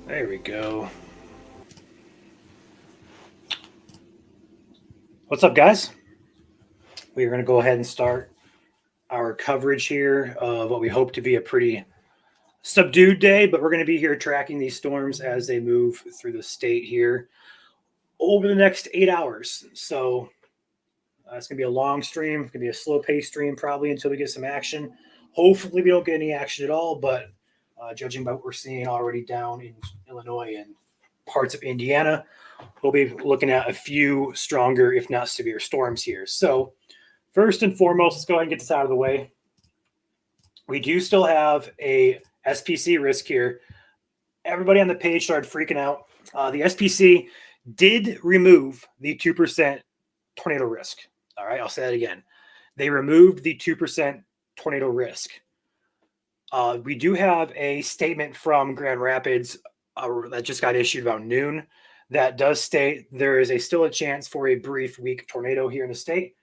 There we go. What's up, guys? We are going to go ahead and start our coverage here of what we hope to be a pretty subdued day, but we're going to be here tracking these storms as they move through the state here over the next 8 hours. So it's going to be a long stream. It's going to be a slow paced stream probably until we get some action. Hopefully, we don't get any action at all, but judging by what we're seeing already down in Illinois and parts of Indiana, we'll be looking at a few stronger, if not severe, storms here. So, first and foremost, let's go ahead and get this out of the way. We do still have a SPC risk here. Everybody on the page started freaking out. The SPC did remove the 2% tornado risk. All right, I'll say that again. They removed the 2% tornado risk. We do have a statement from Grand Rapids that just got issued about noon that does state there is still a chance for a brief weak tornado here in the state.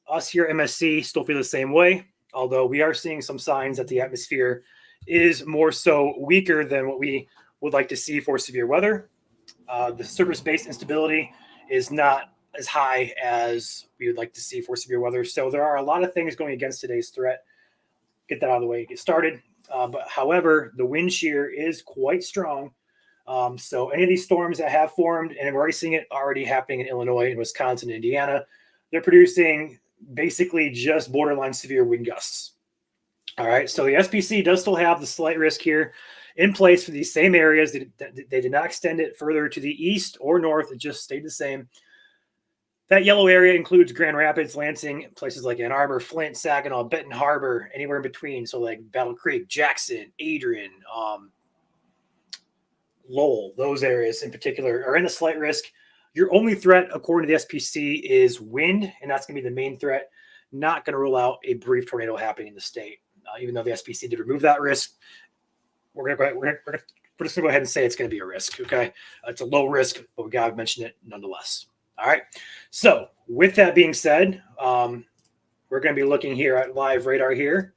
Us here at MSC still feel the same way, although we are seeing some signs that the atmosphere is more so weaker than what we would like to see for severe weather. The surface-based instability is not as high as we would like to see for severe weather. So there are a lot of things going against today's threat. Get that out of the way, get started. But however, the wind shear is quite strong. So any of these storms that have formed, and we're already seeing it already happening in Illinois and Wisconsin, and Indiana, they're producing basically just borderline severe wind gusts. All right, so the SPC does still have the slight risk here in place for these same areas. They did not extend it further to the east or north. It just stayed the same. That yellow area includes Grand Rapids, Lansing, places like Ann Arbor, Flint, Saginaw, Benton Harbor, anywhere in between. So like Battle Creek, Jackson, Adrian, Lowell, those areas in particular are in a slight risk. Your only threat, according to the SPC, is wind, and that's going to be the main threat. Not going to rule out a brief tornado happening in the state, even though the SPC did remove that risk. We're just going to go ahead and say it's going to be a risk. Okay, it's a low risk, but we got to mention it nonetheless. All right. So with that being said, we're going to be looking here at live radar here.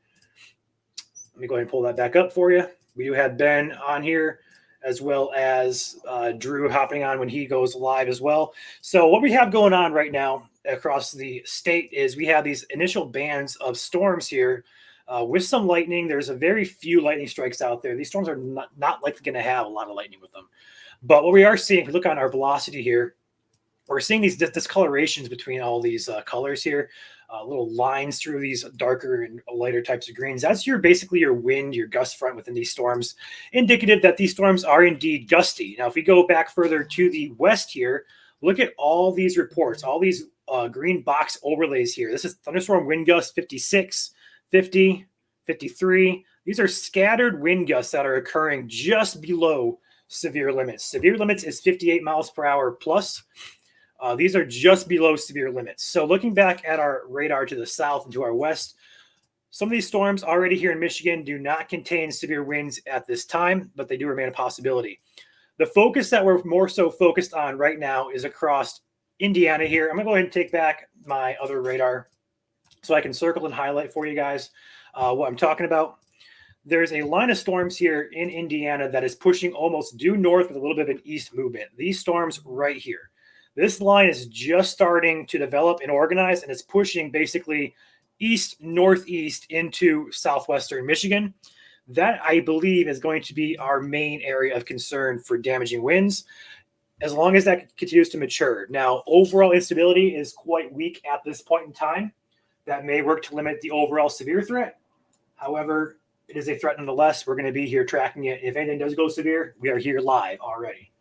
Let me go ahead and pull that back up for you. We do have Ben on here, as well as Drew hopping on when he goes live as well. So what we have going on right now across the state is we have these initial bands of storms here with some lightning. There's a very few lightning strikes out there. These storms are not likely going to have a lot of lightning with them. But what we are seeing, if we look on our velocity here, we're seeing these discolorations between all these colors here, little lines through these darker and lighter types of greens. That's basically your wind, your gust front within these storms, indicative that these storms are indeed gusty. Now, if we go back further to the west here, look at all these reports, all these green box overlays here. This is thunderstorm wind gust 56, 50, 53. These are scattered wind gusts that are occurring just below severe limits. Severe limits is 58 miles per hour plus. These are just below severe limits. So looking back at our radar to the south and to our west, some of these storms already here in Michigan do not contain severe winds at this time, but they do remain a possibility. The focus that we're more so focused on right now is across Indiana here. I'm going to go ahead and take back my other radar so I can circle and highlight for you guys what I'm talking about. There's a line of storms here in Indiana that is pushing almost due north with a little bit of an east movement. These storms right here. This line is just starting to develop and organize, and it's pushing basically east, northeast into southwestern Michigan. That, I believe, is going to be our main area of concern for damaging winds, as long as that continues to mature. Now, overall instability is quite weak at this point in time. That may work to limit the overall severe threat. However, it is a threat nonetheless. We're going to be here tracking it. If anything does go severe, we are here live already.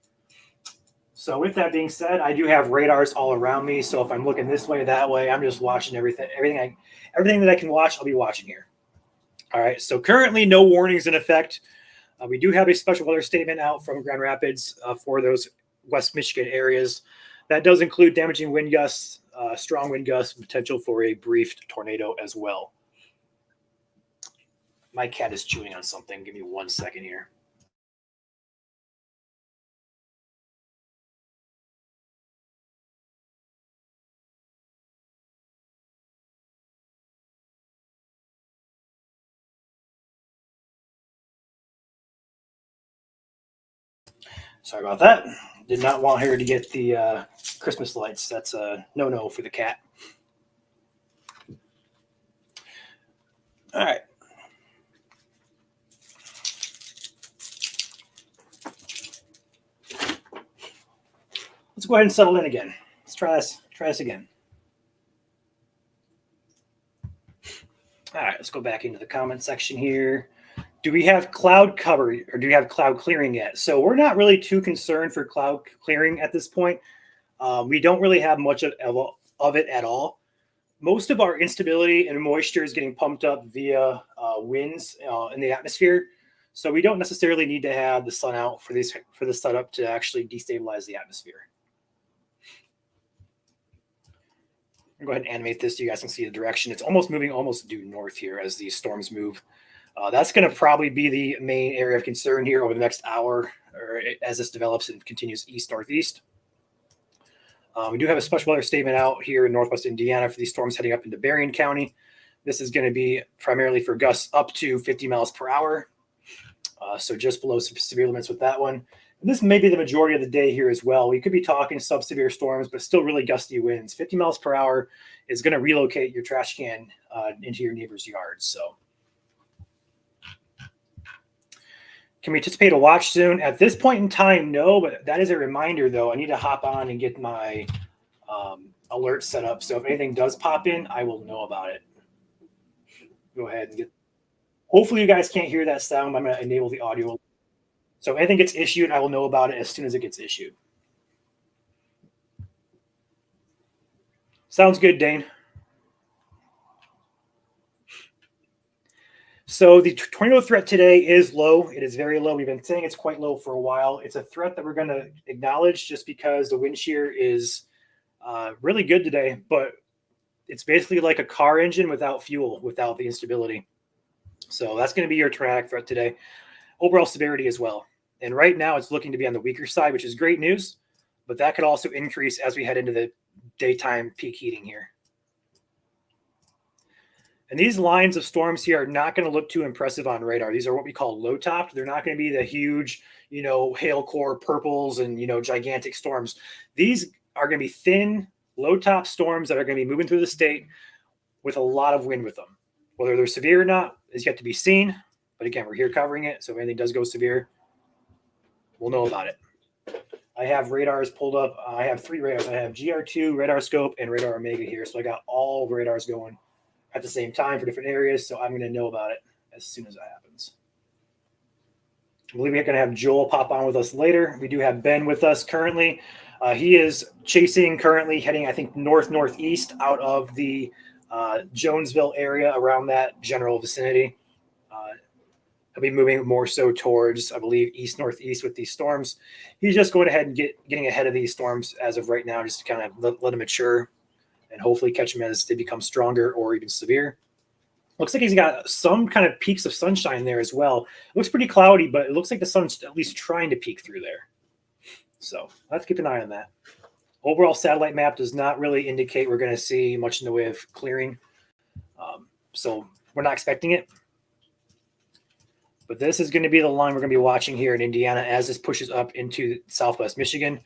So with that being said, I do have radars all around me. So if I'm looking this way, that way, I'm just watching everything that I can watch, I'll be watching here. All right. So currently, no warnings in effect. We do have a special weather statement out from Grand Rapids for those West Michigan areas. That does include damaging wind gusts, strong wind gusts, potential for a brief tornado as well. My cat is chewing on something. Give me 1 second here. Sorry about that. Did not want her to get the Christmas lights. That's a no-no for the cat. All right. Let's go ahead and settle in again. Let's try this. Try this again. All right, let's go back into the comment section here. Do we have cloud cover or do we have cloud clearing yet? So we're not really too concerned for cloud clearing at this point. We don't really have much of it at all. Most of our instability and moisture is getting pumped up via winds in the atmosphere. So we don't necessarily need to have the sun out for the setup to actually destabilize the atmosphere. Go ahead and animate this so you guys can see the direction. It's almost moving almost due north here as these storms move. That's going to probably be the main area of concern here over the next hour, or as this develops and continues east-northeast. We do have a special weather statement out here in northwest Indiana for these storms heading up into Berrien County. This is going to be primarily for gusts up to 50 miles per hour. So just below severe limits with that one. And this may be the majority of the day here as well. We could be talking sub-severe storms, but still really gusty winds. 50 miles per hour is going to relocate your trash can into your neighbor's yard. So can we anticipate a watch soon? At this point in time, no, but that is a reminder, though. I need to hop on and get my alert set up. So if anything does pop in, I will know about it. Go ahead and get. Hopefully you guys can't hear that sound. I'm going to enable the audio. So if anything gets issued, I will know about it as soon as it gets issued. Sounds good, Dane. So the tornado threat today is low. It is very low. We've been saying it's quite low for a while. It's a threat that we're going to acknowledge just because the wind shear is really good today, but it's basically like a car engine without fuel, without the instability. So that's going to be your tornadic threat today. Overall severity as well. And right now it's looking to be on the weaker side, which is great news, but that could also increase as we head into the daytime peak heating here. And these lines of storms here are not going to look too impressive on radar. These are what we call low topped. They're not going to be the huge, hail core purples and, gigantic storms. These are going to be thin, low top storms that are going to be moving through the state with a lot of wind with them. Whether they're severe or not is yet to be seen. But again, we're here covering it. So if anything does go severe, we'll know about it. I have radars pulled up. I have 3 radars. I have GR2, radar scope, and radar omega here. So I got all radars going at the same time for different areas. So I'm going to know about it as soon as that happens. I believe we're going to have Joel pop on with us later. We do have Ben with us currently. He is chasing currently heading, I think, northeast out of the Jonesville area, around that general vicinity. He'll be moving more so towards, I believe, east-northeast with these storms. He's just going ahead and getting ahead of these storms as of right now, just to kind of let them mature and hopefully catch them as they become stronger or even severe. Looks like he's got some kind of peaks of sunshine there as well. It looks pretty cloudy, but it looks like the sun's at least trying to peek through there. So let's keep an eye on that. Overall satellite map does not really indicate we're going to see much in the way of clearing. So we're not expecting it. But this is going to be the line we're going to be watching here in Indiana as this pushes up into southwest Michigan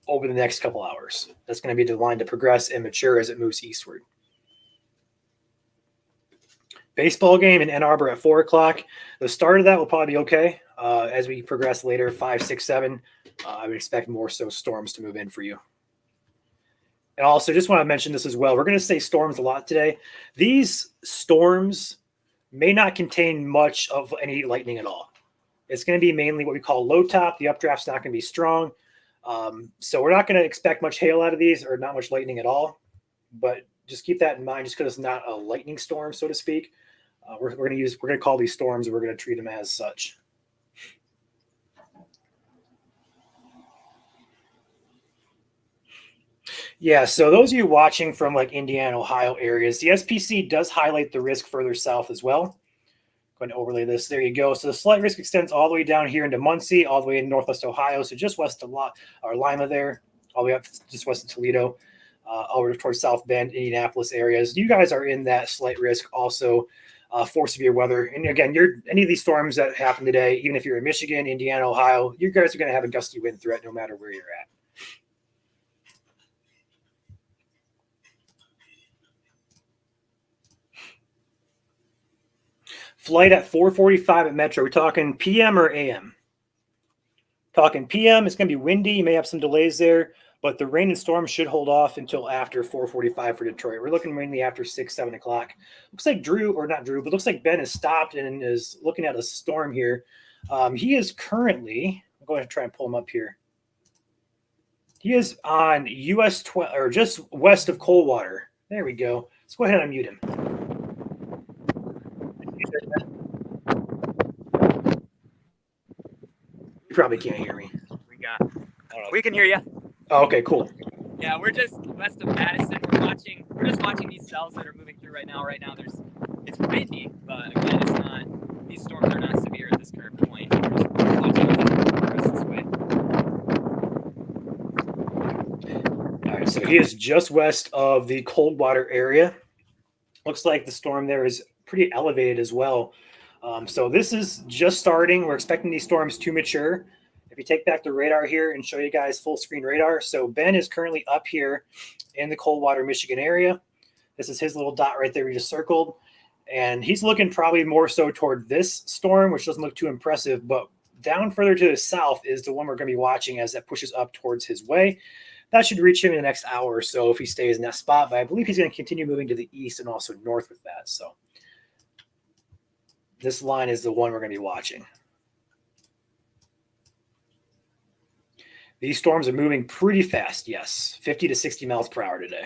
over the next couple hours. That's going to be the line to progress and mature as it moves eastward. Baseball game in Ann Arbor at 4 o'clock. The start of that will probably be okay. As we progress later, 5, 6, 7, I would expect more so storms to move in for you. And also, just want to mention this as well. We're going to say storms a lot today. These storms may not contain much of any lightning at all. It's going to be mainly what we call low top. The updraft's not going to be strong. So we're not going to expect much hail out of these or not much lightning at all. But just keep that in mind, just because it's not a lightning storm, so to speak. We're going to call these storms, and we're going to treat them as such. Yeah, so those of you watching from like Indiana, Ohio areas, the SPC does highlight the risk further south as well. Going to overlay this. There you go. So the slight risk extends all the way down here into Muncie, all the way in northwest Ohio. So just west of Lima there, all the way up just west of Toledo, over towards South Bend, Indianapolis areas. You guys are in that slight risk also. for severe weather. And again, any of these storms that happen today, even if you're in Michigan, Indiana, Ohio, you guys are going to have a gusty wind threat no matter where you're at. Flight at 4:45 at Metro. We're talking PM or AM? Talking PM, it's going to be windy. You may have some delays there, but the rain and storm should hold off until after 4:45 for Detroit. We're looking mainly after 6, 7 o'clock. Looks like not Drew, but looks like Ben has stopped and is looking at a storm here. He is currently, I'm going to try and pull him up here. He is on US 12, or just west of Coldwater. There we go. Let's go ahead and unmute him. You probably can't hear me. We can hear you. Oh, okay, cool. Yeah, we're just west of Madison. We're just watching these cells that are moving through right now. Right now, it's windy, but again, it's not. These storms are not severe at this current point. We're just watching them progress this way. All right, so he is just west of the Coldwater area. Looks like the storm there is pretty elevated as well. So this is just starting. We're expecting these storms to mature. If you take back the radar here and show you guys full screen radar. So Ben is currently up here in the Coldwater, Michigan area. This is his little dot right there we just circled. And he's looking probably more so toward this storm, which doesn't look too impressive. But down further to the south is the one we're going to be watching as that pushes up towards his way. That should reach him in the next hour or so if he stays in that spot. But I believe he's going to continue moving to the east and also north with that. So this line is the one we're going to be watching. These storms are moving pretty fast, yes. 50 to 60 miles per hour today.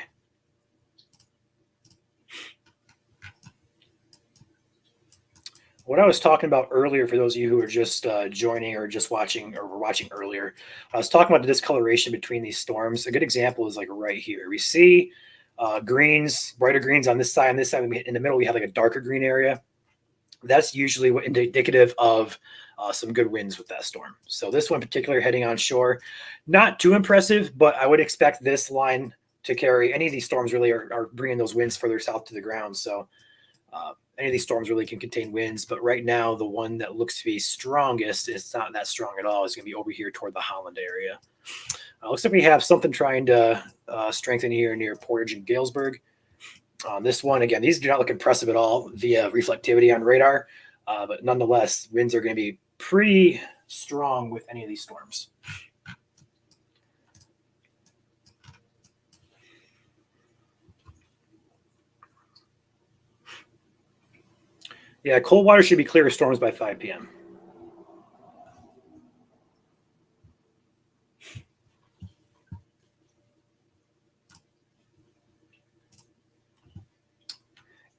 What I was talking about earlier, for those of you who are just joining or just watching or were watching earlier, I was talking about the discoloration between these storms. A good example is like right here. We see greens, brighter greens on this side. On this side, in the middle, we have like a darker green area. That's usually what indicative of some good winds with that storm. So this one in particular heading on shore, not too impressive, but I would expect this line to carry. Any of these storms really are bringing those winds further south to the ground. So any of these storms really can contain winds, but right now the one that looks to be strongest, it's not that strong at all. It's going to be over here toward the Holland area. Looks like we have something trying to strengthen here near Portage and Galesburg. This one, again, these do not look impressive at all via reflectivity on radar, but nonetheless, winds are going to be pretty strong with any of these storms. Yeah, Coldwater should be clear of storms by 5 p.m.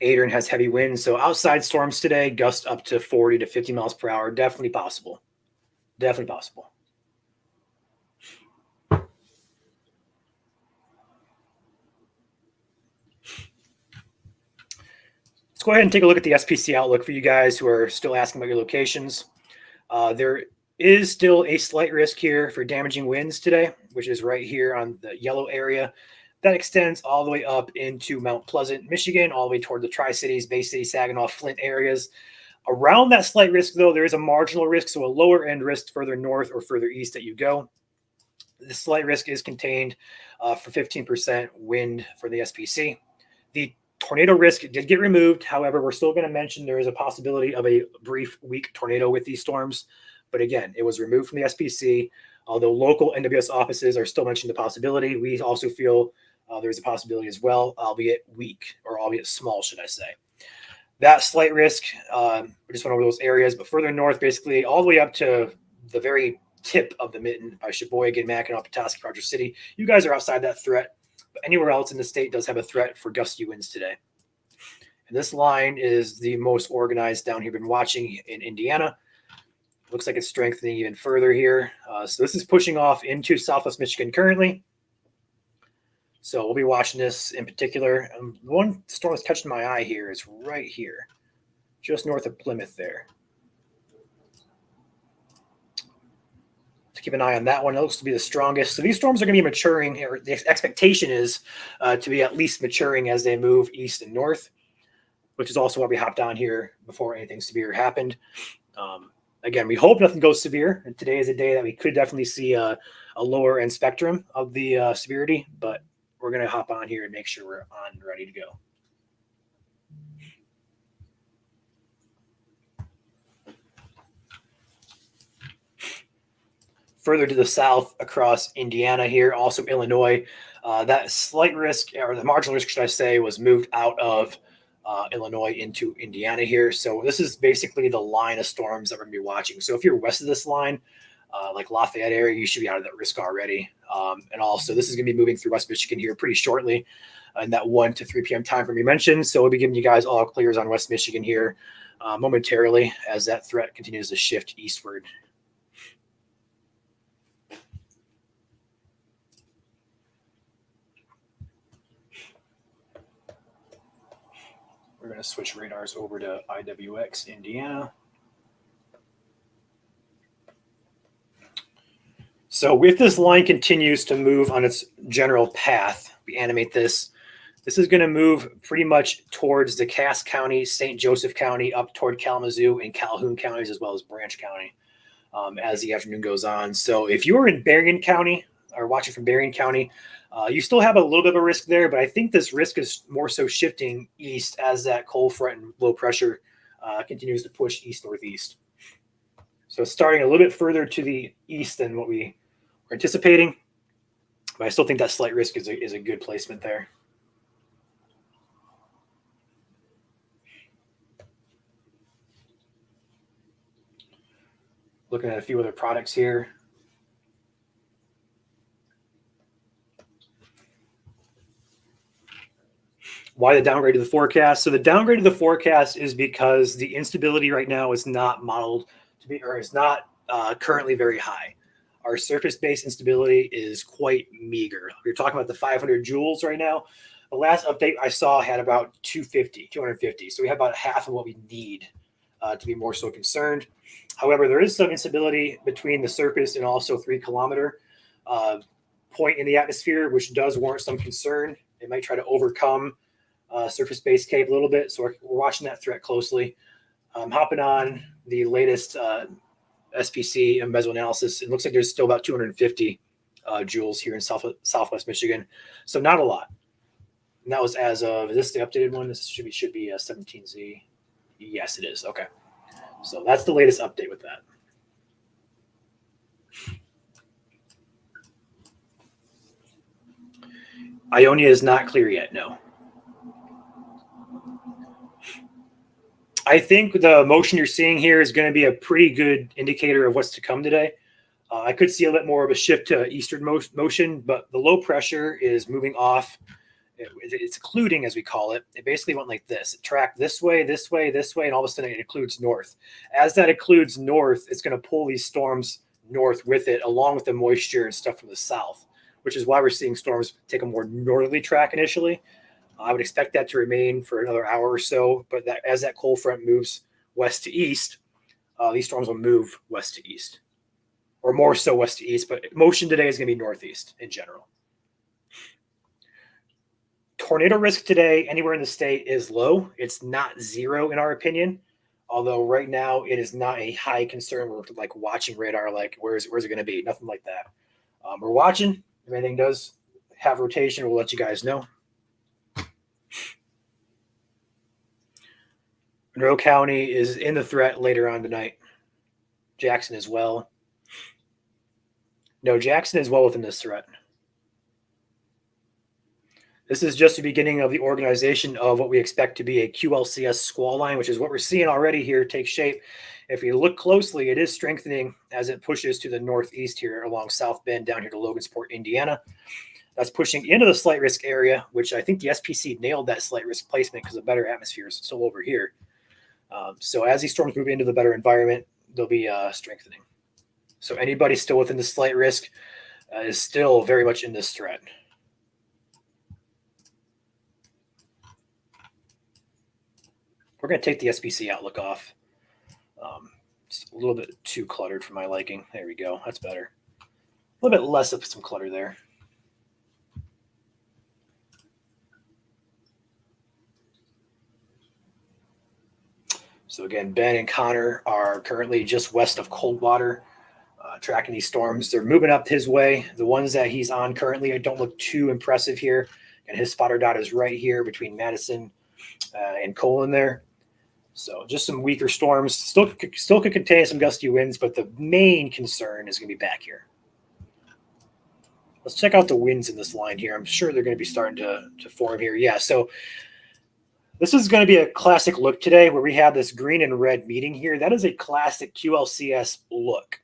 Adrian has heavy winds, so outside storms today, gust up to 40 to 50 miles per hour. Definitely possible. Definitely possible. Let's go ahead and take a look at the SPC outlook for you guys who are still asking about your locations. There is still a slight risk here for damaging winds today, which is right here on the yellow area. That extends all the way up into Mount Pleasant, Michigan, all the way toward the Tri-Cities, Bay City, Saginaw, Flint areas. Around that slight risk, though, there is a marginal risk, so a lower end risk further north or further east that you go. The slight risk is contained for 15% wind for the SPC. The tornado risk did get removed. However, we're still going to mention there is a possibility of a brief weak tornado with these storms. But again, it was removed from the SPC. Although local NWS offices are still mentioning the possibility, we also feel there's a possibility as well, albeit weak, or albeit small, should I say. That slight risk, we just went over those areas, but further north, basically all the way up to the very tip of the mitten by Sheboygan, Mackinac, Petoskey, Rogers City. You guys are outside that threat, but anywhere else in the state does have a threat for gusty winds today. And this line is the most organized down here. Been watching in Indiana. Looks like it's strengthening even further here. So this is pushing off into Southwest Michigan currently. So we'll be watching this in particular. One storm that's catching my eye here is right here, just north of Plymouth there. To keep an eye on that one. It looks to be the strongest. So these storms are going to be maturing, or the expectation is to be at least maturing as they move east and north. which is also why we hopped on here before anything severe happened. Again, we hope nothing goes severe. And today is a day that we could definitely see a lower end spectrum of the severity, but we're going to hop on here and make sure we're on and ready to go. Further to the south across Indiana here, also Illinois, that slight risk, or the marginal risk, should I say, was moved out of Illinois into Indiana here. So this is basically the line of storms that we're going to be watching. So if you're west of this line, like Lafayette area, you should be out of that risk already. And also, this is going to be moving through West Michigan here pretty shortly in that 1 to 3 p.m. time frame we mentioned. So we'll be giving you guys all clears on West Michigan here momentarily as that threat continues to shift eastward. We're going to switch radars over to IWX Indiana. So if this line continues to move on its general path, we animate this. This is going to move pretty much towards the Cass County, St. Joseph County, up toward Kalamazoo and Calhoun counties, as well as Branch County as the afternoon goes on. So if you're in Berrien County or watching from Berrien County, you still have a little bit of a risk there, but I think this risk is more so shifting east as that cold front and low pressure continues to push east-northeast. So starting a little bit further to the east than what we were anticipating, but I still think that slight risk is a good placement there. Looking at a few other products here. Why the downgrade to the forecast? So the downgrade to the forecast is because the instability right now is not modeled to be, or is not currently very high. Our surface-based instability is quite meager. We're talking about the 500 joules right now. The last update I saw had about 250. So we have about half of what we need to be more so concerned. However, there is some instability between the surface and also 3 kilometer point in the atmosphere, which does warrant some concern. It might try to overcome surface-based cape a little bit. So we're watching that threat closely. Hopping on the latest SPC and meso analysis, it looks like there's still about 250 joules here in Southwest Michigan. So not a lot. And that was as of, is this the updated one? This should be 17Z. Yes, it is. Okay. So that's the latest update with that. Ionia is not clear yet, no. I think the motion you're seeing here is going to be a pretty good indicator of what's to come today. I could see a bit more of a shift to eastern motion, but the low pressure is moving off. It's occluding, as we call it. It basically went like this. It tracked this way, this way, this way, and all of a sudden it occludes north. As that occludes north, it's going to pull these storms north with it, along with the moisture and stuff from the south, which is why we're seeing storms take a more northerly track initially. I would expect that to remain for another hour or so, but that as that cold front moves west to east, these storms will move west to east, or more so west to east, but motion today is going to be northeast in general. Tornado risk today anywhere in the state is low. It's not zero in our opinion, although right now it is not a high concern. We're like watching radar, like where's it going to be? Nothing like that. We're watching. If anything does have rotation, we'll let you guys know. Monroe County is in the threat later on tonight. Jackson as well. No, Jackson is well within this threat. This is just the beginning of the organization of what we expect to be a QLCS squall line, which is what we're seeing already here take shape. If you look closely, it is strengthening as it pushes to the northeast here along South Bend down here to Logansport, Indiana. That's pushing into the slight risk area, which I think the SPC nailed that slight risk placement because the better atmosphere is still over here. So as these storms move into the better environment, they'll be strengthening. So anybody still within the slight risk is still very much in this threat. We're going to take the SPC outlook off. It's a little bit too cluttered for my liking. There we go. That's better. A little bit less of some clutter there. So again, Ben and Connor are currently just west of Coldwater, tracking these storms. They're moving up his way. The ones that he's on currently don't look too impressive here. And his spotter dot is right here between Madison and Colon there. So just some weaker storms. Still could contain some gusty winds, but the main concern is going to be back here. Let's check out the winds in this line here. I'm sure they're going to be starting to form here. Yeah, so this is going to be a classic look today where we have this green and red meeting here. That is a classic QLCS look.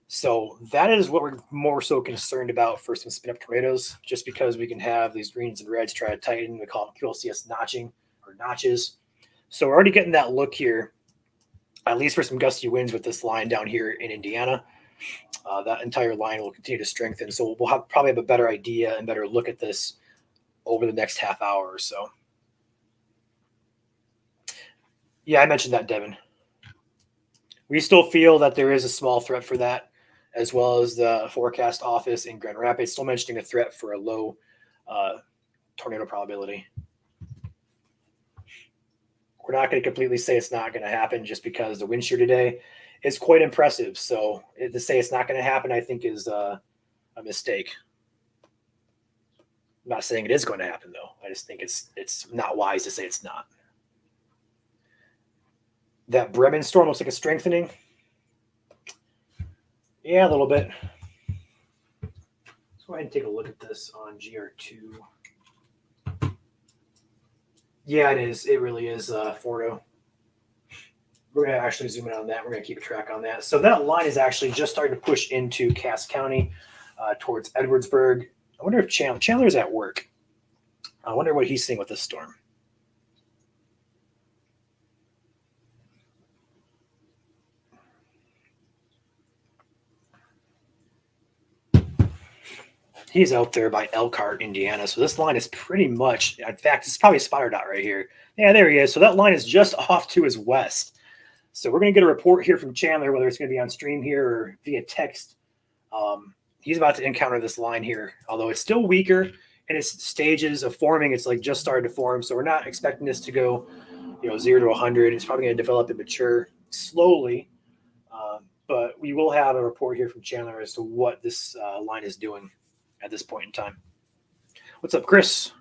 So that is what we're more so concerned about for some spin-up tornadoes, just because we can have these greens and reds try to tighten. We call them QLCS notching or notches. So we're already getting that look here, at least for some gusty winds with this line down here in Indiana. That entire line will continue to strengthen. So we'll probably have a better idea and better look at this over the next half hour or so. Yeah, I mentioned that, Devin. We still feel that there is a small threat for that, as well as the forecast office in Grand Rapids still mentioning a threat for a low tornado probability. We're not going to completely say it's not going to happen just because the wind shear today is quite impressive. So to say it's not going to happen, I think is a mistake. I'm not saying it is going to happen, though. I just think it's not wise to say it's not. That Bremen storm looks like a strengthening. Yeah, a little bit. Let's go ahead and take a look at this on GR2. Yeah, it is. It really is Fordo. We're going to actually zoom in on that. We're going to keep a track on that. So that line is actually just starting to push into Cass County towards Edwardsburg. I wonder if Chandler's at work. I wonder what he's seeing with this storm. He's out there by Elkhart, Indiana. So this line is pretty much, in fact, it's probably a spotter dot right here. Yeah, there he is. So that line is just off to his west. So we're going to get a report here from Chandler, whether it's going to be on stream here or via text. He's about to encounter this line here, although it's still weaker in its stages of forming. It's like just started to form. So we're not expecting this to go, 0 to 100. It's probably going to develop and mature slowly. But we will have a report here from Chandler as to what this line is doing at this point in time. What's up, Chris?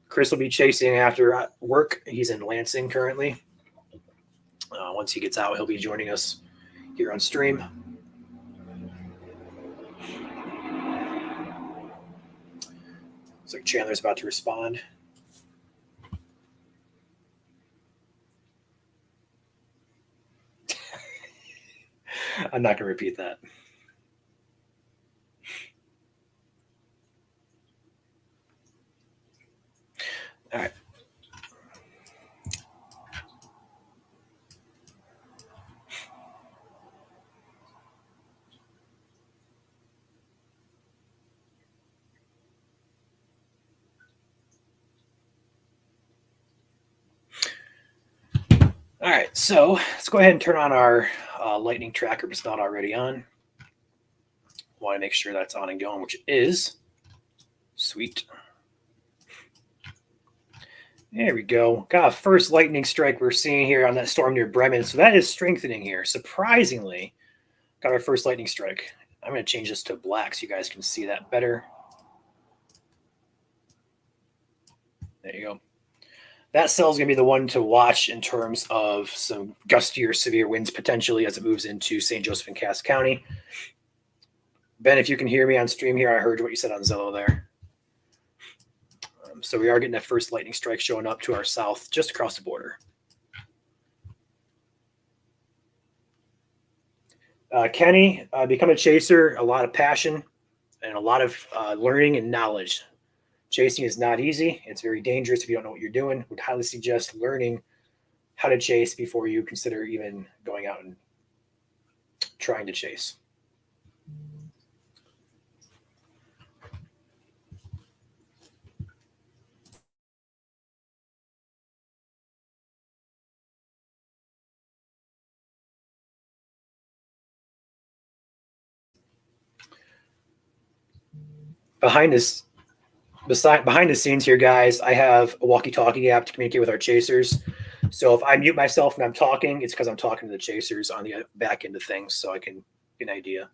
Chris will be chasing after work. He's in Lansing currently. Once he gets out, he'll be joining us here on stream. Looks like Chandler's about to respond. I'm not going to repeat that. All right. All right, so let's go ahead and turn on our lightning tracker if it's not already on. Want to make sure that's on and going, which it is. Sweet. There we go. Got a first lightning strike we're seeing here on that storm near Bremen. So that is strengthening here. Surprisingly, got our first lightning strike. I'm going to change this to black so you guys can see that better. There you go. That cell is going to be the one to watch in terms of some gusty or severe winds potentially as it moves into St. Joseph and Cass County. Ben, if you can hear me on stream here, I heard what you said on Zello there. So we are getting that first lightning strike showing up to our south, just across the border. Kenny, become a chaser, a lot of passion, and a lot of learning and knowledge. Chasing is not easy. It's very dangerous if you don't know what you're doing. Would highly suggest learning how to chase before you consider even going out and trying to chase. Behind the scenes here, guys, I have a walkie-talkie app to communicate with our chasers. So if I mute myself and I'm talking, it's because I'm talking to the chasers on the back end of things, so I can get an idea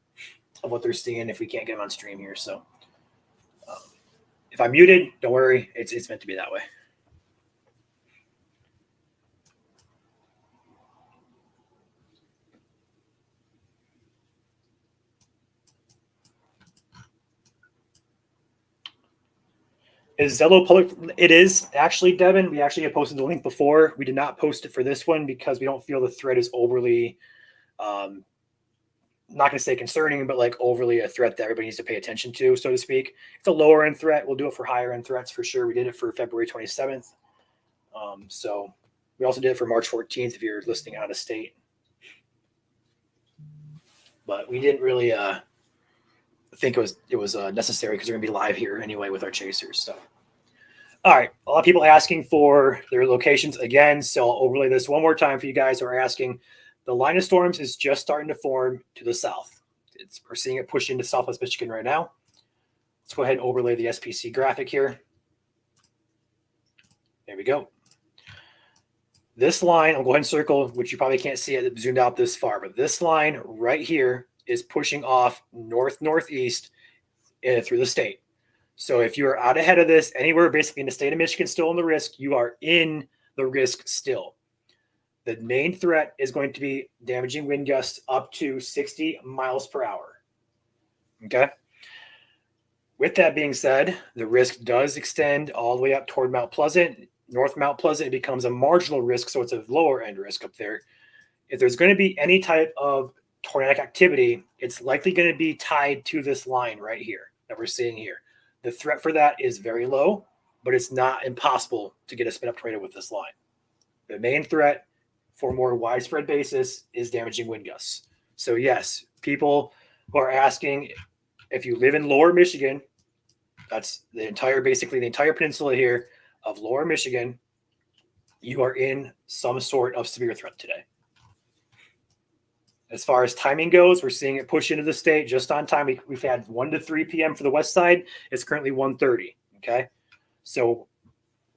of what they're seeing if we can't get them on stream here. So um, if I'm muted, don't worry, it's meant to be that way. Is Zello public? It is actually, Devin. We actually had posted the link before. We did not post it for this one because we don't feel the threat is overly, not going to say concerning, but like overly a threat that everybody needs to pay attention to, so to speak. It's a lower end threat. We'll do it for higher end threats for sure. We did it for February 27th. So we also did it for March 14th if you're listening out of state. But we didn't really think it was necessary because we're going to be live here anyway with our chasers. So. All right, a lot of people asking for their locations again, so I'll overlay this one more time for you guys who are asking. The line of storms is just starting to form to the south. We're seeing it push into Southwest Michigan right now. Let's go ahead and overlay the SPC graphic here. There we go. This line, I'll go ahead and circle, which you probably can't see it zoomed out this far, but this line right here is pushing off north-northeast through the state. So if you are out ahead of this, anywhere basically in the state of Michigan still in the risk, you are in the risk still. The main threat is going to be damaging wind gusts up to 60 miles per hour. Okay. With that being said, the risk does extend all the way up toward Mount Pleasant. North Mount Pleasant, it becomes a marginal risk, so it's a lower end risk up there. If there's going to be any type of tornadic activity, it's likely going to be tied to this line right here that we're seeing here. The threat for that is very low, but it's not impossible to get a spin up tornado with this line. The main threat for a more widespread basis is damaging wind gusts. So yes, people who are asking if you live in lower Michigan, that's basically the entire peninsula here of lower Michigan, you are in some sort of severe threat today. As far as timing goes, we're seeing it push into the state just on time. We've had 1 to 3 p.m. for the west side. It's currently 1:30. Okay. So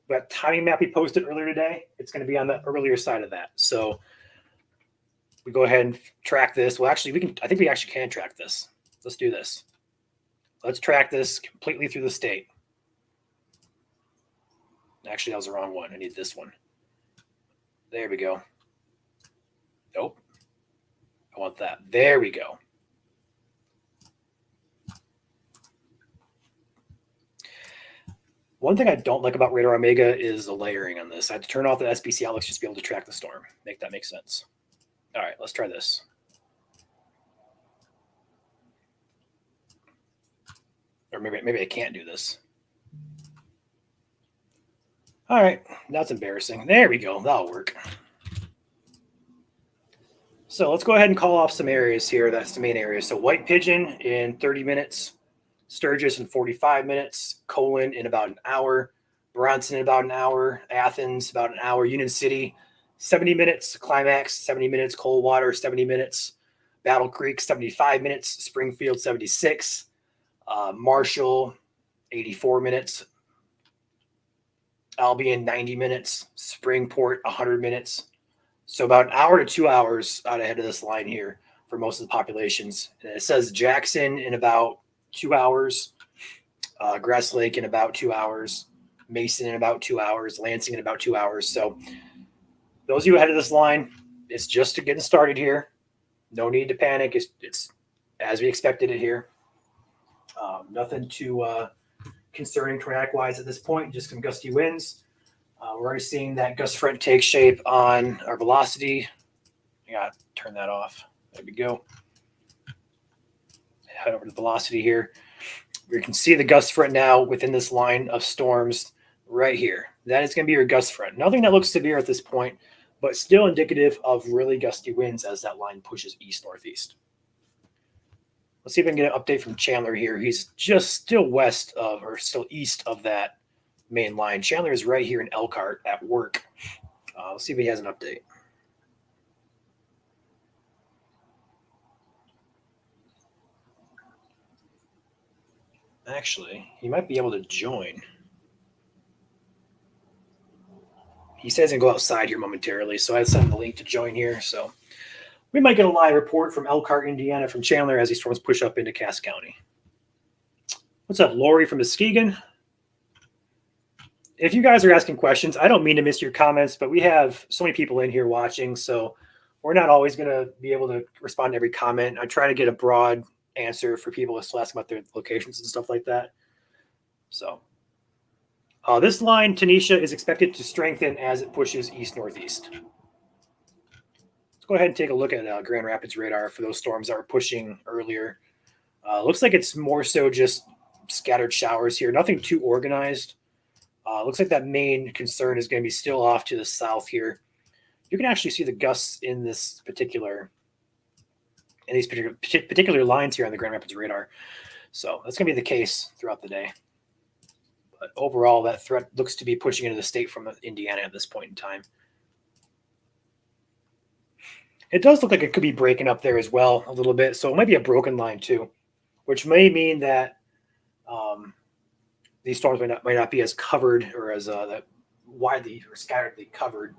that timing map we posted earlier today, it's going to be on the earlier side of that. So we go ahead and track this. Well, actually, I think we actually can track this. Let's do this. Let's track this completely through the state. Actually, that was the wrong one. I need this one. There we go. Nope. I want that. There we go. One thing I don't like about Radar Omega is the layering on this. I had to turn off the SPC outlooks just to be able to track the storm. Make that make sense. All right, let's try this. Or maybe I can't do this. All right, that's embarrassing. There we go. That'll work. So let's go ahead and call off some areas here. That's the main area. So White Pigeon in 30 minutes, Sturgis in 45 minutes, Colon in about an hour, Bronson in about an hour, Athens about an hour, Union City 70 minutes, Climax 70 minutes, Coldwater 70 minutes, Battle Creek 75 minutes, Springfield 76, Marshall 84 minutes, Albion 90 minutes, Springport 100 minutes. So about an hour to 2 hours out ahead of this line here for most of the populations. And it says Jackson in about 2 hours, Grass Lake in about 2 hours, Mason in about 2 hours, Lansing in about 2 hours. So those of you ahead of this line, it's just getting started here. No need to panic. It's as we expected it here. Nothing too concerning tornadic-wise at this point, just some gusty winds. We're already seeing that gust front take shape on our velocity. I got to turn that off. There we go. Head over to velocity here. We can see the gust front now within this line of storms right here. That is going to be your gust front. Nothing that looks severe at this point, but still indicative of really gusty winds as that line pushes east-northeast. Let's see if I can get an update from Chandler here. He's just still west of, or still east of that main line. Chandler is right here in Elkhart at work. Let's see if he has an update. Actually, he might be able to join. he says he's going to go outside here momentarily, so I sent the link to join here. So we might get a live report from Elkhart, Indiana, from Chandler as these storms push up into Cass County. What's up, Lori from Muskegon? If you guys are asking questions, I don't mean to miss your comments, but we have so many people in here watching, so we're not always going to be able to respond to every comment. I try to get a broad answer for people to ask about their locations and stuff like that. So this line, Tanisha, is expected to strengthen as it pushes east-northeast. Let's go ahead and take a look at Grand Rapids radar for those storms that were pushing earlier. Looks like it's more so just scattered showers here, nothing too organized. Looks like that main concern is going to be still off to the south here. You can actually see the gusts in these particular lines here on the Grand Rapids radar. So that's going to be the case throughout the day. But overall, that threat looks to be pushing into the state from Indiana at this point in time. It does look like it could be breaking up there as well a little bit. So it might be a broken line too, which may mean that these storms might not be as covered or as widely or scatteredly covered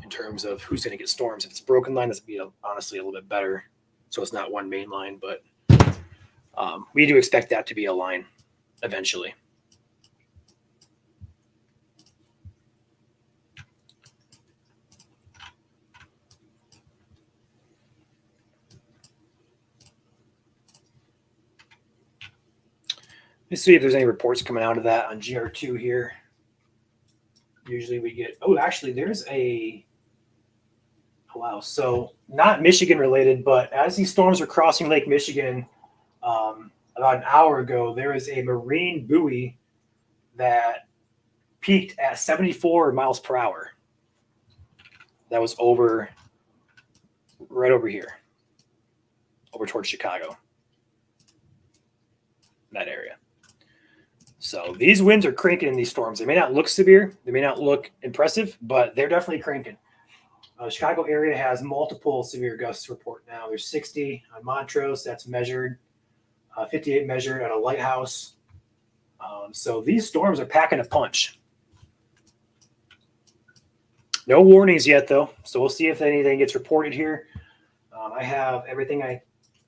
in terms of who's going to get storms. If it's a broken line, that's be honestly a little bit better. So it's not one main line, but we do expect that to be a line eventually. Let's see if there's any reports coming out of that on GR2 here. Usually we get, actually there's wow. So not Michigan related, but as these storms are crossing Lake Michigan about an hour ago, there is a marine buoy that peaked at 74 miles per hour. That was right over here, over towards Chicago, that area. So these winds are cranking in these storms. They may not look severe. They may not look impressive, but they're definitely cranking. Chicago area has multiple severe gusts to report now. There's 60 on Montrose. That's measured. 58 measured at a lighthouse. So these storms are packing a punch. No warnings yet, though. So we'll see if anything gets reported here. I have everything I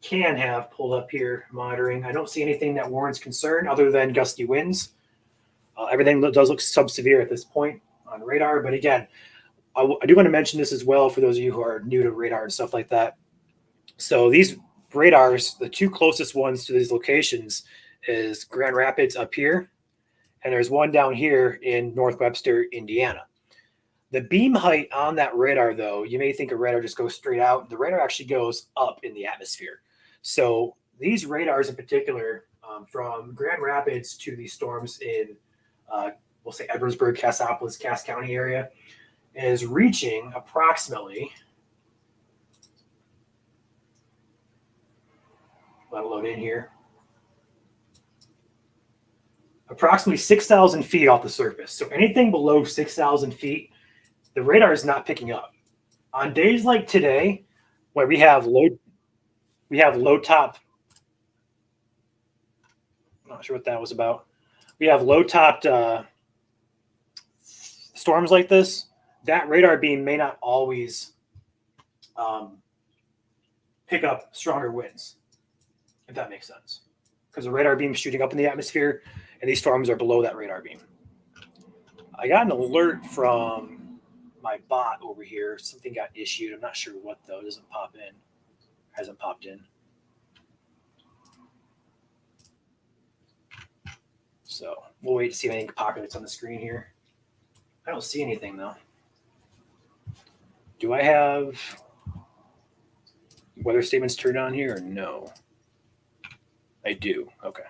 can have pulled up here monitoring. I don't see anything that warrants concern other than gusty winds. Everything does look sub-severe at this point on radar. But again, I do want to mention this as well for those of you who are new to radar and stuff like that. So these radars, the two closest ones to these locations is Grand Rapids up here, and there's one down here in North Webster, Indiana. The beam height on that radar, though, you may think a radar just goes straight out. The radar actually goes up in the atmosphere. So these radars in particular, from Grand Rapids to these storms in, we'll say Edwardsburg, Cassopolis, Cass County area, is reaching approximately, let it load in here, approximately 6,000 feet off the surface. So anything below 6,000 feet, the radar is not picking up. On days like today, where we have low top, I'm not sure what that was about. We have low topped storms like this. That radar beam may not always pick up stronger winds, if that makes sense. Because the radar beam is shooting up in the atmosphere, and these storms are below that radar beam. I got an alert from my bot over here. Something got issued. I'm not sure what, though. It doesn't pop in. Hasn't popped in. So we'll wait to see if anything populates on the screen here. I don't see anything, though. Do I have weather statements turned on here or no? I do. Okay.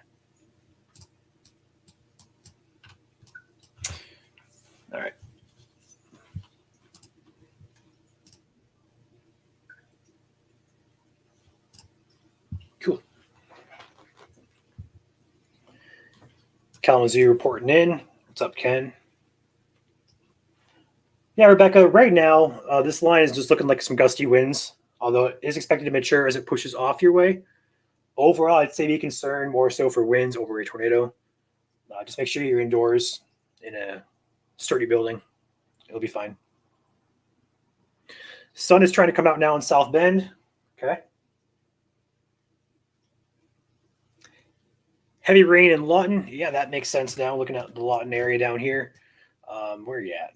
All right. Cool. Kalamazoo reporting in. What's up, Ken? Yeah, Rebecca, right now, this line is just looking like some gusty winds, although it is expected to mature as it pushes off your way. Overall, I'd say be concerned more so for winds over a tornado. Just make sure you're indoors in a sturdy building. It'll be fine. Sun is trying to come out now in South Bend. Okay. Heavy rain in Lawton. Yeah, that makes sense now. Looking at the Lawton area down here. Where are you at?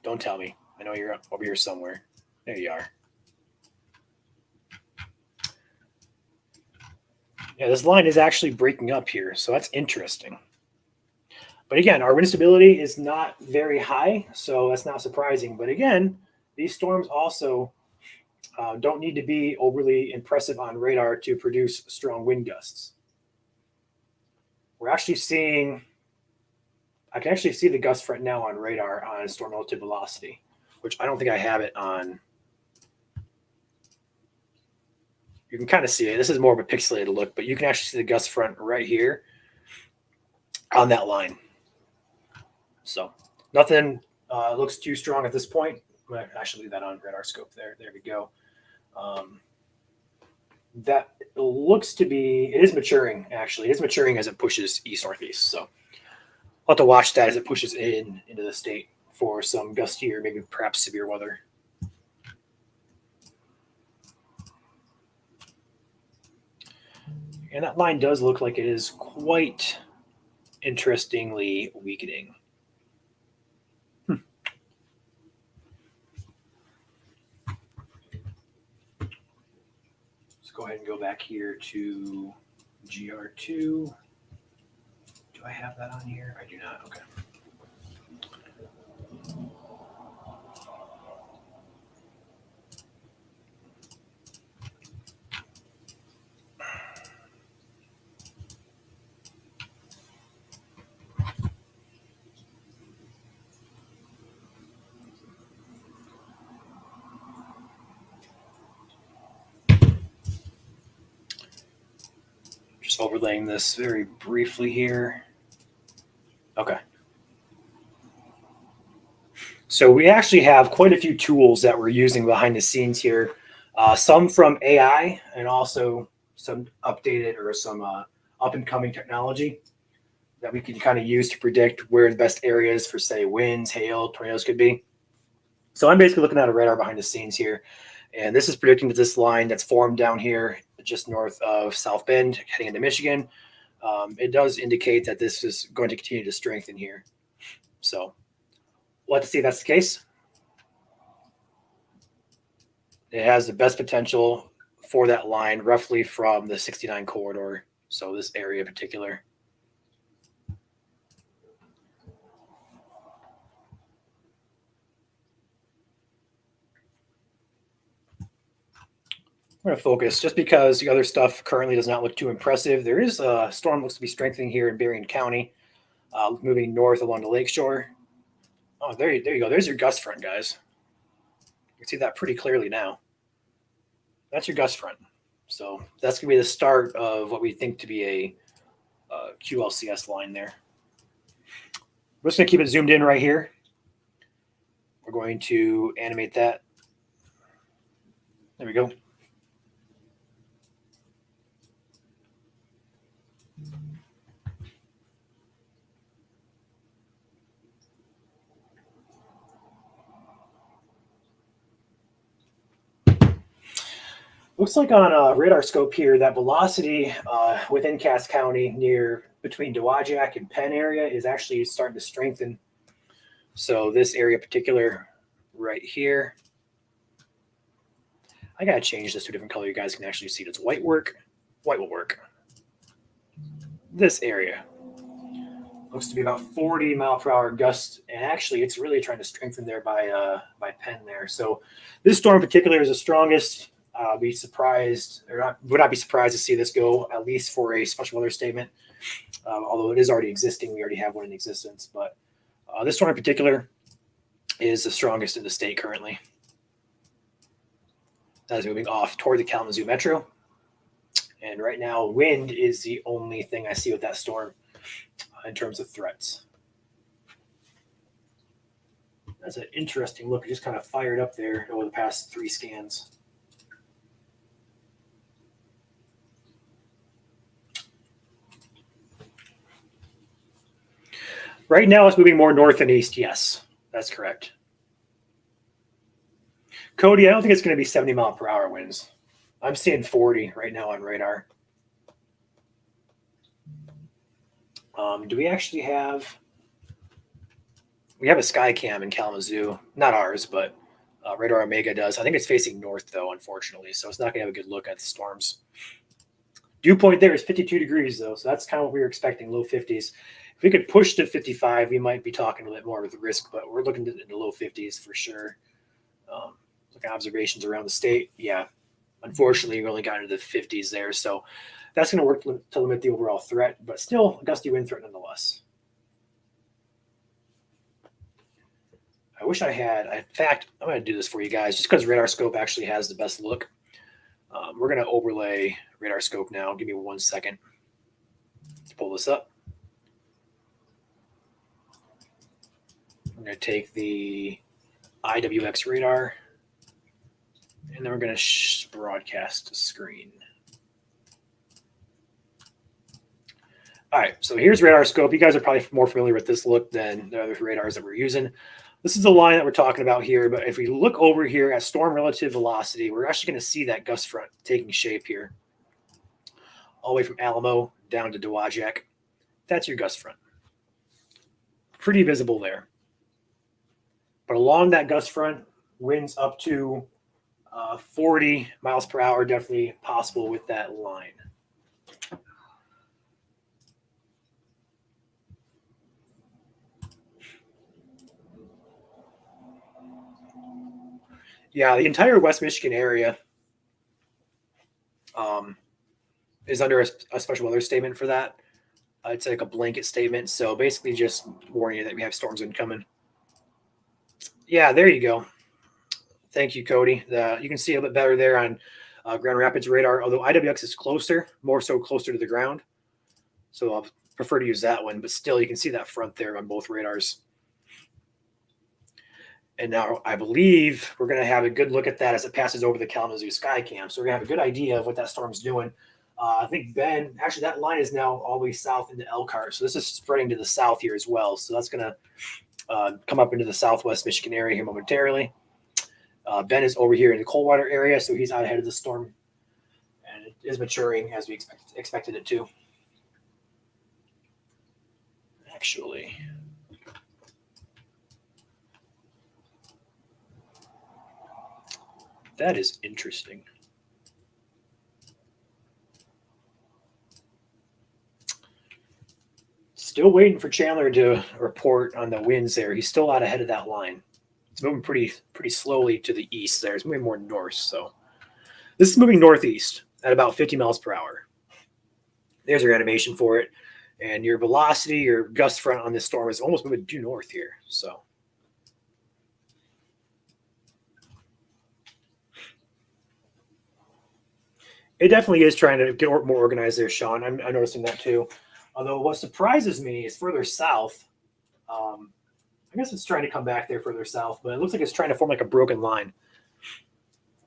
Don't tell me. I know you're over here somewhere. There you are. Yeah, this line is actually breaking up here, so that's interesting. But again, our wind stability is not very high, so that's not surprising. But again, these storms also don't need to be overly impressive on radar to produce strong wind gusts. We're actually seeing, I can actually see the gust front now on radar on storm relative velocity, which I don't think I have it on. You can kind of see it. This is more of a pixelated look, but you can actually see the gust front right here on that line. So nothing looks too strong at this point. I'm going to actually leave that on radar scope there. There we go. That looks to be, it is maturing, actually. It is maturing as it pushes east-northeast. So I'll have to watch that as it pushes into the state for some gusty or maybe perhaps severe weather. And that line does look like it is quite interestingly weakening. Let's go ahead and go back here to GR2. Do I have that on here? I do not. Okay. Just overlaying this very briefly here. Okay. So we actually have quite a few tools that we're using behind the scenes here. Some from AI and also some updated or some up and coming technology that we can kind of use to predict where the best areas for, say, winds, hail, tornadoes could be. So I'm basically looking at a radar behind the scenes here. And this is predicting that this line that's formed down here just north of South Bend heading into Michigan, it does indicate that this is going to continue to strengthen here. So we'll have to see if that's the case. It has the best potential for that line roughly from the 69 corridor. So this area in particular. I'm going to focus just because the other stuff currently does not look too impressive. There is a storm looks to be strengthening here in Berrien County, moving north along the lakeshore. Oh, there you go. There's your gust front, guys. You can see that pretty clearly now. That's your gust front. So that's going to be the start of what we think to be a QLCS line there. We're just going to keep it zoomed in right here. We're going to animate that. There we go. Looks like on a radar scope here that velocity within Cass County near between Dowagiac and Penn area is actually starting to strengthen. So this area in particular right here, I got to change this to a different color. You guys can actually see it. It's white work. White will work. This area looks to be about 40-mile-per-hour gusts, and actually it's really trying to strengthen there by Penn there. So this storm in particular is the strongest. Be surprised, or not, would not be surprised to see this go at least for a special weather statement. Although it is already existing, we already have one in existence. But this storm in particular is the strongest in the state currently. That is moving off toward the Kalamazoo Metro. And right now, wind is the only thing I see with that storm in terms of threats. That's an interesting look. It just kind of fired up there over the past 3 scans. Right now, it's moving more north and east, yes. That's correct. Cody, I don't think it's going to be 70-mile-per-hour winds. I'm seeing 40 right now on radar. Do we actually have? We have a sky cam in Kalamazoo, not ours, but Radar Omega does. I think it's facing north though, unfortunately, so it's not going to have a good look at the storms. Dew point there is 52 degrees though, so that's kind of what we were expecting, low 50s. If we could push to 55, we might be talking a little bit more with the risk, but we're looking at the low 50s for sure. Look at observations around the state. Yeah, unfortunately, we only got into the 50s there, so that's going to work to limit the overall threat, but still a gusty wind threat nonetheless. I wish I had. In fact, I'm going to do this for you guys just because Radar Scope actually has the best look. We're going to overlay Radar Scope now. Give me 1 second to pull this up. I'm going to take the IWX radar, and then we're going to broadcast the screen. All right, so here's Radar Scope. You guys are probably more familiar with this look than the other radars that we're using. This is the line that we're talking about here, but if we look over here at storm relative velocity, we're actually going to see that gust front taking shape here. All the way from Alamo down to Dowagiac. That's your gust front. Pretty visible there. But along that gust front, winds up to 40 miles per hour, definitely possible with that line. Yeah, the entire West Michigan area is under a special weather statement for that. It's like a blanket statement. So basically just warning you that we have storms incoming. Yeah, there you go. Thank you, Cody. You can see a bit better there on Grand Rapids radar, although IWX is closer, more so closer to the ground. So I'll prefer to use that one, but still you can see that front there on both radars. And now I believe we're going to have a good look at that as it passes over the Kalamazoo Skycam. So we're going to have a good idea of what that storm's doing. I think Ben, actually that line is now all the way south into Elkhart. So this is spreading to the south here as well. So that's going to come up into the southwest Michigan area here momentarily. Ben is over here in the Coldwater area, so he's out ahead of the storm. And it is maturing as we expected it to. Actually, that is interesting. Still waiting for Chandler to report on the winds there. He's still out ahead of that line. It's moving pretty slowly to the east there. It's moving more north. So this is moving northeast at about 50 miles per hour. There's your animation for it. And your velocity, your gust front on this storm is almost moving due north here. So it definitely is trying to get more organized there, Sean. I'm noticing that too. Although what surprises me is further south. I guess it's trying to come back there further south, but it looks like it's trying to form like a broken line.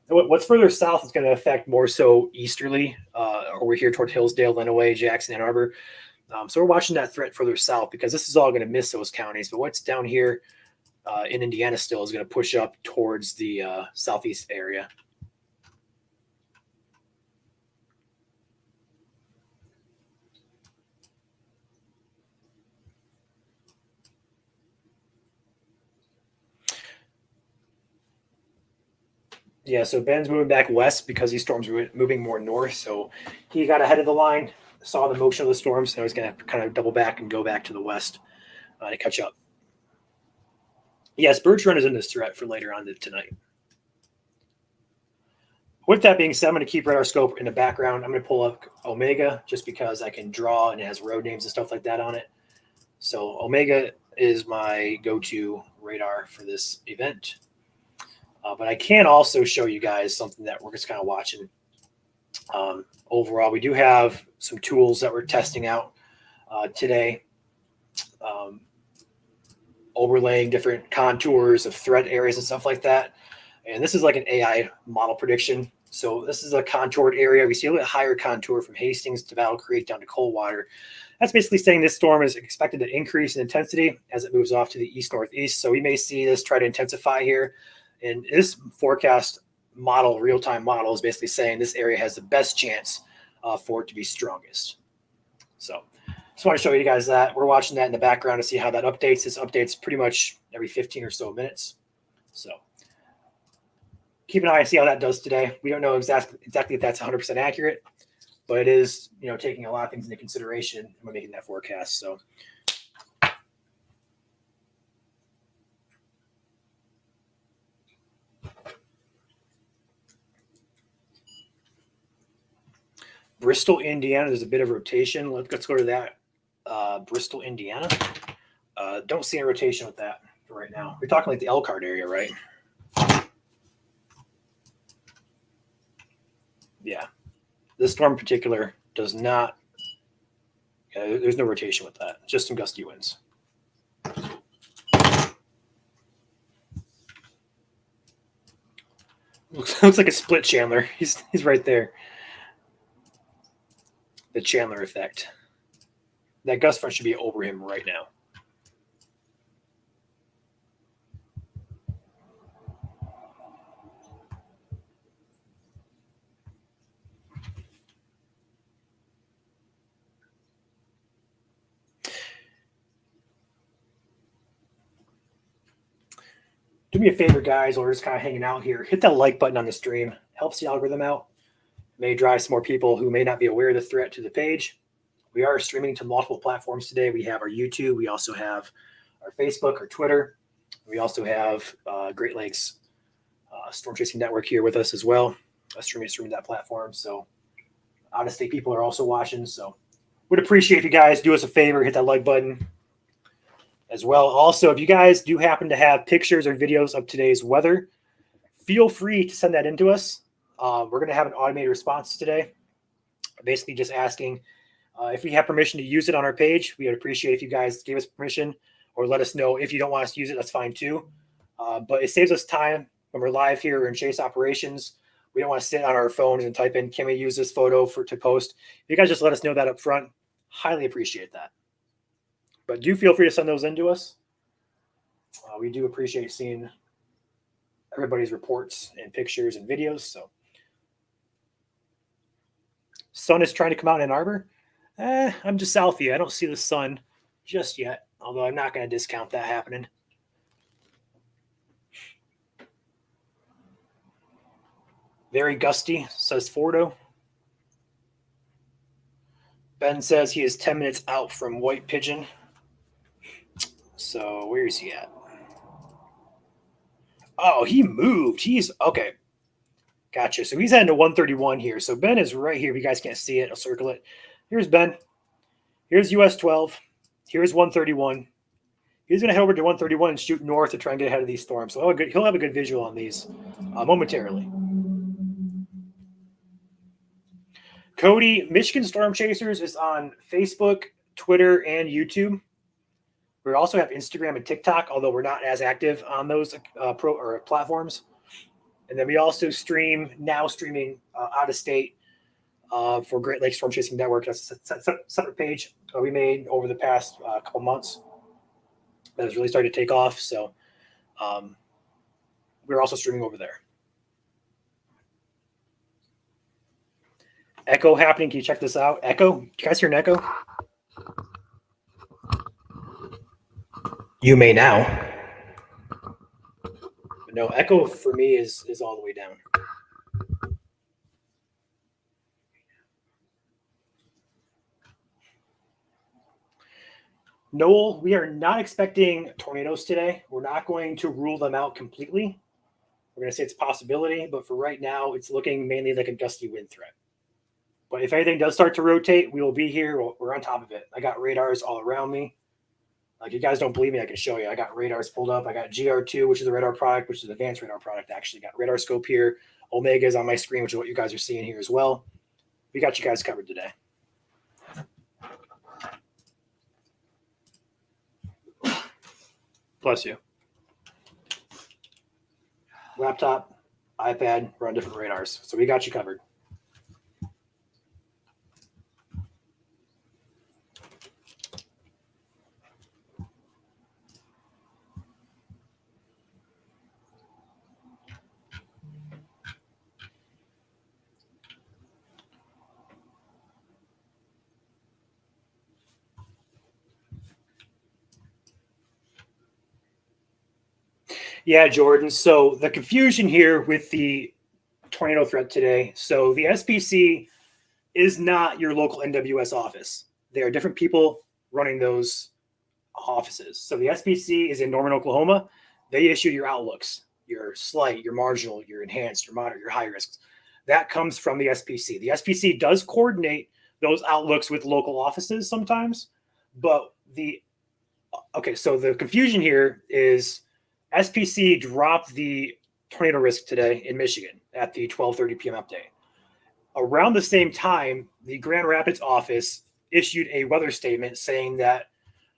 What's further south is going to affect more so easterly, over here toward Hillsdale, Lenawee, Jackson, Ann Arbor. So we're watching that threat further south because this is all going to miss those counties. But what's down here in Indiana still is going to push up towards the southeast area. Yeah, so Ben's moving back west because these storms were moving more north. So he got ahead of the line, saw the motion of the storms, and he's going to kind of double back and go back to the west to catch up. Yes, Birch Run is in this threat for later on tonight. With that being said, I'm going to keep Radar Scope in the background. I'm going to pull up Omega just because I can draw and it has road names and stuff like that on it. So Omega is my go-to radar for this event. But I can also show you guys something that we're just kind of watching. Overall, we do have some tools that we're testing out today, overlaying different contours of threat areas and stuff like that. And this is like an AI model prediction. So this is a contoured area. We see a little bit higher contour from Hastings to Battle Creek down to Coldwater. That's basically saying this storm is expected to increase in intensity as it moves off to the east-northeast. So we may see this try to intensify here. And this forecast model, real-time model, is basically saying this area has the best chance for it to be strongest. So just want to show you guys that. We're watching that in the background to see how that updates. This updates pretty much every 15 or so minutes. So keep an eye and see how that does today. We don't know exactly if that's 100% accurate, but it is, taking a lot of things into consideration when making that forecast. So Bristol, Indiana, there's a bit of rotation. Let's go to that. Bristol, Indiana. Don't see a rotation with that for right now. We're talking like the Elkhart area, right? Yeah. This storm in particular does not, there's no rotation with that. Just some gusty winds. Looks like a split Chandler. He's right there. The Chandler effect. That gust front should be over him right now. Do me a favor, guys, while we're just kind of hanging out here. Hit that like button on the stream. Helps the algorithm out. May drive some more people who may not be aware of the threat to the page. We are streaming to multiple platforms today. We have our YouTube. We also have our Facebook, our Twitter. We also have Great Lakes Storm Chasing Network here with us as well. Streaming that platform. So out-of-state people are also watching. So would appreciate if you guys do us a favor, hit that like button as well. Also, if you guys do happen to have pictures or videos of today's weather, feel free to send that in to us. We're going to have an automated response today, basically just asking if we have permission to use it on our page. We would appreciate if you guys gave us permission, or let us know if you don't want us to use it. That's fine too. But it saves us time when we're live here in chase operations. We don't want to sit on our phones and type in, can we use this photo to post? If you guys just let us know that up front, highly appreciate that. But do feel free to send those in to us. We do appreciate seeing everybody's reports and pictures and videos. So, sun is trying to come out in Ann Arbor. I'm just south of you. I don't see the sun just yet, although I'm not going to discount that happening. Very gusty, says Fordo. Ben says he is 10 minutes out from White Pigeon. So where is he at? Oh, he moved. He's okay. Gotcha. So he's heading to 131 here. So Ben is right here. If you guys can't see it, I'll circle it. Here's Ben. Here's US 12. Here's 131. He's going to head over to 131 and shoot north to try and get ahead of these storms. So he'll have a good visual on these momentarily. Cody, Michigan Storm Chasers is on Facebook, Twitter, and YouTube. We also have Instagram and TikTok, although we're not as active on those platforms. And then we also streaming out of state for Great Lakes Storm Chasing Network. That's a separate page we made over the past couple months that has really started to take off. So we're also streaming over there. Echo happening. Can you check this out? Echo? Do you guys hear an echo? You may now. But no, echo for me is all the way down. Noel, we are not expecting tornadoes today. We're not going to rule them out completely. We're going to say it's a possibility, but for right now, it's looking mainly like a gusty wind threat. But if anything does start to rotate, we will be here. We're on top of it. I got radars all around me. Like, you guys don't believe me, I can show you. I got radars pulled up. I got GR2, which is a radar product, which is an advanced radar product, actually. Got radar scope here. Omega is on my screen, which is what you guys are seeing here as well. We got you guys covered today. Bless you. Laptop. iPad, we're on different radars. So we got you covered. Yeah, Jordan. So the confusion here with the tornado threat today. So the SPC is not your local NWS office. There are different people running those offices. So the SPC is in Norman, Oklahoma. They issue your outlooks, your slight, your marginal, your enhanced, your moderate, your high risks. That comes from the SPC. The SPC does coordinate those outlooks with local offices sometimes, but so the confusion here is SPC dropped the tornado risk today in Michigan at the 12:30 p.m. update. Around the same time, the Grand Rapids office issued a weather statement saying that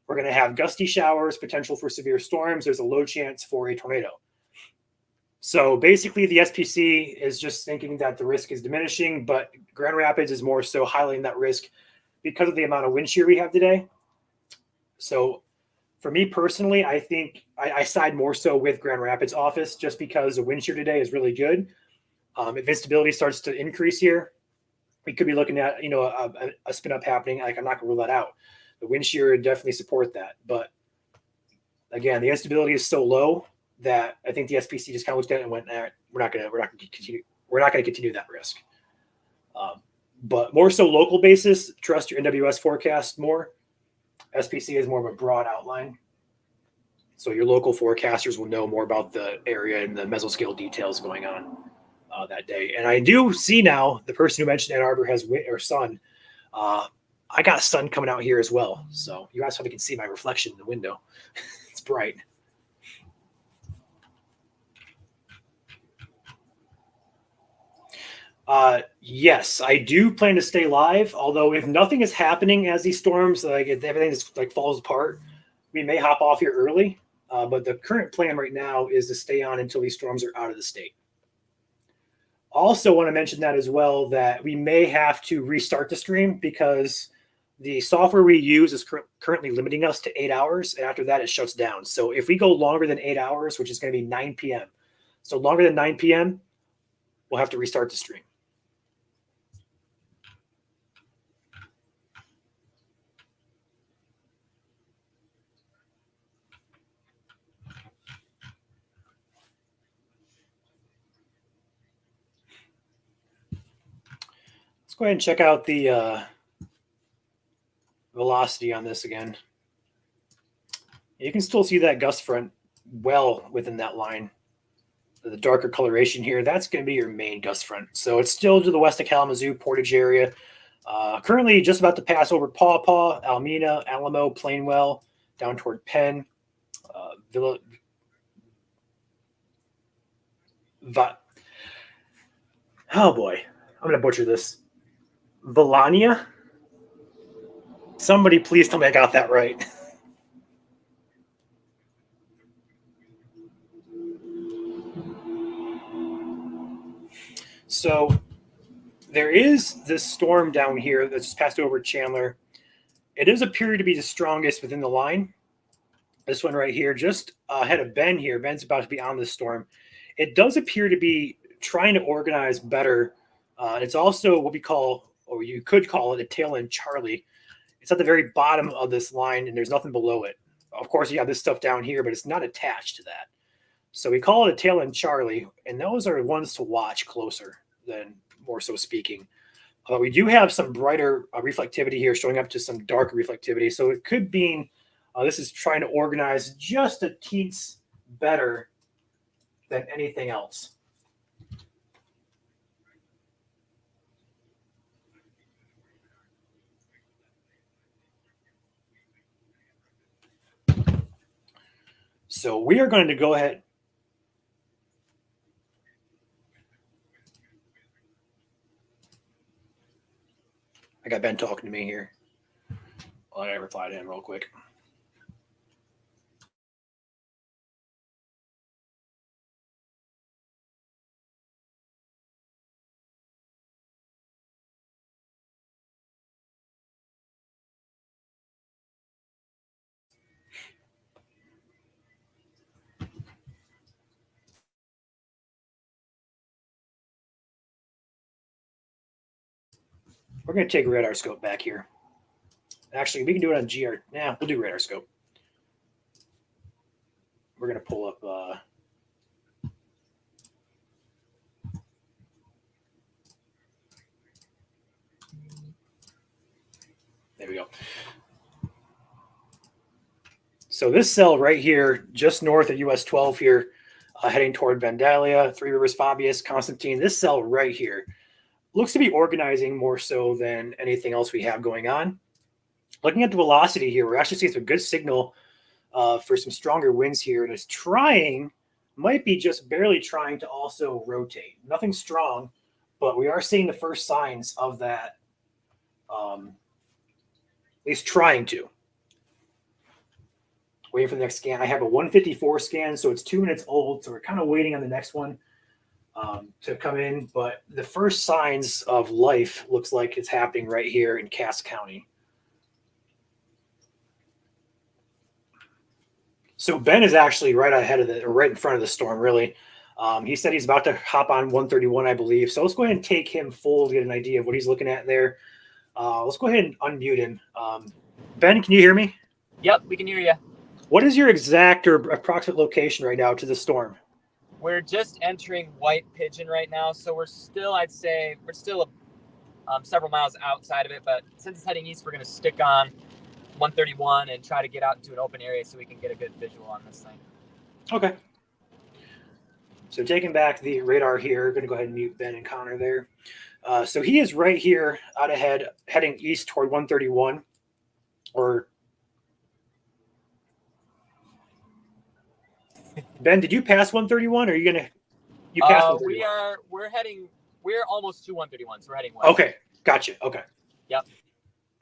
we're going to have gusty showers, potential for severe storms. There's a low chance for a tornado. So basically, the SPC is just thinking that the risk is diminishing, but Grand Rapids is more so highlighting that risk because of the amount of wind shear we have today. So for me personally, I think I side more so with Grand Rapids office just because the wind shear today is really good. If instability starts to increase here, we could be looking at a spin up happening. Like, I'm not going to rule that out. The wind shear would definitely support that, but again, the instability is so low that I think the SPC just kind of looked at it and went, we're not going to continue that risk. But more so local basis, trust your NWS forecast more. SPC is more of a broad outline. So your local forecasters will know more about the area and the mesoscale details going on that day. And I do see now the person who mentioned Ann Arbor has sun. I got sun coming out here as well. So you guys probably can see my reflection in the window. It's bright. Yes, I do plan to stay live. Although if nothing is happening as these storms, like if everything is like falls apart, we may hop off here early. But the current plan right now is to stay on until these storms are out of the state. Also want to mention that as well, that we may have to restart the stream because the software we use is currently limiting us to 8 hours. And after that, it shuts down. So if we go longer than 8 hours, which is going to be 9 p.m. So longer than 9 p.m., we'll have to restart the stream. Let's go ahead and check out the velocity on this again. You can still see that gust front well within that line. The darker coloration here, that's going to be your main gust front. So it's still to the west of Kalamazoo, Portage area. Currently just about to pass over Paw Paw, Almena, Alamo, Plainwell, down toward Penn, Villa. Oh boy, I'm going to butcher this. Valania? Somebody please tell me I got that right. So there is this storm down here that's passed over Chandler. It does appear to be the strongest within the line. This one right here, just ahead of Ben here. Ben's about to be on this storm. It does appear to be trying to organize better. It's also what we call, or you could call it, a tail end Charlie. It's at the very bottom of this line, and there's nothing below it. Of course, you have this stuff down here, but it's not attached to that. So we call it a tail end Charlie, and those are ones to watch closer than more so speaking. We do have some brighter reflectivity here, showing up to some darker reflectivity. So it could mean this is trying to organize just a teens better than anything else. So we are going to go ahead. I got Ben talking to me here. Well, I got to reply to him real quick. We're going to take radar scope back here. Actually, we can do it on GR. Nah, we'll do radar scope. We're going to pull up. There we go. So this cell right here, just north of US 12 here, heading toward Vandalia, Three Rivers, Fabius, Constantine, this cell right here looks to be organizing more so than anything else we have going on. Looking at the velocity here, we're actually seeing some good signal for some stronger winds here. And it's trying, might be just barely trying to also rotate. Nothing strong, but we are seeing the first signs of that, at least trying to. Waiting for the next scan. I have a 154 scan, so it's 2 minutes old. So we're kind of waiting on the next one to come in. But the first signs of life looks like it's happening right here in Cass County. So Ben is actually right ahead of the, or right in front of the storm, really. He said he's about to hop on 131, I believe. So let's go ahead and take him full to get an idea of what he's looking at there. Let's go ahead and unmute him. Ben, can you hear me? Yep, we can hear you. What is your exact or approximate location right now to the storm? We're just entering White Pigeon right now, so we're still, I'd say, we're still several miles outside of it. But since it's heading east, we're going to stick on 131 and try to get out into an open area so we can get a good visual on this thing. Okay. So taking back the radar here, going to go ahead and mute Ben and Connor there. So he is right here out ahead, heading east toward 131, or Ben, did you pass 131? Or are you gonna? You passed 131. We're almost to 131, so we're heading west. Okay, gotcha. Okay. Yep.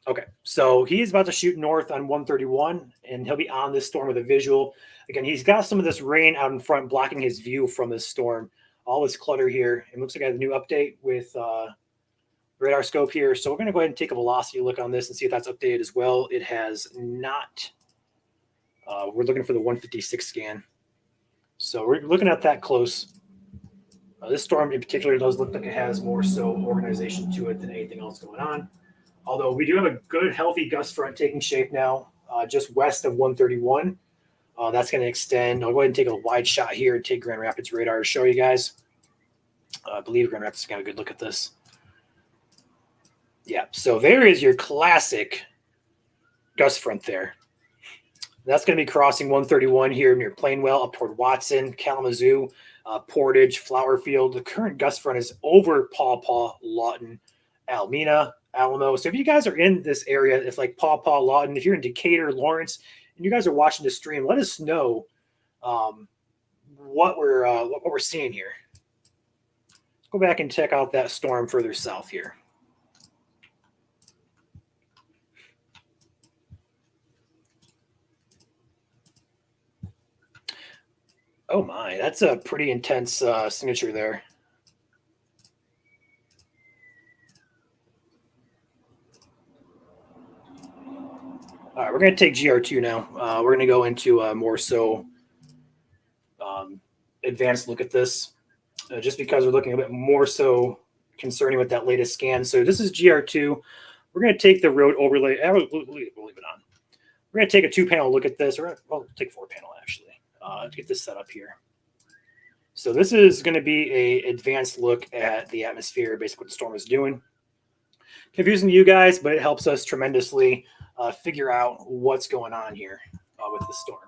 Okay, so he's about to shoot north on 131, and he'll be on this storm with a visual. Again, he's got some of this rain out in front blocking his view from this storm. All this clutter here. It looks like I have a new update with radar scope here. So we're going to go ahead and take a velocity look on this and see if that's updated as well. It has not. We're looking for the 156 scan. So we're looking at that close. This storm in particular does look like it has more so organization to it than anything else going on. Although we do have a good, healthy gust front taking shape now, just west of 131. That's going to extend. I'll go ahead and take a wide shot here and take Grand Rapids radar to show you guys. I believe Grand Rapids got a good look at this. Yeah, so there is your classic gust front there. That's going to be crossing 131 here near Plainwell up toward Watson, Kalamazoo, Portage, Flowerfield. The current gust front is over Paw Paw, Lawton, Almena, Alamo. So if you guys are in this area, if like Paw Paw, Lawton, if you're in Decatur, Lawrence, and you guys are watching the stream, let us know what we're seeing here. Let's go back and check out that storm further south here. Oh my, that's a pretty intense signature there. All right, we're going to take GR2 now. We're going to go into a more so advanced look at this, just because we're looking a bit more so concerning with that latest scan. So this is GR2. We're going to take the road overlay. We'll leave it on. We're going to take a 2-panel look at this. We'll take 4-panel actually. To get this set up here. So this is going to be an advanced look at the atmosphere, basically what the storm is doing. Confusing to you guys, but it helps us tremendously figure out what's going on here with the storm.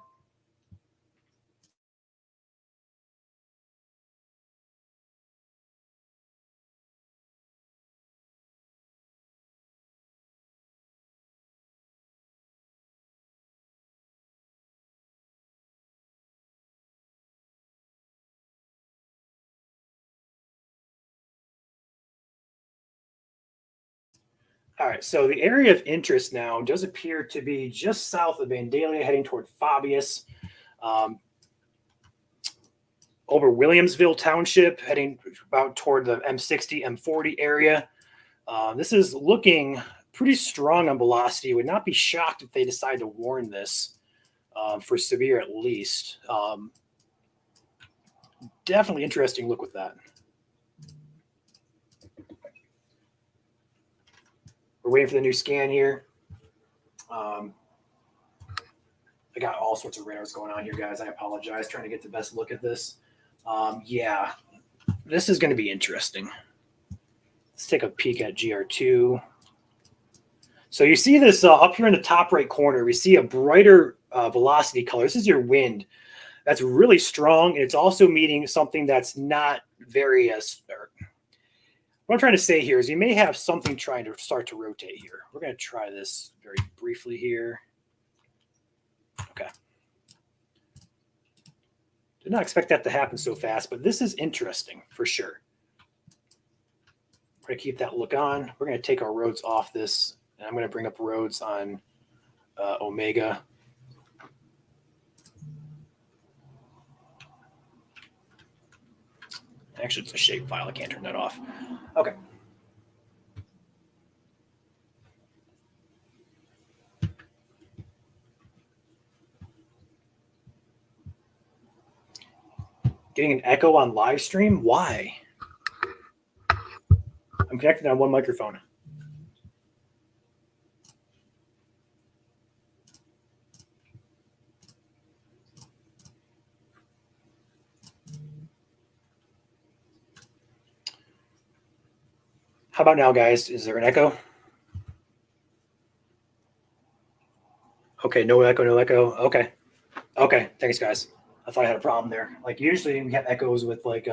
All right, so the area of interest now does appear to be just south of Vandalia, heading toward Fabius, over Williamsville Township, heading about toward the M60, M40 area. This is looking pretty strong on velocity. Would not be shocked if they decide to warn this for severe at least. Definitely interesting look with that. We're waiting for the new scan here. I got all sorts of radars going on here, guys. I apologize. Trying to get the best look at this. Yeah, this is going to be interesting. Let's take a peek at GR2. So you see this up here in the top right corner. We see a brighter velocity color. This is your wind. That's really strong, and it's also meeting something that's not very what I'm trying to say here is you may have something trying to start to rotate here. We're going to try this very briefly here. Okay. Did not expect that to happen so fast, but this is interesting for sure. We're going to keep that look on. We're going to take our roads off this, and I'm going to bring up roads on Omega. Actually, it's a shape file. I can't turn that off. Okay. Getting an echo on live stream? Why? I'm connected on one microphone. How about now, guys? Is there an echo? Okay, no echo, no echo. Okay. Okay, thanks, guys. I thought I had a problem there. Like usually we have echoes with like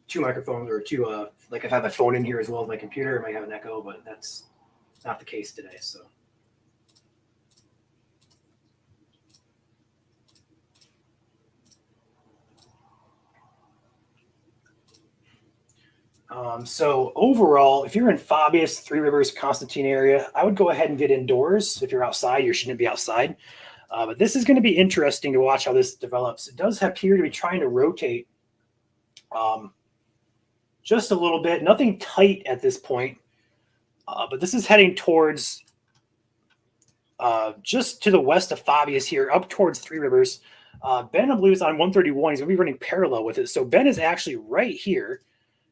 two microphones or two like if I have a phone in here as well as my computer, I might have an echo, but that's not the case today. So so overall, if you're in Fabius, Three Rivers, Constantine area, I would go ahead and get indoors. If you're outside, you shouldn't be outside. But this is going to be interesting to watch how this develops. It does appear to be trying to rotate just a little bit. Nothing tight at this point, but this is heading towards just to the west of Fabius here, up towards Three Rivers. Ben, I believe, is on 131. He's going to be running parallel with it. So Ben is actually right here.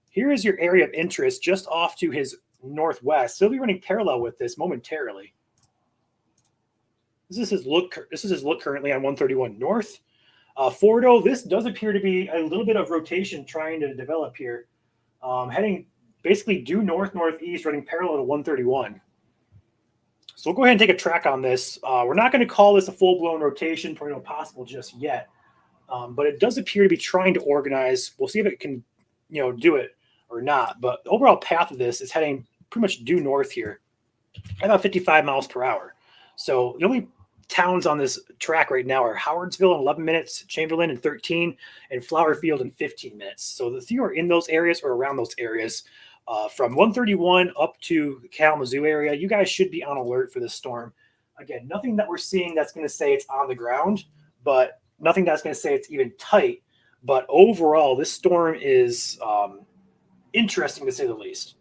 Here is your area of interest just off to his northwest. So he'll be running parallel with this momentarily. This is his look. This is his look currently on 131 north. Fordo, this does appear to be a little bit of rotation trying to develop here. Heading basically due northeast, running parallel to 131. So we'll go ahead and take a track on this. We're not going to call this a full-blown rotation, tornado possible just yet, but it does appear to be trying to organize. We'll see if it can, do it or not. But the overall path of this is heading pretty much due north here, at about 55 miles per hour. So the only towns on this track right now are Howardsville in 11 minutes, Chamberlain in 13, and Flowerfield in 15 minutes. So if you are in those areas or around those areas, from 131 up to the Kalamazoo area, you guys should be on alert for this storm. Again, nothing that we're seeing that's going to say it's on the ground, but nothing that's going to say it's even tight. But overall, this storm is interesting to say the least.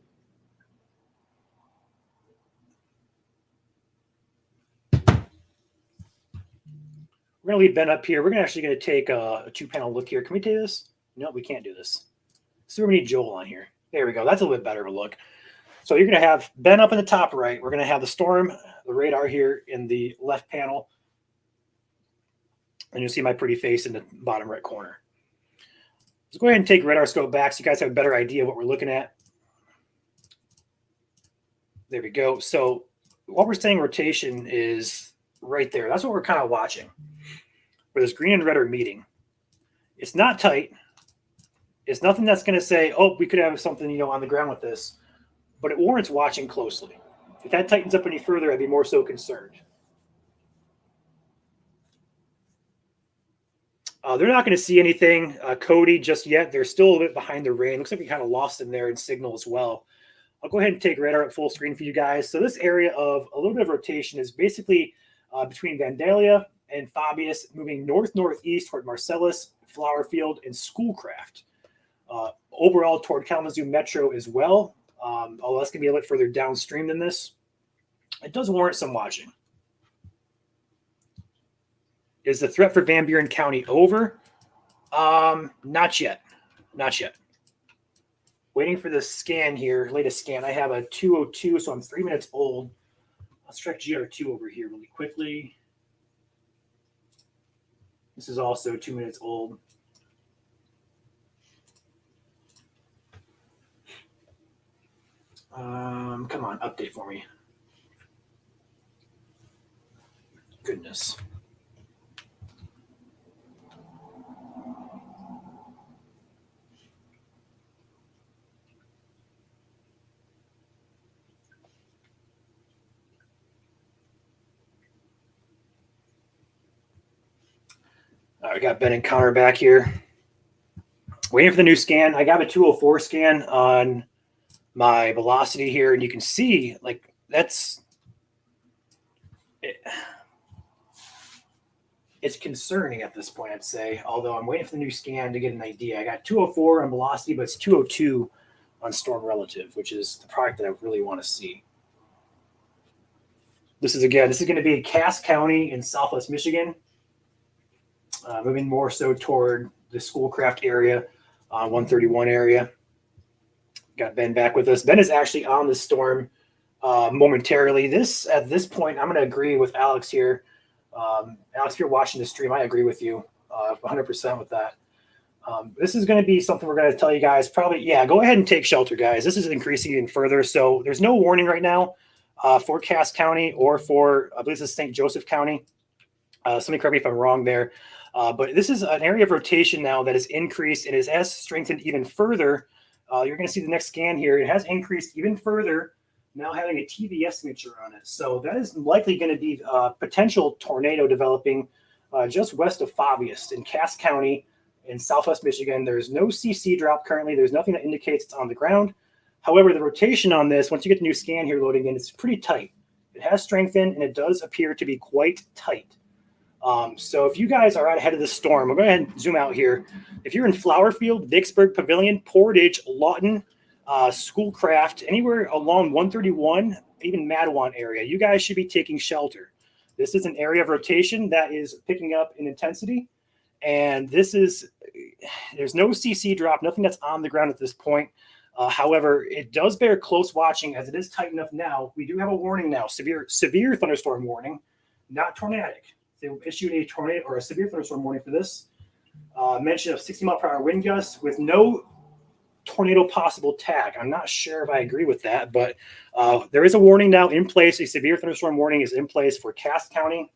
We're going to leave Ben up here. We're actually going to take a two-panel look here. Can we do this? No, we can't do this. So we need Joel on here. There we go. That's a little bit better of a look. So you're going to have Ben up in the top right. We're going to have the storm, the radar here in the left panel. And you'll see my pretty face in the bottom right corner. Let's go ahead and take radar scope back so you guys have a better idea of what we're looking at. There we go. So what we're saying rotation is right there. That's what we're kind of watching, where this green and red are meeting. It's not tight. It's nothing that's going to say, oh, we could have something, on the ground with this, but it warrants watching closely. If that tightens up any further, I'd be more so concerned. They're not going to see anything, Cody, just yet. They're still a little bit behind the rain. Looks like we kind of lost them there in signal as well. I'll go ahead and take radar at full screen for you guys. So this area of a little bit of rotation is basically between Vandalia and Fabius, moving northeast toward Marcellus, Flowerfield, and Schoolcraft. Overall toward Kalamazoo Metro as well, although that's going to be a little further downstream than this. It does warrant some watching. Is the threat for Van Buren County over? Not yet. Not yet. Waiting for the scan here, latest scan. I have a 202, so I'm 3 minutes old. Let's check GR2 over here really quickly. This is also 2 minutes old. Come on, update for me. Goodness. All right, I got Ben and Connor back here. Waiting for the new scan. I got a 204 scan on my velocity here, and you can see like that's it. It's concerning at this point, I'd say, although I'm waiting for the new scan to get an idea. I got 204 on velocity, but it's 202 on storm relative, which is the product that I really want to see. This is going to be Cass County in Southwest Michigan, moving more so toward the Schoolcraft area, 131 area. Got Ben back with us. Ben is actually on the storm momentarily. At this point, I'm going to agree with Alex here. Alex, if you're watching the stream, I agree with you 100% with that. This is going to be something we're going to tell you guys probably. Yeah, go ahead and take shelter, guys. This is increasing even further. So there's no warning right now for Cass County or for, I believe this is St. Joseph County. Somebody correct me if I'm wrong there. But this is an area of rotation now that has increased and has strengthened even further. You're going to see the next scan here. It has increased even further, now having a TVS signature on it. So that is likely going to be a potential tornado developing just west of Fabius in Cass County in Southwest Michigan. There's no CC drop currently. There's nothing that indicates it's on the ground. However, the rotation on this, once you get the new scan here loading in, it's pretty tight. It has strengthened, and it does appear to be quite tight. So if you guys are out ahead of the storm, we'll go ahead and zoom out here. If you're in Flowerfield, Vicksburg Pavilion, Portage, Lawton, Schoolcraft, anywhere along 131, even Mattawan area, you guys should be taking shelter. This is an area of rotation that is picking up in intensity. And there's no CC drop, nothing that's on the ground at this point. However, it does bear close watching as it is tight enough now. We do have a warning now, severe thunderstorm warning, not tornadic. They issued a tornado or a severe thunderstorm warning for this. Mention of 60-mile-per-hour wind gusts with no tornado possible tag. I'm not sure if I agree with that, but there is a warning now in place. A severe thunderstorm warning is in place for Cass County.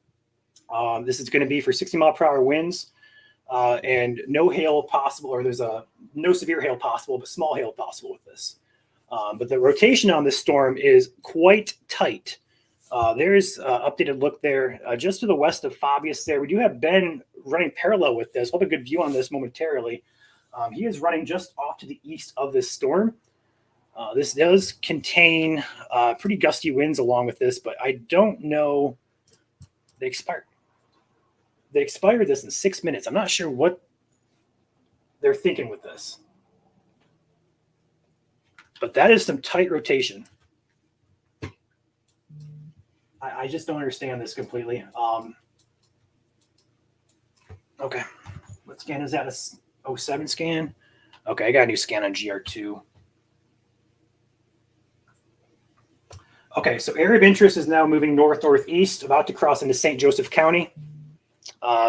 This is going to be for 60-mile-per-hour winds and no hail possible, or there's no severe hail possible, but small hail possible with this. But the rotation on this storm is quite tight. There's an updated look there just to the west of Fabius there. We do have Ben running parallel with this. We'll have a good view on this momentarily. He is running just off to the east of this storm. This does contain pretty gusty winds along with this, but I don't know. They expired this in 6 minutes. I'm not sure what they're thinking with this. But that is some tight rotation. I just don't understand this completely. Okay. What scan is that? A 07 scan? Okay, I got a new scan on GR2. Okay, so area of interest is now moving north-northeast, about to cross into St. Joseph County.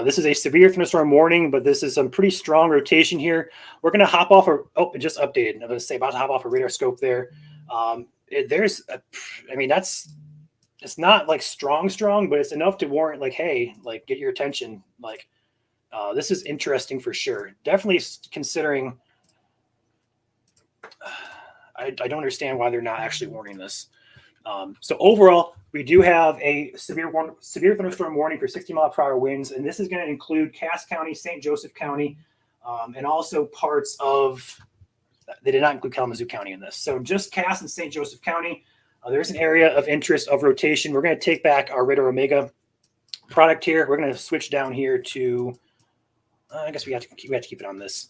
This is a severe thunderstorm warning, but this is some pretty strong rotation here. We're going to hop off, it just updated. I'm going to say about to hop off a radar scope there. It's not like strong, but it's enough to warrant like, hey, like get your attention. Like this is interesting for sure. Definitely considering. I don't understand why they're not actually warning this. So overall, we do have a severe thunderstorm warning for 60-mile-per-hour winds, and this is going to include Cass County, St. Joseph County, and also parts of. They did not include Kalamazoo County in this. So just Cass and St. Joseph County. There's an area of interest of rotation. We're going to take back our Radar Omega product here. We're going to switch down here to. I guess we have to keep it on this.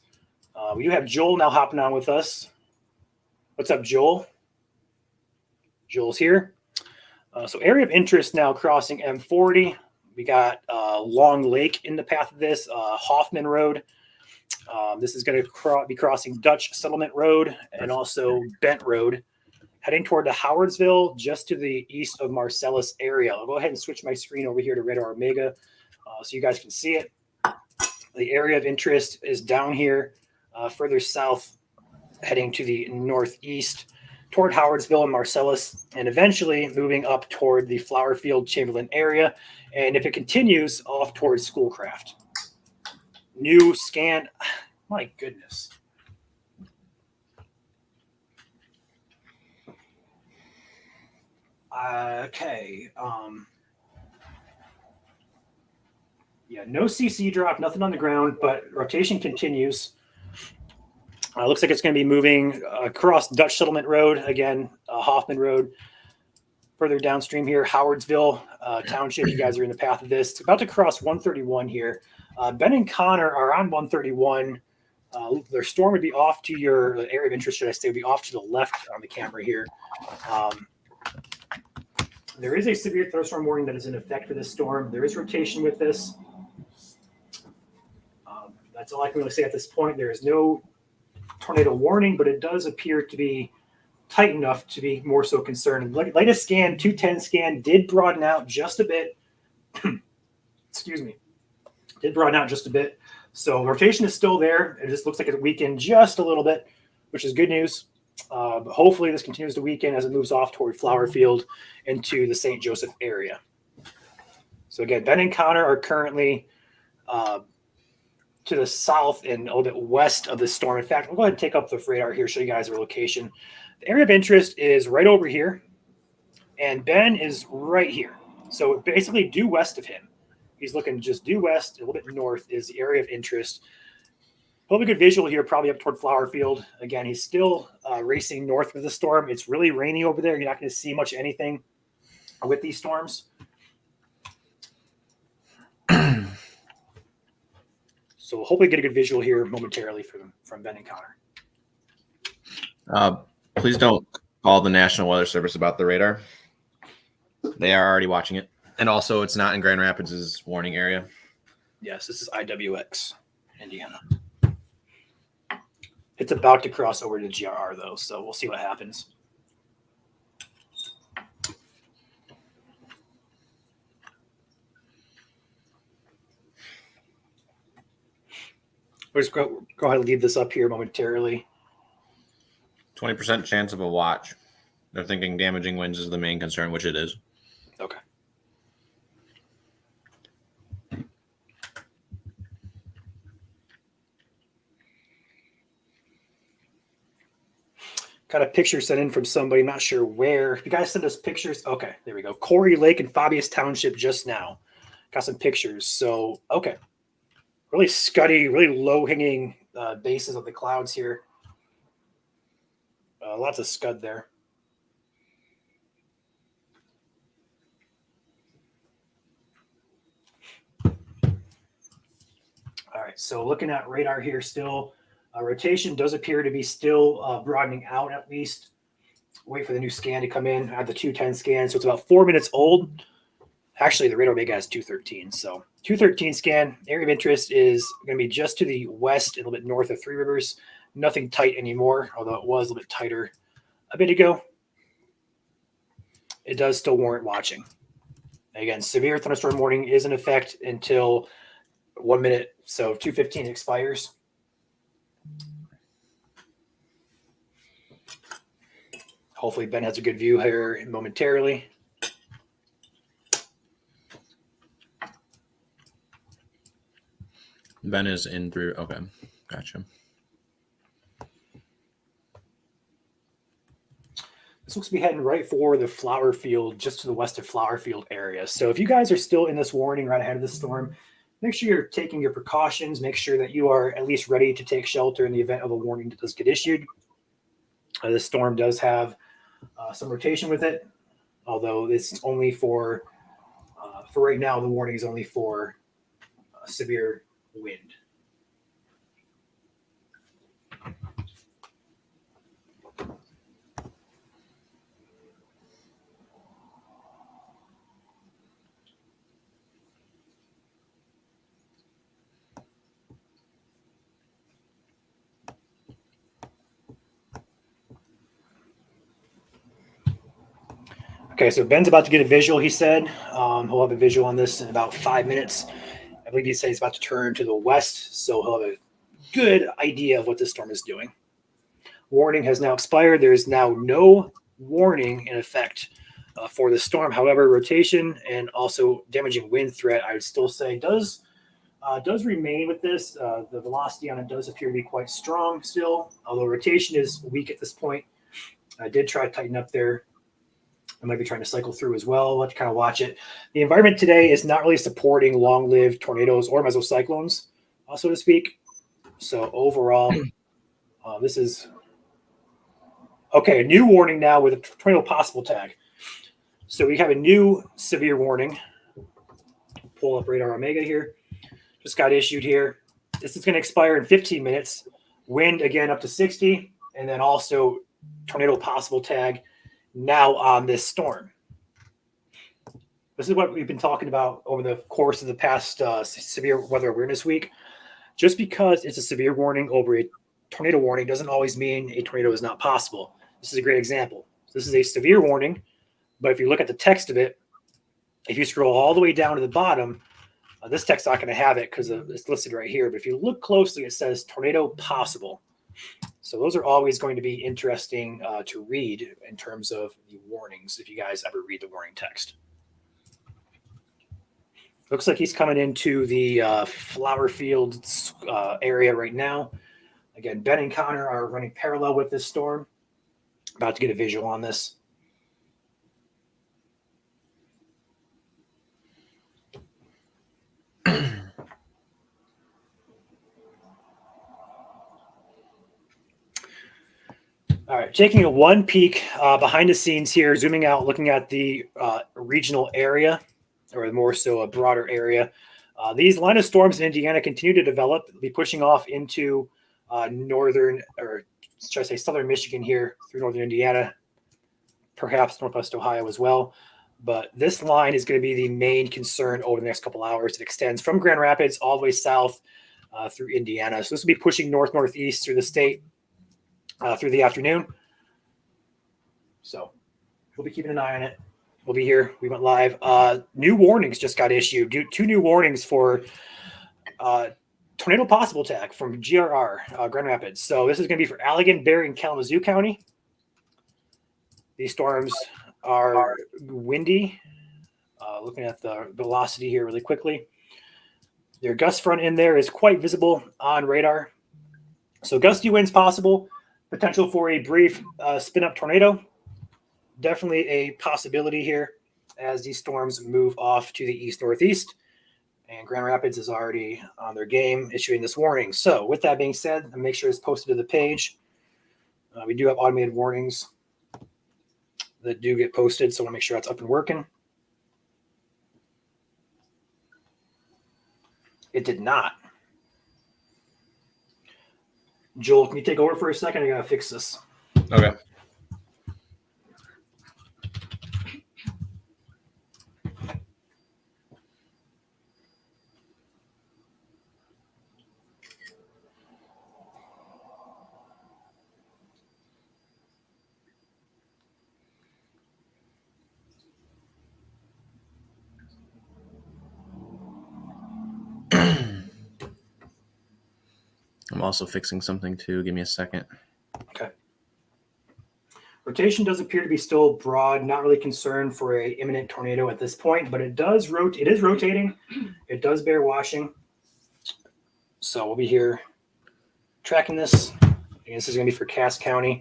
We do have Joel now hopping on with us. What's up, Joel? Joel's here. So area of interest now crossing M40. We got Long Lake in the path of this, Hoffman Road. This is going to be crossing Dutch Settlement Road and also Bent Road, heading toward the Howardsville, just to the east of Marcellus area. I'll go ahead and switch my screen over here to Radar Omega so you guys can see it. The area of interest is down here, further south, heading to the northeast toward Howardsville and Marcellus, and eventually moving up toward the Flowerfield Chamberlain area. And if it continues, off towards Schoolcraft. New scan. My goodness. Okay. Yeah, no CC drop, nothing on the ground, but rotation continues. Looks like it's going to be moving across Dutch Settlement Road, again, Hoffman Road. Further downstream here, Howardsville Township. You guys are in the path of this. It's about to cross 131 here. Ben and Connor are on 131. Their storm would be off to your area of interest, should I say, would be off to the left on the camera here. There is a severe thunderstorm warning that is in effect for this storm. There is rotation with this. That's all I can really say at this point. There is no tornado warning, but it does appear to be tight enough to be more so concerned. Latest scan, 210 scan, did broaden out just a bit. Excuse me. Did broaden out just a bit. So rotation is still there. It just looks like it weakened just a little bit, which is good news. But hopefully this continues to weaken as it moves off toward Flowerfield into the St. Joseph area. So again, Ben and Connor are currently to the south and a little bit west of the storm. In fact, we'll go ahead and take up the radar here, show you guys their location. The area of interest is right over here, and Ben is right here. So basically due west of him. He's looking just due west, a little bit north is the area of interest. Probably a good visual here, probably up toward Flowerfield. Again, he's still racing north with the storm. It's really rainy over there. You're not going to see much anything with these storms. So hopefully get a good visual here momentarily from Ben and Connor. Please don't call the National Weather Service about the radar. They are already watching it. And also, it's not in Grand Rapids' warning area. Yes, this is IWX, Indiana. It's about to cross over to GRR, though, so we'll see what happens. We'll just go ahead and leave this up here momentarily. 20% chance of a watch. They're thinking damaging winds is the main concern, which it is. Okay. Got a picture sent in from somebody, not sure where. You guys send us pictures. Okay, there we go. Corey Lake and Fabius Township just now. Got some pictures. So, okay. Really scuddy, really low-hanging bases of the clouds here. Lots of scud there. All right, so looking at radar here still. Rotation does appear to be still broadening out at least. Wait for the new scan to come in. I have the 210 scan, so it's about 4 minutes old. Actually, the Radar Omega has 213. So 213 scan. Area of interest is going to be just to the west, a little bit north of Three Rivers. Nothing tight anymore, although it was a little bit tighter a bit ago. It does still warrant watching. Again, severe thunderstorm warning is in effect until 1 minute. So 2:15 expires. Hopefully Ben has a good view here momentarily. Ben is in through. Okay, gotcha. This looks to be heading right for the Flowerfield, just to the west of Flowerfield area. So if you guys are still in this warning right ahead of the storm, make sure you're taking your precautions. Make sure that you are at least ready to take shelter in the event of a warning that does get issued. This storm does have some rotation with it, although it's only for right now, the warning is only for severe wind. Okay, so Ben's about to get a visual, he said. He'll have a visual on this in about 5 minutes. I believe he said he's about to turn to the west, so he'll have a good idea of what this storm is doing. Warning has now expired. There is now no warning in effect for the storm. However, rotation and also damaging wind threat, I would still say, does remain with this. The velocity on it does appear to be quite strong still, although rotation is weak at this point. I did try to tighten up there. I might be trying to cycle through as well. Let's kind of watch it. The environment today is not really supporting long-lived tornadoes or mesocyclones, so to speak. So overall, this is okay. A new warning now with a tornado possible tag. So we have a new severe warning. Pull up radar Omega here. Just got issued here. This is going to expire in 15 minutes. Wind again up to 60, and then also tornado possible tag now on this storm. This is what we've been talking about over the course of the past severe weather awareness week. Just because it's a severe warning over a tornado warning doesn't always mean a tornado is not possible. This is a great example. This is a severe warning, but if you look at the text of it, if you scroll all the way down to the bottom, this text is not going to have it because it's listed right here. But if you look closely, it says tornado possible. So those are always going to be interesting to read in terms of the warnings if you guys ever read the warning text. Looks like he's coming into the flower fields area right now. Again, Ben and Connor are running parallel with this storm. About to get a visual on this. All right, taking a one peek behind the scenes here, zooming out, looking at the regional area, or more so a broader area. These line of storms in Indiana continue to develop. They'll be pushing off into northern, or should I say southern Michigan here through northern Indiana, perhaps northwest Ohio as well. But this line is going to be the main concern over the next couple hours. It extends from Grand Rapids all the way south through Indiana. So this will be pushing north-northeast through the state through the afternoon. So we'll be keeping an eye on it. We'll be here. We went live. New warnings just got issued. Two new warnings for tornado possible tag from GRR, Grand Rapids. So this is going to be for Allegan, Berry, and Kalamazoo County. These storms are windy. Looking at the velocity here really quickly. Their gust front in there is quite visible on radar. So gusty winds possible. Potential for a brief spin-up tornado. Definitely a possibility here as these storms move off to the east-northeast. And Grand Rapids is already on their game issuing this warning. So with that being said, I'll make sure it's posted to the page. We do have automated warnings that do get posted, so I want to make sure that's up and working. It did not. Joel, can you take over for a second? I gotta fix this. Okay. I'm also fixing something too. Give me a second. Okay. Rotation does appear to be still broad, not really concerned for a imminent tornado at this point, but it is rotating. It does bear watching. So we'll be here tracking this. Again, this is going to be for Cass County.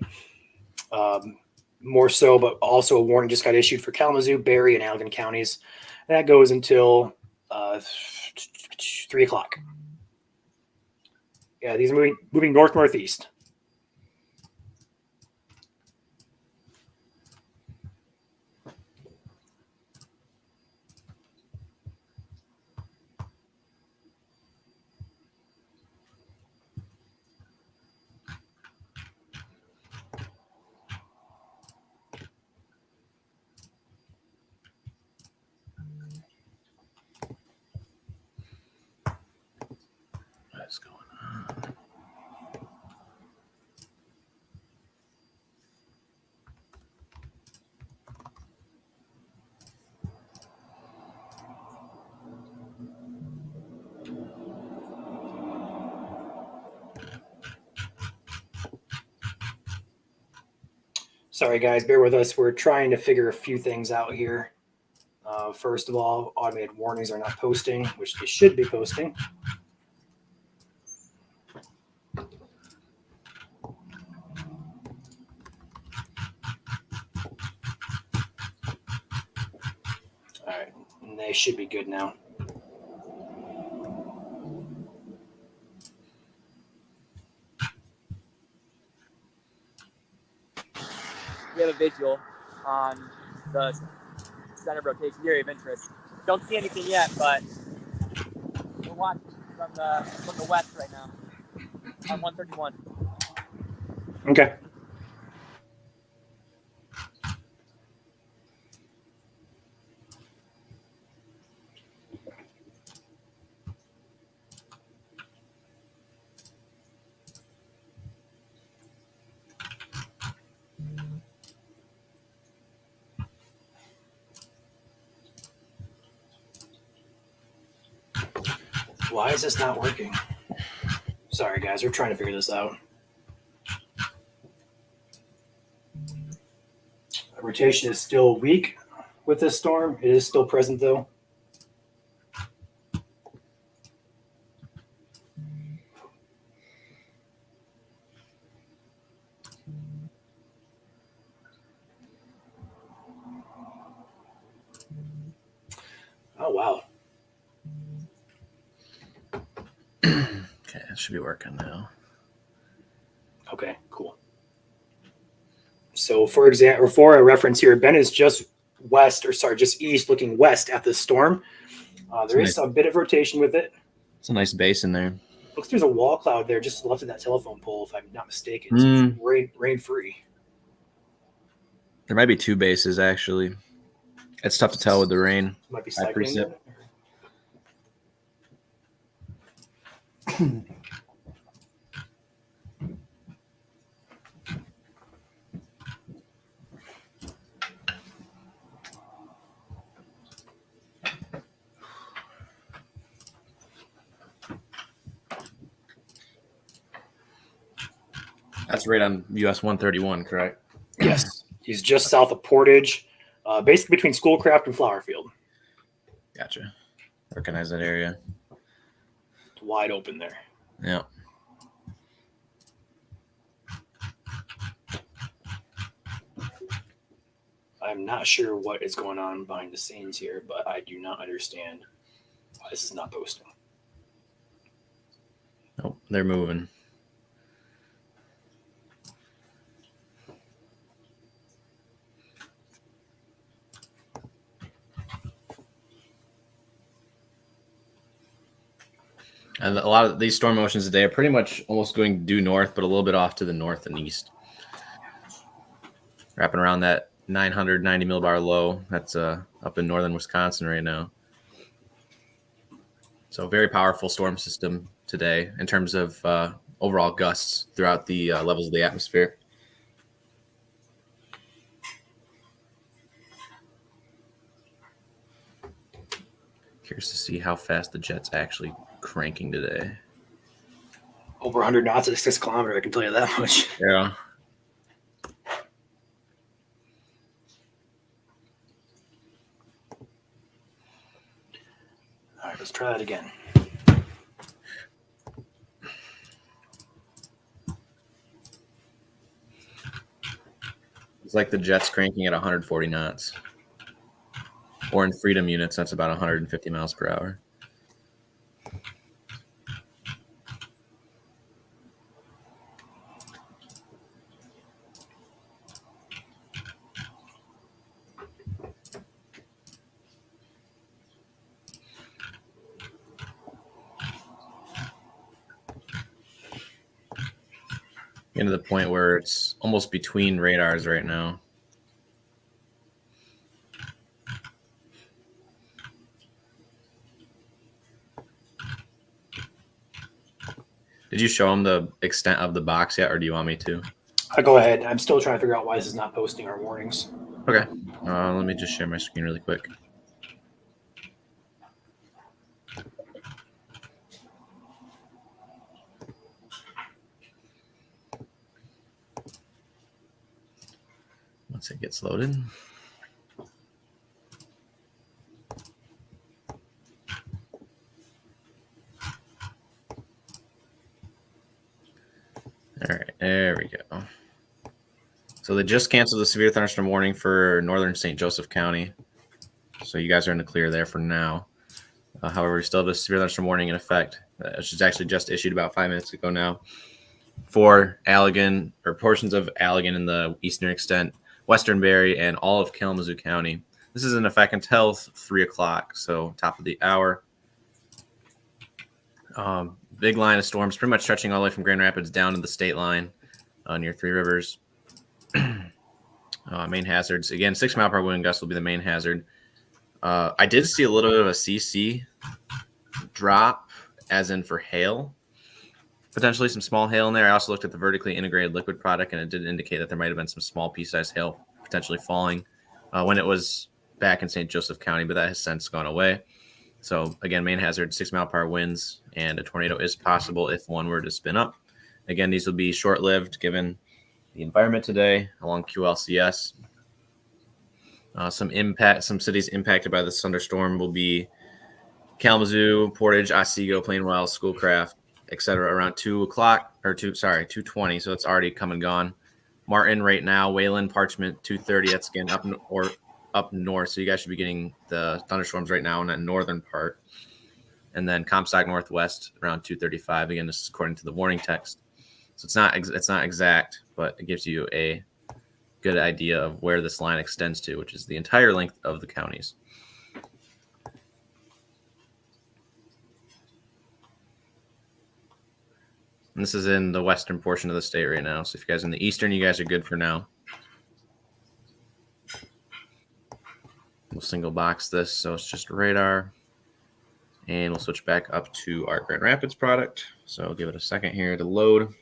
More so, but also a warning just got issued for Kalamazoo, Berry, and Allegan counties. And that goes until 3 o'clock. Yeah, these are moving north-northeast. What's going on? Sorry, guys, bear with us. We're trying to figure a few things out here. First of all, automated warnings are not posting, which they should be posting. All right, and they should be good now. We have a visual on the center of rotation area of interest. Don't see anything yet, but we're watching from the west right now on 131. Okay. Why is this not working? Sorry, guys, we're trying to figure this out. Rotation is still weak with this storm. It is still present, though. Oh, wow. Okay, it should be working now. Okay, cool. So, for example, or for a reference here, Ben is just just east, looking west at the storm. There is a bit of rotation with it. It's a nice base in there. Looks there's a wall cloud there just left of that telephone pole, if I'm not mistaken. So it's rain free. There might be two bases, actually. It's tough to tell with the rain. Might be cycling. That's right on US 131, correct? Yes. He's just south of Portage, basically between Schoolcraft and Flowerfield. Gotcha. Recognize that area. It's wide open there. Yeah. I'm not sure what is going on behind the scenes here, but I do not understand why this is not posting. Nope, they're moving. And a lot of these storm motions today are pretty much almost going due north, but a little bit off to the north and east. Wrapping around that 990 millibar low that's up in northern Wisconsin right now. So very powerful storm system today in terms of overall gusts throughout the levels of the atmosphere. Curious to see how fast the jet's actually cranking today. Over 100 knots at 6 kilometers, I can tell you that much. Yeah. All right, let's try that again. It's like the jet's cranking at 140 knots. Or in freedom units, that's about 150 miles per hour. Getting to the point where it's almost between radars right now. Did you show them the extent of the box yet, or do you want me to? Go ahead. I'm still trying to figure out why this is not posting our warnings. Okay. Let me just share my screen really quick. Once it gets loaded. All right, there we go. So they just canceled the severe thunderstorm warning for northern St. Joseph County. So you guys are in the clear there for now. However, we still have a severe thunderstorm warning in effect, which is actually just issued about 5 minutes ago now, for Allegan, or portions of Allegan in the eastern extent, Western Barry, and all of Kalamazoo County. This is in effect until 3 o'clock, so top of the hour. Big line of storms, pretty much stretching all the way from Grand Rapids down to the state line near Three Rivers. Main hazards, again, 6 mile per hour wind gusts will be the main hazard. I did see a little bit of a CC drop, as in for hail. Potentially some small hail in there. I also looked at the vertically integrated liquid product, and it did indicate that there might have been some small pea-sized hail potentially falling when it was back in St. Joseph County, but that has since gone away. So again, main hazard, 6 mile per hour winds, and a tornado is possible if one were to spin up. Again, these will be short-lived given the environment today along QLCS. Some cities impacted by this thunderstorm will be Kalamazoo, Portage, Otsego, Plainwell, Schoolcraft, etc. around 2 o'clock or 2:20. So it's already come and gone. Martin right now, Wayland, Parchment, 2:30. That's again up north. So you guys should be getting the thunderstorms right now in that northern part. And then Comstock Northwest around 2:35. Again, this is according to the warning text. So it's not exact, but it gives you a good idea of where this line extends to, which is the entire length of the counties. And this is in the western portion of the state right now. So if you guys are in the eastern, you guys are good for now. We'll single box this, so it's just radar. And we'll switch back up to our Grand Rapids product. So I'll give it a second here to load.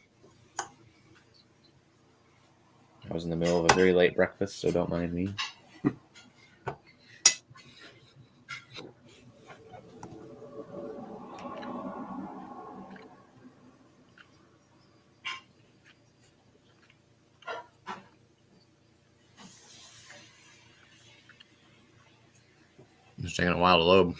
I was in the middle of a very late breakfast, so don't mind me. It's taking a while to load.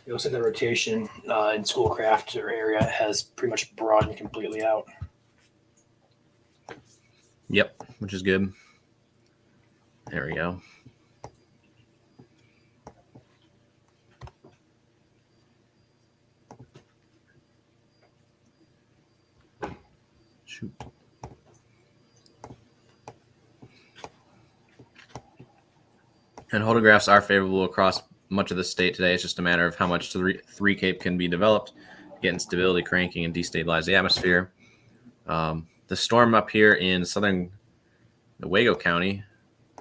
You'll see the rotation in Schoolcraft area has pretty much broadened completely out. Yep, which is good. There we go. Shoot. And photographs are favorable across much of the state today. It's just a matter of how much 3 Cape can be developed, get instability cranking and destabilize the atmosphere. The storm up here in southern Newaygo County,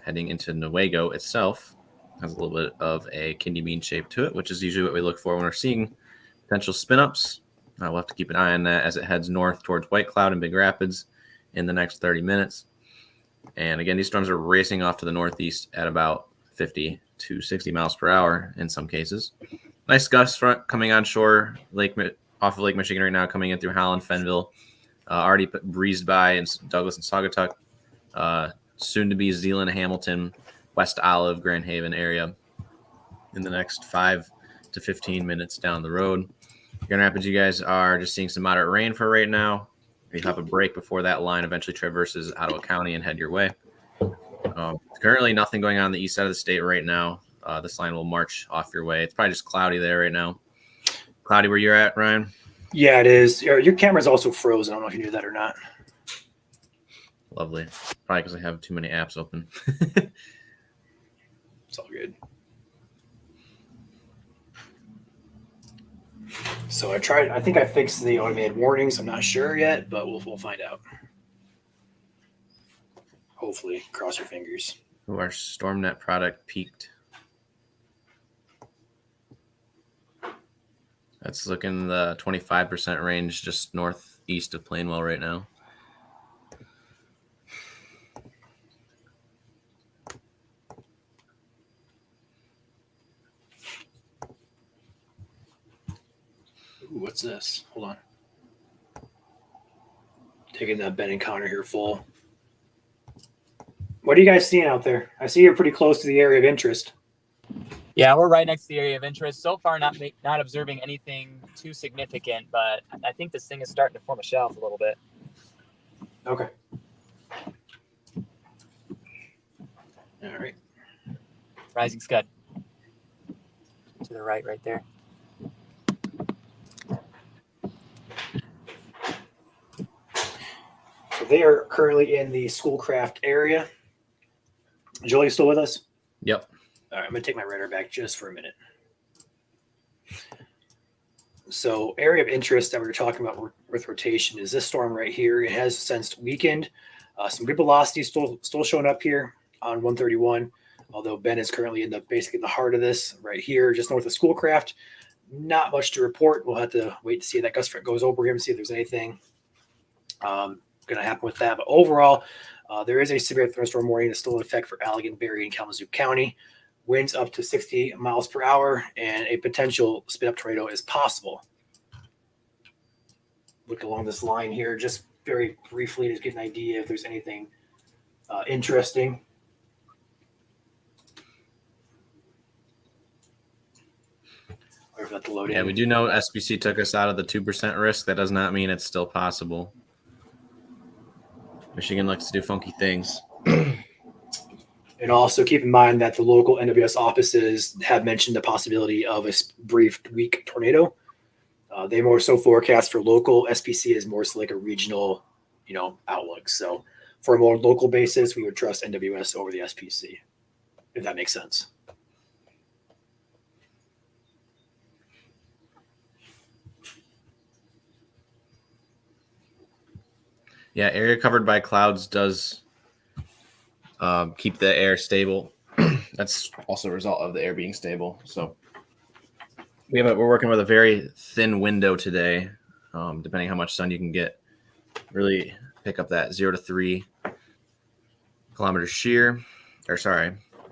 heading into Newaygo itself, has a little bit of a kidney bean shape to it, which is usually what we look for when we're seeing potential spin-ups. We'll have to keep an eye on that as it heads north towards White Cloud and Big Rapids in the next 30 minutes. And again, these storms are racing off to the northeast at about 50 to 60 miles per hour in some cases. Nice gust front coming on shore, off of Lake Michigan right now, coming in through Holland, Fenville. Already breezed by in Douglas and Saugatuck. Soon to be Zeeland, Hamilton, West Olive, Grand Haven area in the next 5 to 15 minutes down the road. Grand Rapids, you guys are just seeing some moderate rain for right now. You have a break before that line eventually traverses Ottawa County and head your way. Currently nothing going on the east side of the state right now. This line will march off your way. It's probably just cloudy there right now. Cloudy where you're at, Ryan? Yeah, it is. Your camera's also frozen. I don't know if you knew that or not. Lovely. Probably because I have too many apps open. It's all good. So I think I fixed the automated warnings. I'm not sure yet, but we'll find out. Hopefully, cross your fingers. Our StormNet product peaked. That's looking the 25% range just northeast of Plainwell right now. Ooh, what's this? Hold on. Taking that Ben encounter here full. What are you guys seeing out there? I see you're pretty close to the area of interest. Yeah, we're right next to the area of interest. So far, not observing anything too significant, but I think this thing is starting to form a shelf a little bit. Okay. All right. Rising scud. To the right there. So they are currently in the Schoolcraft area. Joel, you still with us? Yep. All right, I'm going to take my radar back just for a minute. So area of interest that we were talking about with rotation is this storm right here. It has since weakened. Some good velocity still showing up here on 131, although Ben is currently basically in the heart of this right here, just north of Schoolcraft. Not much to report. We'll have to wait to see if that gust front goes over him, see if there's anything going to happen with that. But overall, there is a severe thunderstorm warning that's still in effect for Allegan, Berry, and Kalamazoo County. Winds up to 60 miles per hour, and a potential spin-up tornado is possible. Look along this line here, just very briefly to get an idea if there's anything interesting. Or if that's the loading. Yeah, we do know SBC took us out of the 2% risk. That does not mean it's still possible. Michigan likes to do funky things. And also keep in mind that the local NWS offices have mentioned the possibility of a brief weak tornado. They more so forecast for local. SPC is more so like a regional, outlook. So for a more local basis, we would trust NWS over the SPC, if that makes sense. Yeah, area covered by clouds does keep the air stable. That's also a result of the air being stable. So we're working with a very thin window today, depending how much sun you can get. Really pick up that 0 to 3 kilometer shear,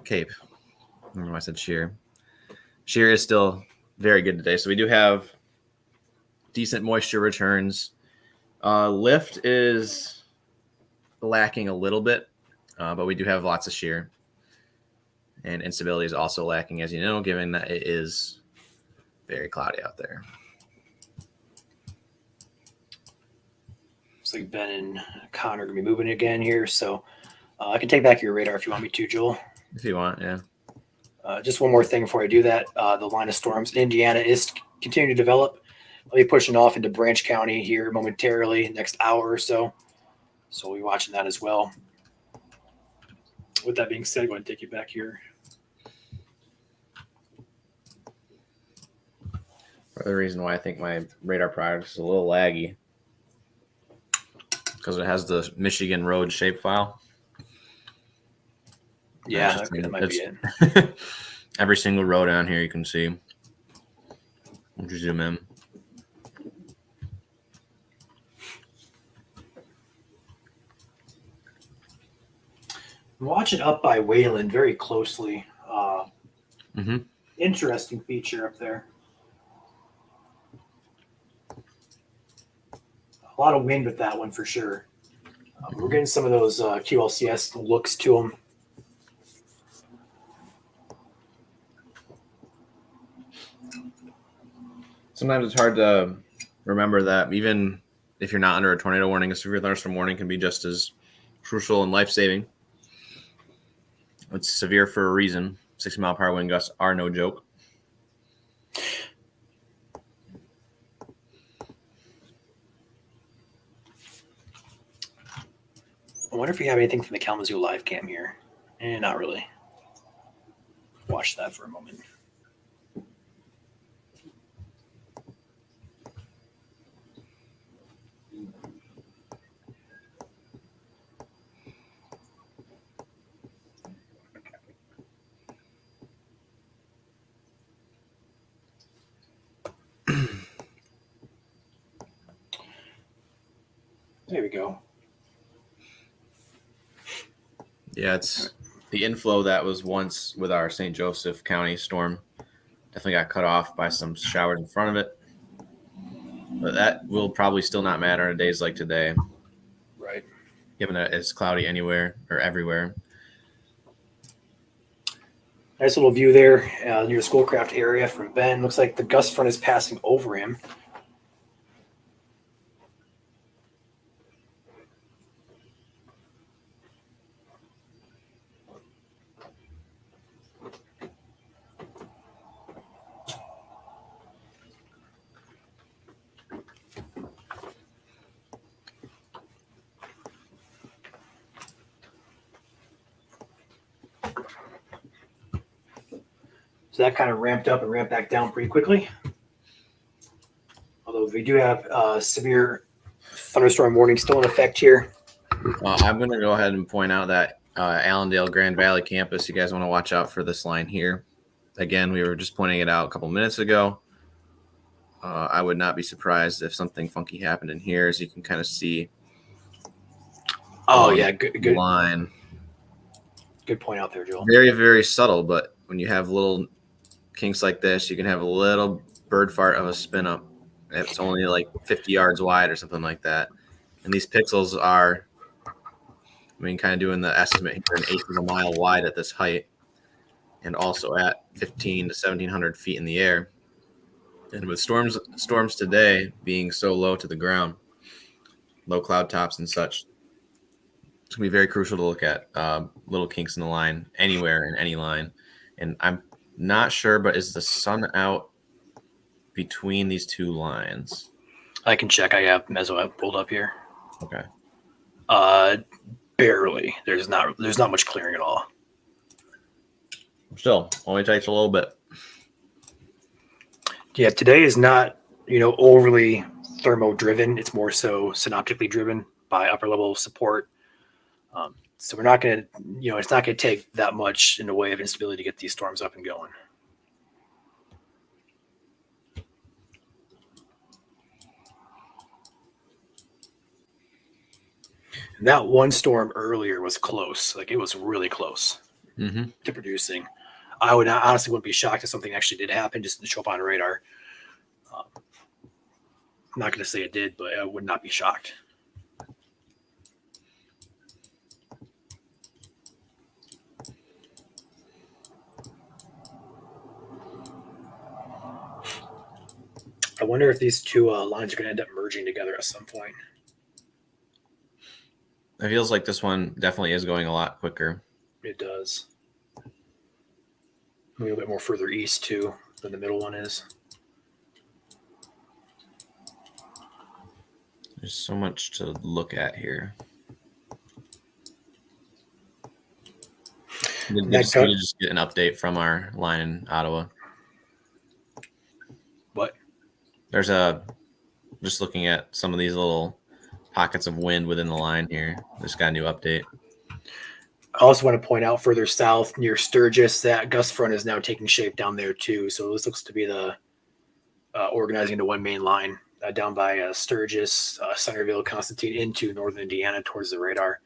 cape. I don't know why I said shear. Shear is still very good today. So we do have decent moisture returns. Lift is lacking a little bit, but we do have lots of shear. And instability is also lacking, as you know, given that it is very cloudy out there. Looks like Ben and Connor are going to be moving again here. So I can take back your radar if you want me to, Joel. If you want, yeah. Just one more thing before I do that. The line of storms in Indiana is continuing to develop. I'll be pushing off into Branch County here momentarily, next hour or so. So we'll be watching that as well. With that being said, I'm going to take you back here. The reason why I think my radar product is a little laggy because it has the Michigan road shapefile. Yeah, that might be it. Every single road down here you can see. Would you zoom in? I'm watching up by Wayland very closely. Interesting feature up there. A lot of wind with that one for sure. We're getting some of those QLCS looks to them. Sometimes it's hard to remember that even if you're not under a tornado warning, a severe thunderstorm warning can be just as crucial and life-saving. It's severe for a reason. 60-mile-per-hour wind gusts are no joke. I wonder if we have anything from the Kalamazoo live cam here. Not really. Watch that for a moment. There we go. Yeah, it's the inflow that was once with our St. Joseph County storm. Definitely got cut off by some showers in front of it. But that will probably still not matter on days like today, Right. given that it's cloudy anywhere or everywhere. Nice little view there near the Schoolcraft area from Ben. Looks like the gust front is passing over him. So that kind of ramped up and ramped back down pretty quickly. Although we do have severe thunderstorm warning still in effect here. I'm going to go ahead and point out that Allendale Grand Valley campus, you guys want to watch out for this line here. Again, we were just pointing it out a couple minutes ago. I would not be surprised if something funky happened in here, as you can kind of see. Oh, yeah, good line. Good point out there, Joel. Very, very subtle, but when you have little kinks like this, you can have a little bird fart of a spin up. It's only like 50 yards wide or something like that. And these pixels are, kind of doing the estimate here, an eighth of a mile wide at this height, and also at 15 to 1,700 feet in the air. And with storms today being so low to the ground, low cloud tops and such, it's going to be very crucial to look at little kinks in the line anywhere in any line. And I'm not sure, but is the sun out between these two lines? I can check. I have Meso pulled up here. Okay. Barely. There's not much clearing at all. Still, only takes a little bit. Yeah, today is not, overly thermo driven. It's more so synoptically driven by upper level support. So we're not going to, it's not going to take that much in the way of instability to get these storms up and going. And that one storm earlier was close. Like, it was really close to producing. I honestly wouldn't be shocked if something actually did happen, just to show up on radar. I'm not going to say it did, but I would not be shocked. I wonder if these two lines are going to end up merging together at some point. It feels like this one definitely is going a lot quicker. It does. Maybe a bit more further east, too, than the middle one is. There's so much to look at here. We just get an update from our line in Ottawa. What? There's just looking at some of these little pockets of wind within the line here. Just got a new update. I also want to point out further south near Sturgis that gust front is now taking shape down there too. So this looks to be the organizing the one main line down by Sturgis, Centerville, Constantine into northern Indiana towards the radar.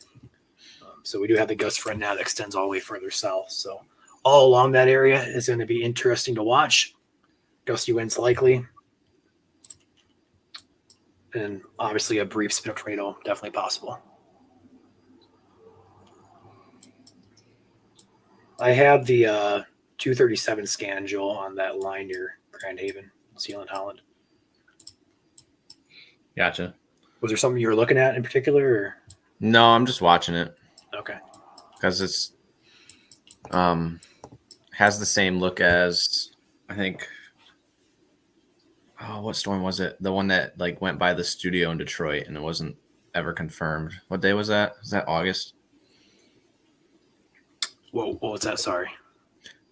So we do have the gust front now that extends all the way further south. So all along that area is going to be interesting to watch. Gusty winds likely. And obviously a brief spin-up tornado definitely possible. I have the 237 scan, Joel, on that line near Grand Haven, Zealand, Holland. Gotcha. Was there something you were looking at in particular? Or? No, I'm just watching it. Okay. Because it's has the same look as, I think, what storm was it? The one that went by the studio in Detroit and it wasn't ever confirmed. What day was that? Was that August? Whoa, what was that? Sorry.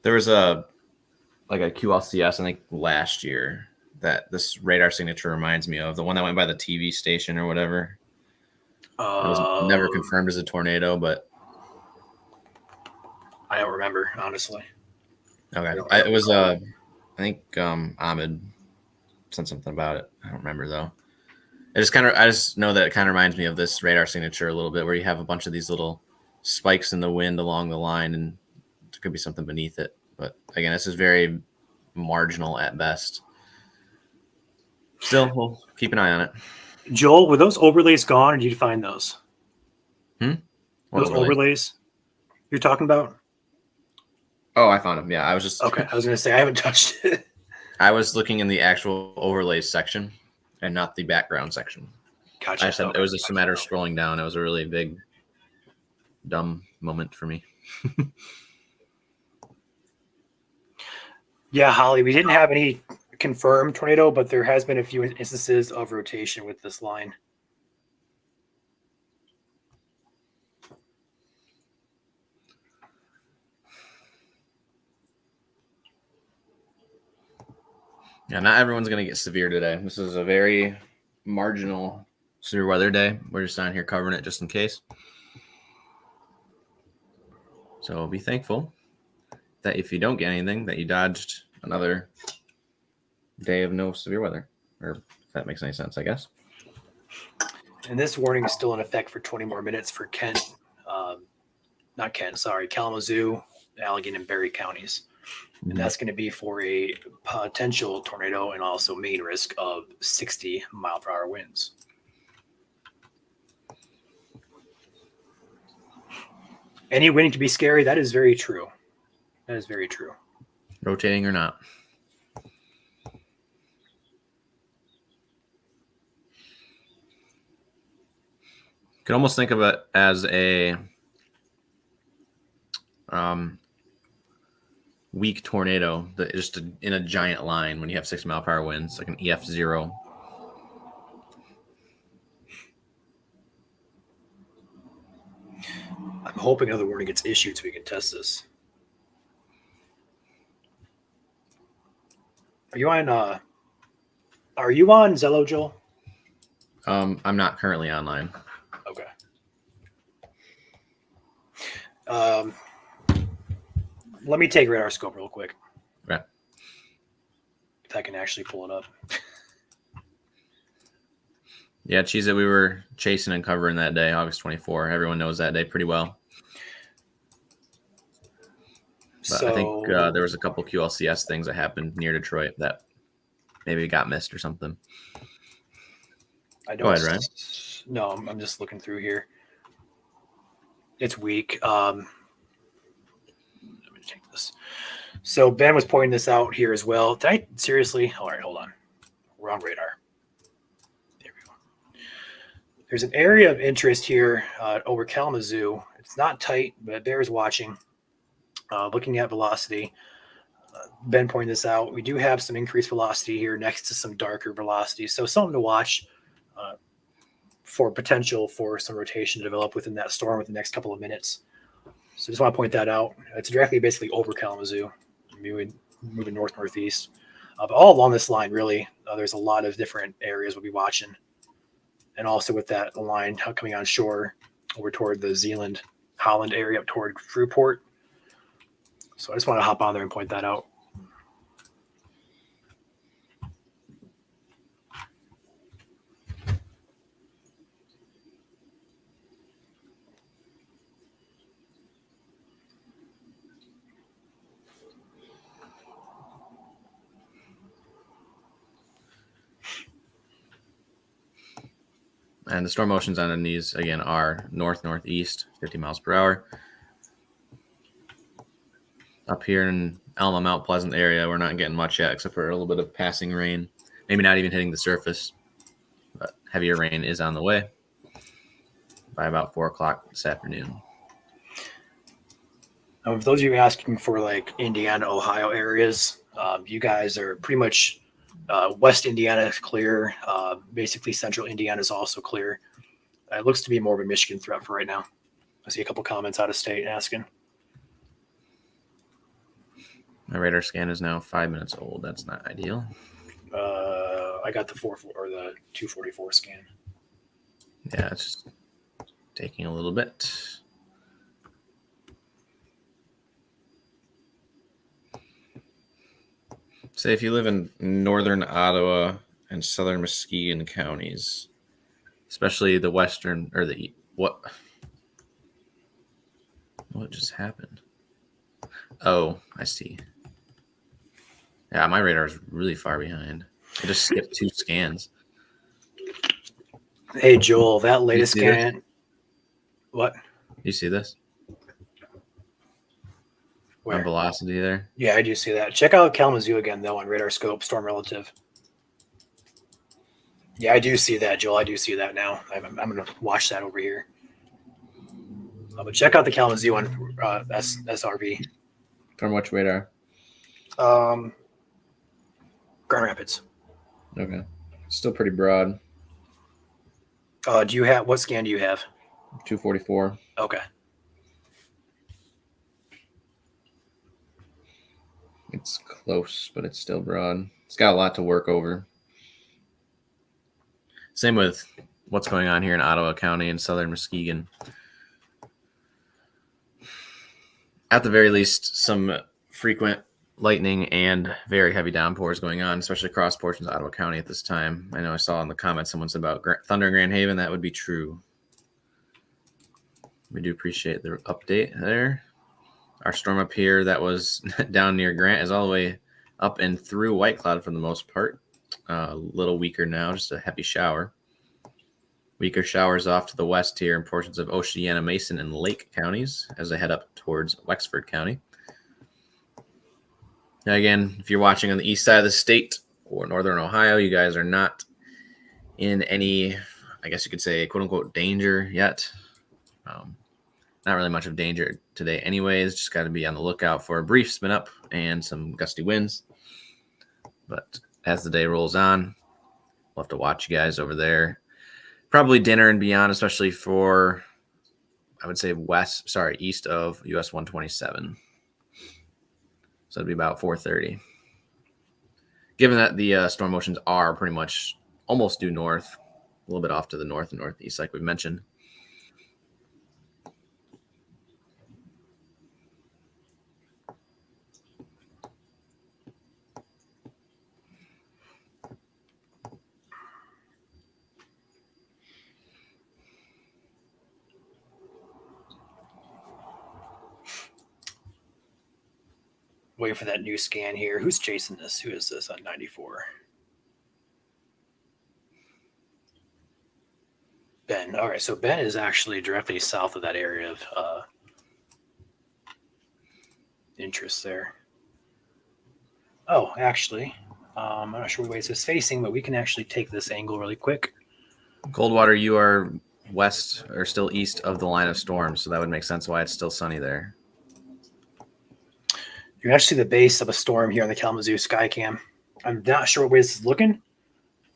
There was a QLCS, I think, last year that this radar signature reminds me of. The one that went by the TV station or whatever. It was never confirmed as a tornado, but I don't remember, honestly. Okay. It was I think Ahmed said something about it. I don't remember though. I just know that it kind of reminds me of this radar signature a little bit, where you have a bunch of these little spikes in the wind along the line, and there could be something beneath it. But again, this is very marginal at best. Still, we'll keep an eye on it. Joel, were those overlays gone, or did you find those? What Those overlays you're talking about? Oh, I found them. Yeah, I was just Okay. I was going to say I haven't touched it. I was looking in the actual overlays section and not the background section. Gotcha. I said it was just a matter of scrolling down. It was a really big, dumb moment for me. Yeah, Holly, we didn't have any confirmed tornado, but there has been a few instances of rotation with this line. Yeah, not everyone's going to get severe today. This is a very marginal severe weather day. We're just down here covering it just in case. So be thankful that if you don't get anything, that you dodged another day of no severe weather, or if that makes any sense, I guess. And this warning is still in effect for 20 more minutes for Kalamazoo, Allegan, and Berry counties. And that's going to be for a potential tornado and also main risk of 60-mile-per-hour winds. Any wind to be scary, that is very true. That is very true. Rotating or not. You could almost think of it as a weak tornado that just in a giant line when you have 60-mile-per-hour winds, like an EF0. I'm hoping another warning gets issued so we can test this. Are you on Zello, Joel? I'm not currently online. Okay. Let me take radar scope real quick. Okay. If I can actually pull it up. Yeah, Cheese that we were chasing and covering that day, August 24. Everyone knows that day pretty well. But I think there was a couple QLCS things that happened near Detroit that maybe got missed or something. I don't. Go ahead, Ryan. No, I'm just looking through here. It's weak. Let me take this. So Ben was pointing this out here as well. Did I seriously? All right, hold on. Wrong radar. There we go. There's an area of interest here over Kalamazoo. It's not tight, but it bears watching. Looking at velocity. Ben pointed this out. We do have some increased velocity here next to some darker velocity. So something to watch for potential for some rotation to develop within that storm within the next couple of minutes. So just want to point that out. It's directly basically over Kalamazoo, moving north-northeast. But all along this line, really, there's a lot of different areas we'll be watching. And also with that line coming on shore over toward the Zealand, Holland area up toward Fruitport. So I just want to hop on there and point that out. And the storm motions on these, again, are north-northeast, 50 miles per hour. Up here in Alma Mount Pleasant area, we're not getting much yet, except for a little bit of passing rain. Maybe not even hitting the surface. But heavier rain is on the way by about 4 o'clock this afternoon. Now, for those of you asking for like Indiana, Ohio areas, you guys are pretty much West Indiana is clear. Basically, Central Indiana is also clear. It looks to be more of a Michigan threat for right now. I see a couple comments out of state asking. My radar scan is now 5 minutes old. That's not ideal. I got the 244 scan. Yeah, it's just taking a little bit. Say if you live in northern Ottawa and southern Muskegon counties, especially the western or the what just happened? Oh, I see. Yeah, my radar is really far behind. I just skipped 2 scans. Hey, Joel, that latest see this? scan. What? You see this? Where? On velocity there. Yeah, I do see that. Check out Kalamazoo again, though, on radar scope, storm relative. Yeah, I do see that, Joel. I do see that now. I'm going to watch that over here. But check out the Kalamazoo on SRV. From which radar? Grand Rapids. Okay. Still pretty broad. Do you have, what scan do you have? 244. Okay. It's close, but it's still broad. It's got a lot to work over. Same with what's going on here in Ottawa County and southern Muskegon. At the very least, some frequent lightning and very heavy downpours going on, especially across portions of Ottawa County at this time. I know I saw in the comments someone said about thunder in Grand Haven. That would be true. We do appreciate the update there. Our storm up here that was down near Grant is all the way up and through White Cloud for the most part. A little weaker now, just a heavy shower. Weaker showers off to the west here in portions of Oceana, Mason, and Lake counties as I head up towards Wexford County. Now again, if you're watching on the east side of the state or northern Ohio, you guys are not in any, I guess you could say, quote-unquote, danger yet. Not really much of danger today anyways. Just got to be on the lookout for a brief spin up and some gusty winds. But as the day rolls on, we'll have to watch you guys over there. Probably dinner and beyond, especially for, I would say, east of US 127. So it'd be about 4:30. Given that the storm motions are pretty much almost due north, a little bit off to the north and northeast, like we mentioned. Waiting for that new scan here. Who's chasing this? Who is this on 94? Ben. All right, so Ben is actually directly south of that area of interest there. Oh, actually, I'm not sure what way it's facing, but we can actually take this angle really quick. Coldwater, you are west or still east of the line of storm, so that would make sense why it's still sunny there. You can actually see the base of a storm here on the Kalamazoo Skycam. I'm not sure what way this is looking.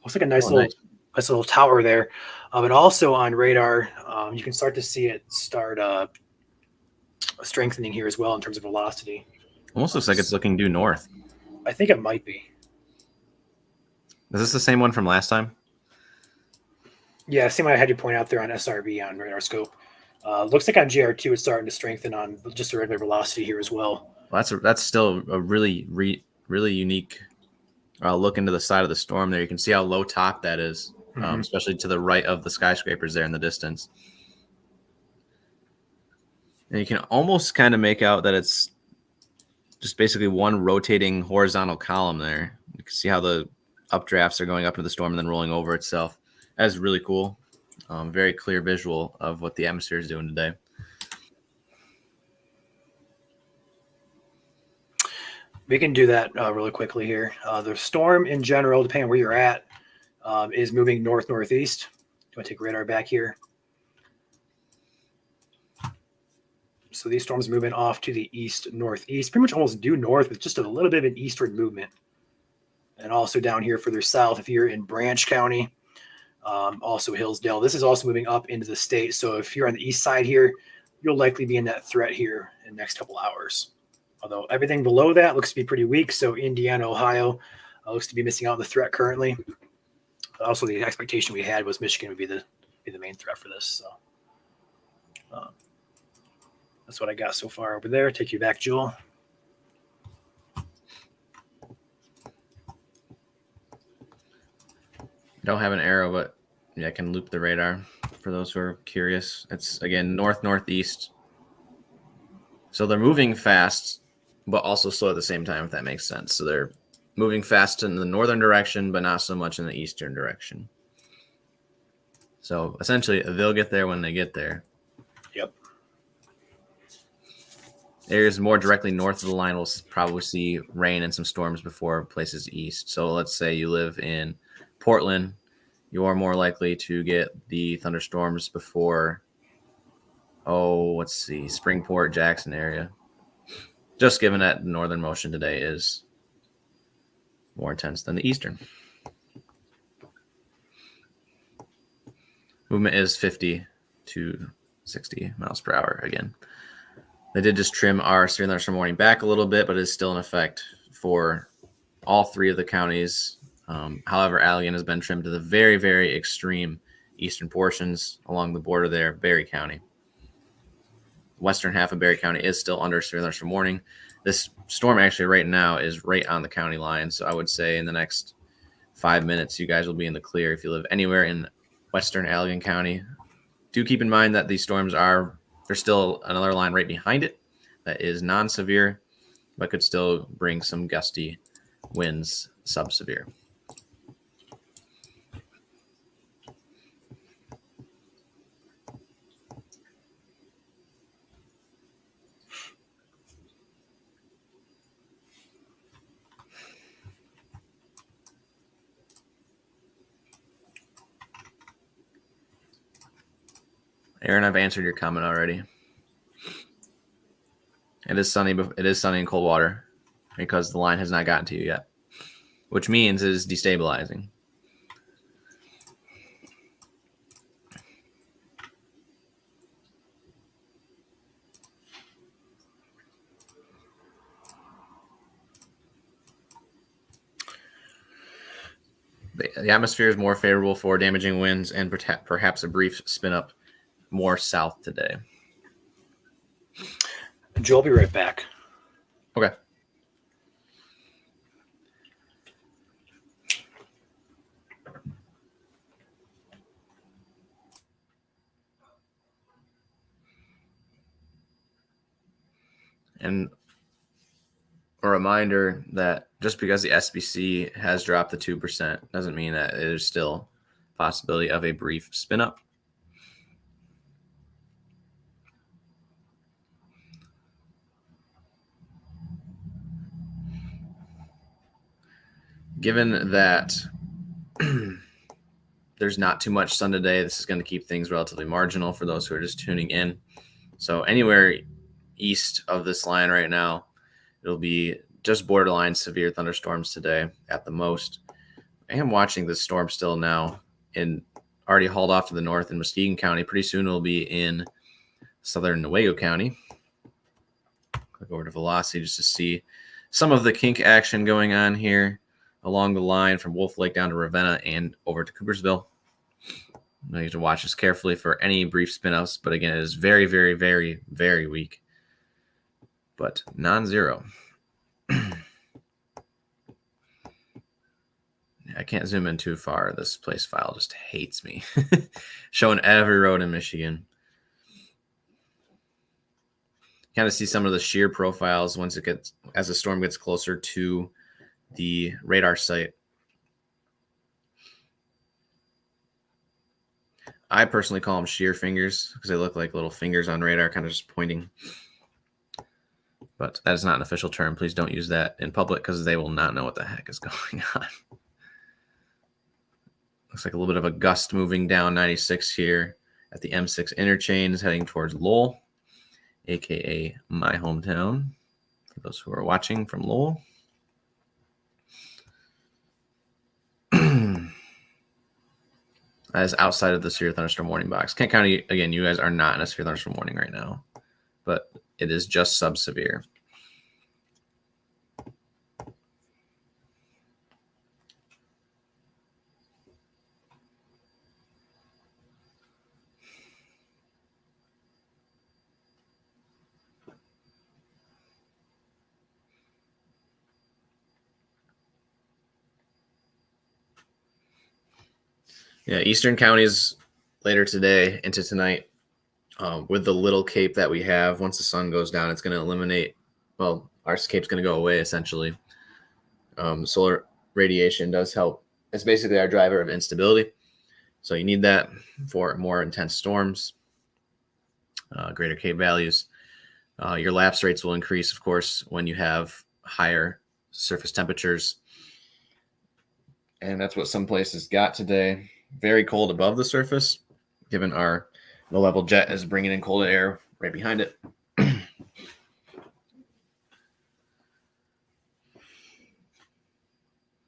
Looks like a nice little tower there. But also on radar, you can start to see it start strengthening here as well in terms of velocity. Almost looks like it's looking due north. I think it might be. Is this the same one from last time? Yeah, same way I had you point out there on SRV on radar scope. Looks like on GR2 it's starting to strengthen on just a regular velocity here as well. Well, that's still a really unique look into the side of the storm there. You can see how low top that is, especially to the right of the skyscrapers there in the distance. And you can almost kind of make out that it's just basically one rotating horizontal column there. You can see how the updrafts are going up into the storm and then rolling over itself. That's really cool. Very clear visual of what the atmosphere is doing today. We can do that really quickly here. The storm in general, depending on where you're at, is moving north-northeast. Do I take radar back here? So these storms moving off to the east-northeast, pretty much almost due north with just a little bit of an eastward movement. And also down here further south, if you're in Branch County, also Hillsdale, this is also moving up into the state. So if you're on the east side here, you'll likely be in that threat here in the next couple hours. Although everything below that looks to be pretty weak. So Indiana, Ohio looks to be missing out on the threat currently. Also, the expectation we had was Michigan would be the main threat for this. So that's what I got so far over there. Take you back, Jewel. Don't have an arrow, but yeah, I can loop the radar for those who are curious. It's again north-northeast. So they're moving fast, but also slow at the same time, if that makes sense. So they're moving fast in the northern direction, but not so much in the eastern direction. So essentially, they'll get there when they get there. Yep. Areas more directly north of the line will probably see rain and some storms before places east. So let's say you live in Portland, you are more likely to get the thunderstorms before, let's see, Springport, Jackson area. Just given that the northern motion today is more intense than the eastern. Movement is 50 to 60 miles per hour again. They did just trim our severe thunderstorm warning back a little bit, but it's still in effect for all 3 of the counties. However, Allegan has been trimmed to the very, very extreme eastern portions along the border there, Berry County. Western half of Berry County is still under severe thunderstorm warning. This storm actually right now is right on the county line. So I would say in the next 5 minutes, you guys will be in the clear if you live anywhere in Western Allegan County. Do keep in mind that these storms there's still another line right behind it that is non-severe, but could still bring some gusty winds sub-severe. Aaron, I've answered your comment already. It is sunny in cold water because the line has not gotten to you yet, which means it is destabilizing. The atmosphere is more favorable for damaging winds and perhaps a brief spin up more south today. Joe, I'll be right back. Okay. And a reminder that just because the SBC has dropped the 2% doesn't mean that there's still possibility of a brief spin up. Given that there's not too much sun today, this is going to keep things relatively marginal for those who are just tuning in. So anywhere east of this line right now, it'll be just borderline severe thunderstorms today at the most. I am watching this storm still now already hauled off to the north in Muskegon County. Pretty soon it'll be in southern Newaygo County. Click over to velocity just to see some of the kink action going on here along the line from Wolf Lake down to Ravenna and over to Coopersville. You need to watch this carefully for any brief spin-ups, but again, it is very, very, very, very weak, but non-zero. I can't zoom in too far. This place file just hates me. Showing every road in Michigan. Kind of see some of the shear profiles as the storm gets closer to the radar site. I personally call them shear fingers because they look like little fingers on radar, kind of just pointing. But that is not an official term. Please don't use that in public because they will not know what the heck is going on. Looks like a little bit of a gust moving down 96 here at the M6 interchange heading towards Lowell, aka my hometown, for those who are watching from Lowell. That is outside of the severe thunderstorm warning box. Kent County, again, you guys are not in a severe thunderstorm warning right now, but it is just sub-severe. Yeah, eastern counties later today into tonight, with the little cape that we have, once the sun goes down, it's going to eliminate, well, our cape's going to go away essentially. Solar radiation does help. It's basically our driver of instability. So you need that for more intense storms, greater Cape values. Your lapse rates will increase, of course, when you have higher surface temperatures. And that's what some places got today. Very cold above the surface, given our low-level jet is bringing in cold air right behind it.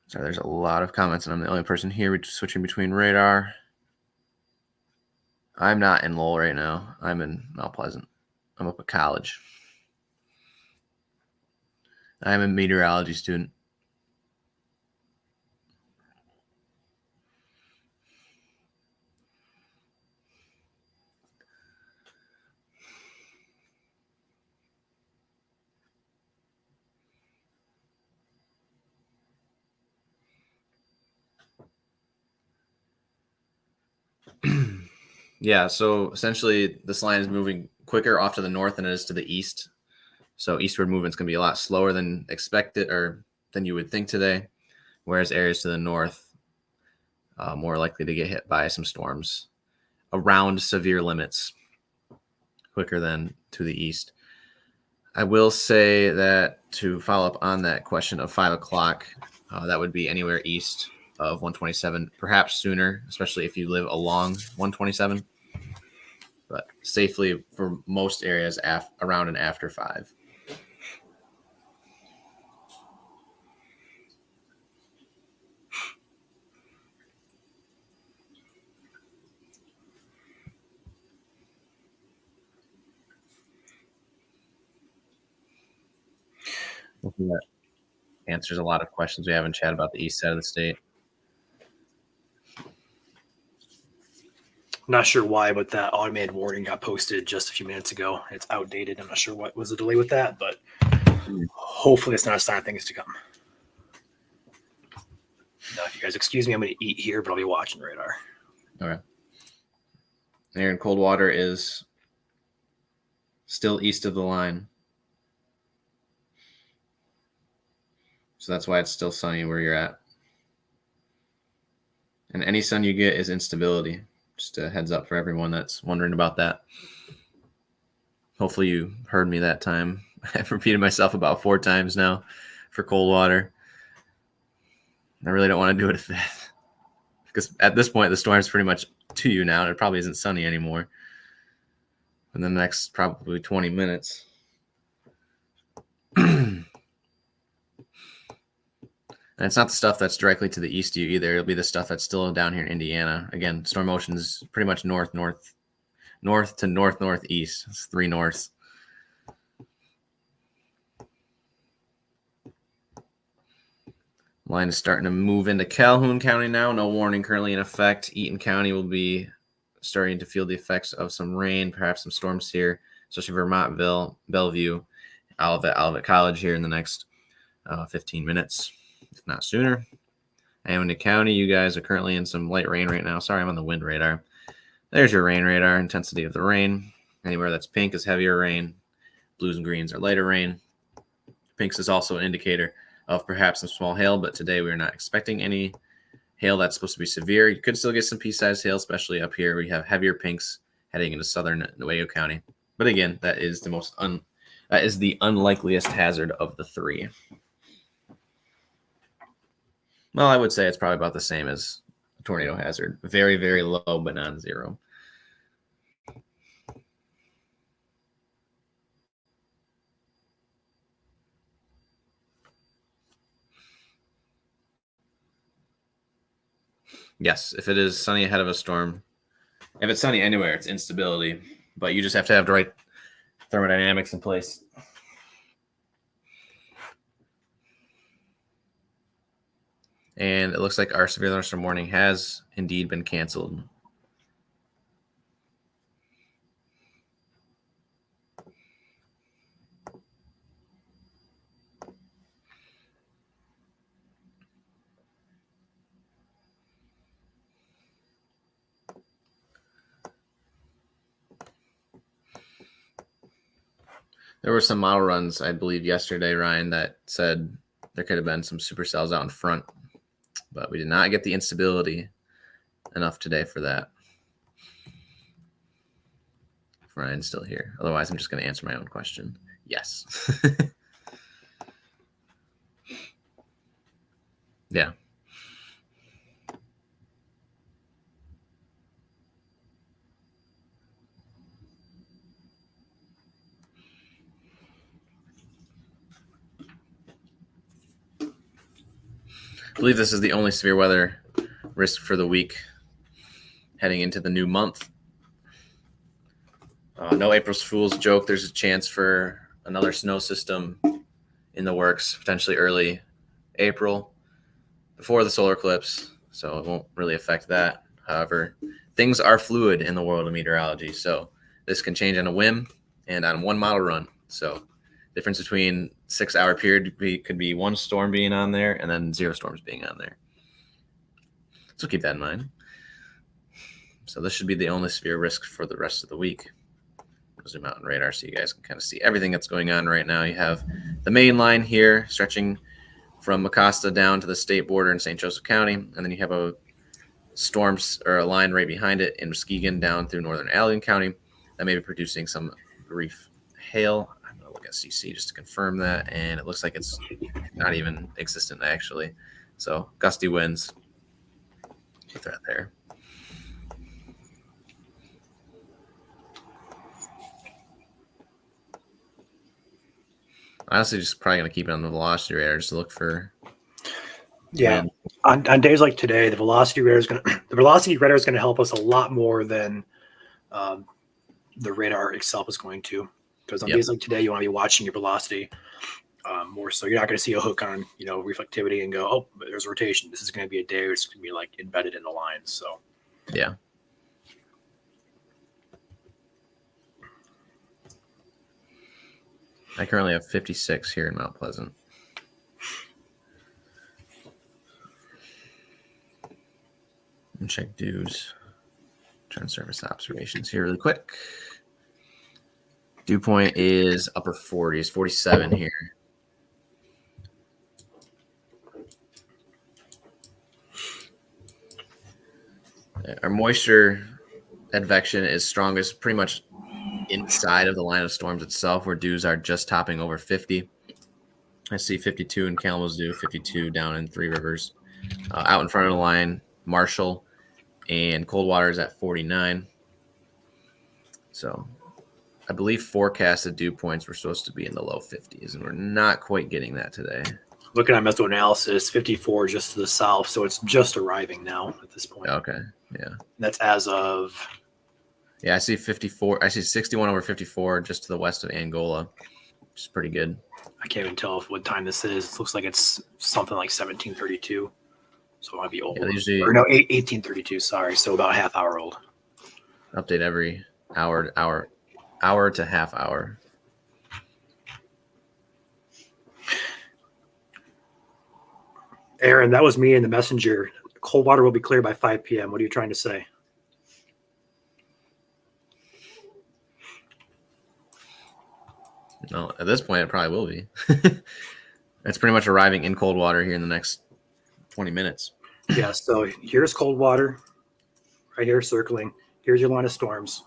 So there's a lot of comments, and I'm the only person here switching between radar. I'm not in Lowell right now. I'm in Mount Pleasant. I'm up at college. I'm a meteorology student. Yeah, so essentially this line is moving quicker off to the north than it is to the east. So eastward movement's going to be a lot slower than expected or than you would think today, whereas areas to the north more likely to get hit by some storms around severe limits quicker than to the east. I will say that to follow up on that question of 5 o'clock, that would be anywhere east of 127, perhaps sooner, especially if you live along 127, but safely for most areas around and after 5. Hopefully that answers a lot of questions we have in chat about the east side of the state. I'm not sure why, but that automated warning got posted just a few minutes ago. It's outdated. I'm not sure what was the delay with that, but hopefully it's not a sign of things to come. Now, if you guys excuse me, I'm going to eat here, but I'll be watching radar. Okay. Air in cold water is still east of the line. So that's why it's still sunny where you're at. And any sun you get is instability. Just a heads up for everyone that's wondering about that. Hopefully you heard me that time. I've repeated myself about 4 times now for cold water. I really don't want to do it a fifth. Because at this point, the storm's pretty much to you now, and it probably isn't sunny anymore in the next probably 20 minutes. And it's not the stuff that's directly to the east of you either. It'll be the stuff that's still down here in Indiana. Again, storm motion is pretty much north to northeast. It's 3 norths. Line is starting to move into Calhoun County now. No warning currently in effect. Eaton County will be starting to feel the effects of some rain, perhaps some storms here, especially Vermontville, Bellevue, Olivet College here in the next 15 minutes, if not sooner. Amity County, you guys are currently in some light rain right now. Sorry, I'm on the wind radar. There's your rain radar, intensity of the rain. Anywhere that's pink is heavier rain. Blues and greens are lighter rain. Pinks is also an indicator of perhaps some small hail, but today we are not expecting any hail that's supposed to be severe. You could still get some pea-sized hail, especially up here. We have heavier pinks heading into southern Nuevo County. But again, that is the unlikeliest hazard of the 3. Well, I would say it's probably about the same as a tornado hazard. Very, very low, but non-zero. Yes, if it is sunny ahead of a storm, if it's sunny anywhere, it's instability. But you just have to have the right thermodynamics in place. And it looks like our severe thunderstorm warning has indeed been canceled. There were some model runs, I believe, yesterday, Ryan, that said there could have been some supercells out in front, but we did not get the instability enough today for that. If Ryan's still here. Otherwise, I'm just going to answer my own question. Yes. Yeah. I believe this is the only severe weather risk for the week heading into the new month. No April's Fool's joke. There's a chance for another snow system in the works, potentially early April before the solar eclipse, so it won't really affect that. However, things are fluid in the world of meteorology, so this can change on a whim and on one model run. So difference between 6-hour period could be one storm being on there and then 0 storms being on there. So keep that in mind. So this should be the only severe risk for the rest of the week. I'll zoom out on radar so you guys can kind of see everything that's going on right now. You have the main line here stretching from Mecosta down to the state border in St. Joseph County, and then you have a storms or a line right behind it in Muskegon down through northern Allegan County that may be producing some brief hail. I'm going to look at CC just to confirm that, and it looks like it's not even existent actually. So gusty winds, a threat there. Honestly, just probably going to keep it on the velocity radar just to look for. Yeah, on days like today, the velocity radar is going to help us a lot more than the radar itself is going to. Because on days like today, you want to be watching your velocity more. So you're not going to see a hook on reflectivity and go, oh, there's rotation. This is going to be a day where it's going to be like embedded in the line. So yeah. I currently have 56 here in Mount Pleasant. And check dews. Trend surface observations here really quick. Dew point is upper 40s, 47 here. Our moisture advection is strongest pretty much inside of the line of storms itself, where dews are just topping over 50. I see 52 in Kalamazoo, 52 down in Three Rivers. Out in front of the line, Marshall and Coldwater is at 49. So I believe forecasted dew points were supposed to be in the low 50s, and we're not quite getting that today. Looking at meso analysis, 54 just to the south, so it's just arriving now at this point. Okay, yeah. That's as of... Yeah, I see 54. I see 61 over 54 just to the west of Angola, which is pretty good. I can't even tell what time this is. It looks like it's something like 1732. So it might be old. Yeah, usually, or no, 1832, sorry. So about a half hour old. Update every hour to half hour. Aaron, that was me in the messenger. Coldwater will be clear by 5 p.m. What are you trying to say? No, at this point, it probably will be. It's pretty much arriving in Coldwater here in the next 20 minutes. Yeah, so here's Coldwater right here circling. Here's your line of storms.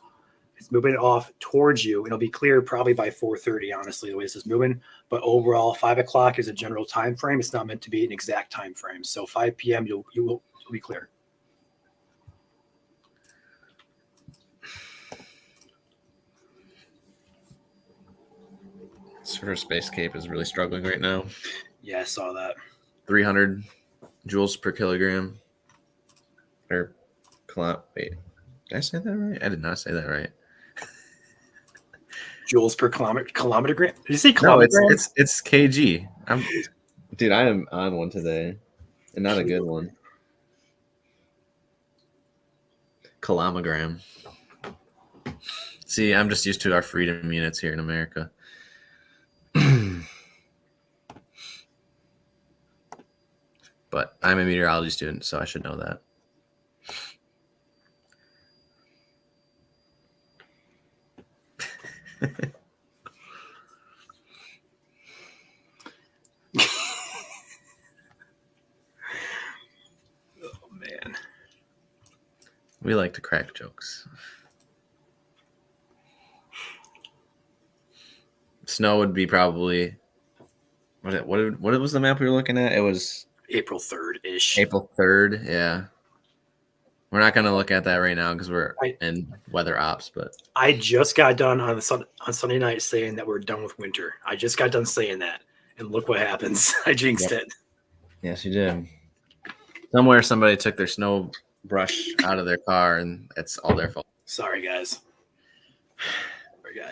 It's moving off towards you. It'll be clear probably by 4:30, honestly, the way this is moving. But overall, 5 o'clock is a general time frame. It's not meant to be an exact time frame. So 5 p.m., you'll be clear. Surface Space Cape is really struggling right now. Yeah, I saw that. 300 joules per kilogram. Or wait, did I say that right? I did not say that right. Joules per kilometer gram? Did you say kilometer? No, it's kg. Dude, I am on one today, and not a good one. Kilogram. See, I'm just used to our freedom units here in America. But I'm a meteorology student, so I should know that. We like to crack jokes. Snow would be probably what was the map we were looking at? It was April 3rd ish. April 3rd. Yeah. We're not going to look at that right now because we're in weather ops, but I just got done on Sunday night saying that we're done with winter. I just got done saying that, and look what happens. I jinxed it. Yes, you did. Somewhere somebody took their snow brush out of their car, and it's all their fault. Sorry, guys.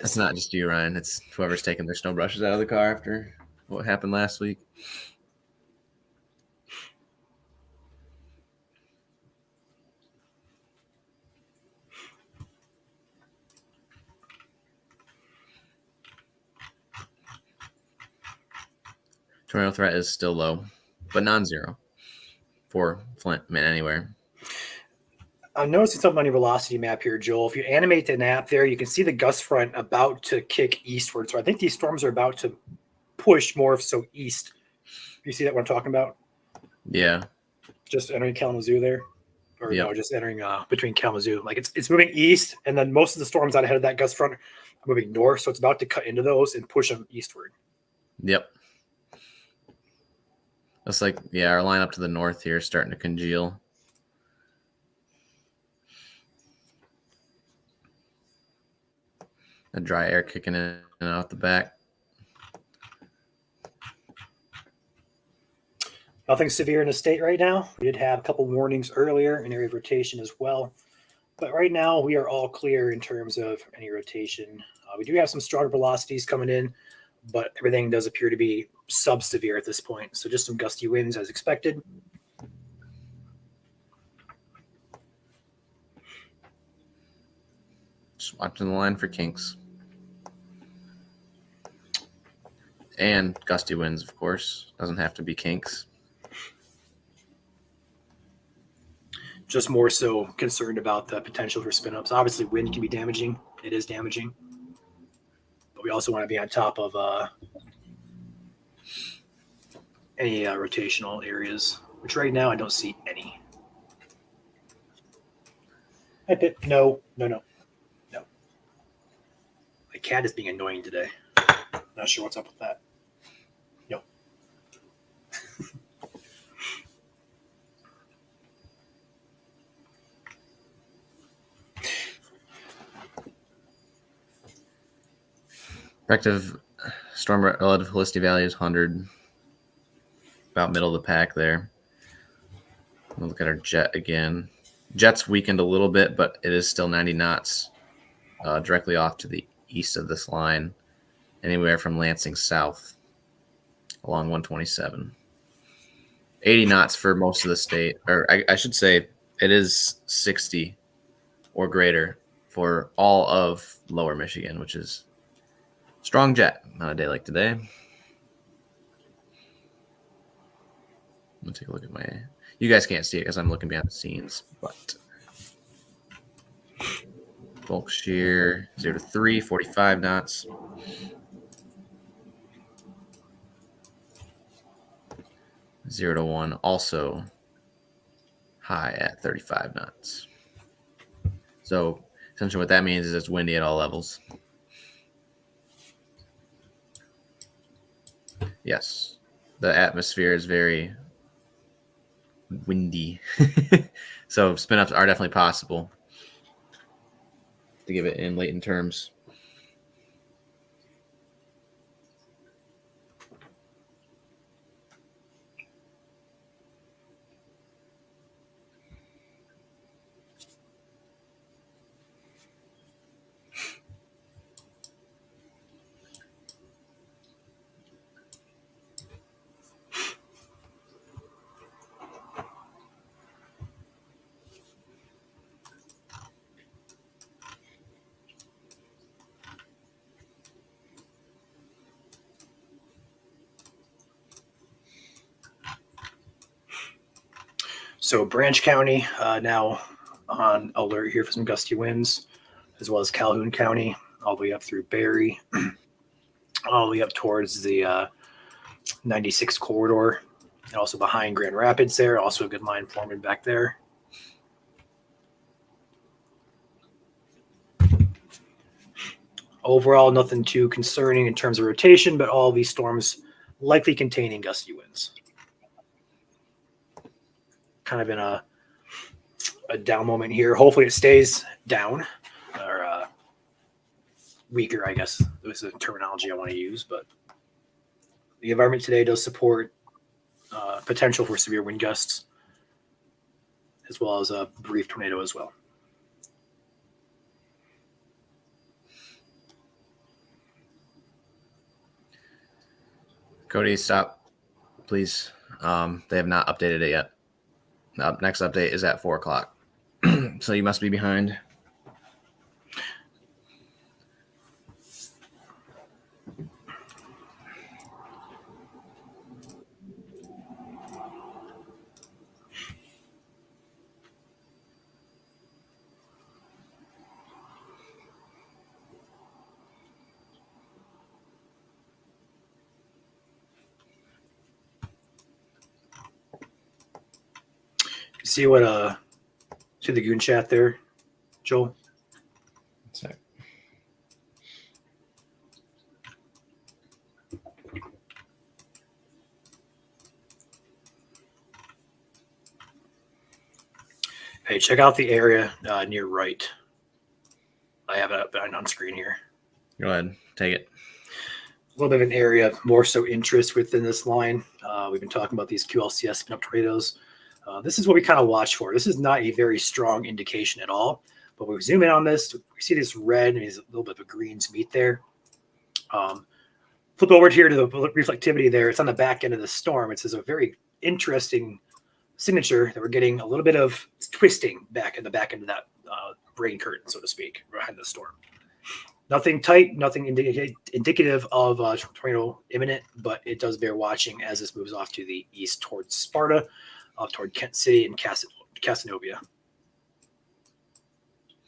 It's not just you, Ryan. It's whoever's taking their snow brushes out of the car after what happened last week. Tornado threat is still low, but non-zero for Flint, man, anywhere. I'm noticing something on your velocity map here, Joel. If you animate the map there, you can see the gust front about to kick eastward. So I think these storms are about to push more so east. You see that what I'm talking about? Yeah. Just entering Kalamazoo there? Or no, just entering between Kalamazoo. Like it's moving east, and then most of the storms out ahead of that gust front are moving north. So it's about to cut into those and push them eastward. Yep. Looks like, our line up to the north here is starting to congeal. The dry air kicking in and out the back. Nothing severe in the state right now. We did have a couple warnings earlier in area of rotation as well. But right now, we are all clear in terms of any rotation. We do have some stronger velocities coming in, but everything does appear to be sub-severe at this point. So just some gusty winds as expected. Just watching the line for kinks. And gusty winds, of course. Doesn't have to be kinks. Just more so concerned about the potential for spin-ups. Obviously, wind can be damaging. It is damaging. But we also want to be on top of any rotational areas, which right now I don't see any. No. My cat is being annoying today. Not sure what's up with that. No. Effective storm relative helicity value is 100. About middle of the pack there. We'll look at our jet again. Jet's weakened a little bit, but it is still 90 knots directly off to the east of this line, anywhere from Lansing south along 127. 80 knots for most of the state, or I should say it is 60 or greater for all of lower Michigan, which is strong jet on a day like today. I'm going to take a look at my... You guys can't see it because I'm looking behind the scenes, but... Bulk shear, 0 to 3, 45 knots. 0 to 1, also high at 35 knots. So essentially what that means is it's windy at all levels. Yes, the atmosphere is very windy. So spin-ups are definitely possible, to give it in latent terms. So Branch County now on alert here for some gusty winds, as well as Calhoun County, all the way up through Barry, all the way up towards the 96 corridor, and also behind Grand Rapids there. Also a good line forming back there. Overall, nothing too concerning in terms of rotation, but all these storms likely containing gusty winds. Kind of in a down moment here. Hopefully it stays down or weaker, I guess is the terminology I want to use. But the environment today does support potential for severe wind gusts, as well as a brief tornado as well. Cody, stop, please. They have not updated it yet. Next update is at 4 o'clock. So you must be behind. See the goon chat there, Joel? Sorry. Hey, check out the area near right. I have it up on screen here. Go ahead, take it. A little bit of an area of more so interest within this line. We've been talking about these QLCS spin-up tornadoes. This is what we kind of watch for. This is not a very strong indication at all, but when we zoom in on this, we see this red and a little bit of a greens meet there. Flip over here to the reflectivity there. It's on the back end of the storm. It says a very interesting signature that we're getting a little bit of twisting back in the back end of that rain curtain, so to speak, behind the storm. Nothing tight, nothing indicative of tornado imminent, but it does bear watching as this moves off to the east towards Sparta, toward Kent City and Casanova.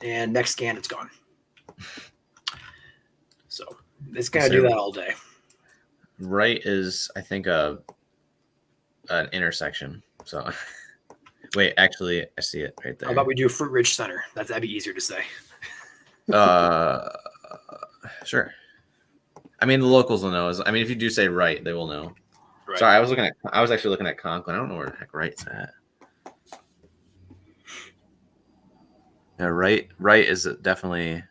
And next scan, it's gone. So it's going to do that all day. Right is, I think, an intersection. So, wait, actually, I see it right there. How about we do Fruit Ridge Center? That'd be easier to say. Sure. I mean, the locals will know. I mean, if you do say right, they will know. Right. Sorry, I was actually looking at Conklin. I don't know where the heck right's at. Yeah, right is definitely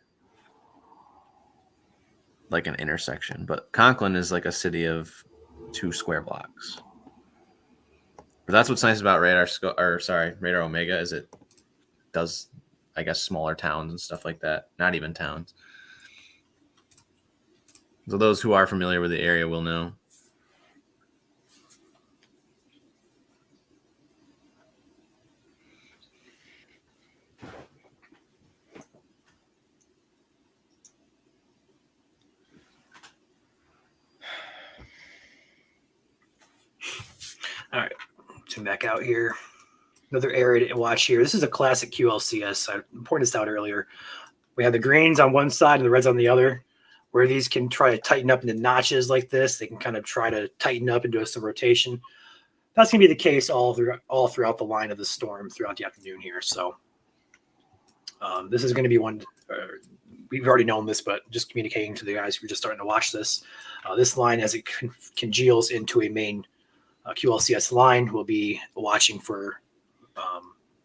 like an intersection, but Conklin is like a city of 2 square blocks. But that's what's nice about Radar Omega is it does, I guess, smaller towns and stuff like that. Not even towns. So those who are familiar with the area will know. All right, zoom back out here. Another area to watch here. This is a classic QLCS. I pointed this out earlier. We have the greens on one side and the reds on the other, where these can try to tighten up into notches like this. They can kind of try to tighten up and do some rotation. That's going to be the case all throughout the line of the storm throughout the afternoon here. So this is going to be one. We've already known this, but just communicating to the guys who are just starting to watch this. This line, as it congeals into a main QLCS line, will be watching for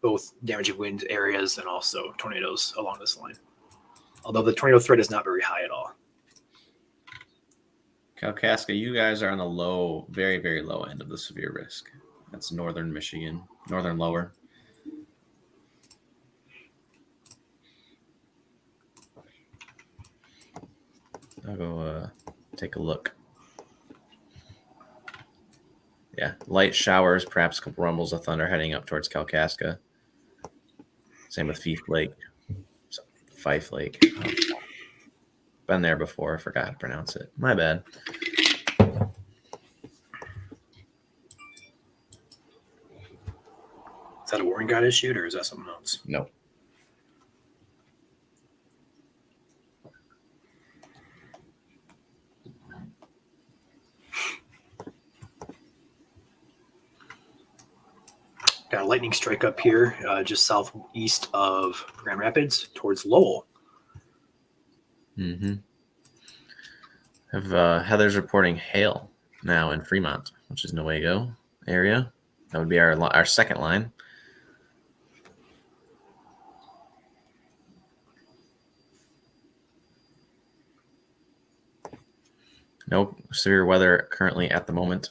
both damaging wind areas and also tornadoes along this line. Although the tornado threat is not very high at all. Kalkaska, you guys are on the low, very, very low end of the severe risk. That's northern Michigan, northern lower. I'll go take a look. Yeah, light showers, perhaps a couple rumbles of thunder heading up towards Kalkaska. Same with Fife Lake. Fife Lake. Been there before. I forgot to pronounce it. My bad. Is that a warning got issued or is that something else? No. Got a lightning strike up here, just southeast of Grand Rapids towards Lowell. Mm-hmm. Heather's reporting hail now in Fremont, which is Newaygo area. That would be our second line. No severe weather currently at the moment.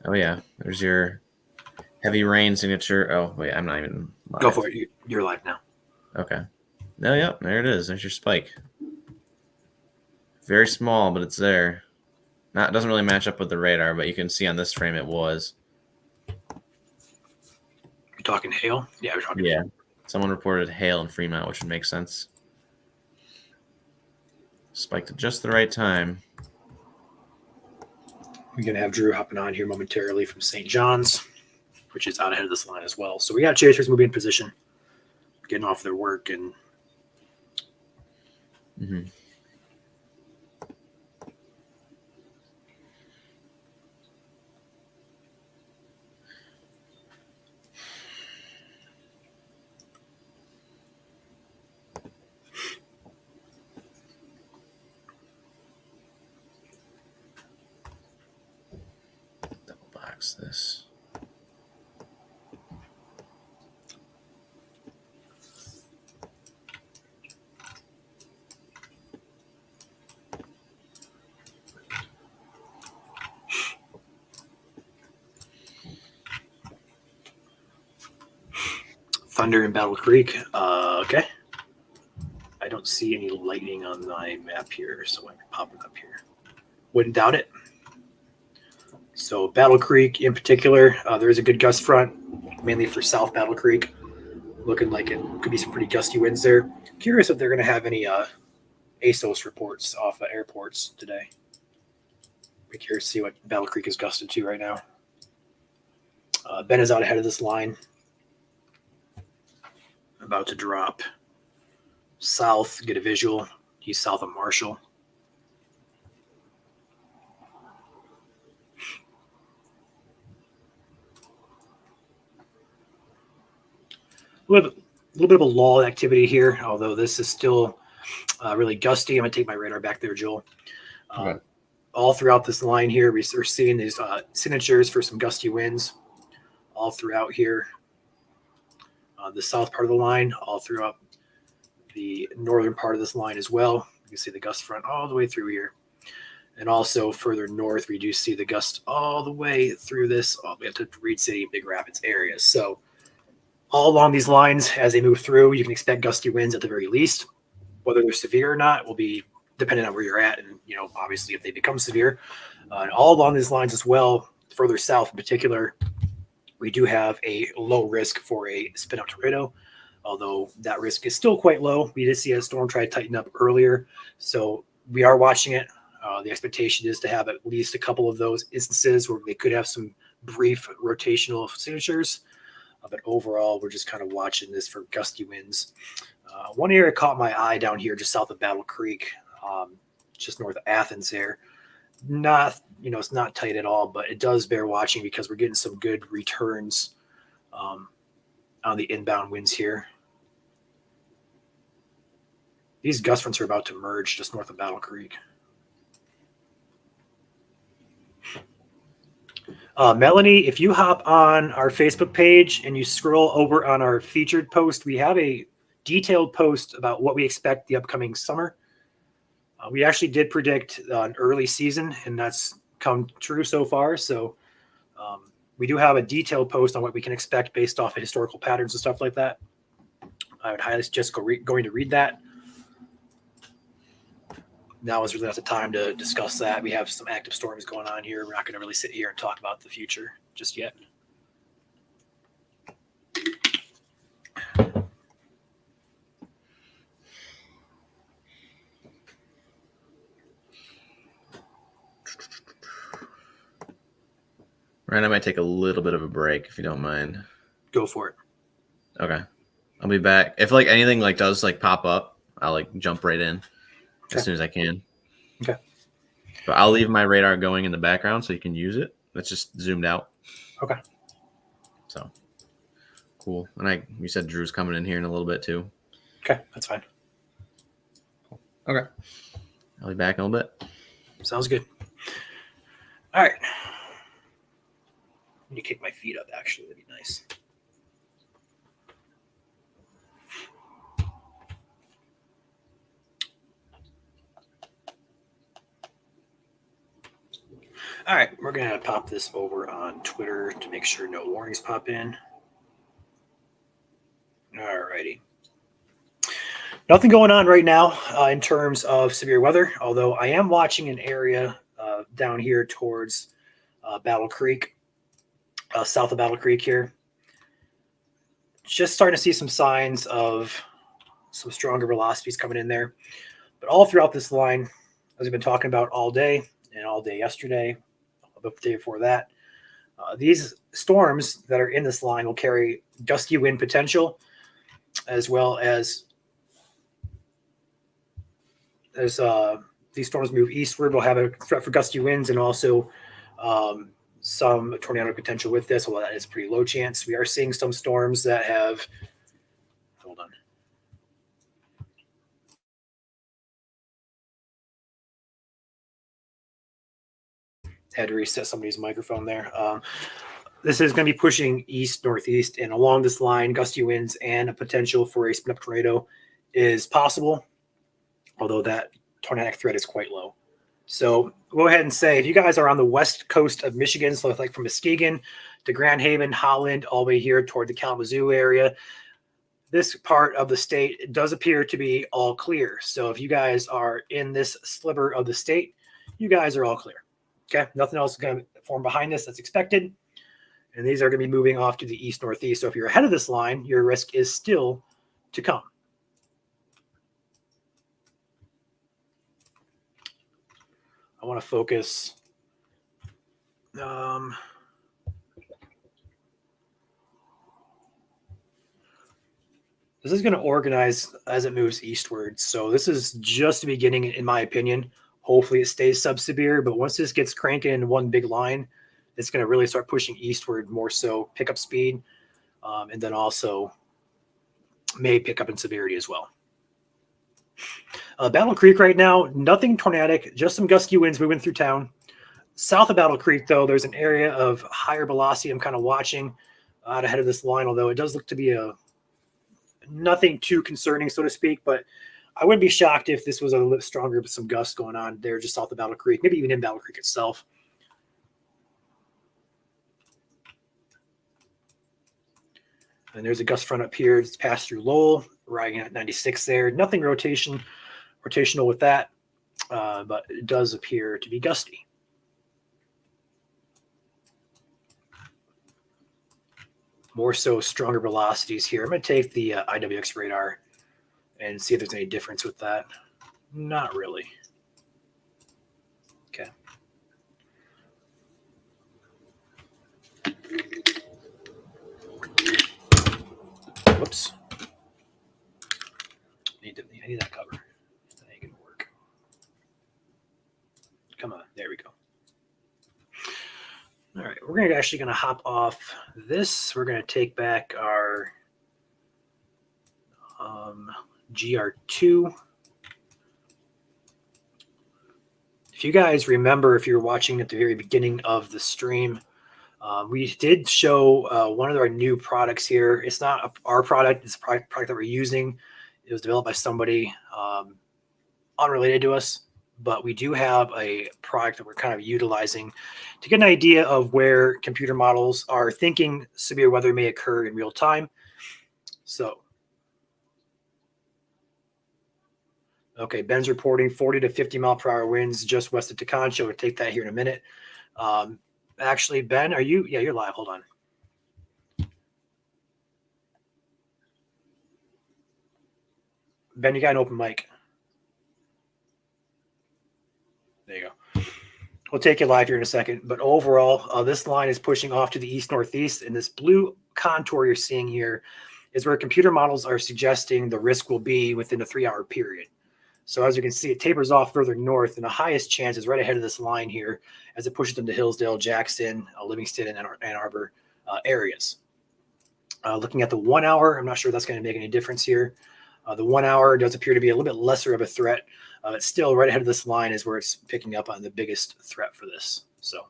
Oh yeah, there's your heavy rain signature. Oh wait, I'm not even live. Go for it. You're live now. Okay. No, yeah, there it is. There's your spike. Very small, but it's there. It doesn't really match up with the radar, but you can see on this frame it was. You're talking hail? Yeah, we're talking. Yeah. Someone reported hail in Fremont, which would make sense. Spiked at just the right time. We're going to have Drew hopping on here momentarily from St. John's, which is out ahead of this line as well. So we got chasers moving in position, getting off their work. And double box this. thunder in Battle Creek. Okay. I don't see any lightning on my map here, so I'm popping up here. Wouldn't doubt it. So Battle Creek in particular, there is a good gust front, mainly for South Battle Creek. Looking like it could be some pretty gusty winds there. Curious if they're going to have any ASOS reports off airports today. Be curious to see what Battle Creek is gusted to right now. Ben is out ahead of this line. About to drop south, get a visual. He's south of Marshall. A little bit of a lull in activity here, although this is still really gusty. I'm going to take my radar back there, Joel. Okay. All throughout this line here, we're seeing these signatures for some gusty winds all throughout here. The south part of the line, all throughout the northern part of this line as well. You can see the gust front all the way through here. And also further north, we do see the gust all the way through this, all the way up to Reed City, Big Rapids areas. So all along these lines, as they move through, you can expect gusty winds at the very least. Whether they're severe or not will be dependent on where you're at, and obviously if they become severe. And all along these lines as well, further south in particular, we do have a low risk for a spin-out tornado, although that risk is still quite low. We did see a storm try to tighten up earlier, so we are watching it. The expectation is to have at least a couple of those instances where they could have some brief rotational signatures. But overall, we're just kind of watching this for gusty winds. One area caught my eye down here just south of Battle Creek, just north of Athens there. It's not tight at all, but it does bear watching because we're getting some good returns on the inbound winds here. These gust fronts are about to merge just north of Battle Creek. Melanie, if you hop on our Facebook page and you scroll over on our featured post, we have a detailed post about what we expect the upcoming summer. We actually did predict an early season, and that's come true so far. So we do have a detailed post on what we can expect based off of historical patterns and stuff like that. I would highly suggest going to read that. Now is really not the time to discuss that. We have some active storms going on here. We're not going to really sit here and talk about the future just yet. Ryan, I might take a little bit of a break if you don't mind. Go for it. Okay. I'll be back. If anything does pop up, I'll jump right in as soon as I can. Okay. But I'll leave my radar going in the background so you can use it. It's just zoomed out. Okay. So cool. And you said Drew's coming in here in a little bit too. Okay, that's fine. Okay. I'll be back in a little bit. Sounds good. All right. Let me kick my feet up, actually. That'd be nice. All right, we're going to pop this over on Twitter to make sure no warnings pop in. All righty. Nothing going on right now in terms of severe weather, although I am watching an area down here towards Battle Creek, south of Battle Creek here. Just starting to see some signs of some stronger velocities coming in there. But all throughout this line, as we've been talking about all day and all day yesterday, the day before that, these storms that are in this line will carry gusty wind potential, as well as these storms move eastward, we'll have a threat for gusty winds and also some tornado potential with this, although that is pretty low chance. We are seeing some storms that have, hold on. Had to reset somebody's microphone there. This is going to be pushing east, northeast, and along this line, gusty winds and a potential for a spin-up tornado is possible, although that tornadic threat is quite low. So go ahead and say, if you guys are on the west coast of Michigan, so like from Muskegon to Grand Haven, Holland, all the way here toward the Kalamazoo area, this part of the state does appear to be all clear. So if you guys are in this sliver of the state, you guys are all clear. Okay, nothing else is going to form behind this that's expected. And these are going to be moving off to the east northeast. So if you're ahead of this line, your risk is still to come. I want to focus. This is going to organize as it moves eastward. So this is just the beginning, in my opinion. Hopefully it stays sub-severe, but once this gets cranking in one big line, it's going to really start pushing eastward more so, pick up speed, and then also may pick up in severity as well. Battle Creek right now, nothing tornadic, just some gusty winds moving through town. South of Battle Creek, though, there's an area of higher velocity I'm kind of watching out ahead of this line, although it does look to be nothing too concerning, so to speak, but I wouldn't be shocked if this was a little bit stronger with some gusts going on there just south of Battle Creek, maybe even in Battle Creek itself. And there's a gust front up here. It's passed through Lowell, riding at 96 there. Nothing rotational with that, but it does appear to be gusty. More so stronger velocities here. I'm going to take the IWX radar and see if there's any difference with that. Not really. Okay. Whoops. I need that cover. That ain't gonna work. Come on, there we go. All right, we're actually gonna hop off this. We're gonna take back our GR2. If you guys remember, if you're watching at the very beginning of the stream, we did show one of our new products here. It's not our product. It's a product that we're using. It was developed by somebody unrelated to us, but we do have a product that we're kind of utilizing to get an idea of where computer models are thinking severe weather may occur in real time. So, okay, Ben's reporting 40 to 50 mile per hour winds just west of Teconcho. We'll take that here in a minute. Actually, Ben, are you? Yeah, you're live. Hold on. Ben, you got an open mic. There you go. We'll take you live here in a second. But overall, this line is pushing off to the east-northeast, and this blue contour you're seeing here is where computer models are suggesting the risk will be within a 3-hour period. So as you can see, it tapers off further north, and the highest chance is right ahead of this line here as it pushes into Hillsdale, Jackson, Livingston, and Ann Arbor areas. Looking at the 1 hour, I'm not sure that's going to make any difference here. The 1 hour does appear to be a little bit lesser of a threat, It's still right ahead of this line is where it's picking up on the biggest threat for this. So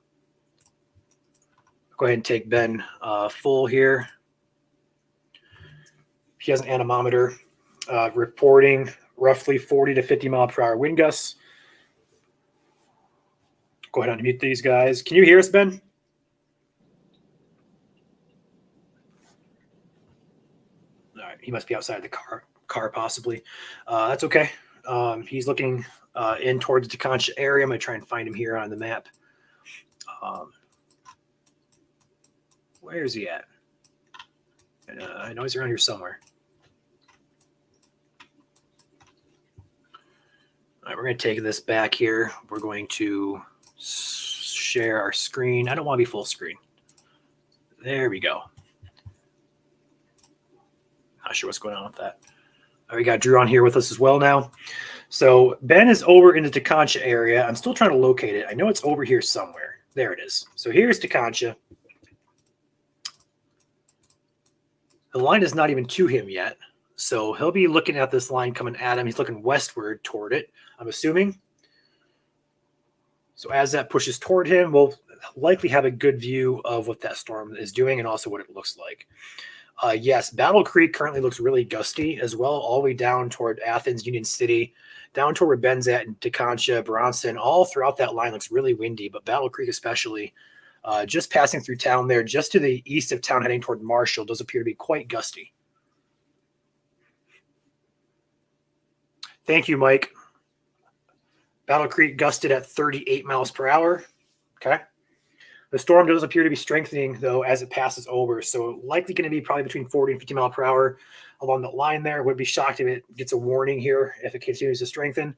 go ahead and take Ben full here. He has an anemometer reporting roughly 40 to 50 mile per hour wind gusts. Go ahead and unmute these guys. Can you hear us, Ben? All right, he must be outside the car possibly. That's okay. He's looking in towards the Teconcha area. I'm going to try and find him here on the map. Where is he at? I know he's around here somewhere. All right, we're going to take this back here. We're going to share our screen. I don't want to be full screen. There we go. Not sure what's going on with that. We got Drew on here with us as well now. So Ben is over in the Teconcha area. I'm still trying to locate it. I know it's over here somewhere. There it is. So here's Teconcha. The line is not even to him yet. So he'll be looking at this line coming at him. He's looking westward toward it, I'm assuming. So as that pushes toward him, we'll likely have a good view of what that storm is doing and also what it looks like. Yes, Battle Creek currently looks really gusty as well, all the way down toward Athens, Union City, down toward where Ben's at, and Teconcha, Bronson, all throughout that line looks really windy, but Battle Creek especially, just passing through town there, just to the east of town heading toward Marshall, does appear to be quite gusty. Thank you, Mike. Battle Creek gusted at 38 miles per hour. Okay. The storm does appear to be strengthening, though, as it passes over. So likely going to be probably between 40 and 50 mile per hour along that line there. Would be shocked if it gets a warning here if it continues to strengthen.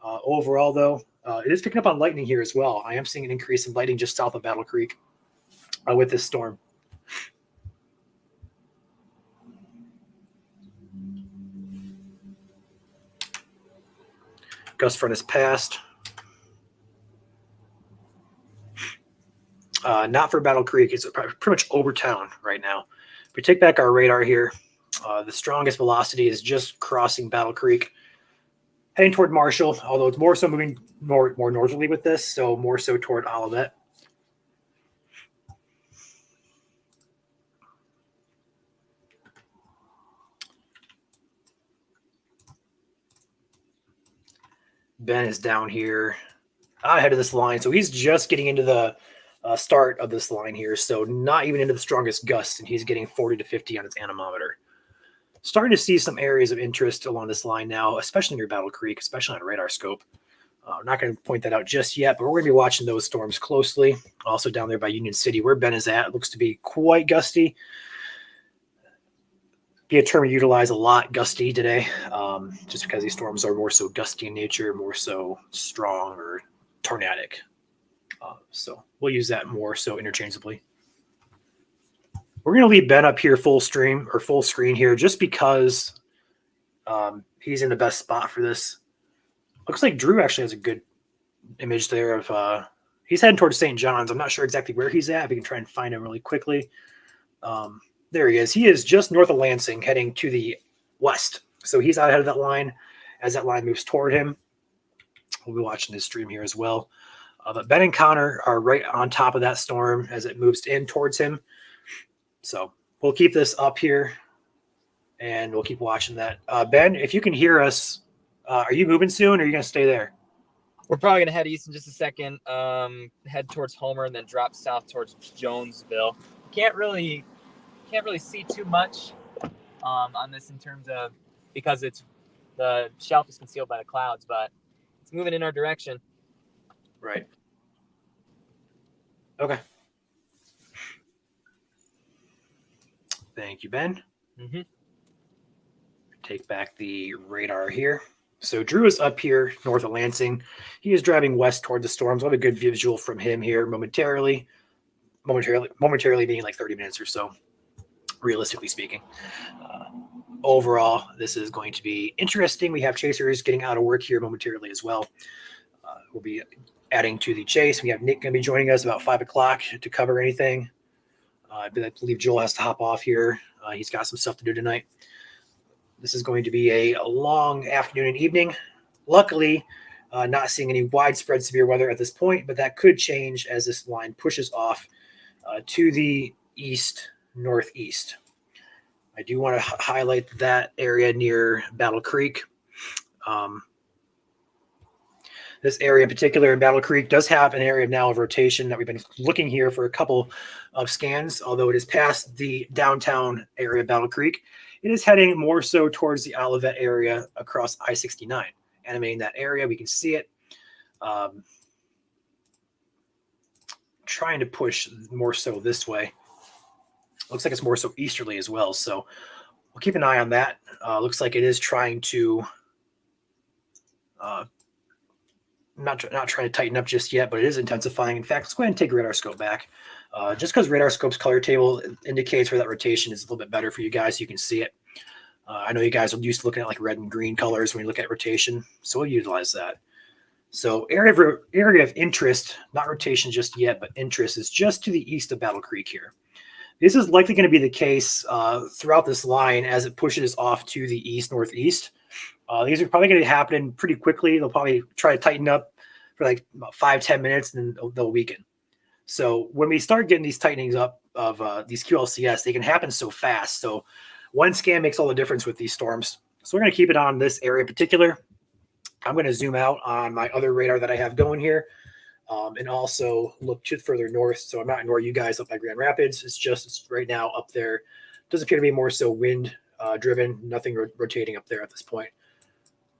Overall, though, it is picking up on lightning here as well. I am seeing an increase in lightning just south of Battle Creek with this storm. Gust front is passed. Not for Battle Creek. It's pretty much over town right now. If we take back our radar here, the strongest velocity is just crossing Battle Creek, heading toward Marshall, although it's more so moving more northerly with this, so more so toward Olivet. Ben is down here ahead of this line, so he's just getting into the start of this line here, so not even into the strongest gusts, and he's getting 40 to 50 on his anemometer. Starting to see some areas of interest along this line now, especially near Battle Creek, especially on a radar scope. I'm not going to point that out just yet, but we're going to be watching those storms closely. Also down there by Union City, where Ben is at, it looks to be quite gusty. Be a term we utilize a lot, gusty, today, just because these storms are more so gusty in nature, more so strong or tornadic. So we'll use that more so interchangeably. We're going to leave Ben up here full screen here just because he's in the best spot for this. Looks like Drew actually has a good image there of he's heading towards St. John's. I'm not sure exactly where he's at. We can try and find him really quickly. There he is. He is just north of Lansing heading to the west. So he's out ahead of that line as that line moves toward him. We'll be watching this stream here as well. But Ben and Connor are right on top of that storm as it moves in towards him. So we'll keep this up here and we'll keep watching that. Ben, if you can hear us, are you moving soon or are you going to stay there? We're probably going to head east in just a second, head towards Homer and then drop south towards Jonesville. Can't really see too much on this in terms of, because the shelf is concealed by the clouds, but it's moving in our direction. Right. Okay. Thank you, Ben. Mm-hmm. Take back the radar here. So Drew is up here north of Lansing. He is driving west toward the storms. We'll have a good visual from him here momentarily being like 30 minutes or so, realistically speaking. Overall, this is going to be interesting. We have chasers getting out of work here momentarily as well. We'll be adding to the chase. We have Nick going to be joining us about 5 o'clock to cover anything. I believe Joel has to hop off here. He's got some stuff to do tonight. This is going to be a long afternoon and evening. Luckily, not seeing any widespread severe weather at this point, but that could change as this line pushes off to the east-northeast. I do want to highlight that area near Battle Creek. This area in particular in Battle Creek does have an area now of rotation that we've been looking here for a couple of scans, although it is past the downtown area of Battle Creek. It is heading more so towards the Olivet area across I-69. Animating that area, we can see it. Trying to push more so this way. Looks like it's more so easterly as well, so we'll keep an eye on that. Looks like it is trying to not trying to tighten up just yet, but it is intensifying. In fact, let's go ahead and take radar scope back. Just because radar scope's color table indicates where that rotation is a little bit better for you guys, so you can see it. I know you guys are used to looking at like red and green colors when you look at rotation, so we'll utilize that. So area of interest, not rotation just yet, but interest is just to the east of Battle Creek here. This is likely going to be the case throughout this line as it pushes off to the east-northeast. These are probably going to happen pretty quickly. They'll probably try to tighten up for like about 5-10 minutes, and then they'll weaken. So when we start getting these tightenings up of these QLCS, they can happen so fast. So one scan makes all the difference with these storms. So we're going to keep it on this area in particular. I'm going to zoom out on my other radar that I have going here and also look to further north. So I'm not ignoring you guys up by Grand Rapids. It's just right now up there. It does appear to be more so wind driven, nothing rotating up there at this point.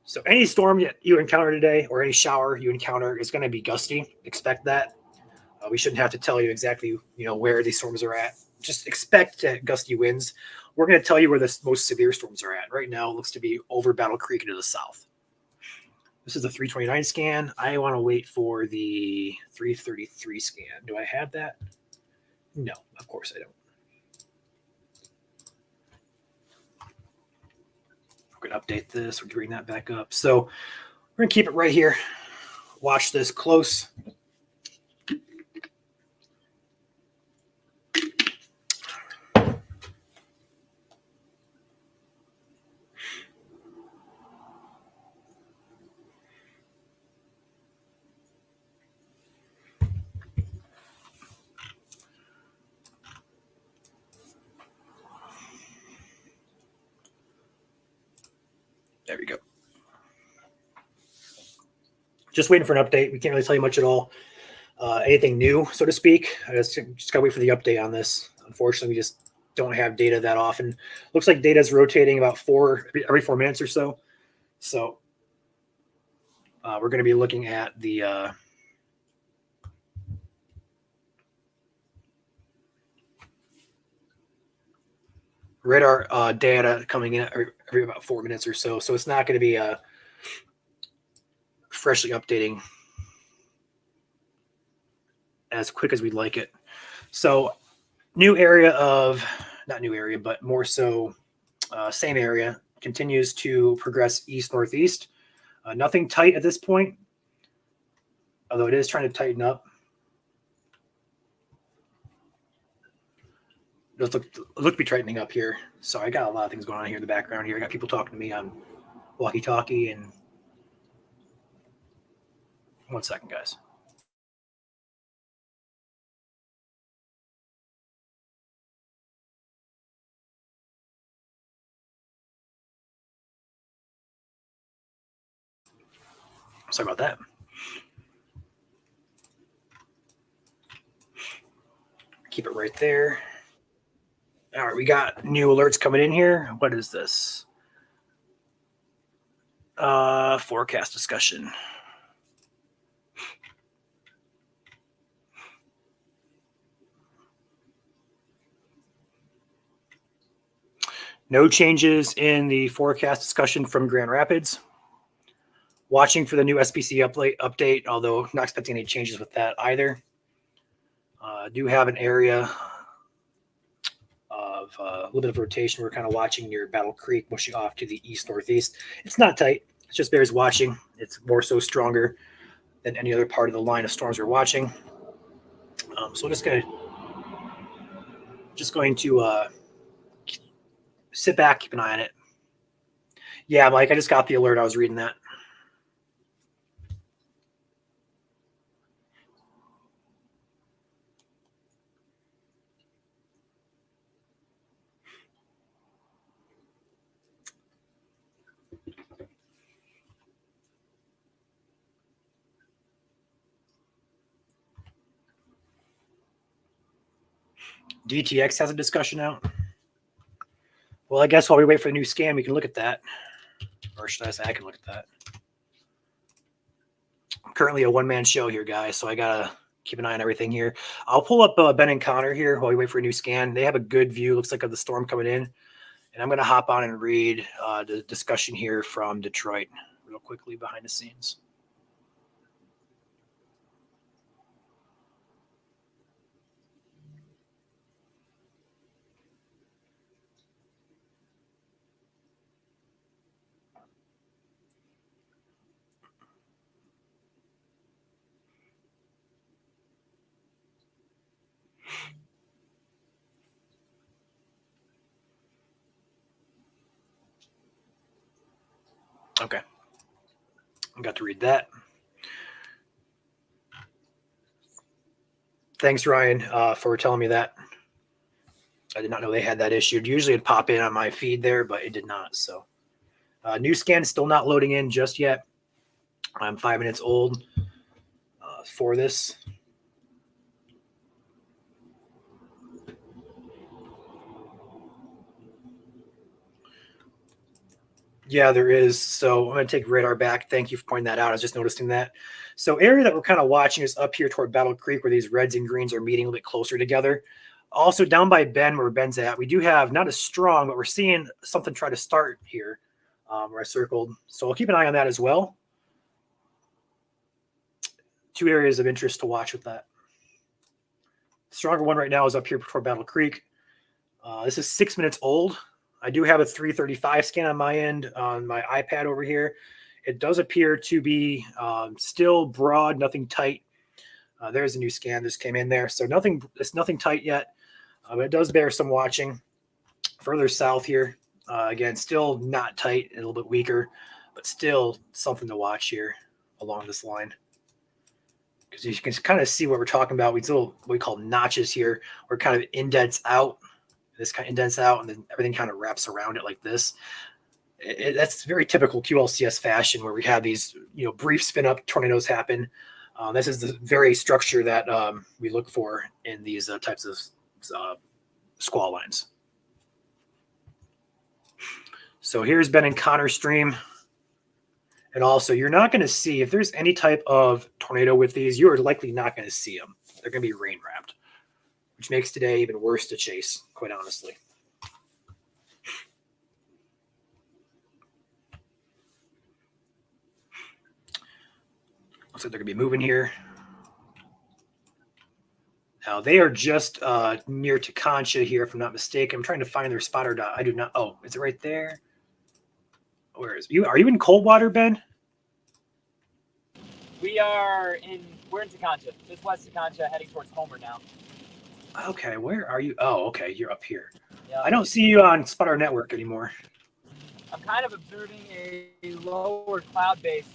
So any storm that you encounter today or any shower you encounter is going to be gusty. Expect that. We shouldn't have to tell you exactly, where these storms are at. Just expect gusty winds. We're going to tell you where the most severe storms are at. Right now, it looks to be over Battle Creek to the south. This is the 329 scan. I want to wait for the 333 scan. Do I have that? No, of course I don't. We're going to update this. We're going to bring that back up. So we're going to keep it right here. Watch this close. There we go. Just waiting for an update. We can't really tell you much at all. Anything new, so to speak. I just got to wait for the update on this. Unfortunately, we just don't have data that often. Looks like data is rotating about every 4 minutes or so. So we're going to be looking at the radar data coming in every about 4 minutes or so. So it's not going to be freshly updating as quick as we'd like it. So not new area, but more so same area continues to progress east-northeast. Nothing tight at this point, although it is trying to tighten up. It look to be tightening up here. So I got a lot of things going on here in the background here. I got people talking to me on walkie-talkie. And 1 second, guys. Sorry about that. Keep it right there. All right, we got new alerts coming in here. What is this? Forecast discussion. No changes in the forecast discussion from Grand Rapids. Watching for the new SPC update, although not expecting any changes with that either. Do have an area of a little bit of rotation. We're kind of watching near Battle Creek, pushing off to the east-northeast. It's not tight. It's just bears watching. It's more so stronger than any other part of the line of storms we're watching. So I'm just going to sit back, keep an eye on it. Yeah, Mike, I just got the alert. I was reading that. DTX has a discussion out. Well, I guess while we wait for the new scan, we can look at that. Or should I say I can look at that. I'm currently a one-man show here, guys, so I got to keep an eye on everything here. I'll pull up Ben and Connor here while we wait for a new scan. They have a good view, looks like, of the storm coming in. And I'm going to hop on and read the discussion here from Detroit real quickly behind the scenes. Okay. I got to read that. Thanks, Ryan, for telling me that. I did not know they had that issue. Usually it'd pop in on my feed there, but it did not. So new scan still not loading in just yet. I'm 5 minutes old for this. Yeah, there is. So I'm going to take radar back. Thank you for pointing that out. I was just noticing that. So area that we're kind of watching is up here toward Battle Creek, where these reds and greens are meeting a little bit closer together. Also down by Ben, where Ben's at, we do have not as strong, but we're seeing something try to start here where I circled. So I'll keep an eye on that as well. Two areas of interest to watch with that. The stronger one right now is up here toward Battle Creek. This is 6 minutes old. I do have a 335 scan on my end on my iPad over here. It does appear to be still broad, nothing tight. There's a new scan just came in there. So it's nothing tight yet, but it does bear some watching. Further south here, again, still not tight, a little bit weaker, but still something to watch here along this line. Because you can kind of see what we're talking about. We still what we call notches here, where it kind of indents out. This kind of indents out, and then everything kind of wraps around it like this. That's very typical QLCS fashion, where we have these, brief spin up tornadoes happen. This is the very structure that we look for in these types of squall lines. So here's Ben and Connor's stream. And also, you're not going to see, if there's any type of tornado with these, you're likely not going to see them. They're going to be rain wrapped, which makes today even worse to chase, quite honestly. Looks like they're going to be moving here. Now, they are just near Takancha here, if I'm not mistaken. I'm trying to find their spotter dot. I do not. Oh, is it right there? Where is you? Are you in Coldwater, Ben? We're in Takancha, just west Takancha, heading towards Homer now. Okay, where are you? Oh, okay, you're up here. Yeah. I don't see you on Spotter Network anymore. I'm kind of observing a lower cloud base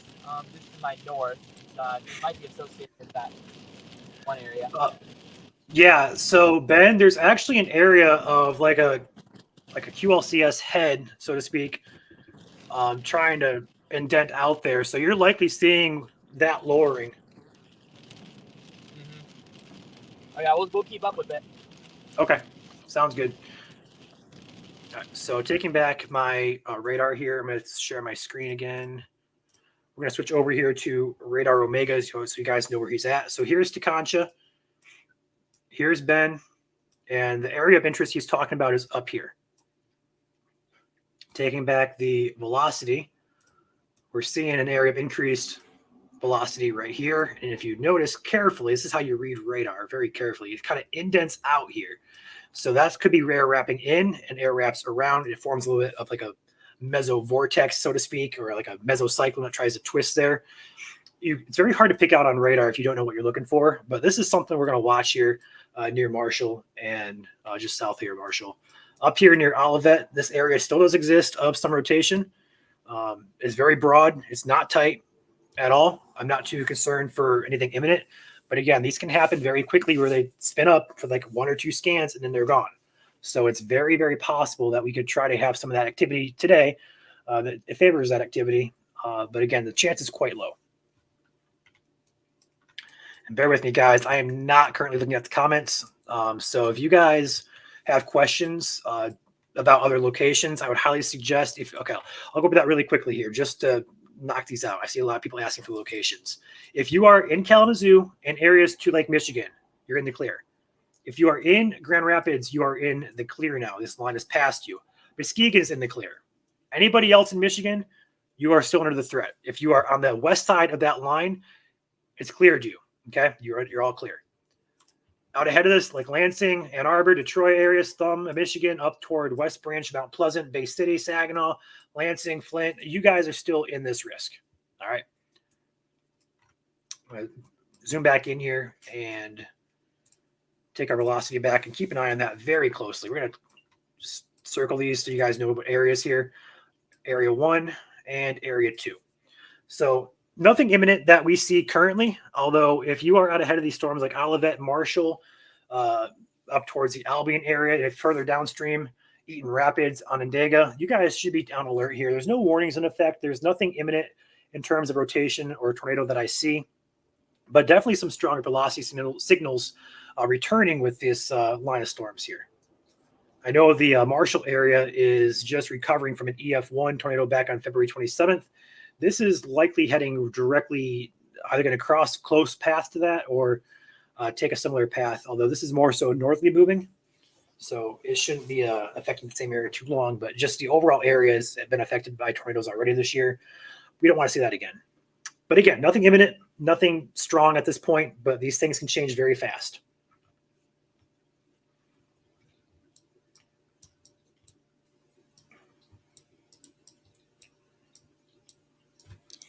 just to my north. It might be associated with that one area. Yeah, so Ben, there's actually an area of like a QLCS head, so to speak, trying to indent out there. So you're likely seeing that lowering. Oh yeah, we'll keep up with it. Okay, sounds good. So taking back my radar here, I'm going to share my screen again. We're going to switch over here to Radar Omega so you guys know where he's at. So here's Takancha. Here's Ben. And the area of interest he's talking about is up here. Taking back the velocity, we're seeing an area of increased velocity right here. And if you notice carefully, this is how you read radar very carefully. It kind of indents out here. So that could be air wrapping in and air wraps around. It forms a little bit of like a mesovortex, so to speak, or like a mesocyclone that tries to twist there. It's very hard to pick out on radar if you don't know what you're looking for. But this is something we're going to watch here near Marshall and just south here, Marshall. Up here near Olivet, this area still does exist of some rotation. It's very broad. It's not tight at all. I'm not too concerned for anything imminent. But again, these can happen very quickly where they spin up for like 1 or 2 scans and then they're gone. So it's very, very possible that we could try to have some of that activity today that it favors that activity. But again, the chance is quite low. And bear with me, guys. I am not currently looking at the comments. So if you guys have questions about other locations, I would highly suggest okay, I'll go over that really quickly here just to knock these out. I see a lot of people asking for locations. If you are in Kalamazoo and areas to Lake Michigan, you're in the clear. If you are in Grand Rapids, you are in the clear now. This line is past you. Muskegon is in the clear. Anybody else in Michigan, you are still under the threat. If you are on the west side of that line, it's cleared you. Okay, you're all clear. Out ahead of this, like Lansing, Ann Arbor, Detroit area, Thumb, Michigan, up toward West Branch, Mount Pleasant, Bay City, Saginaw, Lansing, Flint. You guys are still in this risk. All right. I'm going to zoom back in here and take our velocity back and keep an eye on that very closely. We're going to just circle these so you guys know what areas here. Area 1 and Area 2. So nothing imminent that we see currently, although if you are out ahead of these storms like Olivet, Marshall, up towards the Albion area, and further downstream, Eaton Rapids, Onondaga, you guys should be on alert here. There's no warnings in effect. There's nothing imminent in terms of rotation or tornado that I see, but definitely some stronger velocity signals returning with this line of storms here. I know the Marshall area is just recovering from an EF1 tornado back on February 27th. This is likely heading directly, either going to cross close path to that or take a similar path, although this is more so northerly moving. So it shouldn't be affecting the same area too long, but just the overall areas have been affected by tornadoes already this year. We don't want to see that again. But again, nothing imminent, nothing strong at this point, but these things can change very fast.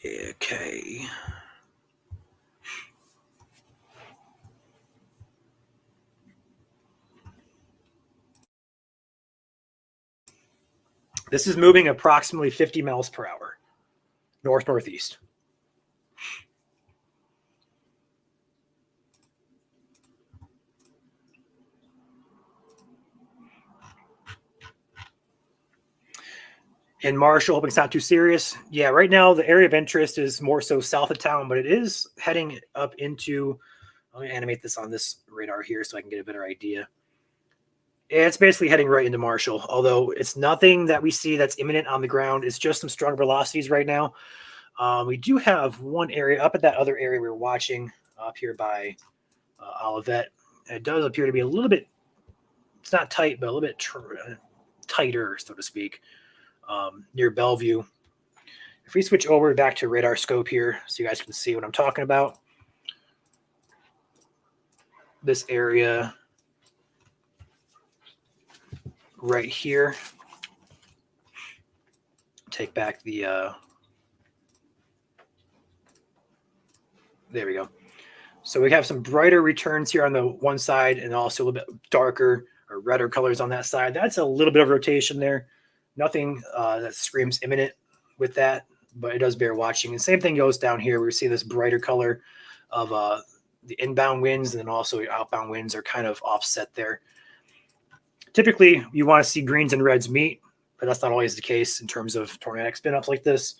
Okay. This is moving approximately 50 miles per hour, north-northeast. In Marshall, hoping it's not too serious. Yeah, right now the area of interest is more so south of town, but it is heading up into, let me animate this on this radar here so I can get a better idea. It's basically heading right into Marshall, although it's nothing that we see that's imminent on the ground. It's just some strong velocities right now. We do have one area up at that other area we were watching up here by Olivet. It does appear to be a little bit, it's not tight, but a little bit tighter, so to speak, near Bellevue. If we switch over back to radar scope here so you guys can see what I'm talking about. This area right here. Take back the, there we go. So we have some brighter returns here on the one side and also a little bit darker or redder colors on that side. That's a little bit of rotation there. Nothing that screams imminent with that, but it does bear watching. And same thing goes down here. We see this brighter color of the inbound winds, and then also the outbound winds are kind of offset there. Typically, you want to see greens and reds meet, but that's not always the case in terms of tornadic spin-ups like this.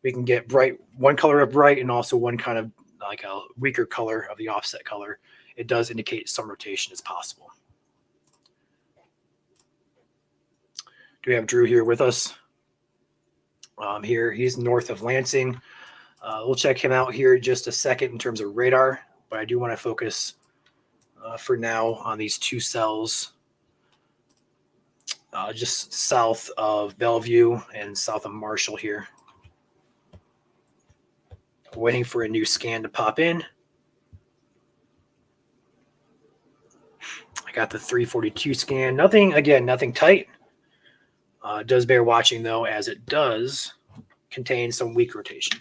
We can get bright, one color of bright, and also one kind of like a weaker color of the offset color. It does indicate some rotation is possible. Do we have Drew here with us? Here, he's north of Lansing. We'll check him out here in just a second in terms of radar, but I do want to focus for now on these two cells just south of Bellevue and south of Marshall here. Waiting for a new scan to pop in. I got the 342 scan. Nothing, again, nothing tight. It does bear watching, though, as it does contain some weak rotation.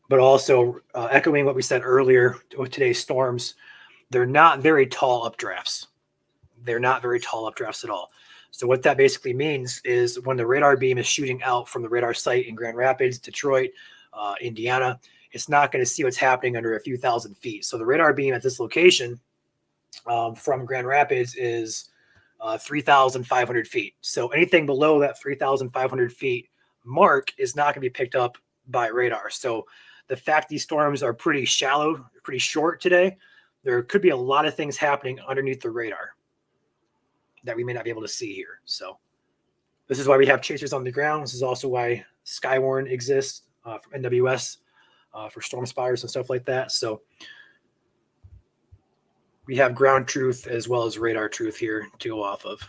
But also, echoing what we said earlier with today's storms, they're not very tall updrafts. They're not very tall updrafts at all. So what that basically means is when the radar beam is shooting out from the radar site in Grand Rapids, Detroit, Indiana, it's not going to see what's happening under a few thousand feet. So the radar beam at this location from Grand Rapids is 3,500 feet. So anything below that 3,500 feet mark is not going to be picked up by radar. So the fact these storms are pretty shallow, pretty short today, there could be a lot of things happening underneath the radar that we may not be able to see here. So this is why we have chasers on the ground. This is also why Skywarn exists from NWS for storm spotters and stuff like that. So we have ground truth as well as radar truth here to go off of.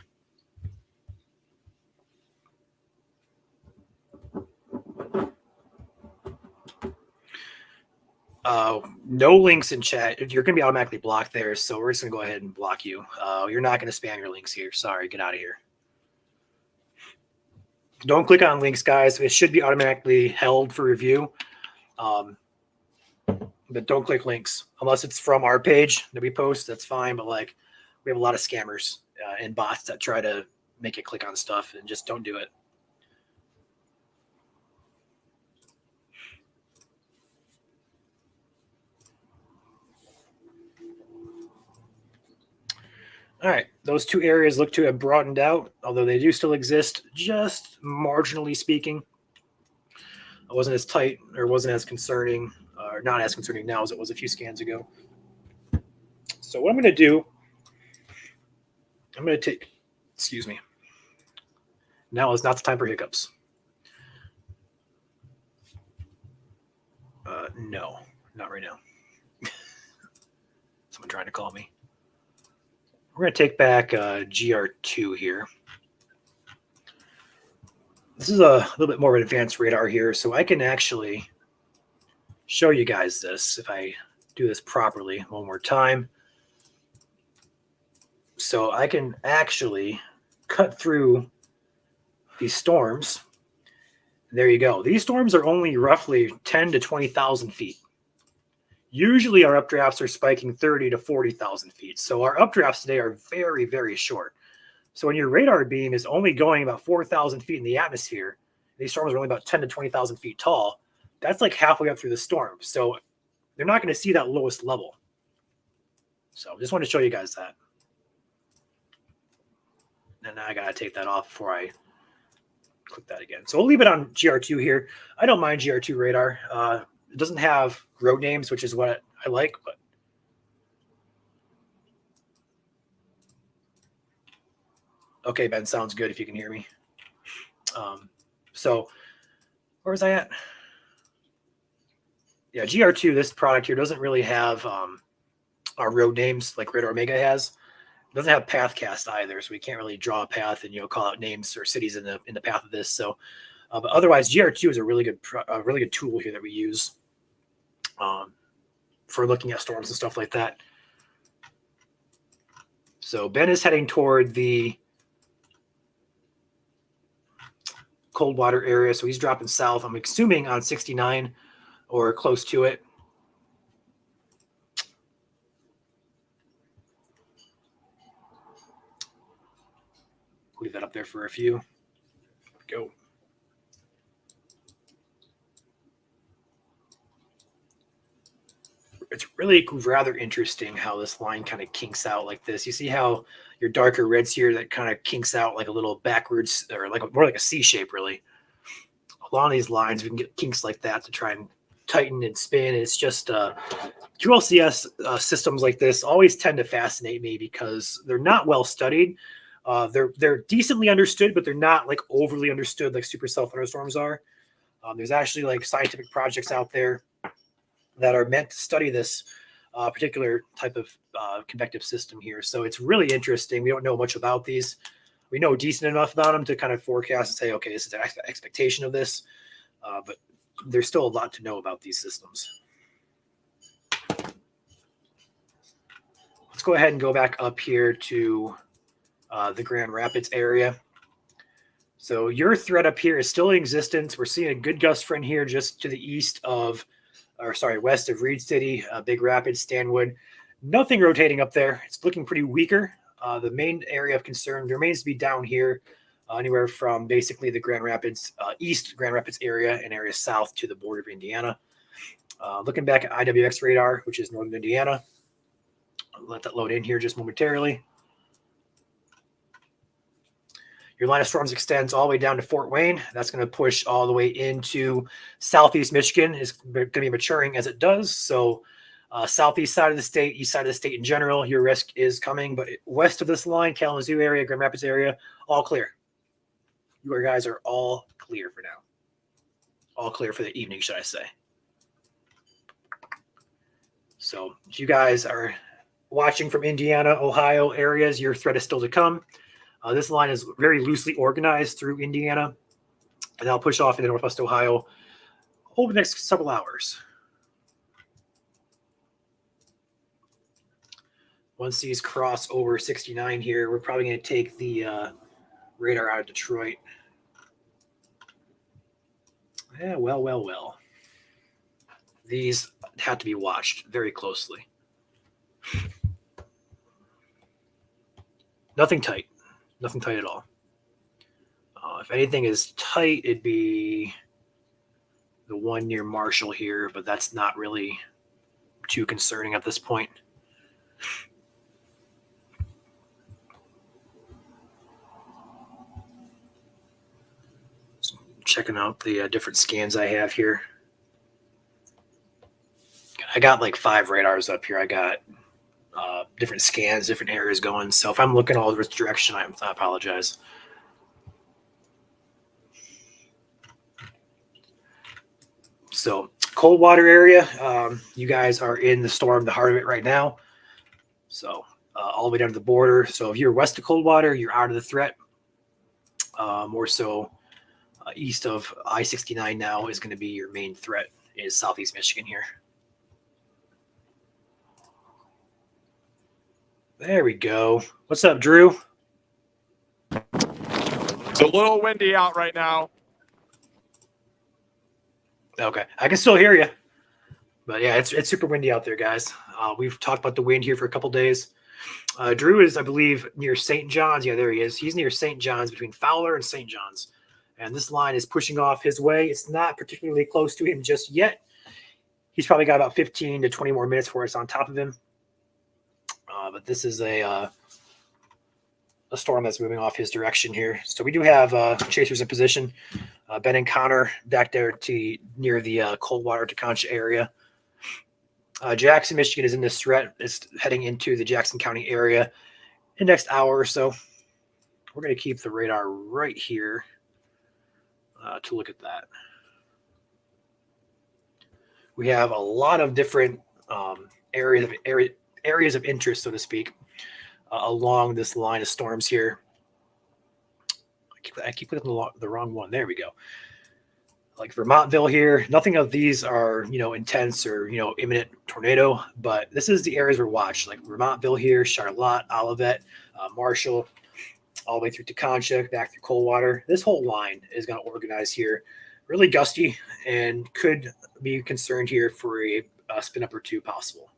No links in chat. You're going to be automatically blocked there, so we're just going to go ahead and block you. You're not going to spam your links here. Sorry, get out of here. Don't click on links, guys. It should be automatically held for review. But don't click links unless it's from our page that we post. That's fine. But like, we have a lot of scammers and bots that try to make you click on stuff, and just don't do it. All right, those two areas look to have broadened out, although they do still exist, just marginally speaking. It wasn't as tight or wasn't as concerning, or not as concerning now as it was a few scans ago. So what I'm going to do, I'm going to take, excuse me. Now is not the time for hiccups. No, not right now. Someone trying to call me. We're going to take back GR2 here. This is a little bit more of an advanced radar here, so I can actually show you guys this if I do this properly one more time. So I can actually cut through these storms. There you go. These storms are only roughly 10 to 20,000 feet. Usually our updrafts are spiking 30 to 40,000 feet. So our updrafts today are very, very short. So when your radar beam is only going about 4,000 feet in the atmosphere, these storms are only about 10 to 20,000 feet tall. That's like halfway up through the storm. So they're not going to see that lowest level. So just want to show you guys that. And now I got to take that off before I click that again. So we'll leave it on GR2 here. I don't mind GR2 radar. It doesn't have road names, which is what I like, but okay, Ben, sounds good if you can hear me. So where was I at? Yeah, GR2, this product here doesn't really have our road names like Radar Omega has. It doesn't have pathcast either, so we can't really draw a path and call out names or cities in the path of this. So, but otherwise, GR2 is a really good tool here that we use for looking at storms and stuff like that. So Ben is heading toward the cold water area, so he's dropping south. I'm assuming on 69 or close to it. Leave that up there for a few. Go. It's really rather interesting how this line kind of kinks out like this. You see how your darker reds here that kind of kinks out like a little backwards, or like more like a C shape, really. Along these lines, we can get kinks like that to try and tighten and spin. It's just QLCS systems like this always tend to fascinate me because they're not well studied. They're decently understood, but they're not like overly understood like supercell thunderstorms are. There's actually like scientific projects out there that are meant to study this particular type of convective system here. So it's really interesting. We don't know much about these. We know decent enough about them to kind of forecast and say, okay, this is the expectation of this. But there's still a lot to know about these systems. Let's go ahead and go back up here to the Grand Rapids area. So your threat up here is still in existence. We're seeing a good gust front here just to the east of, west of Reed City, Big Rapids, Stanwood. Nothing rotating up there. It's looking pretty weaker. The main area of concern remains to be down here, anywhere from basically the Grand Rapids, east Grand Rapids area and area south to the border of Indiana. Looking back at IWX radar, which is northern Indiana. I'll let that load in here just momentarily. Your line of storms extends all the way down to Fort Wayne. That's going to push all the way into southeast Michigan. It's going to be maturing as it does. So southeast side of the state, east side of the state in general, your risk is coming. But west of this line, Kalamazoo area, Grand Rapids area, all clear. You guys are all clear for now. All clear for the evening, should I say. So if you guys are watching from Indiana, Ohio areas, your threat is still to come. This line is very loosely organized through Indiana, and I'll push off into Northwest Ohio over the next several hours. Once these cross over 69 here, we're probably going to take the radar out of Detroit. Yeah, well. These have to be watched very closely. Nothing tight. Nothing tight at all. If anything is tight, it'd be the one near Marshall here, but that's not really too concerning at this point. Checking out the different scans I have here. I got like 5 radars up here. I got different scans, different areas going. So if I'm looking all this direction, I apologize. So cold water area, you guys are in the storm, the heart of it right now. So all the way down to the border. So if you're west of cold water, you're out of the threat. More so east of I-69 now is going to be your main threat, is southeast Michigan here. There we go. What's up, Drew? It's a little windy out right now. Okay, I can still hear you. But yeah, it's super windy out there, guys. We've talked about the wind here for a couple days. Drew is, I believe, near St. John's. Yeah, there he is. He's near St. John's, between Fowler and St. John's. And this line is pushing off his way. It's not particularly close to him just yet. He's probably got about 15 to 20 more minutes for us on top of him. But this is a storm that's moving off his direction here. So we do have chasers in position. Ben and Connor back there to near the Coldwater to Concha area. Jackson, Michigan is in this threat. It's heading into the Jackson County area in the next hour or so. We're going to keep the radar right here to look at that. We have a lot of different areas of interest, so to speak, along this line of storms here. I keep putting the wrong one. There we go. Like Vermontville here. Nothing of these are, intense or, imminent tornado, but this is the areas we're watched, like Vermontville here, Charlotte, Olivet, Marshall, all the way through to Concha, back through Coldwater. This whole line is going to organize here. Really gusty and could be concerned here for a spin up or two possible.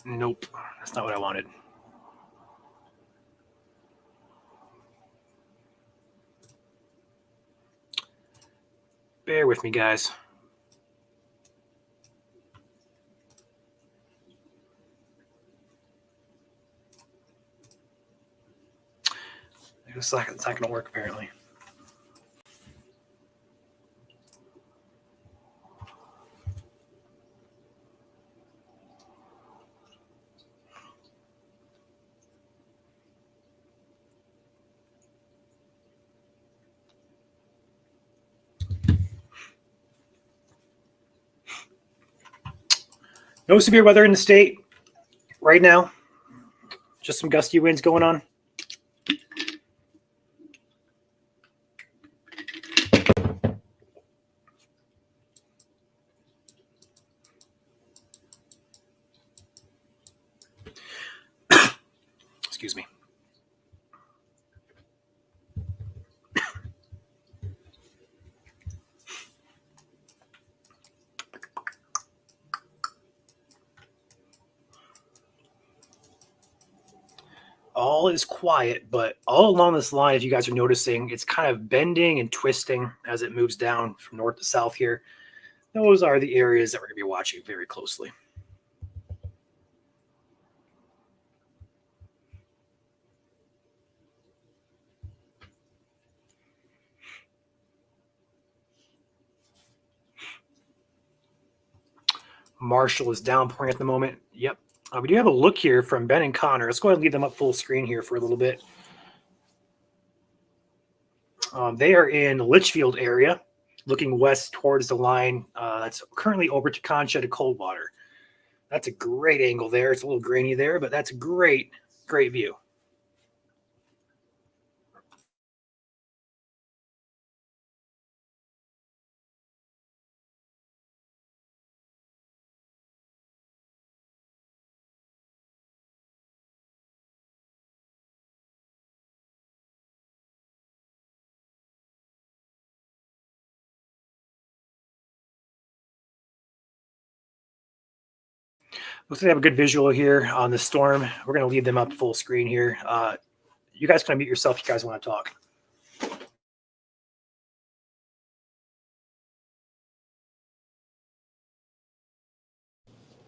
Nope, that's not what I wanted. Bear with me, guys. It's not going to work, apparently. No severe weather in the state right now. Just some gusty winds going on. Excuse me. all is quiet, but all along this line, if you guys are noticing, it's kind of bending and twisting as it moves down from north to south here. Those are the areas that we're going to be watching very closely. Marshall is downpouring at the moment. Yep. We do have a look here from Ben and Connor. Let's go ahead and leave them up full screen here for a little bit. They are in Litchfield area, looking west towards the line that's currently over to Concha to Coldwater. That's a great angle there. It's a little grainy there, but that's a great, great view. Looks like we have a good visual here on the storm. We're going to leave them up full screen here. You guys can unmute yourself if you guys want to talk.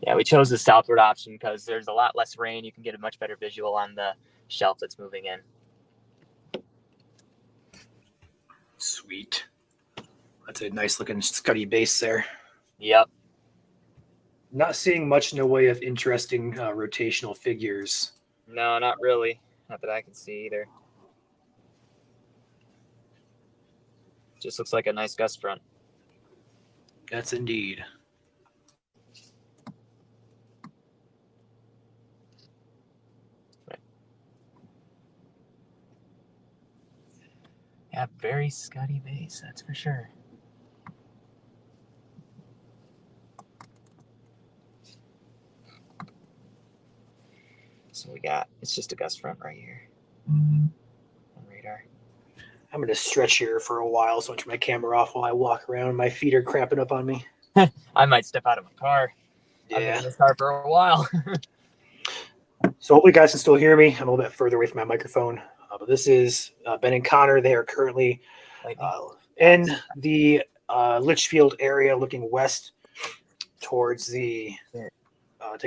Yeah, we chose the southward option because there's a lot less rain. You can get a much better visual on the shelf that's moving in. Sweet. That's a nice looking Scuddy base there. Yep. Not seeing much in the way of interesting rotational figures. No, not really. Not that I can see either. Just looks like a nice gust front. That's indeed. Yeah, very Scuddy base, that's for sure. So we got, it's just a gust front right here on radar. I'm going to stretch here for a while, so I turn my camera off while I walk around. My feet are cramping up on me. I might step out of my car. I've been Yeah. in this car for a while. So hopefully you guys can still hear me. I'm a little bit further away from my microphone. But this is Ben and Connor. They are currently in the Litchfield area looking west towards the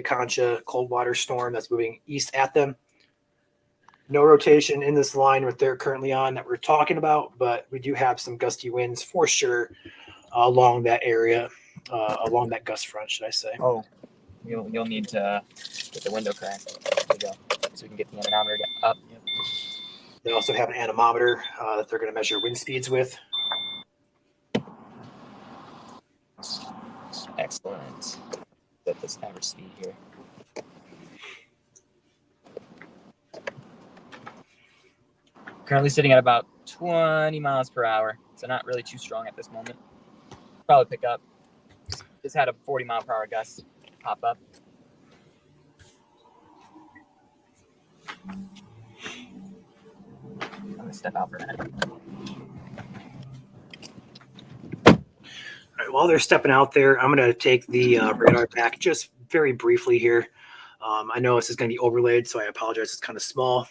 Concha Coldwater storm that's moving east at them. No rotation in this line what they're currently on that we're talking about, but we do have some gusty winds for sure along that area, along that gust front, should I say. Oh, you'll need to get the window cracked. There you go. So we can get the anemometer up. Yep. They also have an anemometer that they're going to measure wind speeds with. Excellent. Set this average speed here. Currently sitting at about 20 miles per hour, so not really too strong at this moment. Probably pick up. Just had a 40 mile per hour gust pop up. I'm gonna step out for a minute. All right, while they're stepping out there, I'm going to take the radar back just very briefly here. I know this is going to be overlaid, so I apologize. It's kind of small,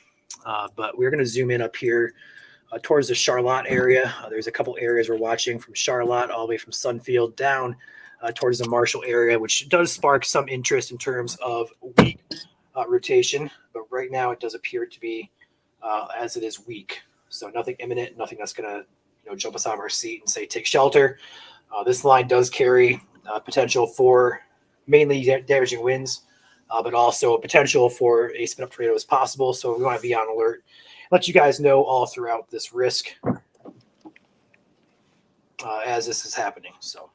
but we're going to zoom in up here towards the Charlotte area. There's a couple areas we're watching from Charlotte all the way from Sunfield down towards the Marshall area, which does spark some interest in terms of weak rotation. But right now it does appear to be as it is weak. So nothing imminent, nothing that's going to jump us out of our seat and say take shelter. This line does carry potential for mainly damaging winds, but also potential for a spin-up tornado as possible. So we want to be on alert. Let you guys know all throughout this risk as this is happening. So.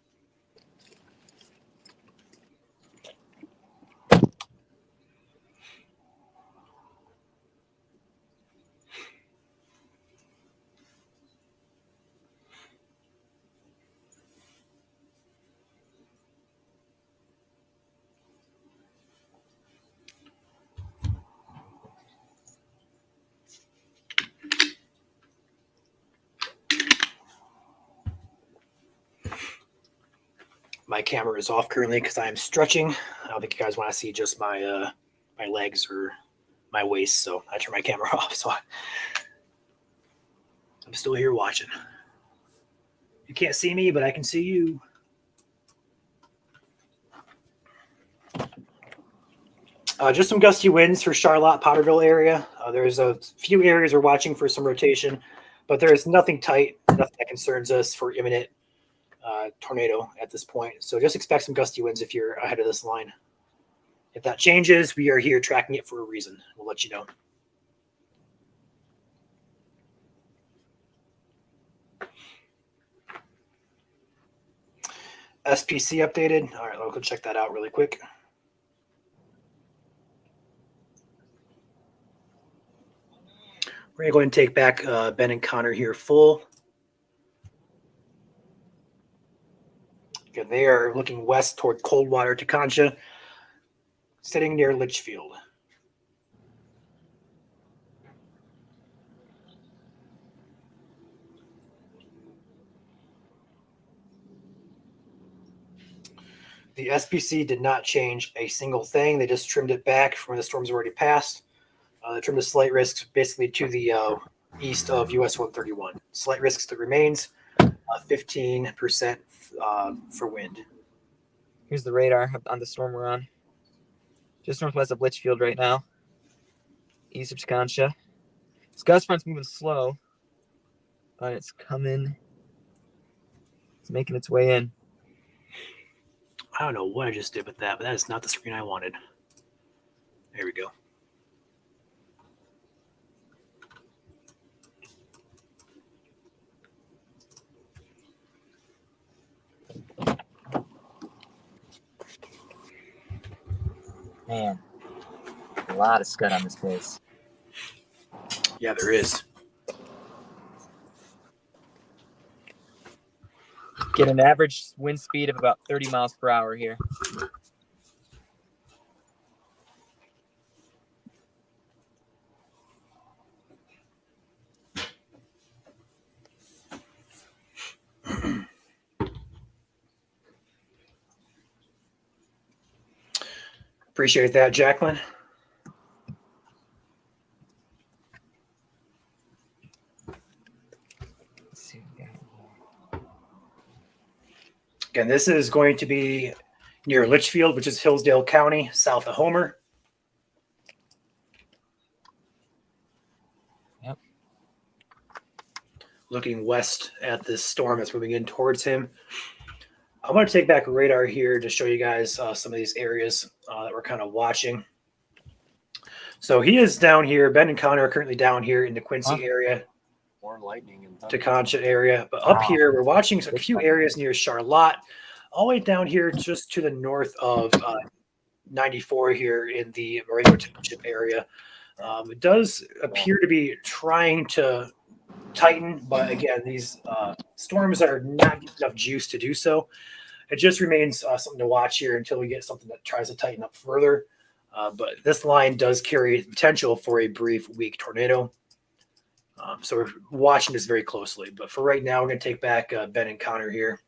My camera is off currently because I am stretching. I don't think you guys want to see just my my legs or my waist, so I turned my camera off. So I'm still here watching. You can't see me, but I can see you. Just some gusty winds for Charlotte, Potterville area. There's a few areas we're watching for some rotation, but there's nothing tight, nothing that concerns us for imminent tornado at this point. So just expect some gusty winds if you're ahead of this line. If that changes, we are here tracking it for a reason. We'll let you know. SPC updated. All right, I'll go check that out really quick. We're going to go ahead and take back Ben and Connor here full. Again, they are looking west toward Coldwater, Teconcha, sitting near Litchfield. The SPC did not change a single thing. They just trimmed it back from where the storm's already passed. They trimmed the slight risks basically to the east of US 131. Slight risks that remains 15% for wind. Here's the radar on the storm we're on. Just northwest of Litchfield right now. East of Teconcha. This gust front's moving slow, but it's coming. It's making its way in. I don't know what I just did with that, but that is not the screen I wanted. There we go. Man, a lot of scud on this place. Yeah, there is. Get an average wind speed of about 30 miles per hour here. Appreciate that, Jacqueline. Again, this is going to be near Litchfield, which is Hillsdale County, south of Homer. Yep. Looking west at this storm that's moving in towards him. I want to take back a radar here to show you guys some of these areas that we're kind of watching. So he is down here. Ben and Connor are currently down here in the Quincy area, More lightning and Teconcha area. But up here, we're watching a few areas near Charlotte, all the way down here just to the north of 94 here in the Marengo Township area. It does appear to be trying to tighten, but again, these storms are not getting enough juice to do so. It just remains something to watch here until we get something that tries to tighten up further. But this line does carry potential for a brief, weak tornado. So we're watching this very closely. But for right now, we're going to take back Ben and Connor here.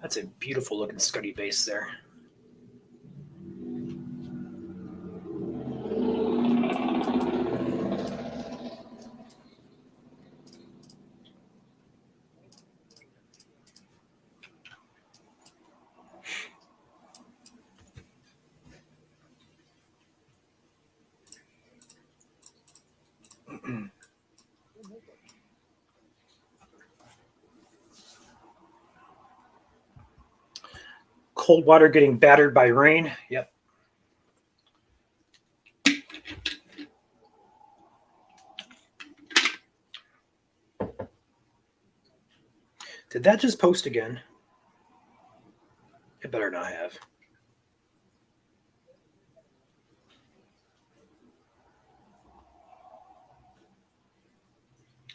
That's a beautiful looking Scuddy base there. Coldwater getting battered by rain. Yep. Did that just post again? It better not have.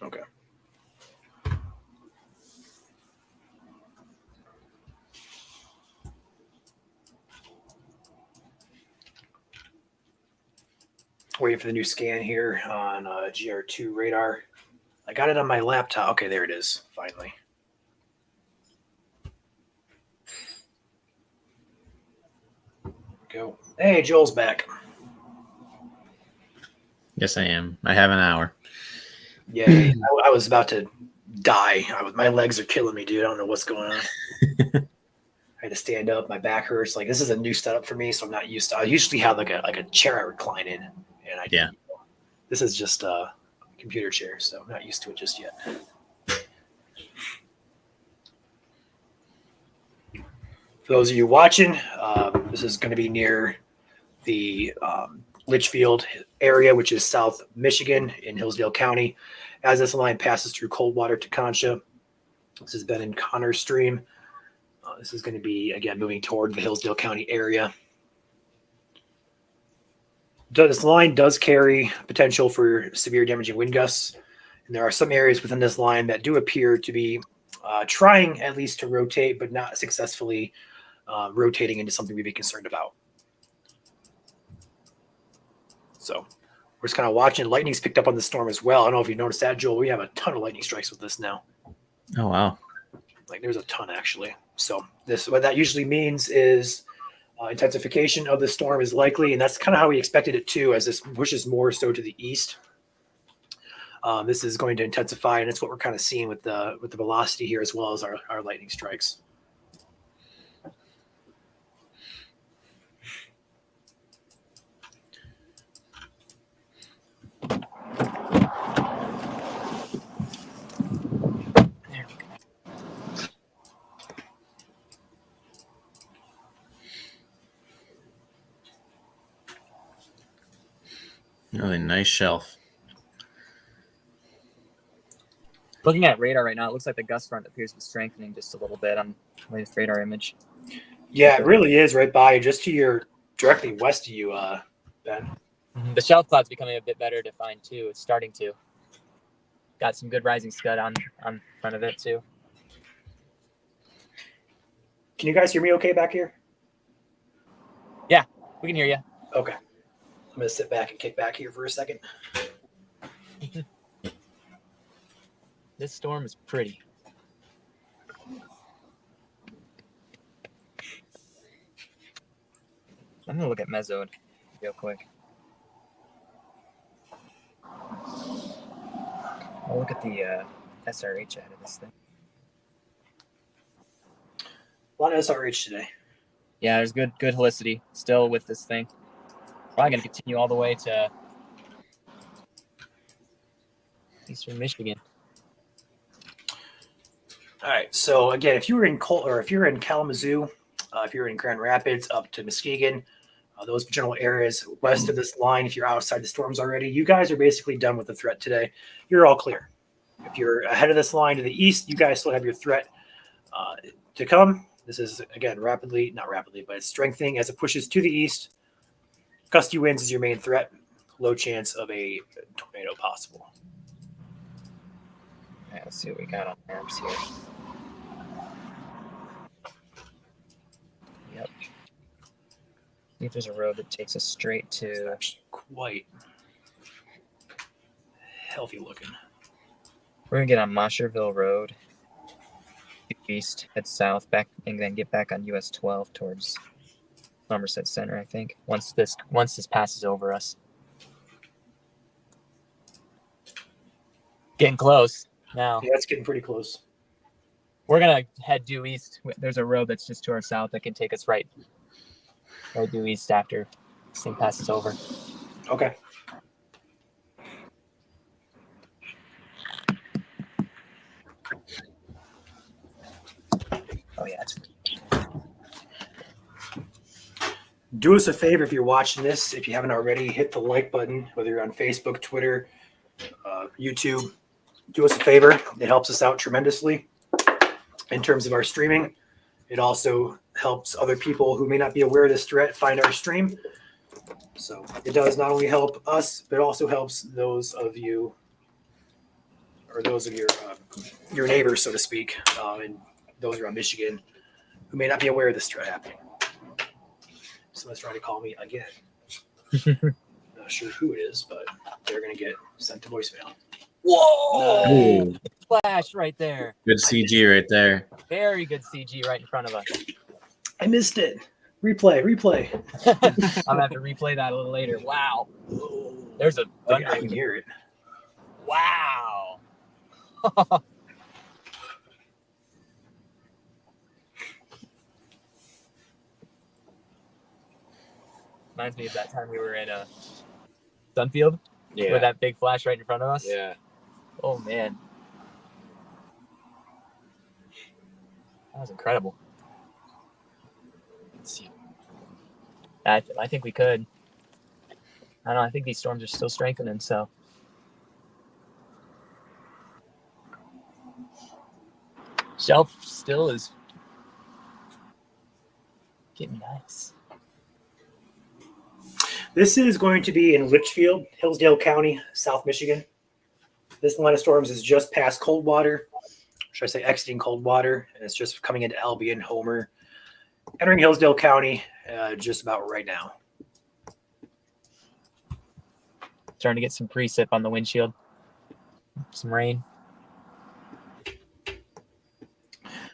Okay. Waiting for the new scan here on GR2 radar. I got it on my laptop. Okay, there it is, finally. Go. Hey, Joel's back. Yes, I am. I have an hour. Yeah, I was about to die. My legs are killing me, dude. I don't know what's going on. I had to stand up. My back hurts. Like, this is a new setup for me, so I'm not used to. I usually have like a chair I recline in, and Yeah. This is just a computer chair, so I'm not used to it just yet. For those of you watching, this is going to be near the Litchfield area, which is South Michigan in Hillsdale County. As this line passes through Coldwater to Concha, this has been in Connors Stream. This is going to be, again, moving toward the Hillsdale County area. This line does carry potential for severe damaging wind gusts. And there are some areas within this line that do appear to be trying at least to rotate, but not successfully rotating into something we'd be concerned about. So we're just kind of watching. Lightning's picked up on the storm as well. I don't know if you noticed that, Joel. We have a ton of lightning strikes with this now. Oh, wow. Like, there's a ton, actually. So what that usually means is intensification of the storm is likely, and that's kind of how we expected it too, as this pushes more so to the east. This is going to intensify, and it's what we're kind of seeing with the velocity here, as well as our lightning strikes. Really nice shelf. Looking at radar right now, it looks like the gust front appears to be strengthening just a little bit on the latest radar image. Yeah, it really is right by, just to your directly west of you, Ben. The shelf cloud's becoming a bit better defined too. It's starting to. Got some good rising scud on front of it too. Can you guys hear me okay back here? Yeah, we can hear you. Okay. I'm going to sit back and kick back here for a second. This storm is pretty. I'm going to look at Mezzode real quick. I'll look at the SRH out of this thing. A lot of SRH today. Yeah, there's good helicity still with this thing. Probably going to continue all the way to eastern Michigan. All right. So again, if you were in Kalamazoo, if you're in Grand Rapids up to Muskegon, those general areas west of this line, if you're outside the storms already, you guys are basically done with the threat today. You're all clear. If you're ahead of this line to the east, you guys still have your threat to come. This is, again, not rapidly, but it's strengthening as it pushes to the east. Gusty winds is your main threat. Low chance of a tornado possible. All right, let's see what we got on maps here. Yep. See if there's a road that takes us straight It's to. actually quite healthy looking. We're gonna get on Mosherville Road, east, head south, back, and then get back on US 12 towards Somerset Center. I think once this passes over us. Getting close now. Yeah, it's getting pretty close. We're gonna head due east. There's a road that's just to our south that can take us right due east after this thing passes over. Okay. Oh yeah, it's Do us a favor if you're watching this. If you haven't already, hit the like button, whether you're on Facebook, Twitter, YouTube. Do us a favor. It helps us out tremendously. in terms of our streaming. It also helps other people who may not be aware of this threat find our stream. So it does not only help us, but it also helps those of you, or those of your neighbors, so to speak, and those around Michigan who may not be aware of this threat happening. Someone's trying to call me again. Not sure who it is, but they're going to get sent to voicemail. Whoa! Ooh, Flash right there. good CG right there. Very good CG right in front of us. I missed it. Replay. I'm gonna have to replay that a little later. Wow. There's a I thunder. can hear it. Wow. Reminds me of that time we were in a Sunfield with that big flash right in front of us. Yeah. Oh man. That was incredible. Let's see. I think we could. I don't know. I think these storms are still strengthening, so. Shelf still is getting nice. This is going to be in Litchfield, Hillsdale County, South Michigan. This line of storms is just past Coldwater. Should I say exiting Coldwater? And it's just coming into Albion, Homer, entering Hillsdale County just about right now. Starting to get some precip on the windshield. Some rain.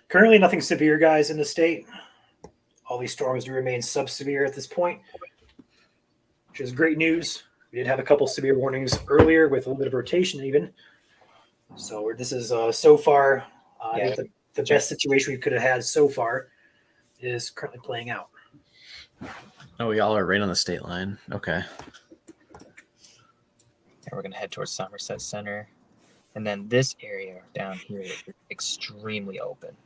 Currently, nothing severe, guys, in the state. All these storms do remain sub-severe at this point, which is great news. We did have a couple severe warnings earlier with a little bit of rotation even. So this is so far, I think the best situation we could have had so far is currently playing out. Oh, we all are right on the state line. Okay. And we're going to head towards Somerset Center. And then this area down here is extremely open.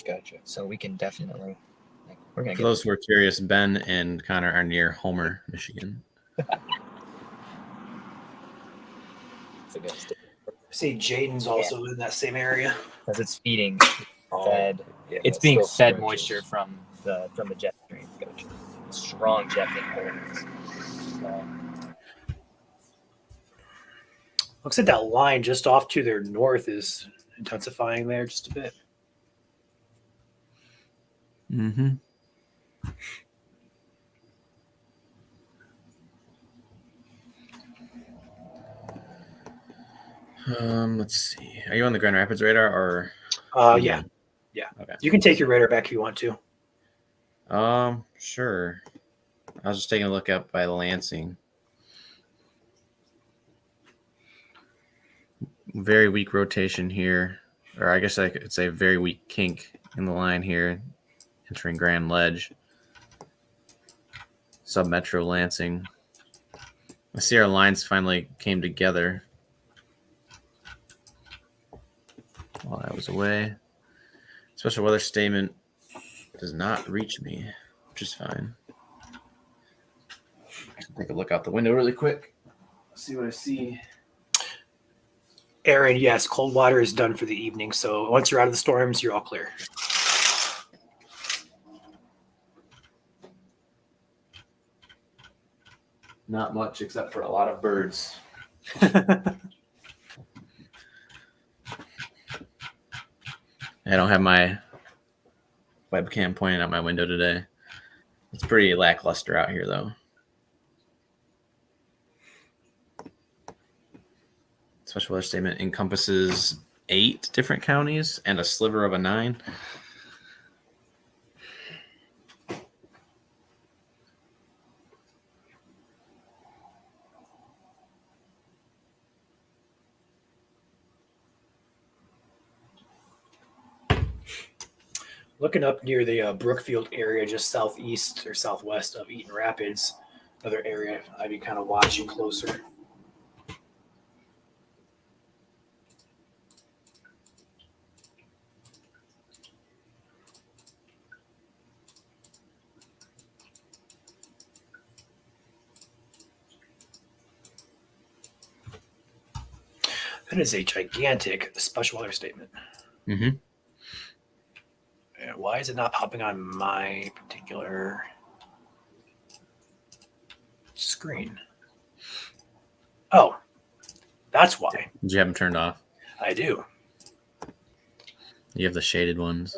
Gotcha. So we can definitely, we're going For to those who are curious, Ben and Connor are near Homer, Michigan. I see Jaden's also in that same area. because it's feeding Oh, fed. yeah, It's that being still fed stretches. moisture from the jet stream. Strong jet influence. So, Looks like that line just off to their north is intensifying there just a bit. Mm-hmm. Let's see. Are you on the Grand Rapids radar or? Yeah. Okay. You can take your radar back if you want to. Sure. I was just taking a look up by Lansing. Very weak rotation here, or I guess I could say very weak kink in the line here, entering Grand Ledge. Submetro Lansing. I see our lines finally came together while I was away. Special weather statement does not reach me, which is fine. Take a look out the window really quick. See what I see. Aaron, yes, Coldwater is done for the evening. So once you're out of the storms, you're all clear. Not much except for a lot of birds. I don't have my webcam pointing out my window today. It's pretty lackluster out here, though. Special weather statement encompasses 8 different counties and a sliver of a 9. Looking up near the Brookfield area, just southeast or southwest of Eaton Rapids, another area I'd be kind of watching closer. That is a gigantic special weather statement. Mm-hmm. Why is it not popping on my particular screen? Oh, that's why. Did you have them turned off? I do. You have the shaded ones.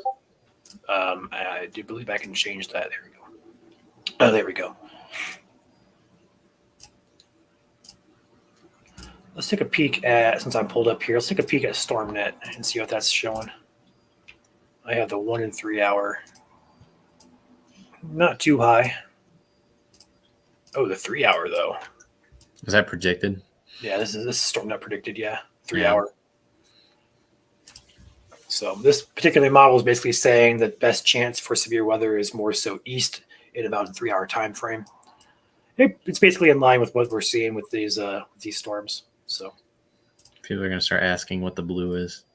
I do believe I can change that. There we go. Oh, there we go. Let's take a peek at, since I'm pulled up here, let's take a peek at StormNet and see what that's showing. I have the 1 and 3 hour. Not too high. Oh, the 3 hour though. Is that predicted? Yeah, this is StormNet predicted. Yeah, 3 Yeah. hour. So this particular model is basically saying that best chance for severe weather is more so east in about a 3 hour time frame. It's basically in line with what we're seeing with these storms. So People are going to start asking what the blue is.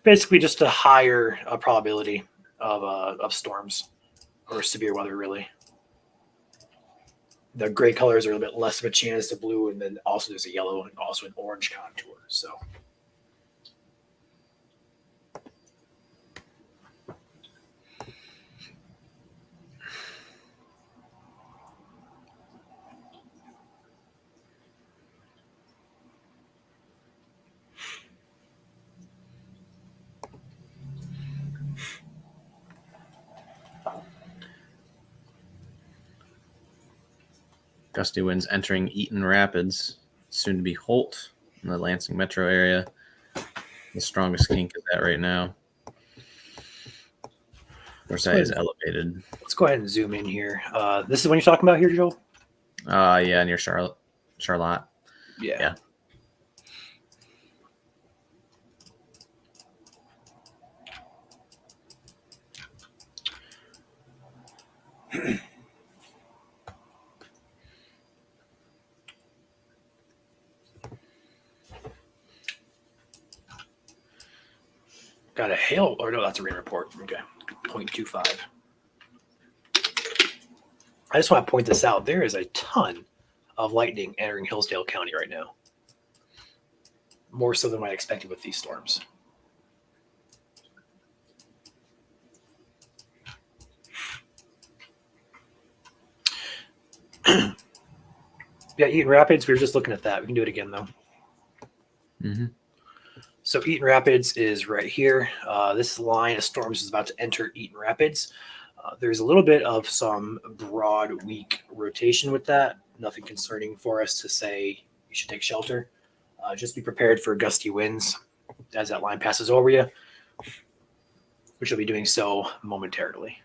basically just a higher probability of storms or severe weather, really. The gray colors are a little bit less of a chance to blue, and then also there's a yellow and also an orange contour. So Gusty winds entering Eaton Rapids, soon to be Holt in the Lansing metro area. The strongest kink is at right now. Of course, that is elevated. let's go ahead and zoom in here. This is what you're talking about here, Joel? Yeah, near Charlotte. Yeah. Got a hail, or no, that's a rain report. Okay, 0.25. I just want to point this out. There is a ton of lightning entering Hillsdale County right now. More so than I expected with these storms. Yeah, Eaton Rapids, we were just looking at that. We can do it again, though. Mm-hmm. So Eaton Rapids is right here. This line of storms is about to enter Eaton Rapids. There's a little bit of some broad, weak rotation with that. Nothing concerning for us to say you should take shelter. Just be prepared for gusty winds as that line passes over you, which will be doing so momentarily.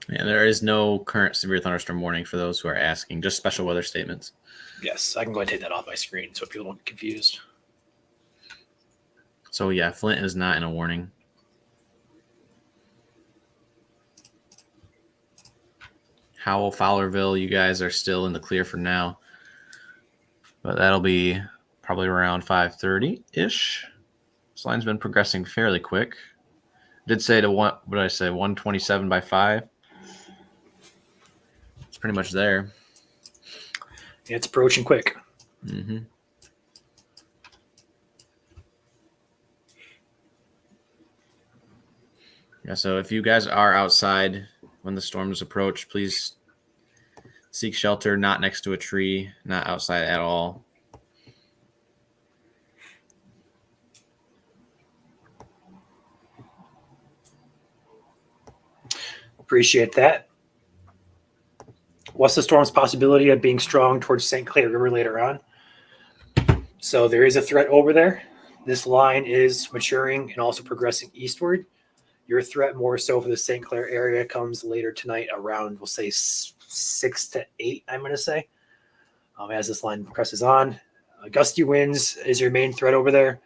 Yeah, there is no current severe thunderstorm warning for those who are asking, just special weather statements. Yes, I can go ahead and take that off my screen so people don't get confused. So yeah, Flint is not in a warning. Howell, Fowlerville, you guys are still in the clear for now. But that'll be probably around 5:30-ish. This line's been progressing fairly quick. Did say to what did I say? 127 by 5. It's pretty much there. Yeah, it's approaching quick. Mm-hmm. Yeah, so if you guys are outside when the storms approach, please seek shelter, not next to a tree, not outside at all. Appreciate that. What's the storm's possibility of being strong towards St. Clair River later on? So there is a threat over there. This line is maturing and also progressing eastward. Your threat more so for the St. Clair area comes later tonight around, we'll say 6 to 8, I'm going to say, as this line presses on. Gusty winds is your main threat over there.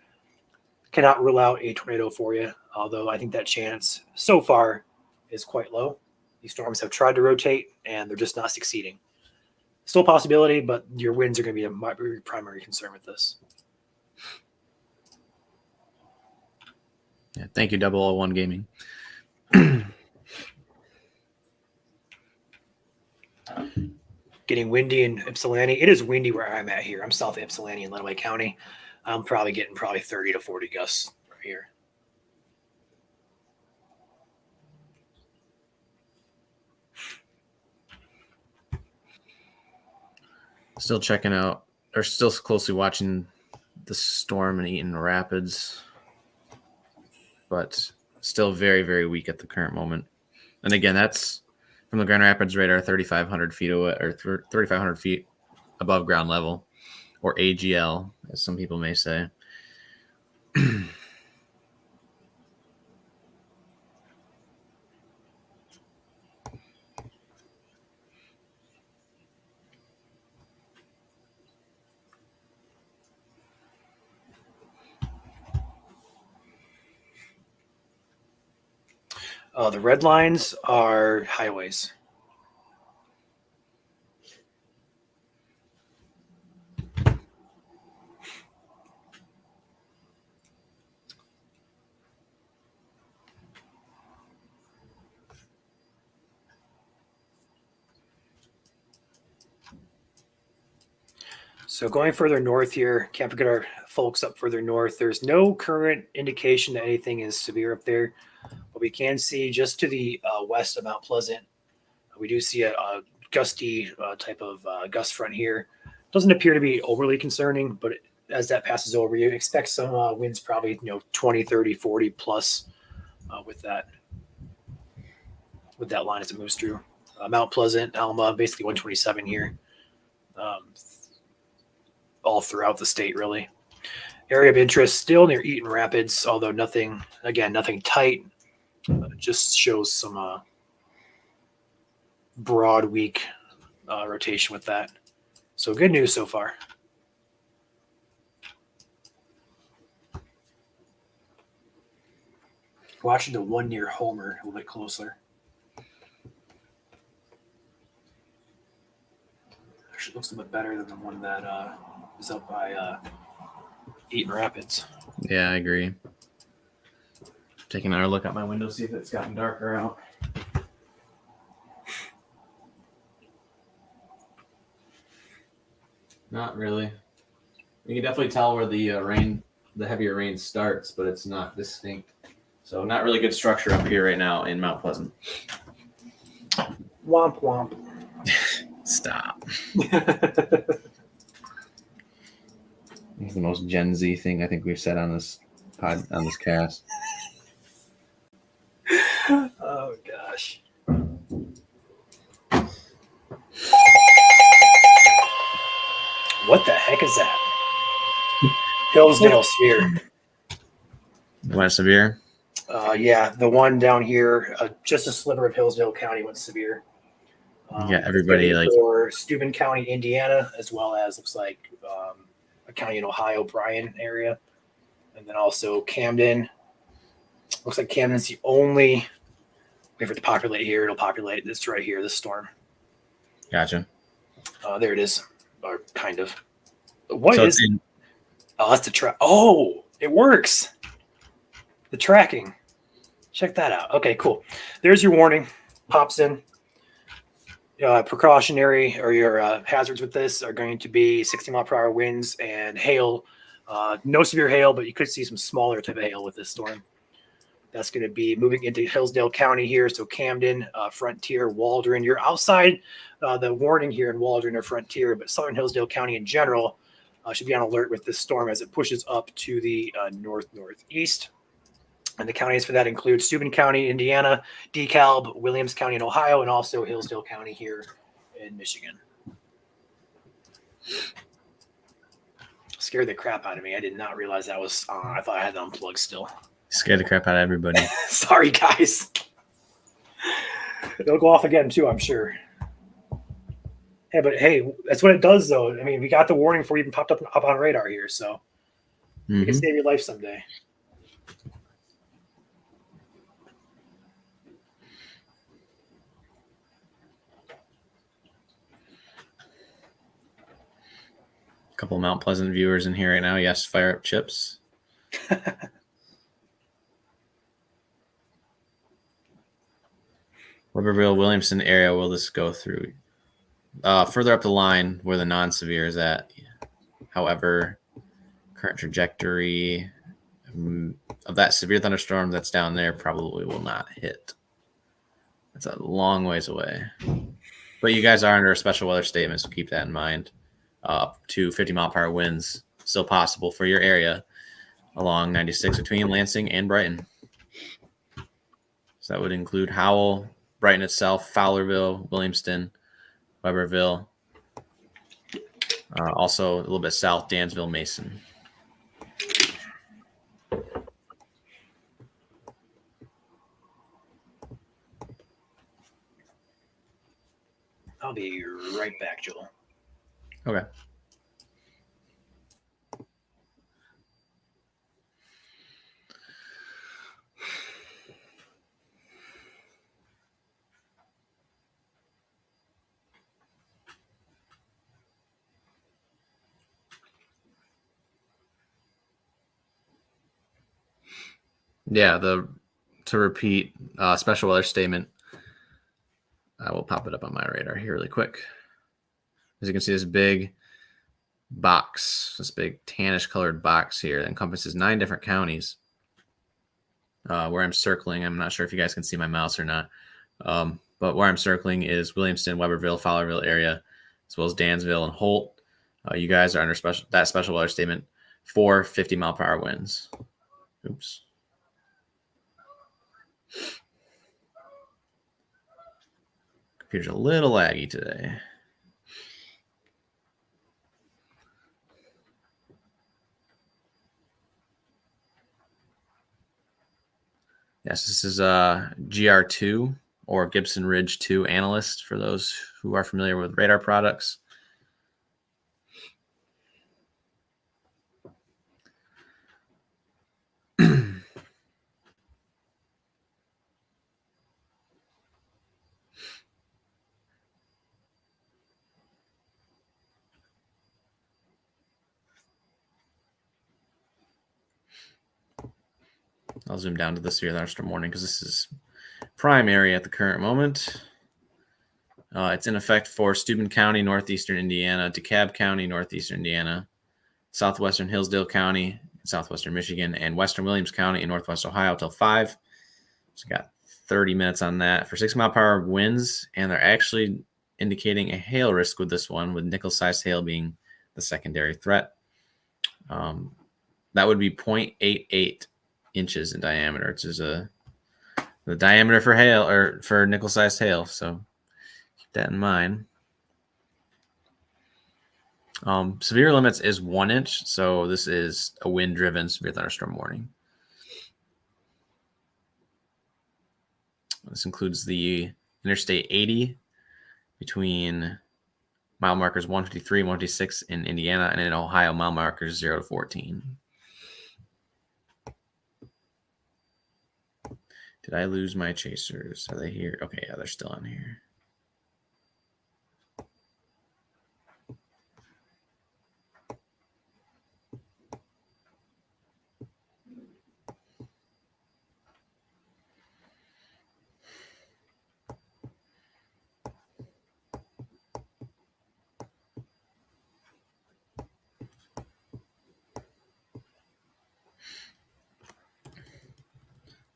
Cannot rule out a tornado for you, although I think that chance so far is quite low. These storms have tried to rotate, and they're just not succeeding. Still a possibility, but your winds are going to be my primary concern with this. Yeah, thank you, 001 Gaming. Getting windy in Ypsilanti. It is windy where I'm at here. I'm south of Ypsilanti in Lenawee County. I'm probably getting 30 to 40 gusts right here. Still checking out, or still closely watching the storm in Eaton Rapids, but still very, very weak at the current moment. And again, that's from the Grand Rapids radar, 3,500 feet away, or 3,500 feet above ground level, or AGL, as some people may say. The red lines are highways. So going further north here, can't get our folks up further north. There's no current indication that anything is severe up there, but we can see just to the west of Mount Pleasant, we do see a gusty type of gust front here. Doesn't appear to be overly concerning, but as that passes over, you expect some winds probably 20, 30, 40 plus with that line as it moves through. Mount Pleasant, Alma, basically 127 here. All throughout the state, really. Area of interest still near Eaton Rapids, although nothing tight. Just shows some broad, weak rotation with that. So good news so far. Watching the one near Homer a little bit closer. Actually looks a bit better than the one that is up by Eaton Rapids. Yeah, I agree. Taking another look out my window, see if it's gotten darker out. Not really. You can definitely tell where the heavier rain starts, but it's not distinct. So not really good structure up here right now in Mount Pleasant. Womp womp. Stop. It's the most Gen Z thing I think we've said on this cast. Oh gosh. What the heck is that? Hillsdale Sphere. Went severe? Yeah, the one down here, just a sliver of Hillsdale County went severe. Yeah, everybody for Steuben County, Indiana, as well as looks like a county in Ohio, Bryan area, and then also Camden. Looks like Camden's the only. Wait for it to populate here. It'll populate this right here. This storm. Gotcha. There it is, or kind of. What is? Oh, that's the track. Oh, it works. The tracking. Check that out. Okay, cool. There's your warning. Pops in. Precautionary or your hazards with this are going to be 60-mile-per-hour winds and hail. No severe hail, but you could see some smaller type of hail with this storm. That's going to be moving into Hillsdale County here. So Camden, Frontier, Waldron. You're outside the warning here in Waldron or Frontier, but Southern Hillsdale County in general should be on alert with this storm as it pushes up to the northeast. And the counties for that include Steuben County, Indiana, DeKalb, Williams County in Ohio, and also Hillsdale County here in Michigan. Scared the crap out of me. I did not realize that was on. I thought I had to unplug still. Scared the crap out of everybody. Sorry, guys. It'll go off again, too, I'm sure. Hey, but hey, that's what it does, though. I mean, we got the warning before it even popped up on radar here, so it can save your life someday. Couple Mount Pleasant viewers in here right now. Yes, fire up chips. Weberville, Williamson area will this go through? Further up the line where the non-severe is at. However, current trajectory of that severe thunderstorm that's down there probably will not hit. That's a long ways away. But you guys are under a special weather statement, so keep that in mind. up to 50-mile-per-hour winds still possible for your area along 96 between Lansing and Brighton. So that would include Howell, Brighton itself, Fowlerville, Williamston, Weberville. Also a little bit south, Dansville, Mason. I'll be right back, Joel. Okay. Yeah, to repeat special weather statement, I will pop it up on my radar here really quick. As you can see, this big box, this big tannish colored box here that encompasses 9 different counties. Where I'm circling, I'm not sure if you guys can see my mouse or not, but where I'm circling is Williamston, Weberville, Fowlerville area, as well as Dansville and Holt. You guys are under that special weather statement for 50-mile-per-hour winds. Oops. Computer's a little laggy today. Yes, this is GR2 or Gibson Ridge 2 analyst for those who are familiar with radar products. I'll zoom down to the severe thunderstorm warning because this is prime area at the current moment. It's in effect for Steuben County, northeastern Indiana, DeKalb County, northeastern Indiana, southwestern Hillsdale County, southwestern Michigan, and western Williams County in northwest Ohio till 5. So got 30 minutes on that for 6-mile-per-hour winds, and they're actually indicating a hail risk with this one, with nickel-sized hail being the secondary threat. That would be 0.88 inches in diameter, which is the diameter for hail or for nickel-sized hail. So keep that in mind. Severe limits is 1 inch, so this is a wind-driven severe thunderstorm warning. This includes the Interstate 80 between mile markers 153 and 156 in Indiana, and in Ohio, mile markers 0 to 14. Did I lose my chasers? Are they here? Okay, yeah, they're still on here.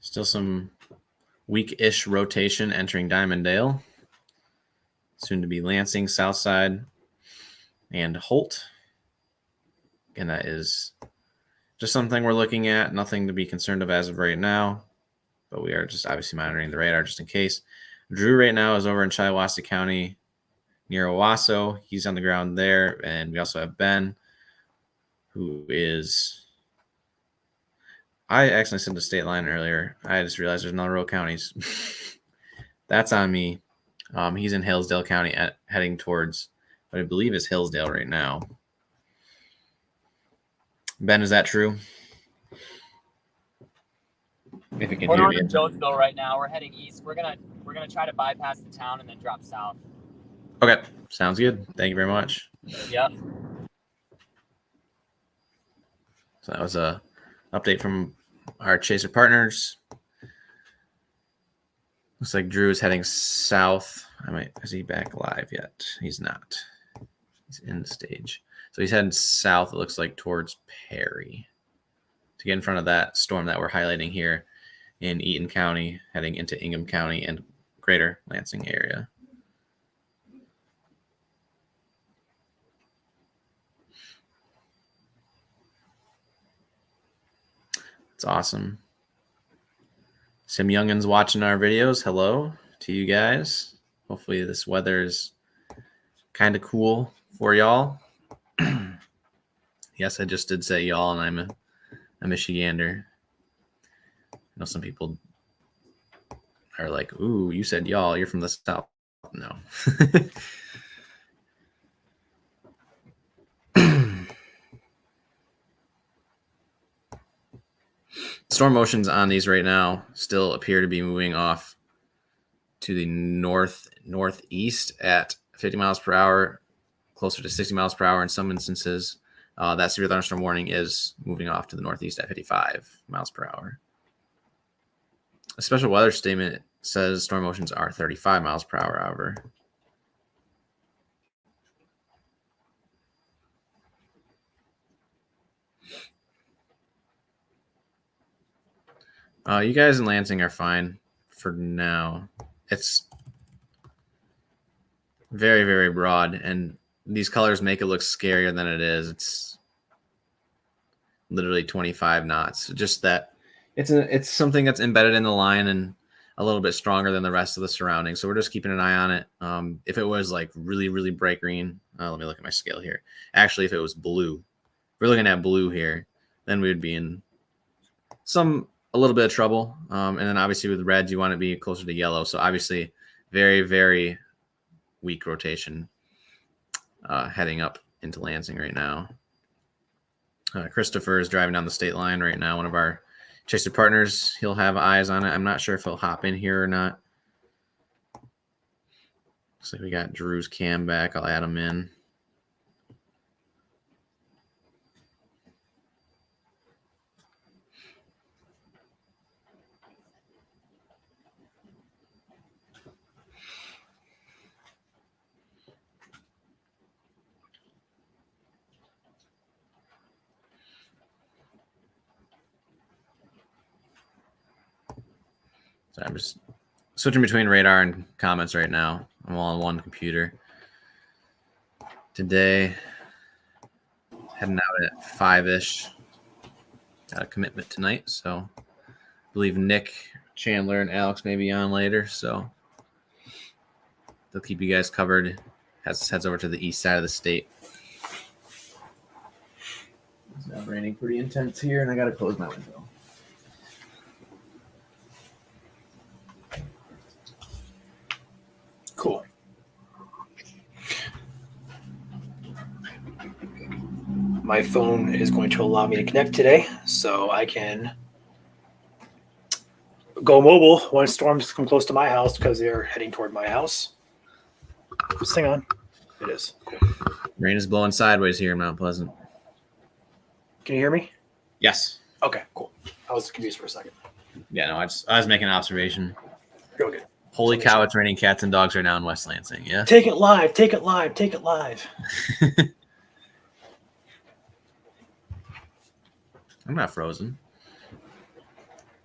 Still some weak-ish rotation entering Diamonddale. Soon to be Lansing, Southside, and Holt. Again, that is just something we're looking at. Nothing to be concerned of as of right now. But we are just obviously monitoring the radar just in case. Drew right now is over in Shiawassee County near Owasso. He's on the ground there. And we also have Ben, who is... I accidentally sent a state line earlier. I just realized there's no rural counties. That's on me. He's in Hillsdale County heading towards what I believe is Hillsdale right now. Ben, is that true? If you can We're hear north me. of Jonesville right now. We're heading east. We're gonna try to bypass the town and then drop south. Okay, sounds good. Thank you very much. Yep. So that was a update from our chaser partners. Looks like Drew is heading south. Is he back live yet? He's not. He's in the stage. So he's heading south, it looks like, towards Perry to get in front of that storm that we're highlighting here in Eaton County, heading into Ingham County and greater Lansing area. It's awesome. Some youngins watching our videos. Hello to you guys. Hopefully this weather is kind of cool for y'all. Yes, I just did say y'all, and I'm a Michigander. I know some people are like, ooh, you said y'all, you're from the South. No. Storm motions on these right now still appear to be moving off to the northeast at 50 miles per hour, closer to 60 miles per hour in some instances. That severe thunderstorm warning is moving off to the northeast at 55 miles per hour. A special weather statement says storm motions are 35 miles per hour, however. You guys in Lansing are fine for now. It's very, very broad, and these colors make it look scarier than it is. It's literally 25 knots. Just that it's something that's embedded in the line and a little bit stronger than the rest of the surroundings. So we're just keeping an eye on it. If it was like really, really bright green, let me look at my scale here. Actually, if it was blue, if we're looking at blue here, then we would be in a little bit of trouble. And then obviously with reds, you want to be closer to yellow. So obviously very, very weak rotation heading up into Lansing right now. Christopher is driving down the state line right now. One of our chaser partners, he'll have eyes on it. I'm not sure if he'll hop in here or not. Looks like we got Drew's cam back. I'll add him in. So I'm just switching between radar and comments right now. I'm all on one computer. Today, heading out at 5-ish. Got a commitment tonight, so I believe Nick, Chandler, and Alex may be on later, so they'll keep you guys covered. Heads over to the east side of the state. It's now raining pretty intense here, and I got to close my window. Cool. My phone is going to allow me to connect today, so I can go mobile when storms come close to my house because they're heading toward my house. Just hang on. It is. Rain is blowing sideways here in Mount Pleasant. Can you hear me? Yes. Okay, cool. I was confused for a second. Yeah, no, I was making an observation. Real good. Holy cow, it's raining cats and dogs right now in West Lansing. Yeah. Take it live. Take it live. Take it live. I'm not frozen.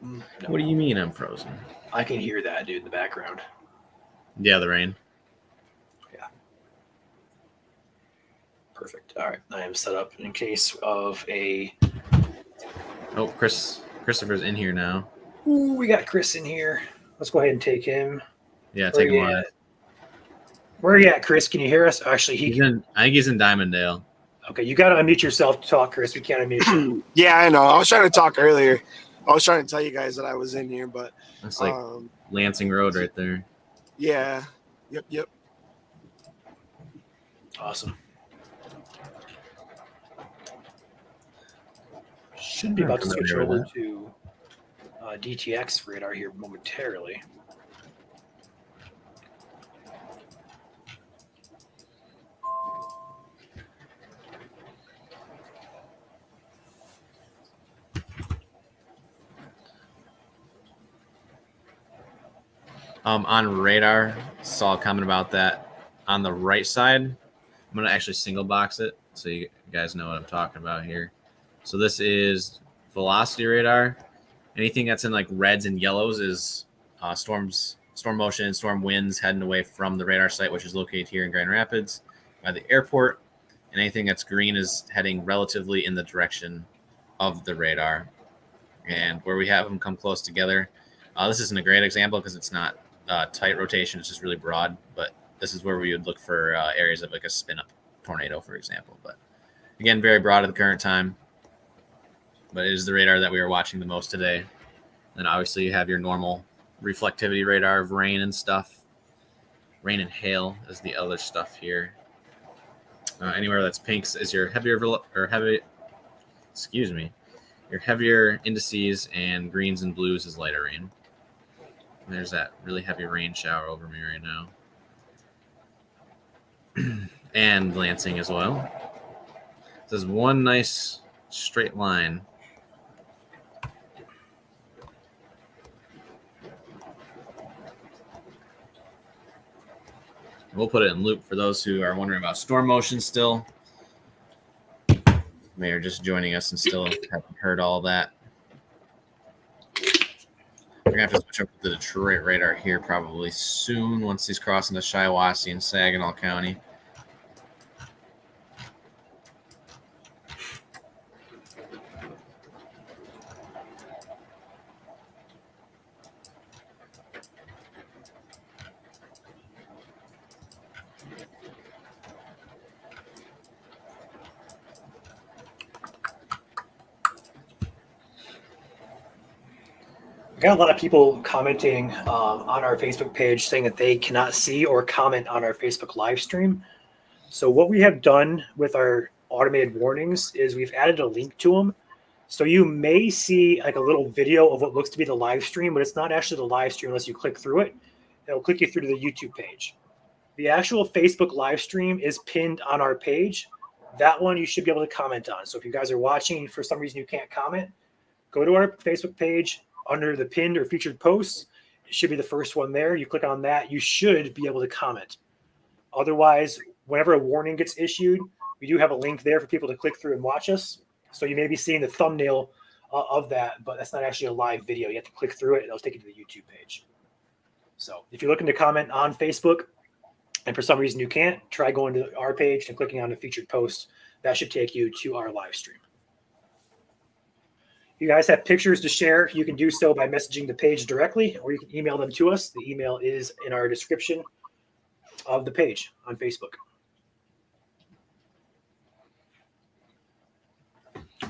No. What do you mean I'm frozen? I can hear that, dude, in the background. Yeah, the rain. Yeah. Perfect. All right. I am set up in case of a... Oh, Christopher's in here now. Ooh, we got Chris in here. Let's go ahead and take him. Yeah, take him on. Where are you at, Chris? Can you hear us? Actually, I think he's in Diamonddale. Okay, you got to unmute yourself to talk, Chris. We can't unmute you. Yeah, I know. I was trying to talk earlier. I was trying to tell you guys that I was in here, but That's like Lansing Road right there. yeah. Yep. Awesome. Should be about to switch over to DTX radar here momentarily. On radar, saw a comment about that on the right side. I'm going to actually single box it so you guys know what I'm talking about here. So this is velocity radar. Anything that's in like reds and yellows is storm motion, storm winds heading away from the radar site, which is located here in Grand Rapids by the airport. And anything that's green is heading relatively in the direction of the radar. and where we have them come close together. This isn't a great example because it's not tight rotation. It's just really broad, but this is where we would look for areas of like a spin-up tornado, for example. But again, very broad at the current time, but it is the radar that we are watching the most today. And obviously you have your normal reflectivity radar of rain and stuff. Rain and hail is the other stuff here. Anywhere that's pinks is your your heavier indices, and greens and blues is lighter rain. And there's that really heavy rain shower over me right now. And Lansing as well. This is one nice straight line. We'll put it in loop for those who are wondering about storm motion still. May are just joining us and still haven't heard all that. We're going to have to switch over to the Detroit radar here probably soon once he's crossing the Shiawassee and Saginaw County. Got a lot of people commenting on our Facebook page saying that they cannot see or comment on our Facebook live stream. So what we have done with our automated warnings is we've added a link to them. So you may see like a little video of what looks to be the live stream, but it's not actually the live stream unless you click through it. It'll click you through to the YouTube page. The actual Facebook live stream is pinned on our page. That one you should be able to comment on. So if you guys are watching and for some reason you can't comment, go to our Facebook page. Under the pinned or featured posts, it should be the first one there. You click on that, you should be able to comment. Otherwise, whenever a warning gets issued, we do have a link there for people to click through and watch us. So you may be seeing the thumbnail of that, but that's not actually a live video. You have to click through it, and it'll take you to the YouTube page. So if you're looking to comment on Facebook, and for some reason you can't, try going to our page and clicking on the featured post. That should take you to our live stream. You guys have pictures to share, you can do so by messaging the page directly, or you can email them to us. The email is in our description of the page on Facebook.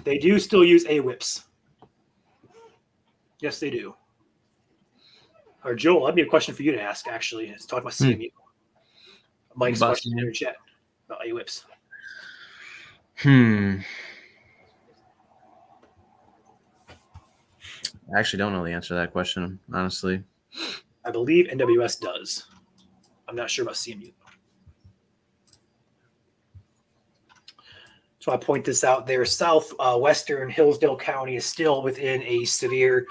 They do still use AWIPs. Yes, they do. Or Joel, that'd be a question for you to ask, actually. Let's talk about CMU. Mike's question in your chat about AWIPs. I actually don't know the answer to that question, honestly. I believe NWS does. I'm not sure about CMU. So I point this out there. Southwestern Hillsdale County is still within a severe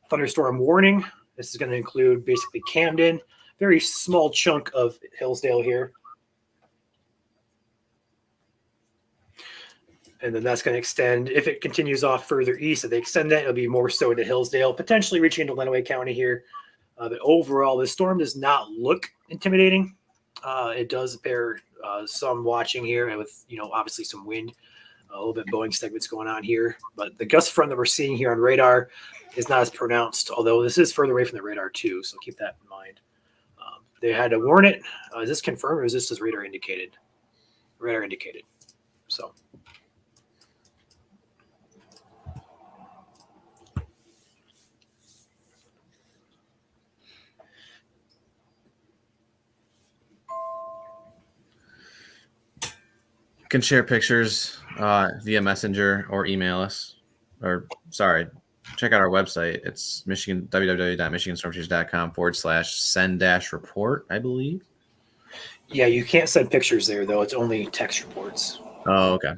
thunderstorm warning. This is going to include basically Camden, very small chunk of Hillsdale here. And then that's going to extend, if it continues off further east, if they extend that, it'll be more so to Hillsdale, potentially reaching into Lenawee County here. But overall, the storm does not look intimidating. It does appear some watching here with, obviously some wind, a little bit Boeing segments going on here. But the gust front that we're seeing here on radar is not as pronounced, although this is further away from the radar too. So keep that in mind. They had to warn it. Is this confirmed or is this as radar indicated? Radar indicated. So. Can share pictures via Messenger or email us. Check out our website. It's www.michiganstormteachers.com/send-report, I believe. Yeah, you can't send pictures there, though. It's only text reports. Oh, okay.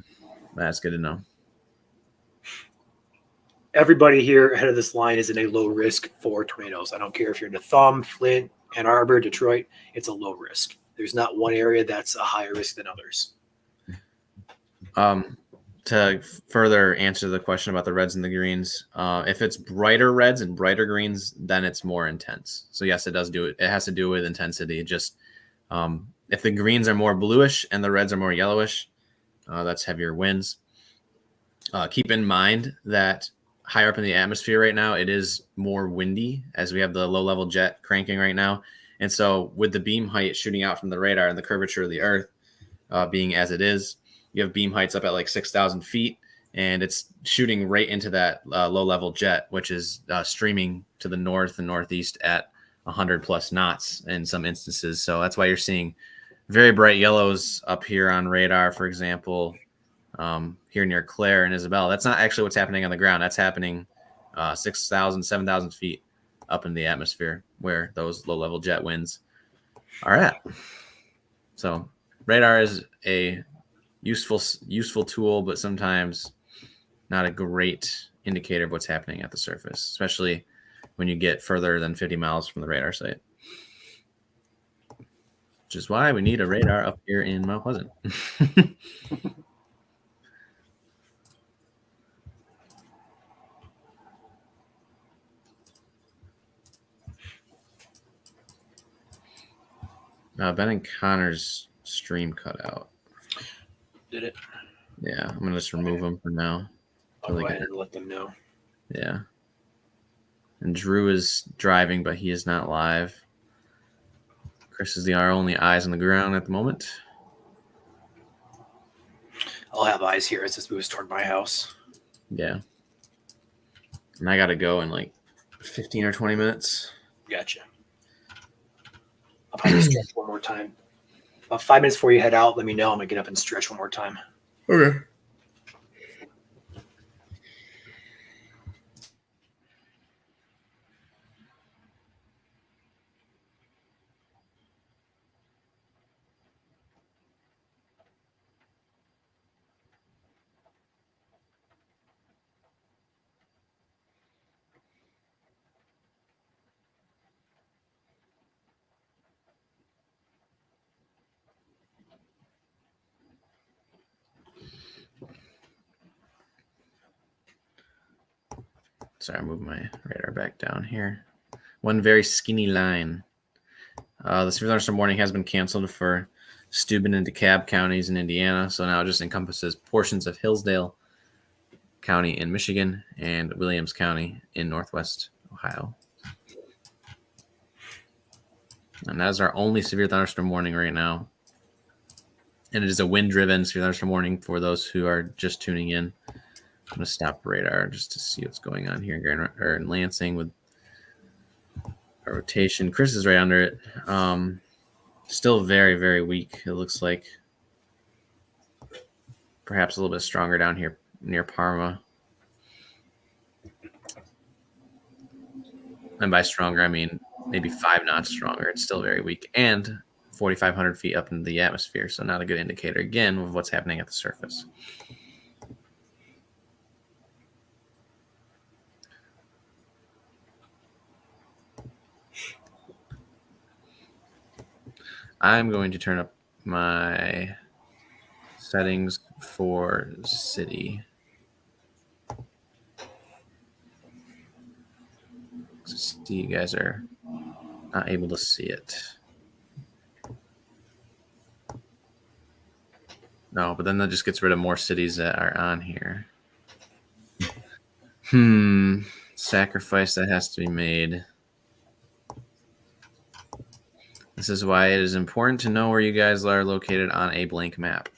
That's good to know. Everybody here ahead of this line is in a low risk for tornadoes. I don't care if you're in the Thumb, Flint, Ann Arbor, Detroit. It's a low risk. There's not one area that's a higher risk than others. To further answer the question about the reds and the greens, if it's brighter reds and brighter greens, then it's more intense. So yes, it does do it. It has to do with intensity. Just if the greens are more bluish and the reds are more yellowish, that's heavier winds. Keep in mind that higher up in the atmosphere right now, it is more windy as we have the low-level jet cranking right now. And so with the beam height shooting out from the radar and the curvature of the Earth being as it is, you have beam heights up at like 6,000 feet, and it's shooting right into that low-level jet, which is streaming to the north and northeast at 100+ knots in some instances. So that's why you're seeing very bright yellows up here on radar, for example, here near Claire and Isabel. That's not actually what's happening on the ground. That's happening 6,000, 7,000 feet up in the atmosphere where those low-level jet winds are at. So radar is a useful tool, but sometimes not a great indicator of what's happening at the surface, especially when you get further than 50 miles from the radar site. Which is why we need a radar up here in Mount Pleasant. Ben and Connor's stream cut out. Did it? Yeah, I'm gonna just remove them for now. I'll go ahead and let them know. Yeah. And Drew is driving, but he is not live. Chris is our only eyes on the ground at the moment. I'll have eyes here as this moves toward my house. Yeah. And I gotta go in like 15 or 20 minutes. Gotcha. I'll probably stretch one more time. About 5 minutes before you head out, let me know. I'm going to get up and stretch one more time. Okay. Sorry, I moved my radar back down here. One very skinny line. The severe thunderstorm warning has been canceled for Steuben and DeKalb counties in Indiana, so now it just encompasses portions of Hillsdale County in Michigan and Williams County in Northwest Ohio. And that is our only severe thunderstorm warning right now. And it is a wind-driven severe thunderstorm warning for those who are just tuning in. I'm going to stop radar just to see what's going on here in Lansing with a rotation. Chris is right under it. Still very, very weak, it looks like. Perhaps a little bit stronger down here near Parma. And by stronger, I mean maybe 5 knots stronger. It's still very weak. And 4,500 feet up in the atmosphere, so not a good indicator, again, of what's happening at the surface. I'm going to turn up my settings for city. See, you guys are not able to see it. No, but then that just gets rid of more cities that are on here. Sacrifice that has to be made. This is why it is important to know where you guys are located on a blank map.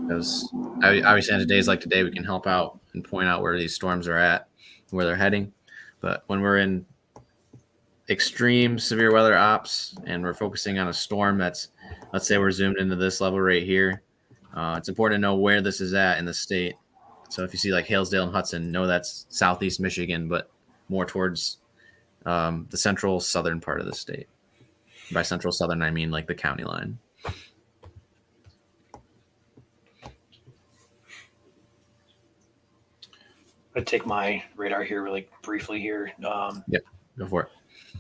Because obviously on days like today, we can help out and point out where these storms are at, where they're heading. But when we're in extreme severe weather ops and we're focusing on a storm that's, let's say we're zoomed into this level right here, it's important to know where this is at in the state. So if you see like Hillsdale and Hudson, know that's southeast Michigan, but more towards the central southern part of the state. By central southern, I mean like the county line. I'm going to take my radar here really briefly here. Yep, go for it.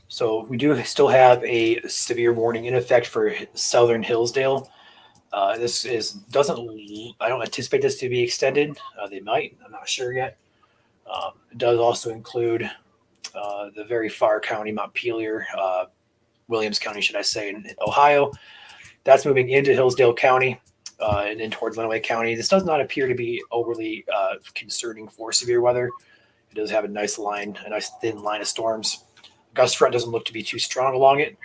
So we do still have a severe warning in effect for southern Hillsdale. I don't anticipate this to be extended. They might, I'm not sure yet. It does also include the very far county, Montpelier, Williams County, should I say, in Ohio. That's moving into Hillsdale County. and in towards Lenawee County. This does not appear to be overly concerning for severe weather. It does have a nice thin line of storms. Gust front doesn't look to be too strong along it,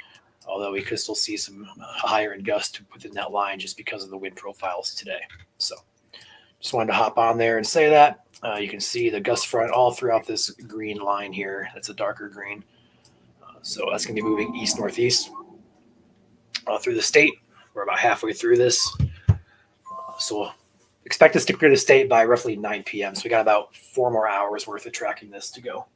although we could still see some higher in gust within that line just because of the wind profiles today. So just wanted to hop on there and say that. You can see the gust front all throughout this green line here. That's a darker green. So that's going to be moving east-northeast through the state. We're about halfway through this. So we'll expect this to clear the state by roughly 9 p.m. So we got about 4 more hours worth of tracking this to go.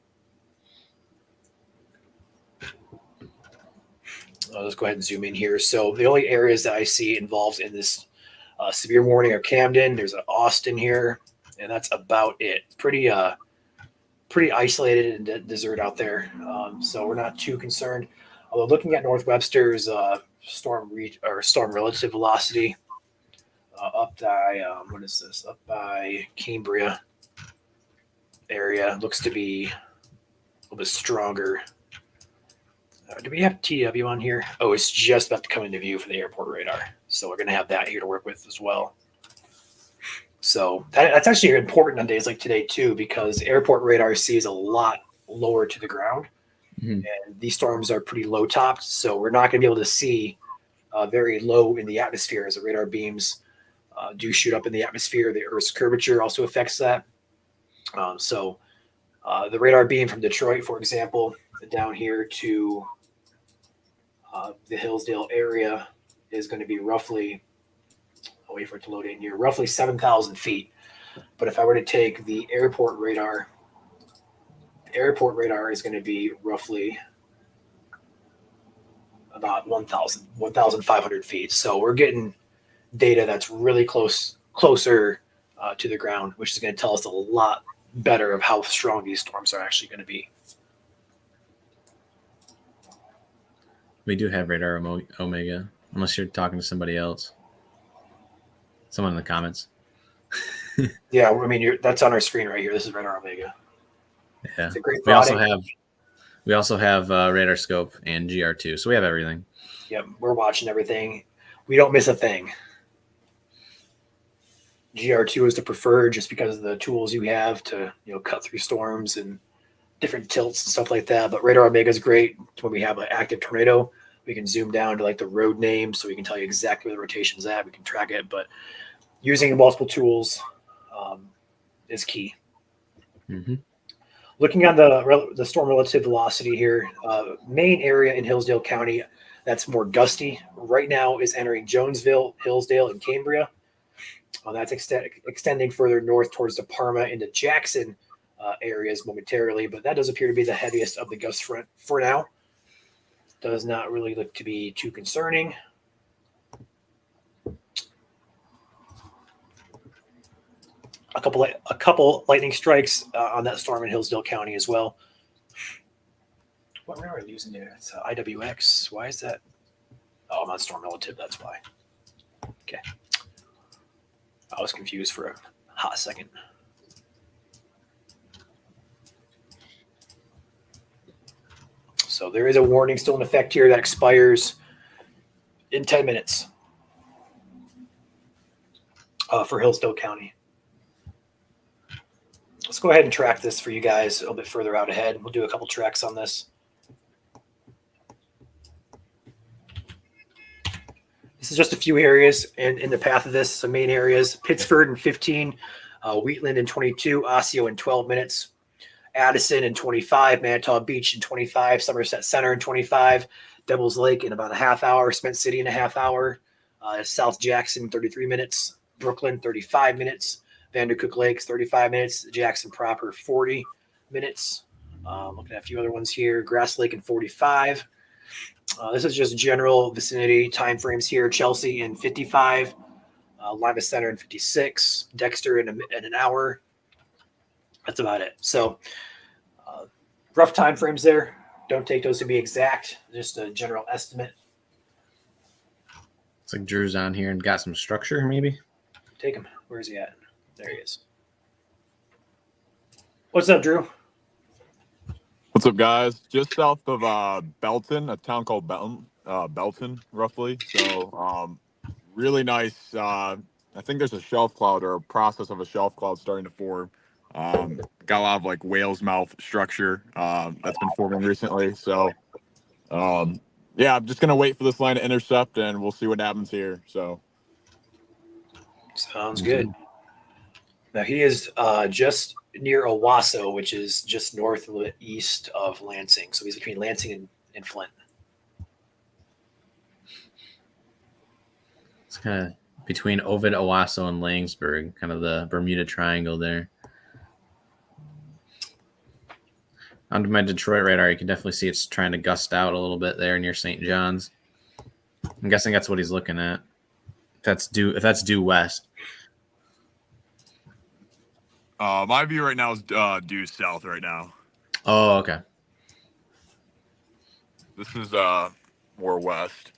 I'll just go ahead and zoom in here. So the only areas that I see involved in this severe warning are Camden. There's an Austin here, and that's about it. Pretty isolated and desert out there. So we're not too concerned. Although looking at North Webster's storm relative velocity up by up by Cambria area looks to be a little bit stronger. Do we have TW on here? Oh, it's just about to come into view for the airport radar. So we're going to have that here to work with as well. So that's actually important on days like today too, because airport radar sees a lot lower to the ground. And these storms are pretty low topped. So we're not going to be able to see very low in the atmosphere as the radar beams do shoot up in the atmosphere. The Earth's curvature also affects that. So the radar beam from Detroit, for example, down here to the Hillsdale area is going to be roughly, I'll wait for it to load in here, roughly 7,000 feet. But if I were to take the airport radar is going to be roughly about 1,500 feet. So we're getting data that's really closer to the ground, which is going to tell us a lot better of how strong these storms are actually going to be. We do have radar Omega, unless you're talking to somebody else. Someone in the comments. Yeah, I mean, that's on our screen right here. This is radar Omega. Yeah. It's a great we product. also have radar scope and GR2, so we have everything. Yep, we're watching everything. We don't miss a thing. GR2 is the preferred just because of the tools you have to cut through storms and different tilts and stuff like that. But radar Omega is great when we have an active tornado. We can zoom down to like the road name, so we can tell you exactly where the rotation's at. We can track it, but using multiple tools is key. Mm-hmm. Looking at the storm relative velocity here, main area in Hillsdale County that's more gusty right now is entering Jonesville, Hillsdale, and Cambria. That's extending further north towards the Parma into Jackson areas momentarily, but that does appear to be the heaviest of the gust front for now. Does not really look to be too concerning. A couple lightning strikes on that storm in Hillsdale County as well. What radar are we using there? It's IWX. Why is that? Oh, I'm on storm relative. That's why. Okay. I was confused for a hot second. So there is a warning still in effect here that expires in 10 minutes for Hillsdale County. Let's go ahead and track this for you guys a little bit further out ahead. We'll do a couple tracks on this. This is just a few areas in the path of this. Some main areas: Pittsford in 15, Wheatland in 22, Osseo in 12 minutes, Addison in 25, Manitowoc Beach in 25, Somerset Center in 25, Devil's Lake in about a half hour, Cement City in a half hour, South Jackson 33 minutes, Brooklyn 35 minutes, Vandercook Lakes 35 minutes, Jackson proper 40 minutes. Looking at a few other ones here: Grass Lake in 45. This is just general vicinity timeframes here. Chelsea in 55, Lima Center in 56, Dexter in an hour. That's about it. So rough timeframes there. Don't take those to be exact, just a general estimate. It's like Drew's on here and got some structure, maybe. Take him. Where is he at? There he is. What's up, Drew? What's up, guys? Just south of Belton, a town called Belton, roughly. So really nice I think there's a shelf cloud or a process of a shelf cloud starting to form. Got a lot of like whale's mouth structure that's been forming recently. So yeah, I'm just gonna wait for this line to intercept, and we'll see what happens here. So Sounds good. Now he is just near Owasso, which is just northeast of Lansing. So he's between Lansing and Flint. It's kind of between Ovid, Owasso, and Langsburg, kind of the Bermuda Triangle there. Onto my Detroit radar, you can definitely see it's trying to gust out a little bit there near St. John's. I'm guessing that's what he's looking at. If that's due west. my view right now is due south right now. Oh, okay. This is more west.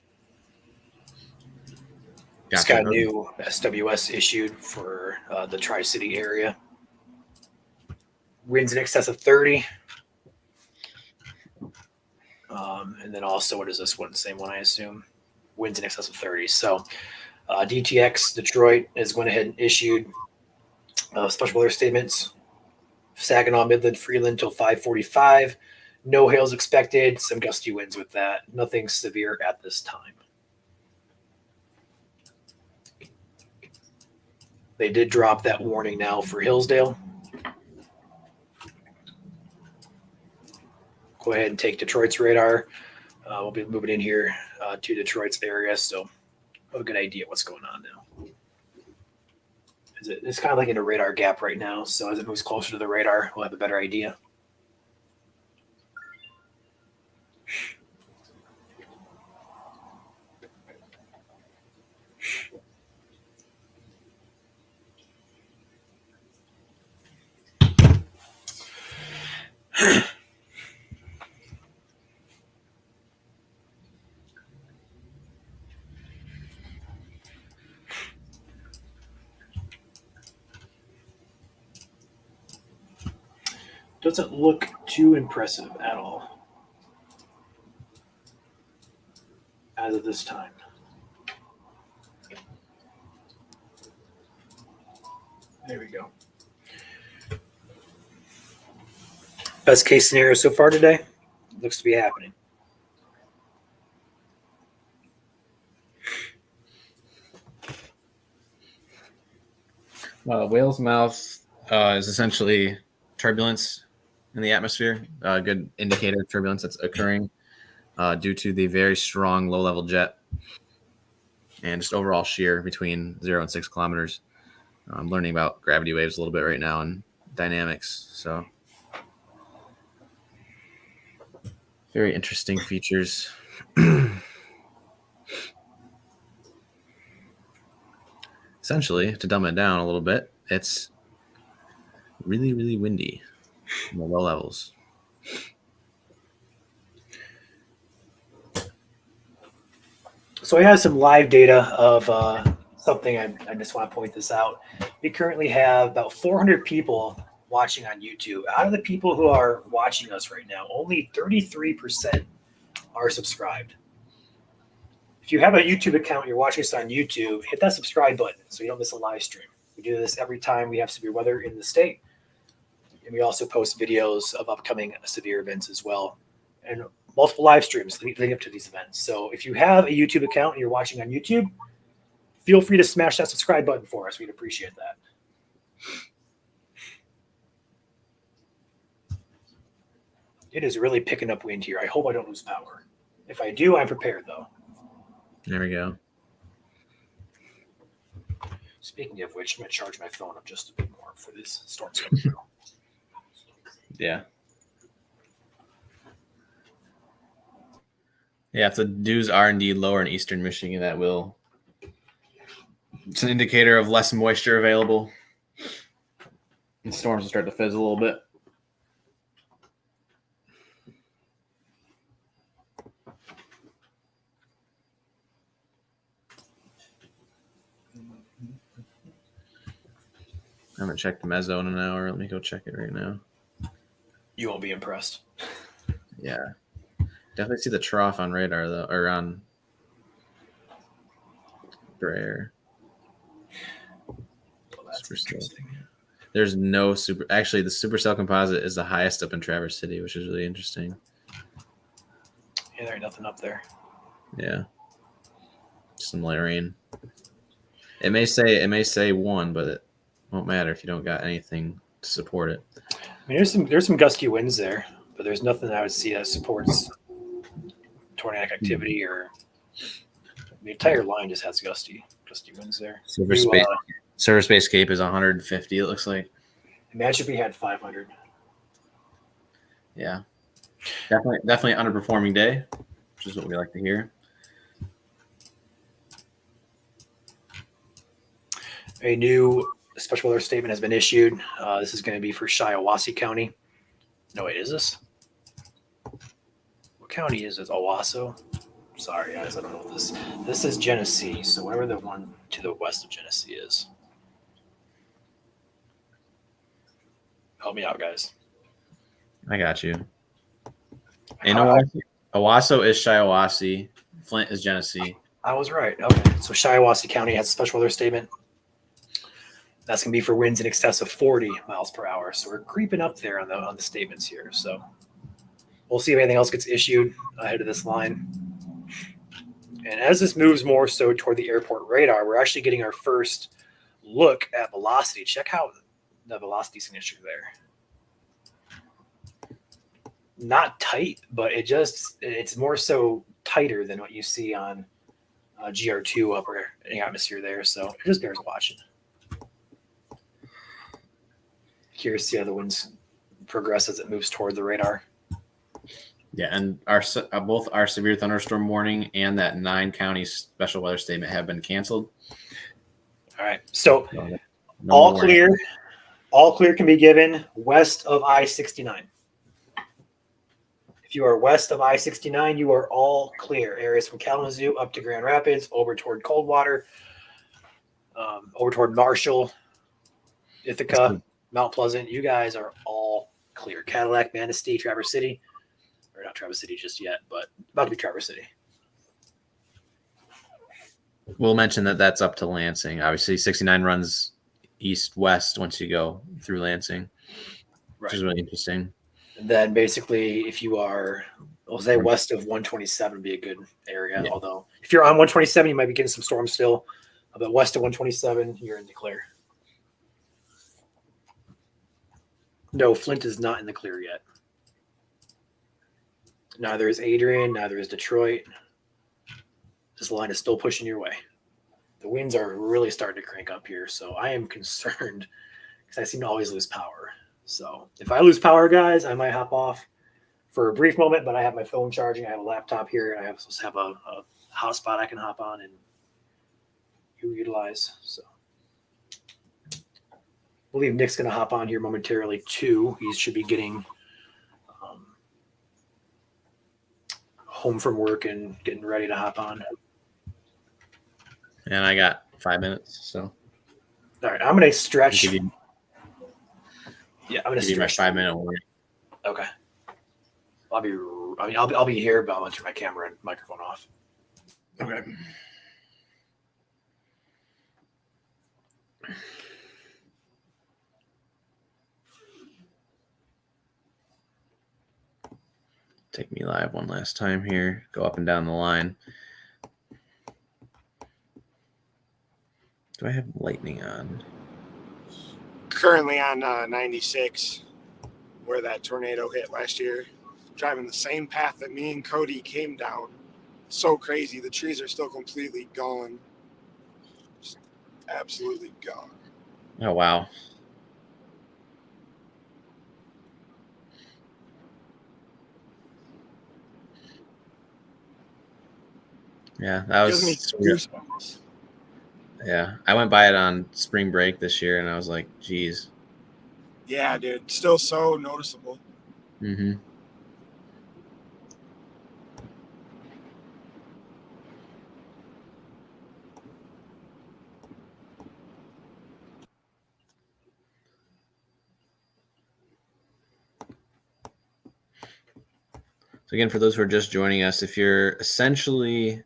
Just got a new SWS issued for the Tri-City area. Winds in excess of 30. And then also, what is this one? Same one, I assume. Winds in excess of 30. So DTX Detroit has went ahead and issued special weather statements. Saginaw, Midland, Freeland till 5:45. No hails expected. Some gusty winds with that. Nothing severe at this time. They did drop that warning now for Hillsdale. Go ahead and take Detroit's radar. We'll be moving in here to Detroit's area, so we'll have a good idea what's going on now. It's kind of like in a radar gap right now, so as it moves closer to the radar, we'll have a better idea. Doesn't look too impressive at all as of this time. There we go. Best case scenario so far today looks to be happening. Whale's mouth is essentially turbulence in the atmosphere, a good indicator of turbulence that's occurring due to the very strong low-level jet and just overall shear between 0 and 6 kilometers. I'm learning about gravity waves a little bit right now and dynamics, so very interesting features. Essentially, to dumb it down a little bit, it's really, really windy in the low levels. So I have some live data of something. I just want to point this out. We currently have about 400 people watching on YouTube. Out of the people who are watching us right now, only 33% are subscribed. If you have a YouTube account, you're watching us on YouTube, hit that subscribe button so you don't miss a live stream. We do this every time we have severe weather in the state. And we also post videos of upcoming severe events as well. And multiple live streams leading up to these events. So if you have a YouTube account and you're watching on YouTube, feel free to smash that subscribe button for us. We'd appreciate that. It is really picking up wind here. I hope I don't lose power. If I do, I'm prepared, though. There we go. Speaking of which, I'm going to charge my phone up just a bit more for this storm coming through. Yeah. Yeah, if the dews are indeed lower in eastern Michigan, that will. It's an indicator of less moisture available. And storms will start to fizz a little bit. I haven't checked the meso in an hour. Let me go check it right now. You won't be impressed. Yeah. Definitely see the trough on radar, though, or on Brer. that's Supercell. interesting. There's no super. Actually, the supercell composite is the highest up in Traverse City, which is really interesting. Yeah, there ain't nothing up there. Yeah, some light rain. It may say 1, but it won't matter if you don't got anything to support it. I mean, there's some gusty winds there, but there's nothing that I would see that supports tornadic activity or the entire line just has gusty winds there. Surface space Cape is 150. It looks like. Imagine if we had 500. Yeah, definitely underperforming day, which is what we like to hear. A new special weather statement has been issued. This is going to be for Shiawassee County. No, wait, is this? What county is this? Owasso? Sorry, guys, I don't know what this. This is Genesee, so whatever the one to the west of Genesee is. Help me out, guys. I got you. And Owasso is Shiawassee. Flint is Genesee. I was right. Okay, so Shiawassee County has a special weather statement. That's going to be for winds in excess of 40 miles per hour. So we're creeping up there on the statements here. So we'll see if anything else gets issued ahead of this line. And as this moves more so toward the airport radar, we're actually getting our first look at velocity. Check out the velocity signature there. Not tight, but it's more so tighter than what you see on GR2 upper atmosphere there. So it just bears watching. Curious to see how the winds progress as it moves toward the radar. Yeah, and both our severe thunderstorm warning and that 9 county special weather statement have been canceled. All right, so No all more. clear. All clear can be given west of I-69. If you are west of I-69, you are all clear. Areas from Kalamazoo up to Grand Rapids, over toward Coldwater, over toward Marshall, Ithaca, Mount Pleasant. You guys are all clear. Cadillac, Manistee, Traverse City. Or not Traverse City just yet, but about to be Traverse City. We'll mention that that's up to Lansing. Obviously, 69 runs east-west once you go through Lansing, which is really interesting. And then basically, if you are, I'll say west of 127 would be a good area. Yeah. Although if you're on 127, you might be getting some storms still. But west of 127, you're in the clear. No, Flint is not in the clear yet. Neither is Adrian, neither is Detroit. This line is still pushing your way. The winds are really starting to crank up here, so I am concerned because I seem to always lose power. So if I lose power, guys, I might hop off for a brief moment, but I have my phone charging. I have a laptop here, and I also have a hotspot I can hop on and utilize. So I believe Nick's going to hop on here momentarily, too. He should be getting home from work and getting ready to hop on. And I got 5 minutes, so. All right, I'm going to stretch. I'm going to stretch. My 5 minute warning. Okay. I'll be here, but I'll turn my camera and microphone off. Okay. Take me live one last time here. Go up and down the line. Do I have lightning on? Currently on 96, where that tornado hit last year. Driving the same path that me and Cody came down. So crazy. The trees are still completely gone. Just absolutely gone. Oh, wow. Yeah, that was. Yeah, I went by it on spring break this year, and I was like, "Geez." Yeah, dude, still so noticeable. Mm-hmm. So again, for those who are just joining us, if you're essentially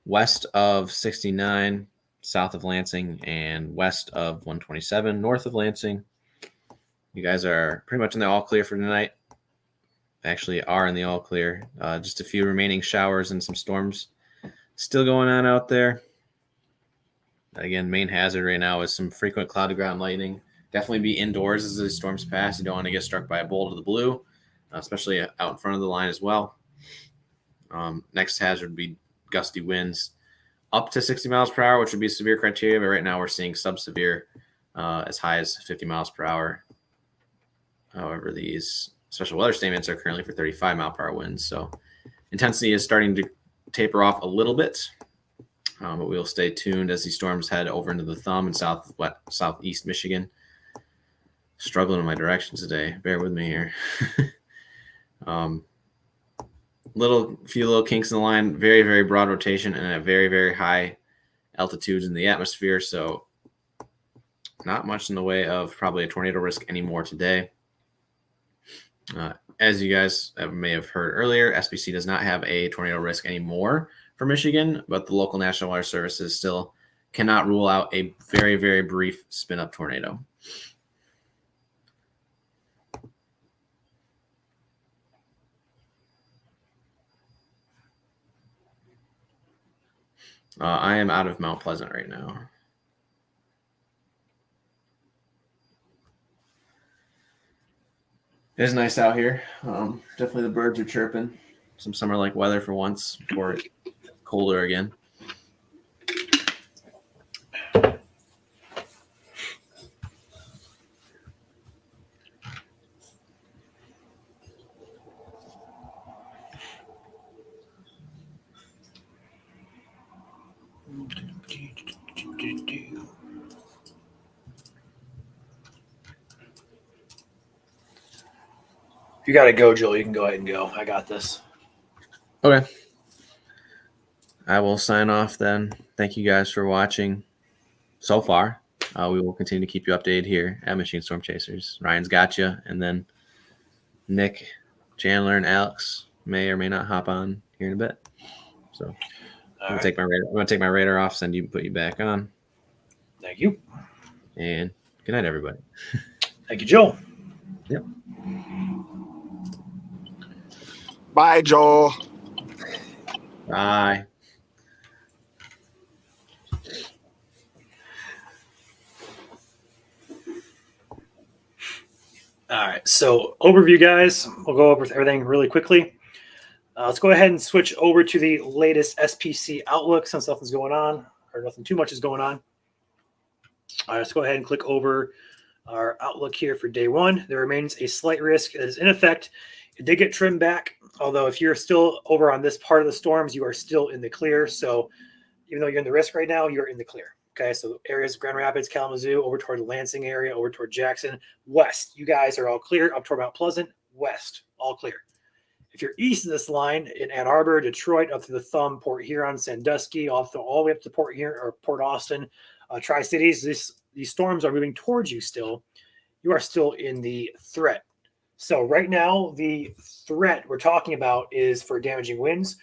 west of 69, south of Lansing and west of 127 north of Lansing. You guys are pretty much in the all clear for tonight. Actually are in the all clear. Just a few remaining showers and some storms still going on out there. Again, main hazard right now is some frequent cloud to ground lightning. Definitely be indoors as the storms pass. You don't want to get struck by a bolt of the blue, especially out in front of the line as well. Next hazard would be gusty winds up to 60 miles per hour, which would be severe criteria. But right now we're seeing sub-severe as high as 50 miles per hour. However, these special weather statements are currently for 35 mile per hour winds. So intensity is starting to taper off a little bit. But we'll stay tuned as these storms head over into the thumb and southeast Michigan. Struggling in my directions today. Bear with me here. Few little kinks in the line. Very, very broad rotation and at very, very high altitudes in the atmosphere. So not much in the way of probably a tornado risk anymore today. As you guys may have heard earlier, SPC does not have a tornado risk anymore for Michigan, but the local National Weather Services still cannot rule out a very, very brief spin-up tornado. I am out of Mount Pleasant right now. It is nice out here. Definitely the birds are chirping. Some summer-like weather for once before it's colder again. If you got to go, Joel, you can go ahead and go. I got this. Okay. I will sign off then. Thank you guys for watching so far. We will continue to keep you updated here at Michigan Storm Chasers. Ryan's got you, and then Nick, Chandler, and Alex may or may not hop on here in a bit. So I'm gonna take my radar off, put you back on. Thank you. And good night, everybody. Thank you, Joel. Yep. Bye, Joel. Bye. All right, so overview, guys. We'll go over everything really quickly. Let's go ahead and switch over to the latest SPC outlook since nothing's going on, or nothing too much is going on. All right, let's go ahead and click over our outlook here for day one. There remains a slight risk that is in effect. It did get trimmed back, although if you're still over on this part of the storms, you are still in the clear. So even though you're in the risk right now, you're in the clear. Okay, so areas Grand Rapids, Kalamazoo, over toward the Lansing area, over toward Jackson, west. You guys are all clear. Up toward Mount Pleasant, west, all clear. If you're east of this line in Ann Arbor, Detroit, up to the thumb, Port Huron, Sandusky, all the way up to Port Huron or Port Austin, Tri-Cities, these storms are moving towards you still. You are still in the threat. So right now, the threat we're talking about is for damaging winds.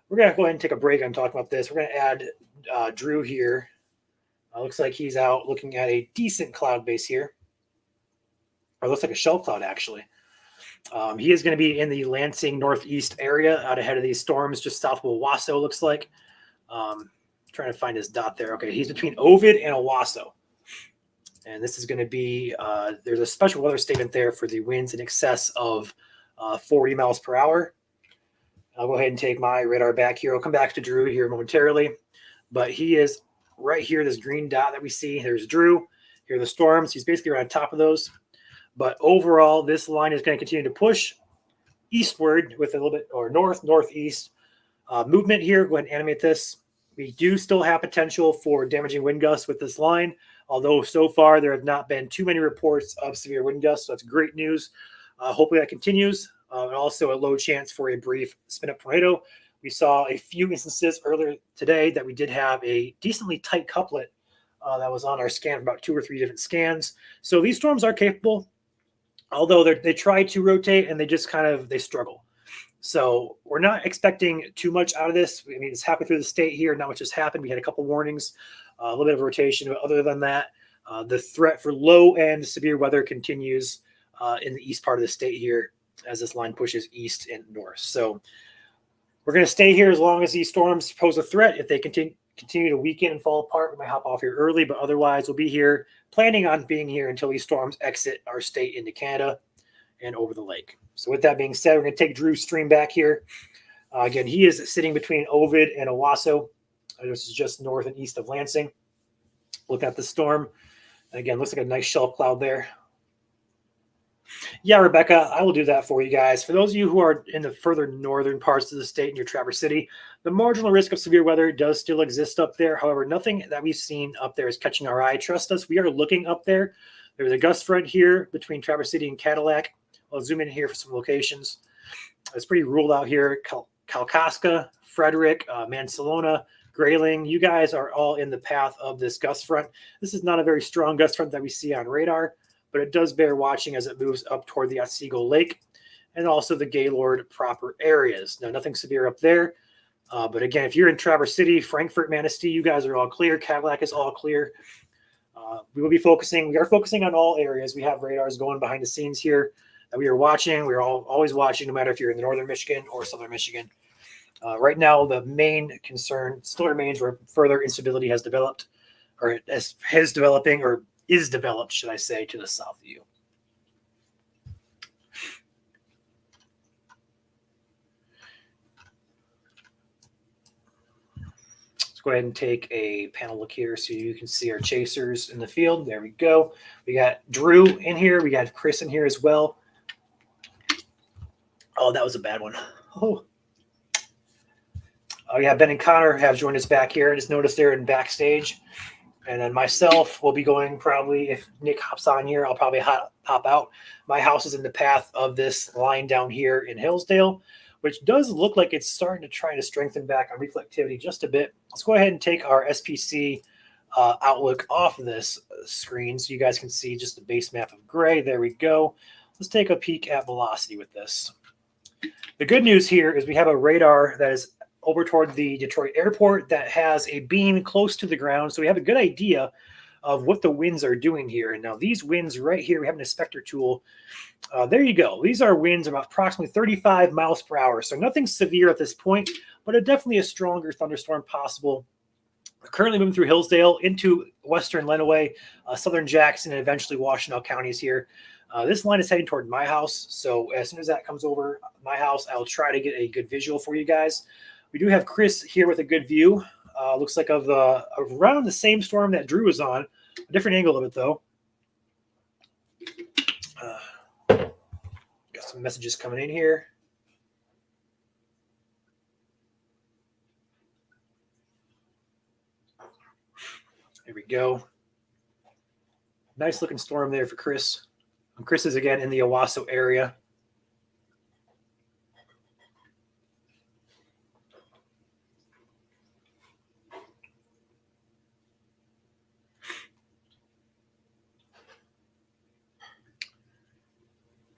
We're going to go ahead and take a break on talking about this. We're going to add Drew here. Looks like he's out looking at a decent cloud base here. Or looks like a shelf cloud, actually. He is going to be in the Lansing northeast area out ahead of these storms, just south of Owasso, looks like. Trying to find his dot there. Okay, he's between Ovid and Owasso. And this is going to be, there's a special weather statement there for the winds in excess of 40 miles per hour. I'll go ahead and take my radar back here. I'll come back to Drew here momentarily. But he is right here, this green dot that we see. There's Drew. Here are the storms. He's basically right on top of those. But overall, this line is going to continue to push eastward with a little bit, or northeast movement here. Go ahead and animate this. We do still have potential for damaging wind gusts with this line, although so far there have not been too many reports of severe wind gusts. So that's great news. Hopefully that continues. And also a low chance for a brief spin-up tornado. We saw a few instances earlier today that we did have a decently tight couplet that was on our scan for about 2 or 3 different scans. So these storms are capable, although they try to rotate and they struggle. So we're not expecting too much out of this. I mean, it's happened through the state here. Not much has happened. We had a couple warnings a little bit of rotation. But other than that, the threat for low and severe weather continues in the east part of the state here as this line pushes east and north. So we're going to stay here as long as these storms pose a threat. If they continue to weaken and fall apart, we might hop off here early, but otherwise we'll be here, planning on being here until these storms exit our state into Canada and over the lake. So with that being said, we're going to take Drew's stream back here. Again, he is sitting between Ovid and Owasso. This is just north and east of Lansing. Look at the storm. And again, looks like a nice shelf cloud there. Yeah, Rebecca, I will do that for you guys. For those of you who are in the further northern parts of the state near Traverse City, the marginal risk of severe weather does still exist up there. However, nothing that we've seen up there is catching our eye. Trust us, we are looking up there. There's a gust front here between Traverse City and Cadillac. I'll zoom in here for some locations. It's pretty ruled out here. Kalkaska, Frederick, Mansalona, Grayling, you guys are all in the path of this gust front. This is not a very strong gust front that we see on radar, but it does bear watching as it moves up toward the Otsego Lake and also the Gaylord proper areas. Now, nothing severe up there. But again, if you're in Traverse City, Frankfort, Manistee, you guys are all clear. Cadillac is all clear. We are focusing on all areas. We have radars going behind the scenes here that we are watching. We're always watching, no matter if you're in the northern Michigan or southern Michigan. Right now, the main concern still remains where further instability has developed, or is developing, or is developed, should I say, to the south of you. Let's go ahead and take a panel look here so you can see our chasers in the field. There we go. We got Drew in here. We got Chris in here as well. Oh, that was a bad one. Oh yeah, Ben and Connor have joined us back here. I just noticed they're in backstage. And then myself will be going probably, if Nick hops on here, I'll probably hop out. My house is in the path of this line down here in Hillsdale, which does look like it's starting to try to strengthen back on reflectivity just a bit. Let's go ahead and take our SPC outlook off of this screen so you guys can see just the base map of gray. There we go. Let's take a peek at velocity with this. The good news here is we have a radar that is over toward the Detroit airport that has a beam close to the ground. So we have a good idea of what the winds are doing here. And now these winds right here, we have an inspector tool. There you go. These are winds about approximately 35 miles per hour. So nothing severe at this point, but definitely a stronger thunderstorm possible. We're currently moving through Hillsdale into western Lenawee, southern Jackson, and eventually Washtenaw counties here. This line is heading toward my house. So as soon as that comes over my house, I'll try to get a good visual for you guys. We do have Chris here with a good view. Looks like of around the same storm that Drew was on. A different angle of it, though. Got some messages coming in here. There we go. Nice looking storm there for Chris. And Chris is again in the Owasso area.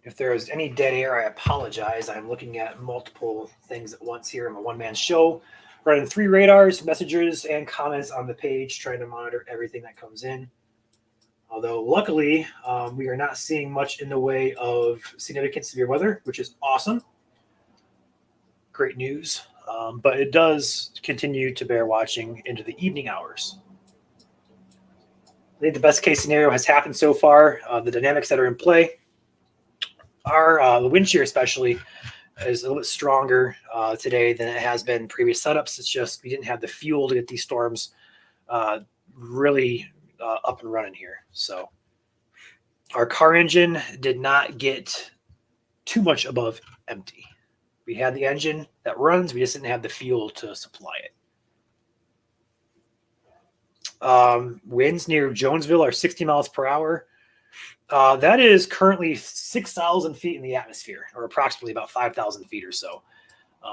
If there is any dead air, I apologize. I'm looking at multiple things at once here. I'm a one-man show, running 3 radars, messages, and comments on the page, trying to monitor everything that comes in. Although, luckily, we are not seeing much in the way of significant severe weather, which is awesome. Great news. But it does continue to bear watching into the evening hours. I think the best case scenario has happened so far. The dynamics that are in play are the wind shear especially is a little bit stronger today than it has been in previous setups. It's just we didn't have the fuel to get these storms really up and running here. So our car engine did not get too much above empty. We had the engine that runs. We just didn't have the fuel to supply it. Winds near Jonesville are 60 miles per hour. That is currently 6,000 feet in the atmosphere, or approximately about 5,000 feet or so.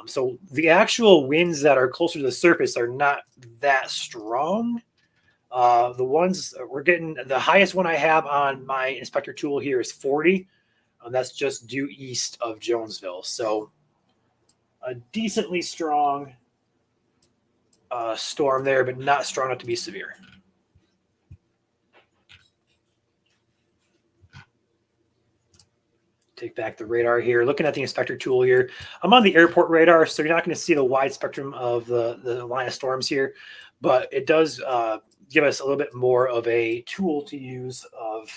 So the actual winds that are closer to the surface are not that strong. The ones we're getting, the highest one I have on my inspector tool here is 40. That's just due east of Jonesville. So a decently strong storm there, but not strong enough to be severe. Take back the radar here. Looking at the inspector tool here. I'm on the airport radar, so you're not going to see the wide spectrum of the line of storms here, but it does give us a little bit more of a tool to use of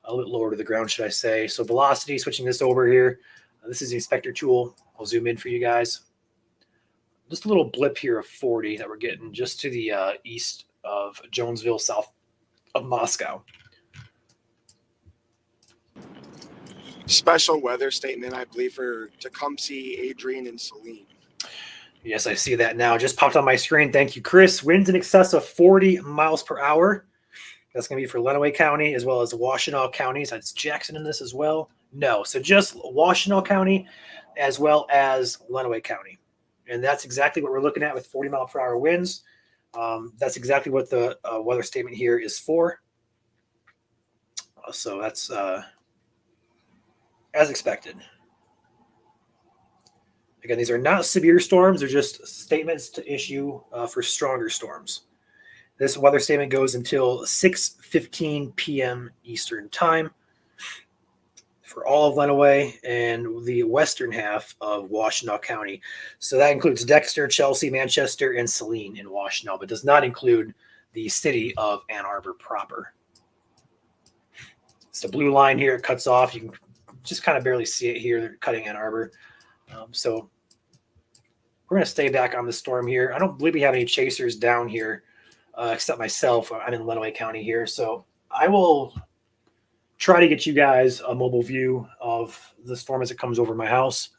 a little lower to the ground, should I say. So velocity, switching this over here. This is the inspector tool. I'll zoom in for you guys. Just a little blip here of 40 that we're getting just to the east of Jonesville, south of Moscow. Special weather statement, I believe, for Tecumseh, Adrian, and Saline. Yes, I see that now. Just popped on my screen. Thank you, Chris. Winds in excess of 40 miles per hour. That's going to be for Lenawee County as well as Washtenaw counties. That's Jackson in this as well. No, so just Washtenaw County as well as Lenawee County. And that's exactly what we're looking at with 40 mile per hour winds. That's exactly what the weather statement here is for. So that's as expected. Again, these are not severe storms. They're just statements to issue for stronger storms. This weather statement goes until 6:15 p.m. Eastern time for all of Lenawee and the western half of Washtenaw County. So that includes Dexter, Chelsea, Manchester, and Saline in Washtenaw, but does not include the city of Ann Arbor proper. It's the blue line here. It cuts off. You can just kind of barely see it here. They're cutting Ann Arbor. So we're going to stay back on the storm here. I don't believe we have any chasers down here except myself. I'm in Lenawee County here. So I will try to get you guys a mobile view of the storm as it comes over my house.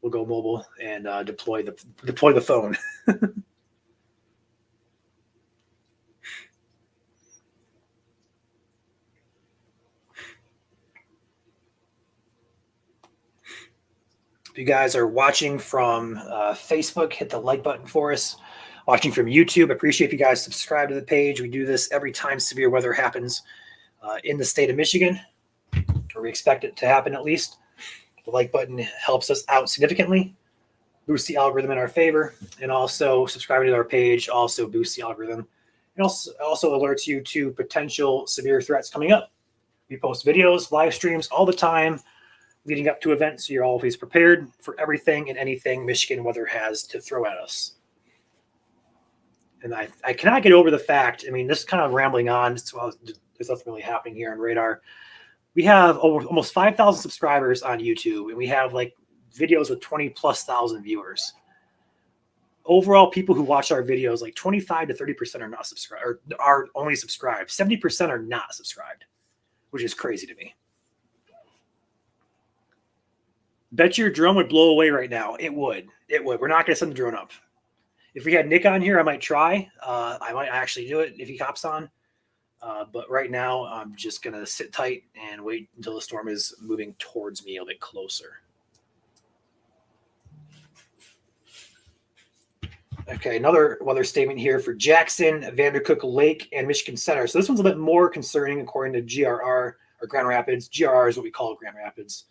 We'll go mobile and deploy the phone. If you guys are watching from Facebook, hit the like button for us. Watching from YouTube, appreciate if you guys subscribe to the page. We do this every time severe weather happens in the state of Michigan, or we expect it to happen at least. The like button helps us out significantly, boosts the algorithm in our favor, and also subscribing to our page also boosts the algorithm. It also alerts you to potential severe threats coming up. We post videos, live streams all the time leading up to events, so you're always prepared for everything and anything Michigan weather has to throw at us. And I cannot get over the fact, I mean, this is kind of rambling on, well, there's nothing really happening here on radar. We have almost 5,000 subscribers on YouTube, and we have like videos with 20,000+ viewers. Overall, people who watch our videos, like 25 to 30% are not subscribed, or are only subscribed. 70% are not subscribed, which is crazy to me. Bet your drone would blow away right now. It would. It would. We're not going to send the drone up. If we had Nick on here, I might try. I might actually do it if he hops on. But right now, I'm just going to sit tight and wait until the storm is moving towards me a bit closer. Okay, another weather statement here for Jackson, Vandercook Lake, and Michigan Center. So this one's a bit more concerning according to GRR, or Grand Rapids. GRR is what we call Grand Rapids.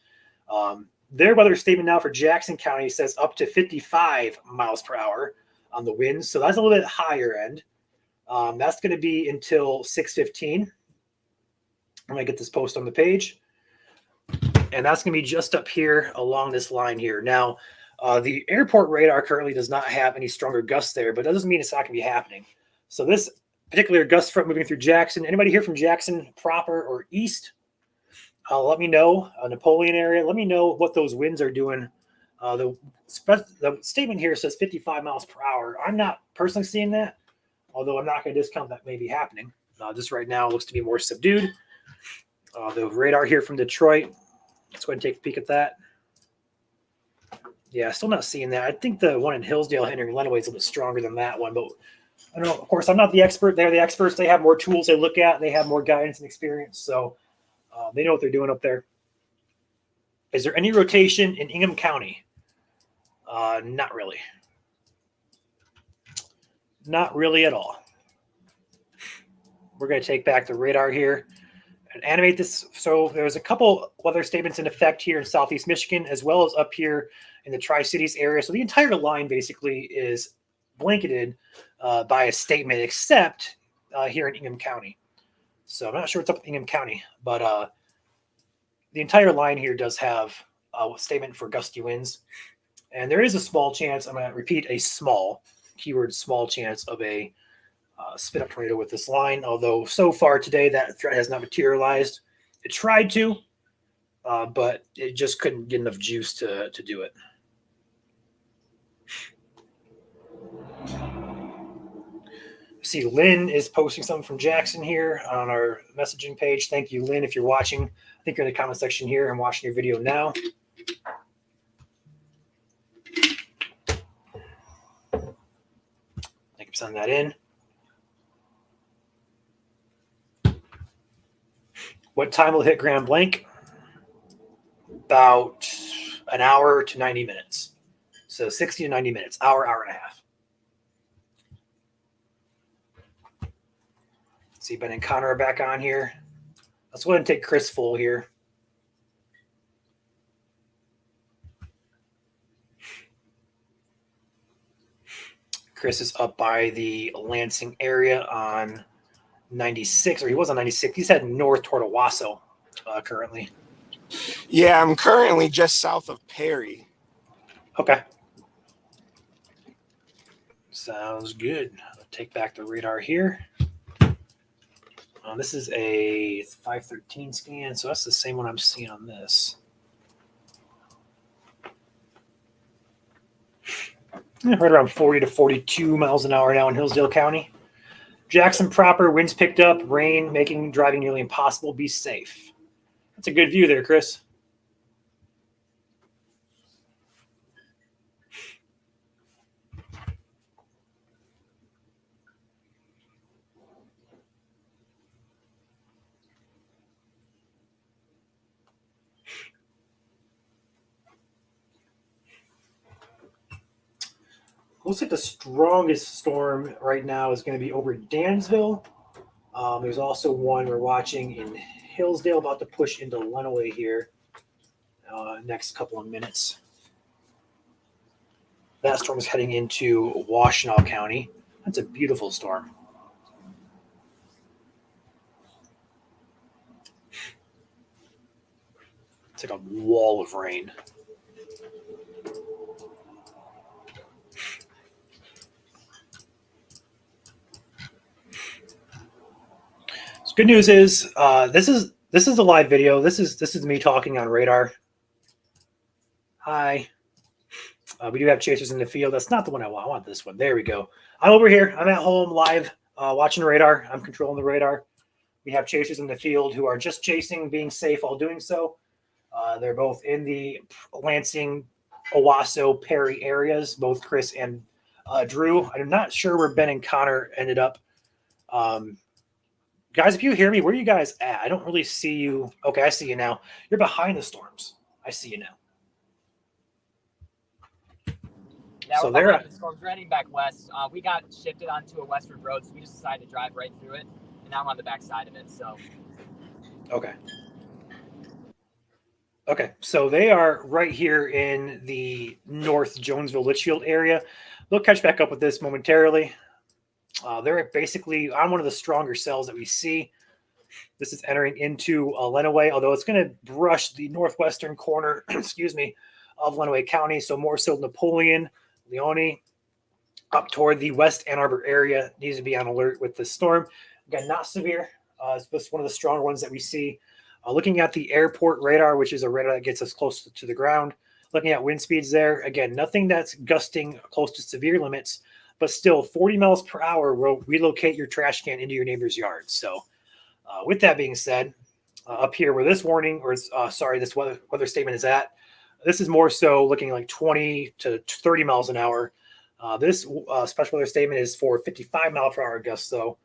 Their weather statement now for Jackson County says up to 55 miles per hour on the winds. So that's a little bit higher end. That's going to be until 6:15. I'm going to get this post on the page. And that's going to be just up here along this line here. Now, the airport radar currently does not have any stronger gusts there, but that doesn't mean it's not going to be happening. So this particular gust front moving through Jackson, anybody here from Jackson proper or east? Let me know, Napoleon area. Let me know what those winds are doing. The statement here says 55 miles per hour. I'm not personally seeing that, although I'm not going to discount that may be happening. This right now looks to be more subdued. The radar here from Detroit. Let's go ahead and take a peek at that. Yeah, still not seeing that. I think the one in Hillsdale, Henry Lenawee is a little bit stronger than that one, but I don't know. Of course, I'm not the expert. They're the experts. They have more tools they look at. They have more guidance and experience, so they know what they're doing up there. Is there any rotation in Ingham County? Not really. Not really at all. We're going to take back the radar here and animate this. So there's a couple weather statements in effect here in Southeast Michigan, as well as up here in the Tri-Cities area. So the entire line basically is blanketed by a statement, except here in Ingham County. So I'm not sure what's up with Ingham County, but the entire line here does have a statement for gusty winds. And there is a small chance, I'm going to repeat, a small, keyword small chance of a spin up tornado with this line. Although so far today, that threat has not materialized. It tried to, but it just couldn't get enough juice to do it. See, Lynn is posting something from Jackson here on our messaging page. Thank you, Lynn, if you're watching. I think you're in the comment section here. I'm watching your video now. Thank you for sending that in. What time will it hit Grand Blanc? About an hour to 90 minutes. So 60 to 90 minutes, hour and a half. See, Ben and Connor are back on here. Let's go ahead and take Chris full here. Chris is up by the Lansing area on 96, or he was on 96. He's heading north toward Owasso currently. Yeah, I'm currently just south of Perry. Okay. Sounds good. I'll take back the radar here. This is a 513 scan, so that's the same one I'm seeing on this. Right around 40 to 42 miles an hour now in Hillsdale County. Jackson proper, winds picked up, rain, making driving nearly impossible. Be safe. That's a good view there, Chris. Looks like the strongest storm right now is going to be over Dansville. There's also one we're watching in Hillsdale, about to push into Lenawee here next couple of minutes. That storm is heading into Washtenaw County. That's a beautiful storm. It's like a wall of rain. Good news is this is a live video. This is me talking on radar. Hi. We do have chasers in the field. That's not the one I want. I want this one. There we go. I'm over here. I'm at home live watching radar. I'm controlling the radar. We have chasers in the field who are just chasing, being safe while doing so. They're both in the Lansing, Owasso, Perry areas, both Chris and Drew. I'm not sure where Ben and Connor ended up. Guys, if you hear me, where are you guys at? I don't really see you. Okay, I see you now. You're behind the storms. I see you now. Yeah, So we're they're behind the storms. We're heading back west. We got shifted onto a westward road, so we just decided to drive right through it. And now I'm on the back side of it. So. Okay. Okay, so they are right here in the North Jonesville, Litchfield area. They'll catch back up with this momentarily. They're basically on one of the stronger cells that we see. This is entering into Lenawee, although it's going to brush the northwestern corner, excuse me, of Lenawee County. So more so Napoleon, Leone, up toward the West Ann Arbor area needs to be on alert with this storm. Again, not severe. It's just one of the stronger ones that we see. Looking at the airport radar, which is a radar that gets us close to the ground. Looking at wind speeds there. Again, nothing that's gusting close to severe limits, but still 40 miles per hour will relocate your trash can into your neighbor's yard. So with that being said, up here where this warning, or this weather statement is at, this is more so looking like 20 to 30 miles an hour. This special weather statement is for 55 mile per hour gusts, though.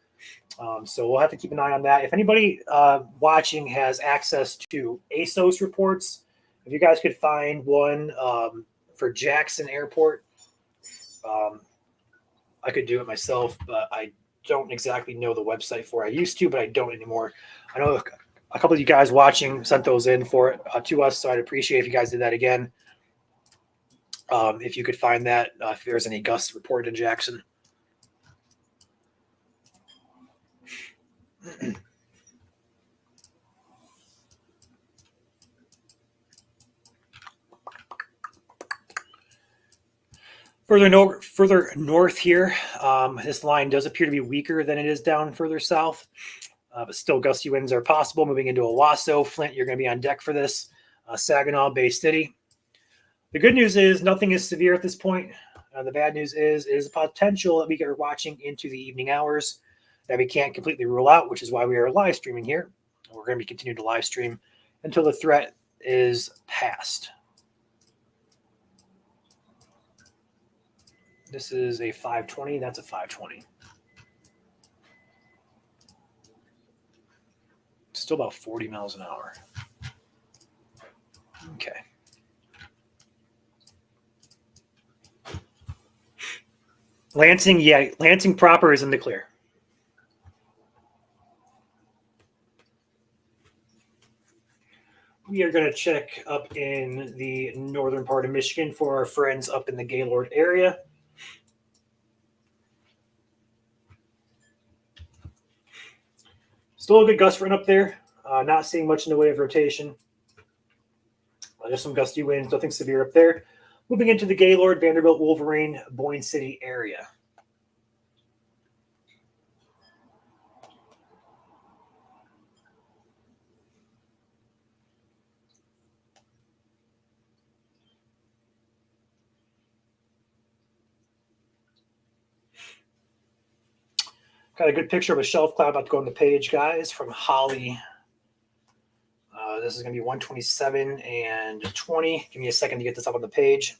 So we'll have to keep an eye on that. If anybody watching has access to ASOS reports, if you guys could find one for Jackson Airport, I could do it myself, but I don't exactly know the website for it. I used to, but I don't anymore. I know a couple of you guys watching sent those in for it to us, so I'd appreciate if you guys did that again. If you could find that, if there's any gusts reported in Jackson. Further north here, this line does appear to be weaker than it is down further south, but still gusty winds are possible. Moving into Owasso, Flint, you're going to be on deck for this. Saginaw, Bay City. The good news is nothing is severe at this point. The bad news is a potential that we are watching into the evening hours that we can't completely rule out, which is why we are live streaming here. We're going to be continuing to live stream until the threat is passed. This is a 520. That's a 520. Still about 40 miles an hour. Okay. Lansing, yeah, Lansing proper is in the clear. We are going to check up in the northern part of Michigan for our friends up in the Gaylord area. Still a good gust run up there. Not seeing much in the way of rotation. Just some gusty winds, nothing severe up there. Moving into the Gaylord, Vanderbilt, Wolverine, Boyne City area. Got a good picture of a shelf cloud about to go on the page, guys, from Holly. This is going to be 127 and 20. Give me a second to get this up on the page.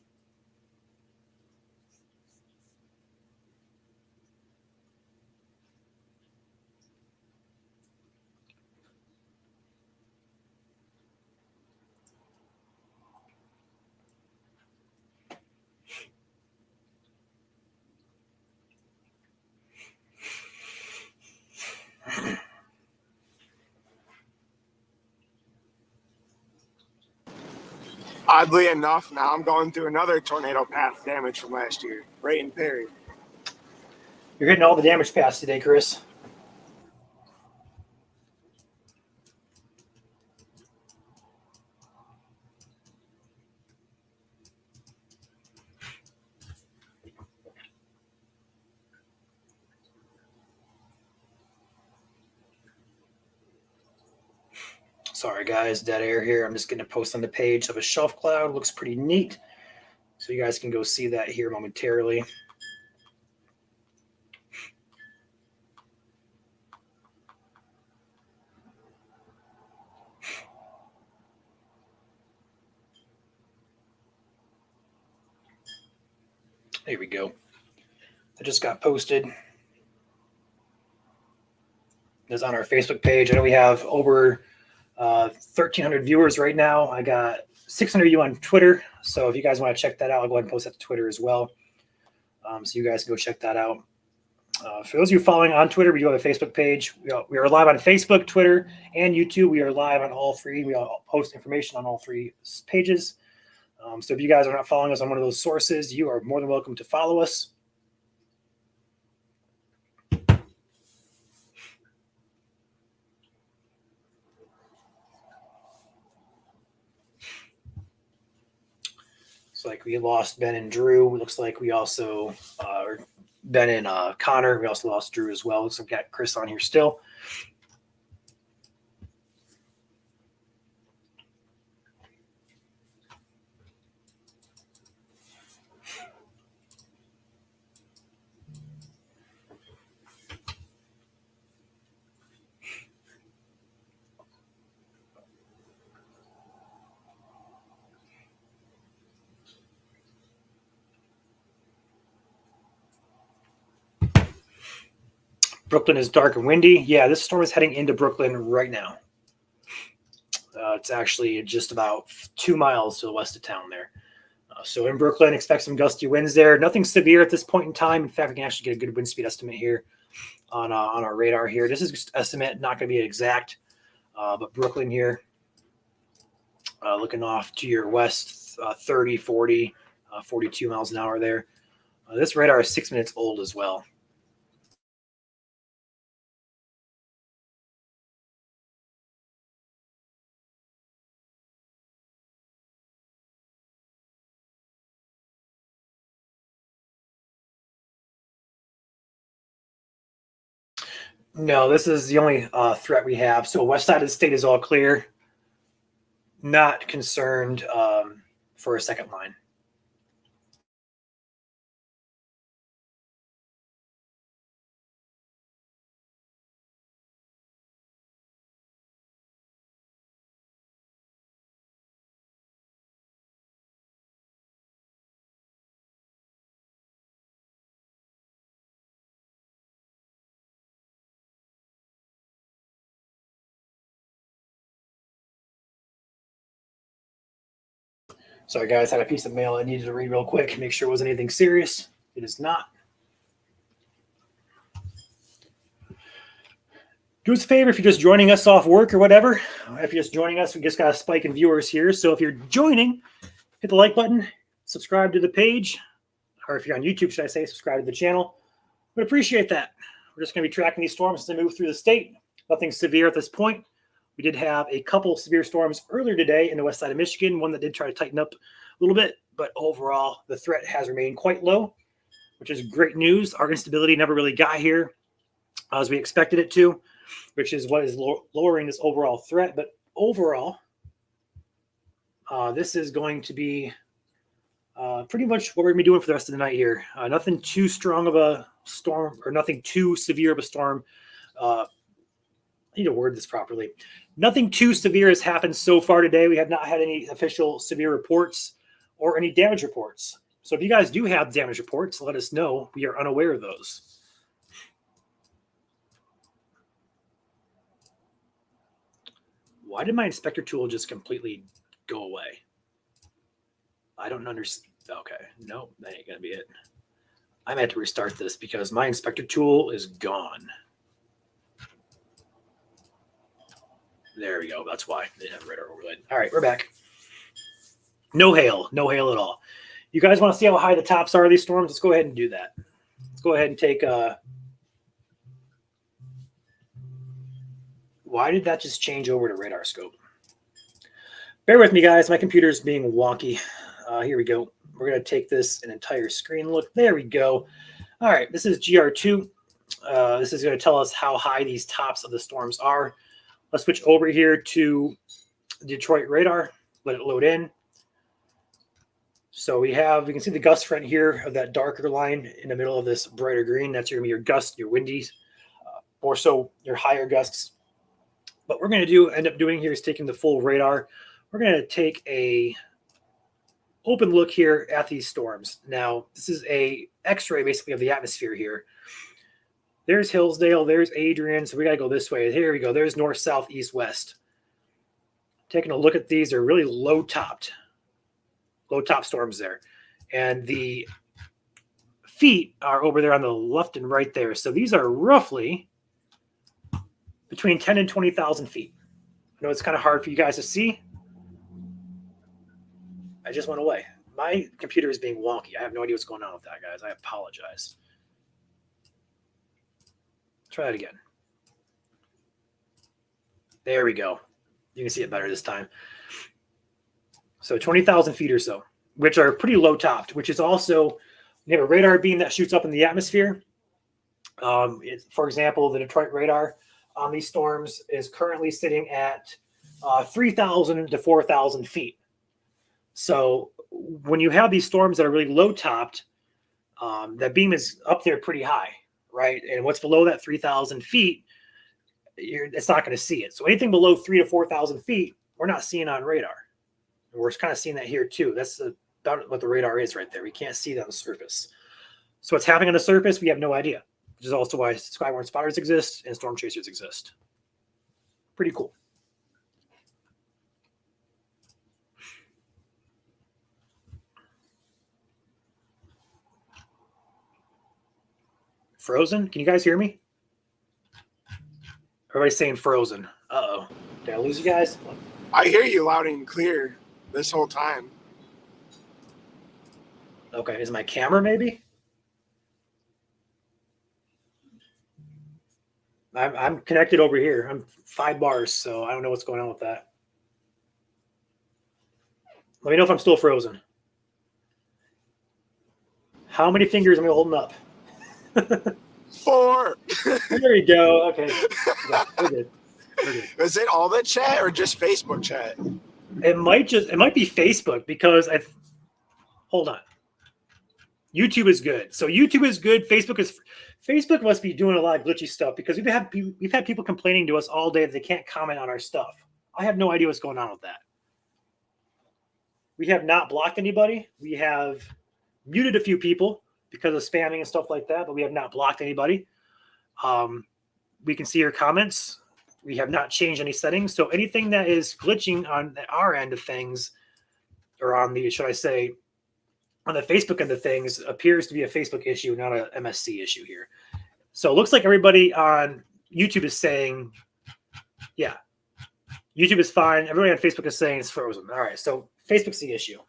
Oddly enough, now I'm going through another tornado path damage from last year, right in Perry. You're hitting all the damage paths today, Chris. Sorry, guys, dead air here. I'm just going to post on the page of a shelf cloud. Looks pretty neat. So you guys can go see that here momentarily. There we go. That just got posted. It's on our Facebook page. I know we have over 1,300 viewers right now. I got 600 of you on Twitter. So if you guys want to check that out, I'll go ahead and post that to Twitter as well. So you guys can go check that out. For those of you following on Twitter, we do have a Facebook page. We are live on Facebook, Twitter, and YouTube. We are live on all three. We all post information on all three pages. So if you guys are not following us on one of those sources, you are more than welcome to follow us. Looks like we lost Ben and Drew. It looks like we also Ben and Connor. We also lost Drew as well. Looks like we got Chris on here still. Brooklyn is dark and windy. Yeah, this storm is heading into Brooklyn right now. It's actually just about 2 miles to the west of town there. So in Brooklyn, expect some gusty winds there. Nothing severe at this point in time. In fact, we can actually get a good wind speed estimate here on our radar here. This is just estimate, not going to be exact, but Brooklyn here, looking off to your west, 30, 40, 42 miles an hour there. This radar is 6 minutes old as well. No, this is the only threat we have. So west side of the state is all clear. Not concerned for a second line. Sorry, guys, I had a piece of mail I needed to read real quick, make sure it wasn't anything serious. It is not. Do us a favor if you're just joining us off work or whatever. If you're just joining us, we just got a spike in viewers here. So if you're joining, hit the like button, subscribe to the page, or if you're on YouTube, should I say, subscribe to the channel. We'd appreciate that. We're just going to be tracking these storms as they move through the state. Nothing severe at this point. We did have a couple severe storms earlier today in the west side of Michigan, one that did try to tighten up a little bit, but overall the threat has remained quite low, which is great news. Our instability never really got here as we expected it to, which is what is lowering this overall threat. But overall, this is going to be pretty much what we're going to be doing for the rest of the night here. Nothing too strong of a storm or nothing too severe of a storm. I need to word this properly. Nothing too severe has happened so far today. We have not had any official severe reports or any damage reports. So if you guys do have damage reports, let us know. We are unaware of those. Why did my inspector tool just completely go away? I don't understand. Okay, nope, that ain't gonna be it. I'm gonna have to restart this because my inspector tool is gone. There we go. That's why they didn't have radar overlaid. All right, we're back. No hail at all. You guys want to see how high the tops are of these storms? Let's go ahead and do that. Let's go ahead and take why did that just change over to radar scope? Bear with me, guys. My computer's being wonky. Here we go. We're going to take this an entire screen look. There we go. All right, this is GR2. This is going to tell us how high these tops of the storms are. Let's switch over here to Detroit radar. Let it load in. So we can see the gust front here of that darker line in the middle of this brighter green. That's going to be your gust, your windies, or so your higher gusts. What we're going to end up doing here is taking the full radar. We're going to take a open look here at these storms. Now, this is a X-ray basically of the atmosphere here. There's Hillsdale, there's Adrian, so we got to go this way. Here we go. There's north, south, east, west. Taking a look at these, they're really low-top storms there. And the feet are over there on the left and right there. So these are roughly between 10 and 20,000 feet. I know it's kind of hard for you guys to see. I just went away. My computer is being wonky. I have no idea what's going on with that, guys. I apologize. Try it again. There we go. You can see it better this time. So 20,000 feet or so, which are pretty low topped, which is also, you have a radar beam that shoots up in the atmosphere. For example, the Detroit radar on these storms is currently sitting at 3,000 to 4,000 feet. So when you have these storms that are really low topped, that beam is up there pretty high, right? And what's below that 3,000 feet, it's not going to see it. So anything below 3,000 to 4,000 feet, we're not seeing on radar. And we're kind of seeing that here too. That's about what the radar is right there. We can't see that on the surface. So what's happening on the surface, we have no idea, which is also why skyborne spotters exist and storm chasers exist. Pretty cool. Frozen? Can you guys hear me? Everybody's saying frozen. Uh-oh. Did I lose you guys? I hear you loud and clear this whole time. Okay, is my camera maybe? I'm connected over here. I'm 5 bars, so I don't know what's going on with that. Let me know if I'm still frozen. How many fingers am I holding up? 4. There you go. Okay. Yeah, we're good. We're good. Is it all the chat or just Facebook chat? It might be Facebook because hold on. YouTube is good. So YouTube is good. Facebook must be doing a lot of glitchy stuff because we've had people complaining to us all day that they can't comment on our stuff. I have no idea what's going on with that. We have not blocked anybody. We have muted a few people because of spamming and stuff like that, but we have not blocked anybody. We can see your comments. We have not changed any settings. So anything that is glitching on our end of things, or on the, should I say, on the Facebook end of things, appears to be a Facebook issue, not a MSC issue here. So it looks like everybody on YouTube is saying, yeah, YouTube is fine. Everybody on Facebook is saying it's frozen. All right, so Facebook's the issue.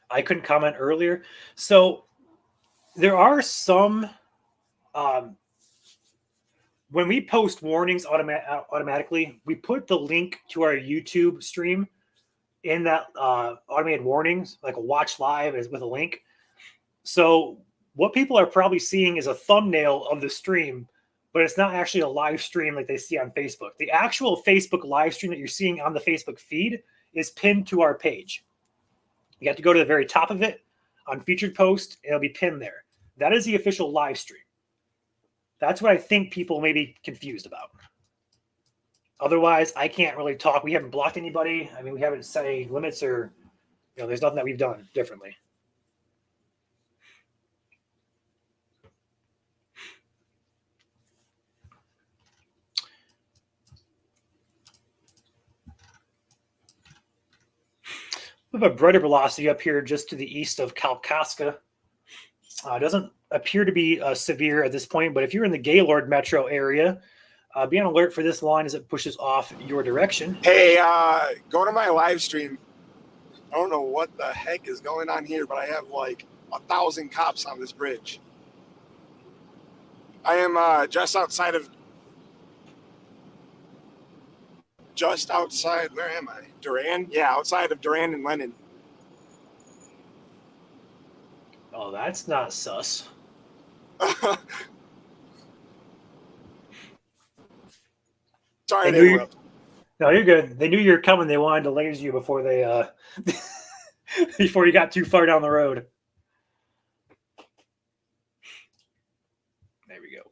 I couldn't comment earlier. So there are some, when we post warnings automatically, we put the link to our YouTube stream in that automated warnings, like a watch live is with a link. So what people are probably seeing is a thumbnail of the stream, but it's not actually a live stream like they see on Facebook. The actual Facebook live stream that you're seeing on the Facebook feed is pinned to our page. You have to go to the very top of it on featured post, and it'll be pinned there. That is the official live stream. That's what I think people may be confused about. Otherwise, I can't really talk. We haven't blocked anybody. I mean, we haven't set any limits or, there's nothing that we've done differently. We have a brighter velocity up here just to the east of Kalkaska. It doesn't appear to be severe at this point, but if you're in the Gaylord metro area, be on alert for this line as it pushes off your direction. Hey, go to my live stream. I don't know what the heck is going on here, but I have like 1,000 cops on this bridge. I am just outside, where am I? Durand? Yeah, outside of Durand and Lennon. Oh, that's not sus. Sorry to interrupt. No, you're good. They knew you were coming. They wanted to laser you before they before you got too far down the road. There we go.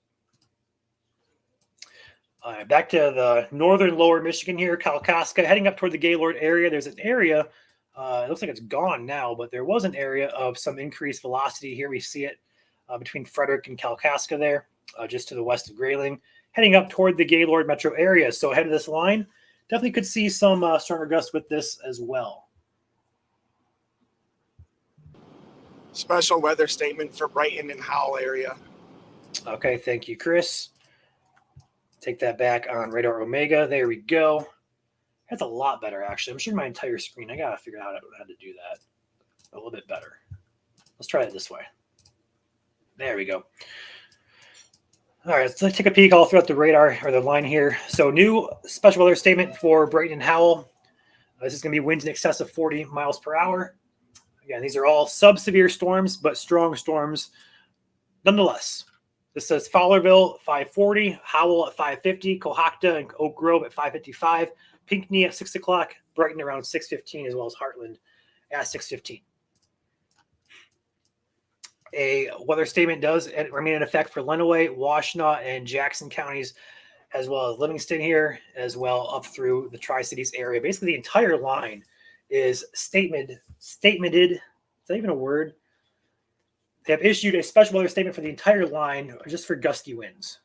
All right, back to the northern lower Michigan here, Kalkaska, heading up toward the Gaylord area. There's an area, it looks like it's gone now, but there was an area of some increased velocity here. We see it between Frederick and Kalkaska there, just to the west of Grayling, heading up toward the Gaylord metro area. So ahead of this line, definitely could see some stronger gusts with this as well. Special weather statement for Brighton and Howell area. Okay, thank you, Chris. Take that back on radar Omega. There we go. That's a lot better, actually. I'm sharing my entire screen. I got to figure out how to do that a little bit better. Let's try it this way. There we go. All right, let's take a peek all throughout the radar or the line here. So new special weather statement for Brighton and Howell. This is going to be winds in excess of 40 miles per hour. Again, these are all sub-severe storms, but strong storms nonetheless. This says Fowlerville 540, Howell at 550, Cohocton and Oak Grove at 555, Pinckney at 6 o'clock, Brighton around 6:15, as well as Heartland at 6:15. A weather statement does remain in effect for Lenawee, Washtenaw, and Jackson counties, as well as Livingston here, as well up through the Tri-Cities area. Basically, the entire line is statemented. Is that even a word? They have issued a special weather statement for the entire line just for gusty winds.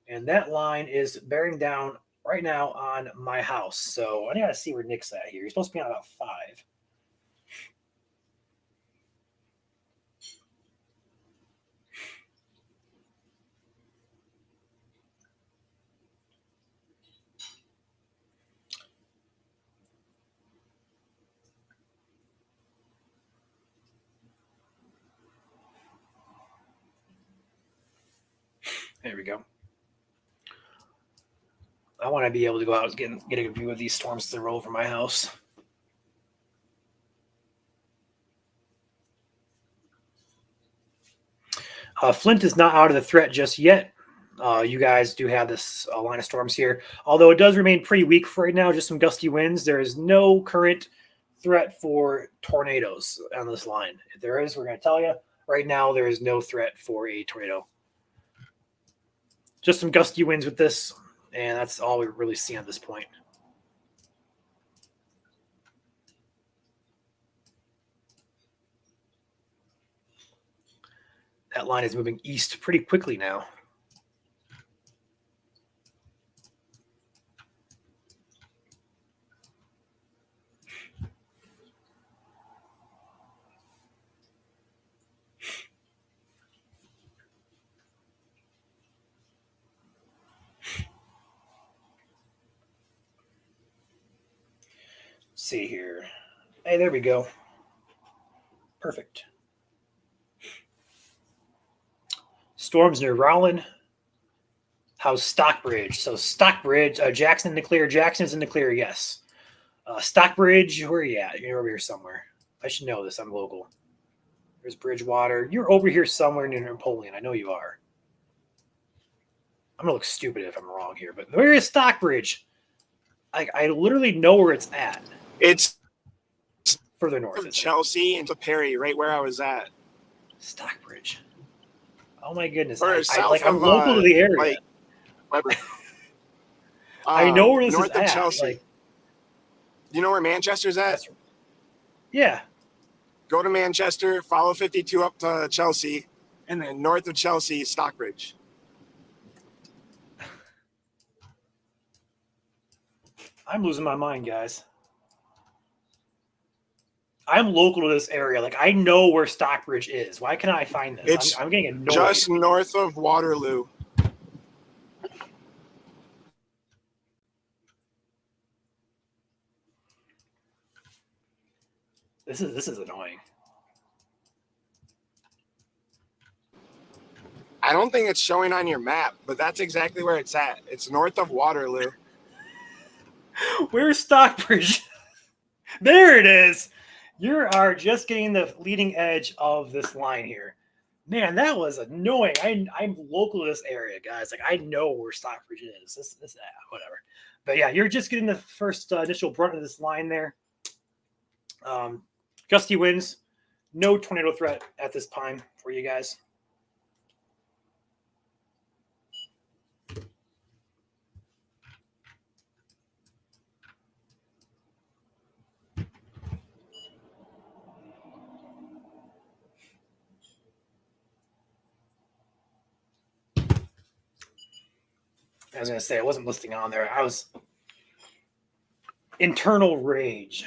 And that line is bearing down right now on my house. So I got to see where Nick's at here. He's supposed to be on about 5. There we go. I want to be able to go out and get a view of these storms that roll over my house. Flint is not out of the threat just yet. You guys do have this line of storms here, although it does remain pretty weak for right now. Just some gusty winds. There is no current threat for tornadoes on this line. If there is, we're going to tell you. Right now, there is no threat for a tornado. Just some gusty winds with this, and that's all we really see at this point. That line is moving east pretty quickly now. See here. Hey, there we go. Perfect. Storms near Rowland. How's Stockbridge? So Stockbridge, Jackson in the clear. Jackson's in the clear, yes. Stockbridge, where are you at? You're over here somewhere. I should know this. I'm local. There's Bridgewater. You're over here somewhere near Napoleon. I know you are. I'm going to look stupid if I'm wrong here, but where is Stockbridge? I literally know where it's at. It's Further north. from Chelsea into Perry, right where I was at. Stockbridge. Oh my goodness! Or south I'm of, local to the area. like, Weber. I know where this north is of at. Chelsea. Like, You know where Manchester's at? yeah. Go to Manchester, follow 52 up to Chelsea, and then north of Chelsea, Stockbridge. I'm losing my mind, guys. I'm local to this area. Like, I know where Stockbridge is. Why can't I find this? It's I'm getting annoyed. just north of Waterloo. This is annoying. I don't think it's showing on your map, but that's exactly where it's at. It's north of Waterloo. Where's Stockbridge? There it is. You are just getting the leading edge of this line here. Man, that was annoying. I'm local to this area, guys. Like, I know where Stockbridge is. This whatever. But yeah, you're just getting the first initial brunt of this line there. Gusty winds. No tornado threat at this time for you guys. I was going to say, I wasn't listing on there. I was internal rage.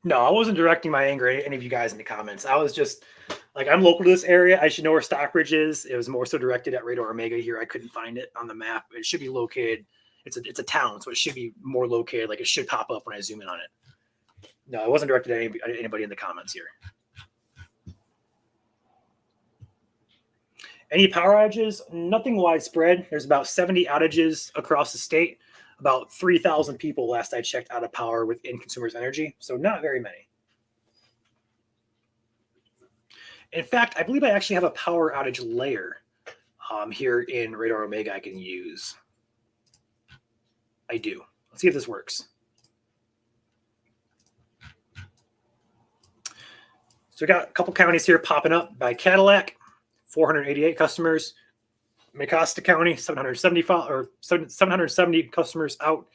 No, I wasn't directing my anger at any of you guys in the comments. I was just like, I'm local to this area. I should know where Stockbridge is. It was more so directed at Radar Omega here. I couldn't find it on the map. It should be located. It's a town, so it should be more located. Like, it should pop up when I zoom in on it. No, it wasn't directed at anybody in the comments here. Any power outages? Nothing widespread. There's about 70 outages across the state. About 3,000 people, last I checked, out of power within Consumers Energy. So not very many. In fact, I believe I actually have a power outage layer here in Radar Omega I can use. I do. Let's see if this works. So we got a couple counties here popping up. By Cadillac, 488 customers. Mecosta County, 775 or 770 customers out,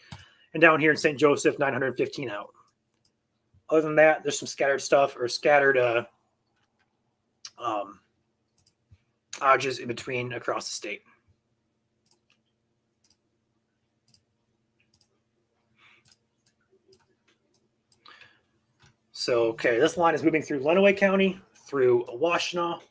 and down here in St. Joseph, 915 out. Other than that, there's some scattered stuff or scattered outages in between across the state. So, okay, this line is moving through Lenawee County, through Washtenaw.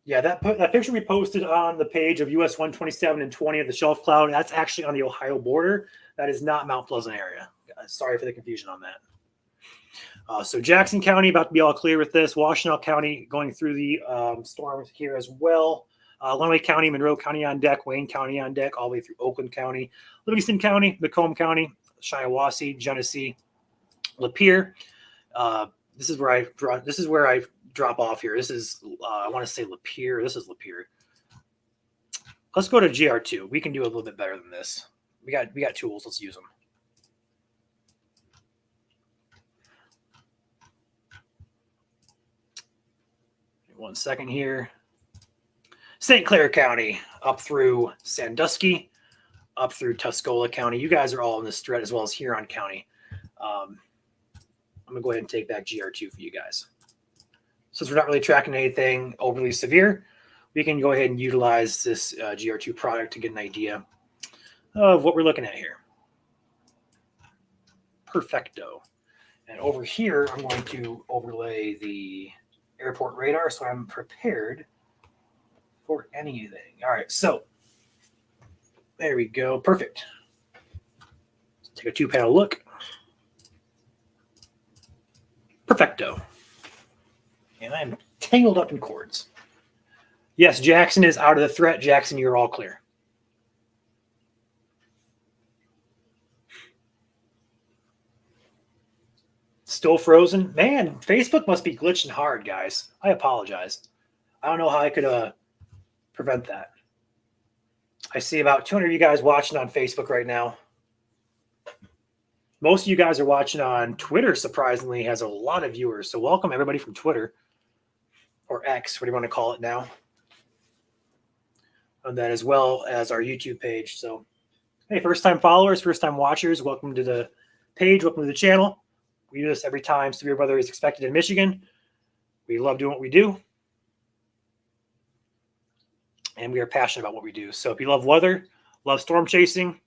Yeah, that picture we posted on the page of US 127 and 20 of the shelf cloud, that's actually on the Ohio border. That is not Mount Pleasant area. Sorry for the confusion on that. So Jackson County about to be all clear with this. Washtenaw County going through the storms here as well. Lenawee County, Monroe County on deck, Wayne County on deck, all the way through Oakland County, Livingston County, Macomb County, Shiawassee, Genesee, Lapeer. This is where I drop off here. This is I want to say Lapeer. This is Lapeer. Let's go to GR2. We can do a little bit better than this. We got tools. Let's use them. One second here. St. Clair County up through Sandusky, up through Tuscola County. You guys are all in this thread as well as Huron County. I'm going to go ahead and take back GR2 for you guys. Since we're not really tracking anything overly severe, we can go ahead and utilize this GR2 product to get an idea of what we're looking at here. Perfecto. And over here, I'm going to overlay the airport radar so I'm prepared for anything. All right, so there we go. Perfect. Let's take a 2-panel look. Perfecto. And I'm tangled up in cords. Yes, Jackson is out of the threat. Jackson, you're all clear. Still frozen? Man, Facebook must be glitching hard, guys. I apologize. I don't know how I could prevent that. I see about 200 of you guys watching on Facebook right now. Most of you guys are watching on Twitter, surprisingly, has a lot of viewers. So welcome everybody from Twitter or X, what do you want to call it now? And that as well as our YouTube page. So, hey, first-time followers, first-time watchers, welcome to the page, welcome to the channel. We do this every time severe weather is expected in Michigan. We love doing what we do. And we are passionate about what we do. So if you love weather, love storm chasing,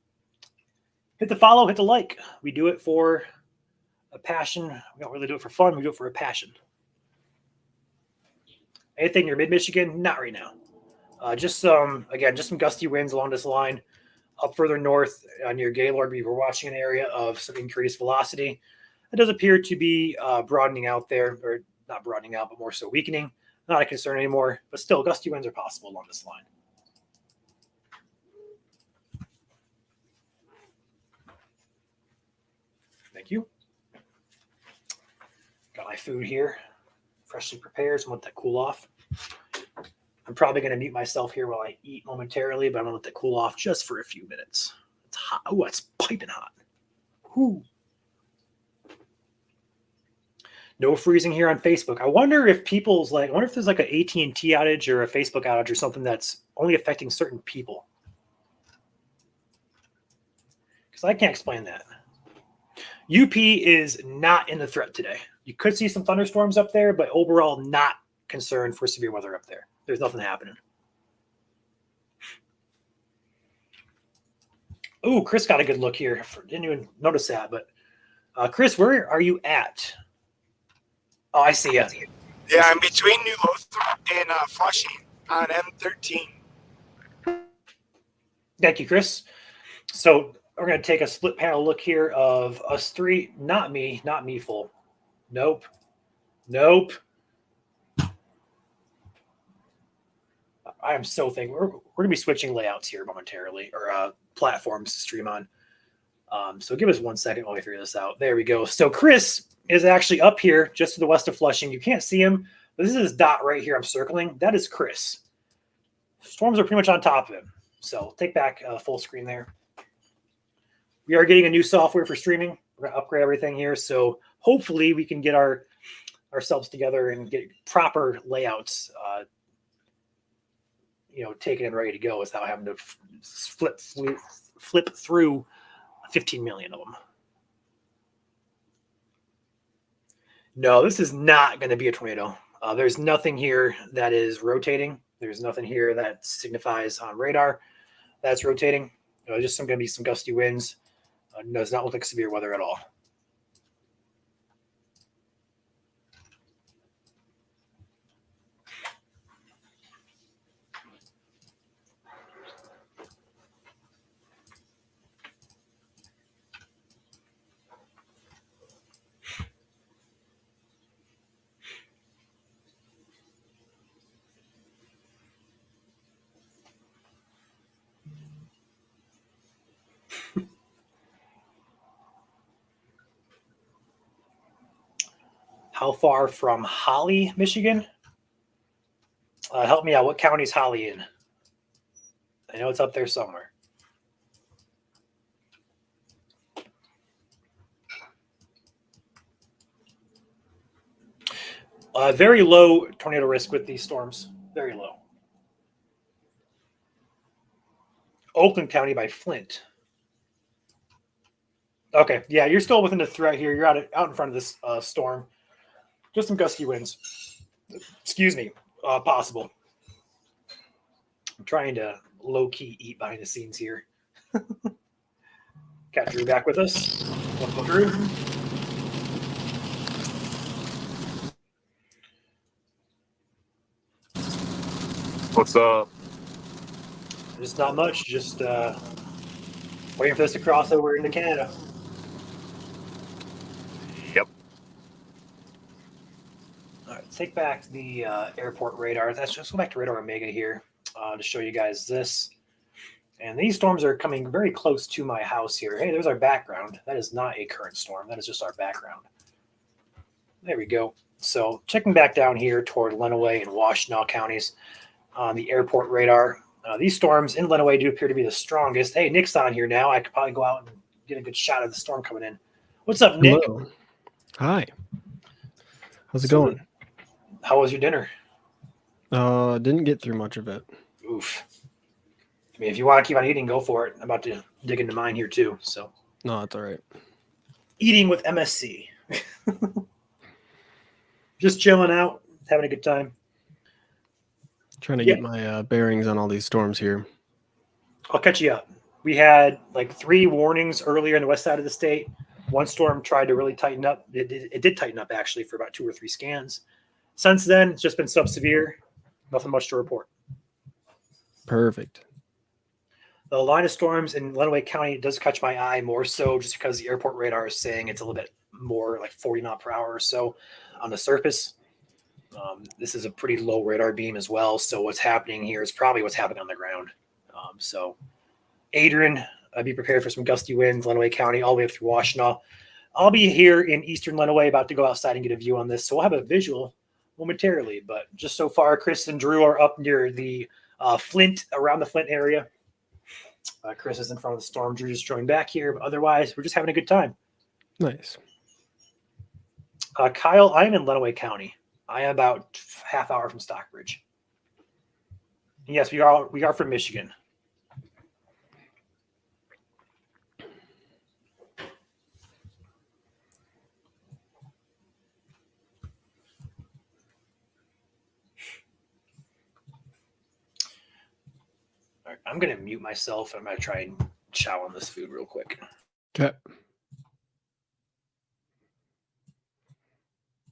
hit the follow, hit the like. We do it for a passion. We don't really do it for fun. We do it for a passion. Anything near mid-Michigan? Not right now. Just some gusty winds along this line. Up further north near Gaylord, we were watching an area of some increased velocity. It does appear to be broadening out there, or not broadening out, but more so weakening. Not a concern anymore, but still gusty winds are possible along this line. Thank you. Got my food here, freshly prepared, so I'm going to let that cool off. I'm probably going to mute myself here while I eat momentarily, but I'm going to let that cool off just for a few minutes. It's hot. Oh, it's piping hot. Whew. No freezing here on Facebook. I wonder if there's like an AT&T outage or a Facebook outage or something that's only affecting certain people. Because I can't explain that. UP is not in the threat today. You could see some thunderstorms up there, but overall not concerned for severe weather up there. There's nothing happening. Oh, Chris got a good look here. Didn't even notice that, but Chris, where are you at? Oh, I see you. Yeah, I'm between New Lothrop and Flushing on M13. Thank you, Chris. So we're going to take a split panel look here of us three. Not me full. Nope. I am so thankful. We're going to be switching layouts here momentarily, or platforms to stream on. So give us 1 second while we figure this out. There we go. So Chris is actually up here just to the west of Flushing. You can't see him, but this is his dot right here I'm circling. That is Chris. Storms are pretty much on top of him. So take back full screen there. We are getting a new software for streaming. We're going to upgrade everything here. So hopefully we can get ourselves together and get proper layouts taken and ready to go without having to flip through 15 million of them. No, this is not going to be a tornado. There's nothing here that is rotating. There's nothing here that signifies on radar that's rotating. Just going to be some gusty winds. Does not look like severe weather at all. how far from Holly, Michigan? Help me out. What county is Holly in? I know it's up there somewhere. Very low tornado risk with these storms. Very low. Oakland County by Flint. Okay, yeah, you're still within the threat here. You're out in front of this storm. Just some gusty winds. Excuse me, possible. I'm trying to low-key eat behind the scenes here. Got Drew back with us. Welcome, Drew. What's up? Just not much. Just waiting for this to cross over into Canada. Yep. All right, take back the airport radar. Let's just go back to Radar Omega here to show you guys this. And these storms are coming very close to my house here. Hey, there's our background. That is not a current storm. That is just our background. There we go. So checking back down here toward Lenawee and Washtenaw counties on the airport radar. These storms in Lenawee do appear to be the strongest. Hey, Nick's on here now. I could probably go out and get a good shot of the storm coming in. What's up, Nick? Hello. Hi. How's it going? How was your dinner? Didn't get through much of it. Oof. I mean, if you want to keep on eating, go for it. I'm about to dig into mine here too. So No, it's all right. eating with MSC. Just chilling out, having a good time. Trying to get my bearings on all these storms here. I'll catch you up. We had like 3 warnings earlier in the west side of the state. One storm tried to really tighten up. It did tighten up actually for about 2 or 3 scans. Since then, it's just been subsevere. Nothing much to report. Perfect. The line of storms in Lenawee County does catch my eye more so just because the airport radar is saying it's a little bit more like 40 knot per hour or so on the surface. This is a pretty low radar beam as well. So what's happening here is probably what's happening on the ground. So Adrian, be prepared for some gusty winds, Lenawee County, all the way up through Washtenaw. I'll be here in eastern Lenawee about to go outside and get a view on this. So we'll have a visual momentarily. But just so far, Chris and Drew are up near the Flint, around the Flint area. Chris is in front of the storm. Drew just joined back here. But otherwise, we're just having a good time. Nice. Kyle, I'm in Lenawee County. I am about half hour from Stockbridge. And yes, we are from Michigan. All right, I'm going to mute myself. I'm going to try and chow on this food real quick. Okay.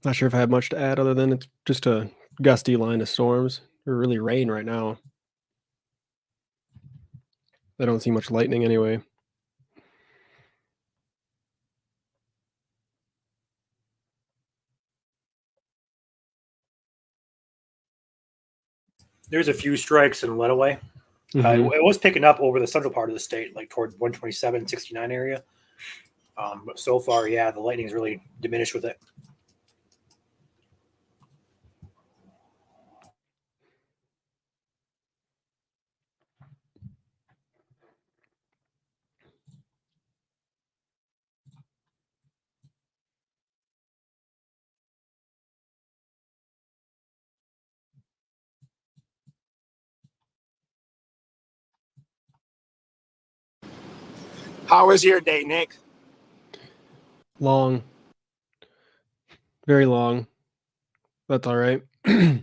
Not sure if I have much to add other than it's just a gusty line of storms. Or really rain right now. I don't see much lightning anyway. There's a few strikes in Lenawee. It was picking up over the central part of the state, like toward 127, 69 area. But so far, yeah, the lightning's really diminished with it. How was your day, Nick? Long. Very long. That's all right. How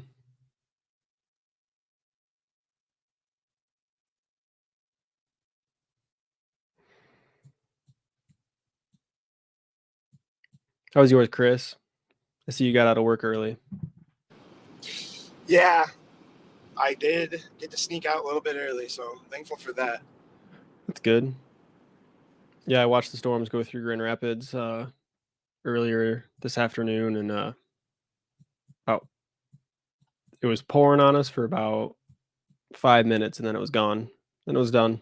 was yours, Chris? I see you got out of work early. Yeah, I did get to sneak out a little bit early, so thankful for that. That's good. Yeah, I watched the storms go through Grand Rapids earlier this afternoon, and it was pouring on us for about 5 minutes, and then it was gone. Then it was done.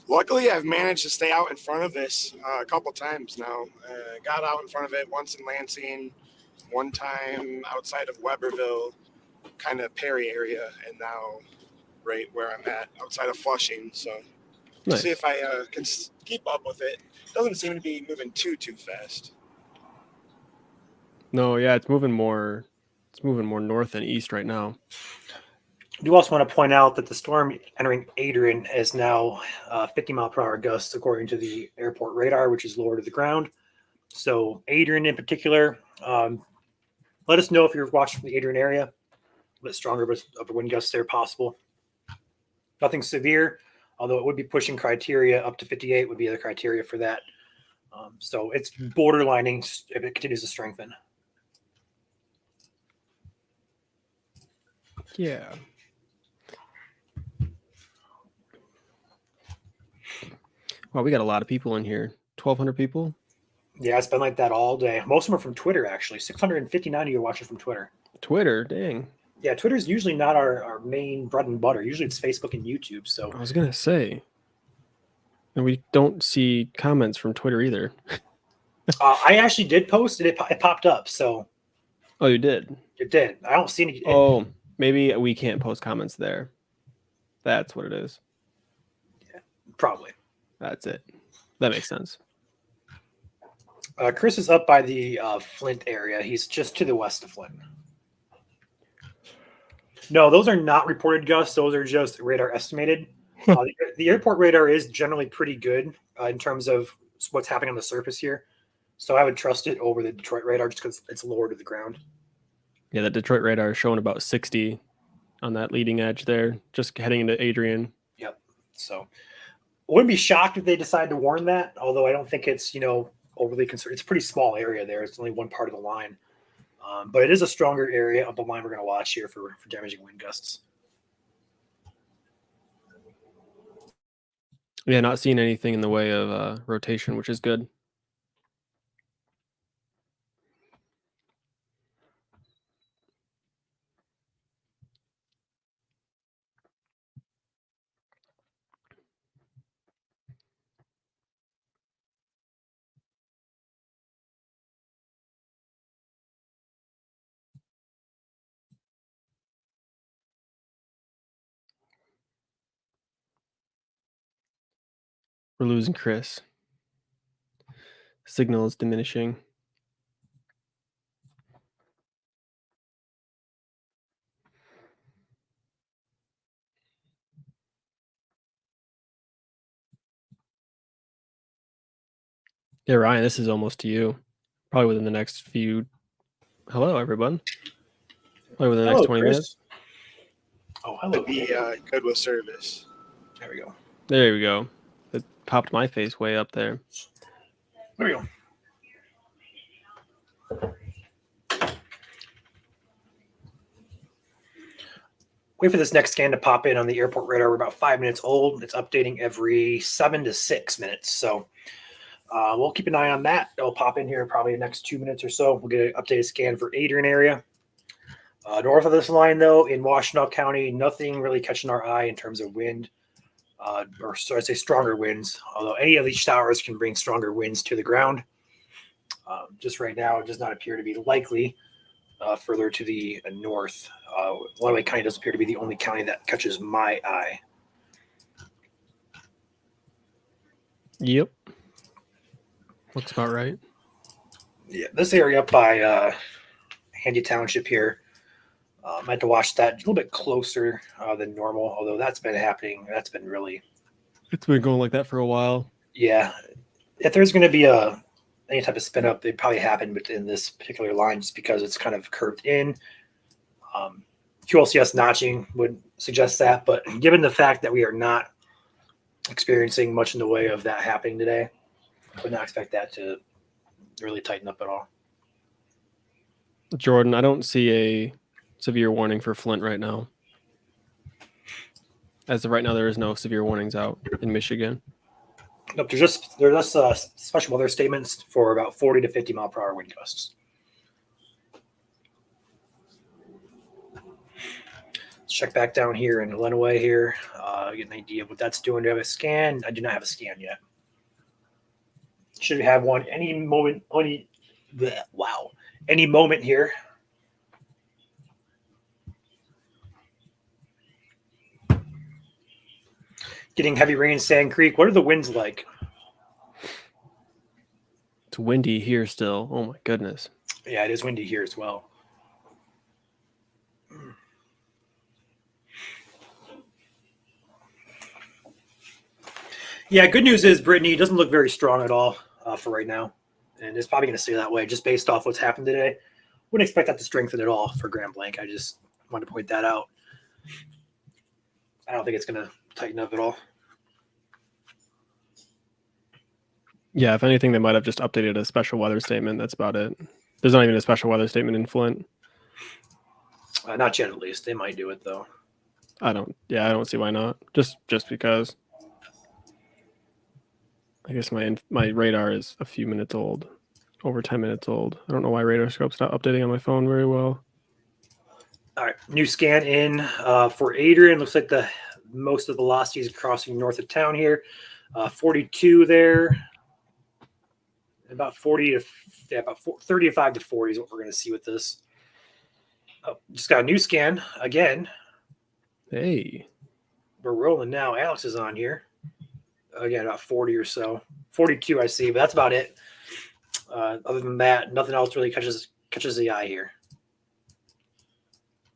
Luckily, I've managed to stay out in front of this a couple times now. Got out in front of it once in Lansing, one time outside of Weberville, kind of Perry area, and now right where I'm at, outside of Flushing. So Nice. see if I can keep up with it. Doesn't seem to be moving too fast. No, yeah, it's moving more. It's moving more north than east right now. I do also want to point out that the storm entering Adrian is now 50-mile-per-hour gusts, according to the airport radar, which is lower to the ground. So Adrian in particular, let us know if you're watching from the Adrian area. A bit stronger of wind gusts there possible. Nothing severe, although it would be pushing criteria up to 58 would be the criteria for that. So it's borderlining if it continues to strengthen. Yeah. Wow, we got a lot of people in here. 1,200 people. Yeah, it's been like that all day. Most of them are from Twitter, actually. 659 of you are watching from Twitter. Twitter, dang. Yeah, Twitter is usually not our main bread and butter. Usually it's Facebook and YouTube. So I was gonna say, and we don't see comments from Twitter either. I actually did post and it popped up. So Oh, you did? it did. I don't see any. Oh, maybe we can't post comments there. That's what it is. Probably. That's it. That makes sense. Chris is up by the Flint area. He's just to the west of Flint. No, those are not reported gusts. Those are just radar estimated. The airport radar is generally pretty good in terms of what's happening on the surface here. So I would trust it over the Detroit radar just because it's lower to the ground. Yeah, that Detroit radar is showing about 60 on that leading edge there, just heading into Adrian. Yep. So I wouldn't be shocked if they decide to warn that, although I don't think it's, overly concerned. It's a pretty small area there. It's only one part of the line. But it is a stronger area of the line we're going to watch here for damaging wind gusts. Yeah, not seeing anything in the way of rotation, which is good. We're losing Chris. Signal is diminishing. Yeah, Ryan, this is almost to you. Probably within the next few. Hello, everyone. Probably within the next 20 Chris. minutes. Oh, hello. To be good with service. There we go. There we go. It popped my face way up there. There we go. Wait for this next scan to pop in on the airport radar. We're about 5 minutes old. It's updating every 7 to 6 minutes. So we'll keep an eye on that. It'll pop in here probably the next 2 minutes or so. We'll get an updated scan for Adrian area. North of this line, though, in Washtenaw County, nothing really catching our eye in terms of wind, or so I'd say stronger winds, although any of these showers can bring stronger winds to the ground. Just right now, it does not appear to be likely further to the north. Waterlake County does appear to be the only county that catches my eye. Yep. Looks about right. Yeah, this area up by Handy Township here, I had to watch that a little bit closer than normal, although that's been happening. That's been really... It's been going like that for a while. Yeah. If there's going to be any type of spin up, it probably happened within this particular line just because it's kind of curved in. QLCS notching would suggest that, but given the fact that we are not experiencing much in the way of that happening today, I would not expect that to really tighten up at all. Jordan, I don't see a severe warning for Flint right now. As of right now, there is no severe warnings out in Michigan. Nope, there's just special weather statements for about 40 to 50 mile per hour wind gusts. check back down here in Lenawee here. Get an idea of what that's doing. Do I have a scan? I do not have a scan yet. Should have one any moment. Any moment here. Getting heavy rain in Sand Creek. What are the winds like? It's windy here still. Oh my goodness. Yeah, it is windy here as well. Yeah, good news is Brittany doesn't look very strong at all for right now. And it's probably going to stay that way just based off what's happened today. Wouldn't expect that to strengthen at all for Grand Blanc. I just wanted to point that out. I don't think it's going to tighten up at all. Yeah, if anything, they might have just updated a special weather statement. That's about it. There's not even a special weather statement in Flint. Not yet, at least. They might do it, though. I don't see why not. Just because. I guess my radar is a few minutes old, over 10 minutes old. I don't know why Radar Scope's not updating on my phone very well. All right, new scan in for Adrian. Looks like the most of the velocities crossing north of town here. 42 there. About 40 to about 35 to 40 is what we're going to see with this. Oh, just got a new scan again. Hey, We're rolling now. Alex is on here. Again, about 40 or so. 42 I see, but that's about it. Other than that, nothing else really catches the eye here.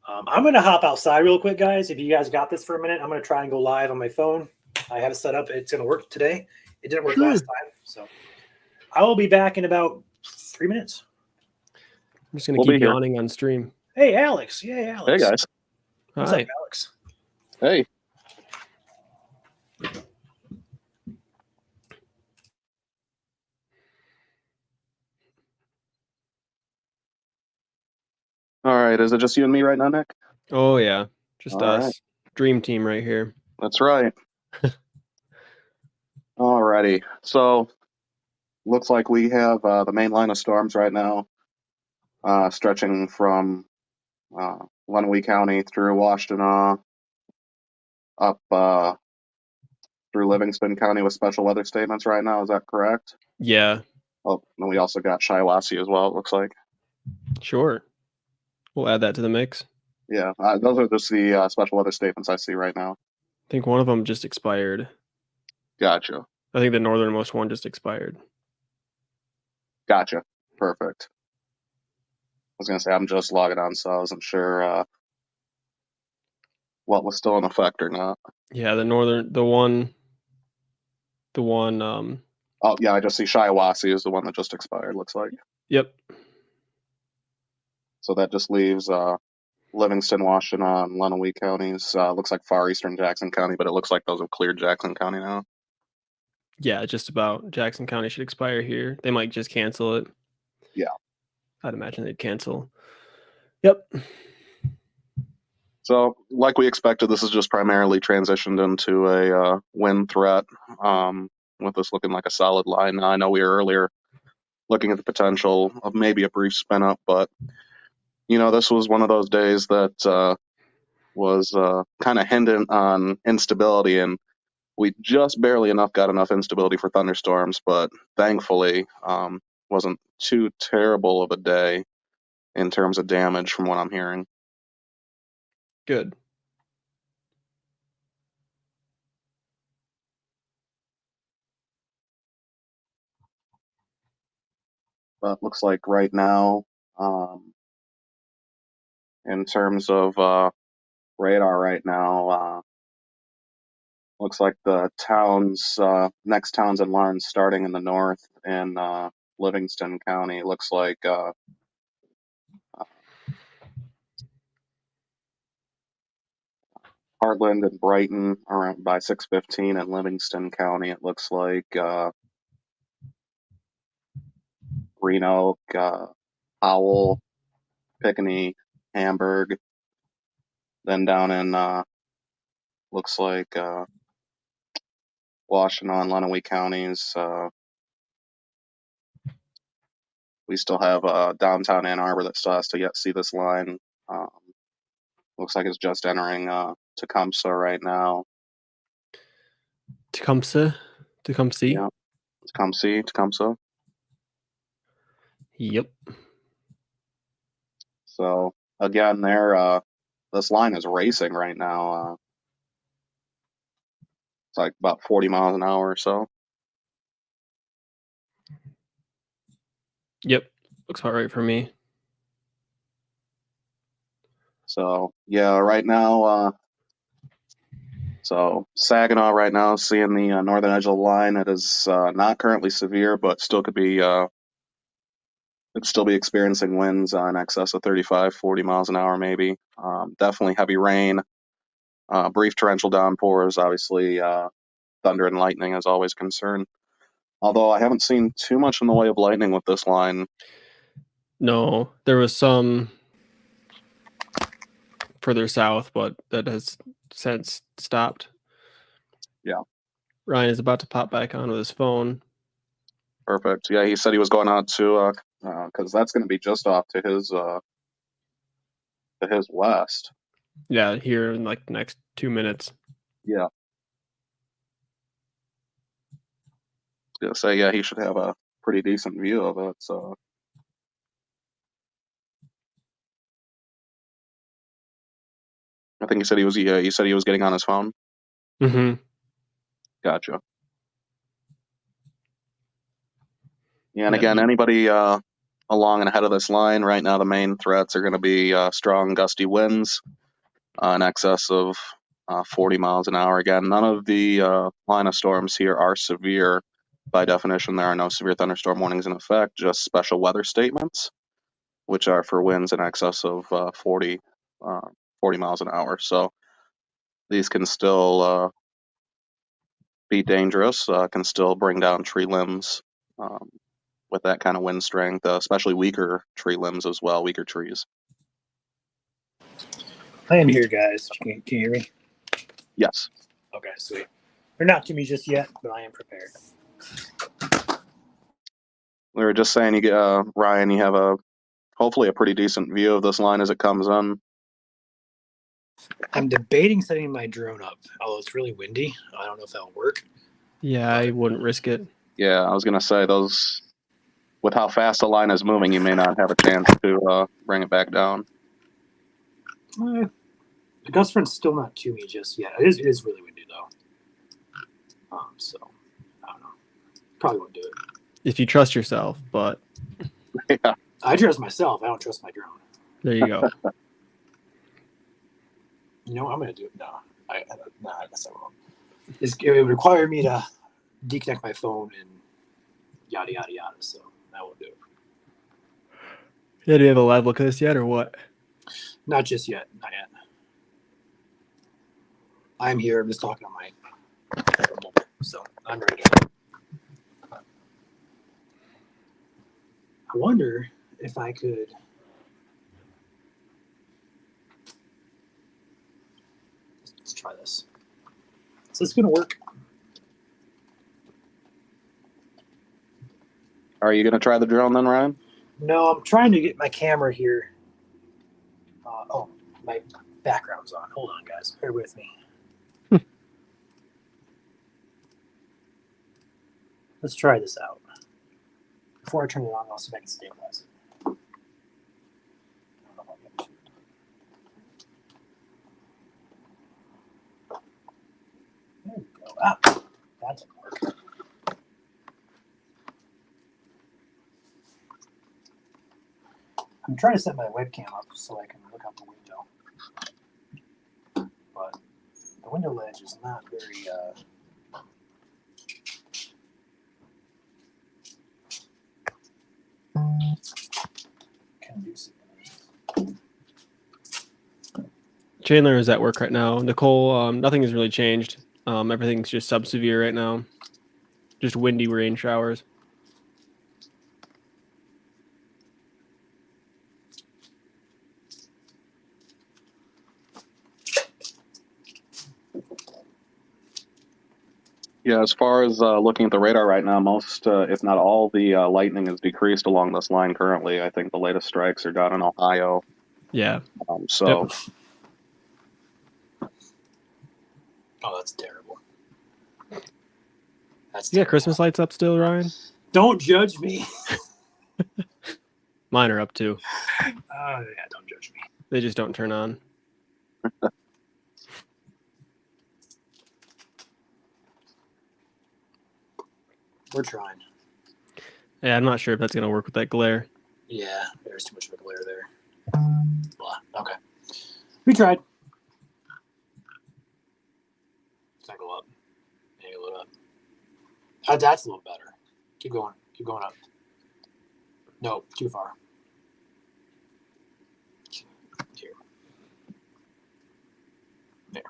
I'm going to hop outside real quick, guys. If you guys got this for a minute, I'm going to try and go live on my phone. I have it set up. It's going to work today. It didn't work last time. So I will be back in about 3 minutes. I'm just going to keep yawning on stream. Hey, Alex. Yeah, Alex. Hey, guys. What's Hi. up, Alex? Hey. All right. Is it just you and me right now, Nick? Oh, yeah. Just All us. right. Dream team right here. That's right. Alrighty. So, looks like we have the main line of storms right now, stretching from Lenawee County through Washtenaw, up through Livingston County with special weather statements right now. Is that correct? Yeah, Oh, and we also got Shiawassee as well, it looks like. sure. We'll add that to the mix. Yeah, those are just the special weather statements I see right now. I think one of them just expired. Gotcha. I think the northernmost one just expired. Gotcha. Perfect. I was going to say, I'm just logging on, so I wasn't sure what was still in effect or not. Yeah, the one. Oh, yeah, I just see Shiawassee is the one that just expired, looks like. Yep. So that just leaves Livingston, Washtenaw, and Lenawee counties. Looks like far eastern Jackson County, but it looks like those have cleared Jackson County now. Yeah, just about. Jackson County should expire here. They might just cancel it. Yeah. I'd imagine they'd cancel. Yep. So, like we expected, this is just primarily transitioned into a wind threat, with this looking like a solid line. Now, I know we were earlier looking at the potential of maybe a brief spin up, but, this was one of those days that was kind of hinged on instability, and we just barely got enough instability for thunderstorms, but thankfully wasn't too terrible of a day in terms of damage from what I'm hearing. Good. But looks like right now, in terms of radar right now, looks like the next towns and Lawrence starting in the north in Livingston County. Looks like Heartland and Brighton around by 6:15 in Livingston County. It looks like Green Oak, Howell, Pickney, Hamburg. Then down in looks like Washtenaw and Lenawee counties. We still have downtown Ann Arbor that still has to yet see this line. Looks like it's just entering Tecumseh right now. Tecumseh? Tecumseh? Yeah. Tecumseh. Yep. So again, this line is racing right now. It's like about 40 miles an hour or so. Yep. Looks about right for me. So yeah, right now, so Saginaw right now, seeing the northern edge of the line, it is not currently severe, but still could be could still be experiencing winds in excess of 35, 40 miles an hour, maybe. Definitely heavy rain, brief torrential downpours, obviously thunder and lightning is always a concern. Although I haven't seen too much in the way of lightning with this line. No, there was some further south, but that has since stopped. Yeah. Ryan is about to pop back on with his phone. Perfect. Yeah, he said he was going out to because that's going to be just off to his west. Yeah, here in like the next 2 minutes. Yeah. I was gonna say, yeah, he should have a pretty decent view of it. So I think he said he was. Yeah, you said he was getting on his phone. Mm-hmm. Gotcha. Yeah, and Yeah. again, anybody along and ahead of this line right now, the main threats are going to be strong gusty winds in excess of 40 miles an hour. Again, none of the line of storms here are severe. By definition, there are no severe thunderstorm warnings in effect, just special weather statements, which are for winds in excess of 40 miles an hour. So these can still be dangerous, can still bring down tree limbs with that kind of wind strength, especially weaker tree limbs as well, weaker trees. I am here, guys. Can you hear me? Yes. Okay, sweet. They're not to me just yet, but I am prepared. We were just saying, Ryan, you have hopefully a pretty decent view of this line as it comes in. I'm debating setting my drone up, although it's really windy. I don't know if that'll work. Yeah, I wouldn't risk it. Yeah, I was going to say, with how fast the line is moving, you may not have a chance to bring it back down. The gust front's still not to me just yet. It is really windy, though. So, I don't know. Probably won't do it. If you trust yourself, but Yeah. I trust myself. I don't trust my drone. there you go. You know what I'm going to do? No, I guess I won't. It would require me to deconnect my phone and yada, yada, yada. So I won't do it. Yeah, do you have a live look at this yet or what? Not just yet. Not yet. I'm here. I'm just talking on my mobile. So I'm ready to go. I wonder if I could. Let's try this. Is this going to work? Are you going to try the drone then, Ryan? No, I'm trying to get my camera here. My background's on. Hold on, guys. Bear with me. Let's try this out. Before I turn it on, I'll see if I can stabilize it. There we go. Ah, that didn't work. I'm trying to set my webcam up so I can look out the window. But the window ledge is not very conducive. Chandler is at work right now. Nicole, nothing has really changed. Everything's just sub-severe right now. Just windy rain showers. Yeah, as far as looking at the radar right now, most, if not all, the lightning is decreased along this line currently. I think the latest strikes are down in Ohio. Yeah. So Yep. Oh, that's terrible. That's You got terrible. Christmas lights up still, Ryan? Don't judge me. Mine are up too. Yeah, don't judge me. They just don't turn on. We're trying. Yeah, I'm not sure if that's gonna work with that glare. Yeah, there's too much of a glare there. Blah. Okay. We tried. Cycle up. Angle it up. That's a little better. Keep going. Keep going up. No, too far. Here. There.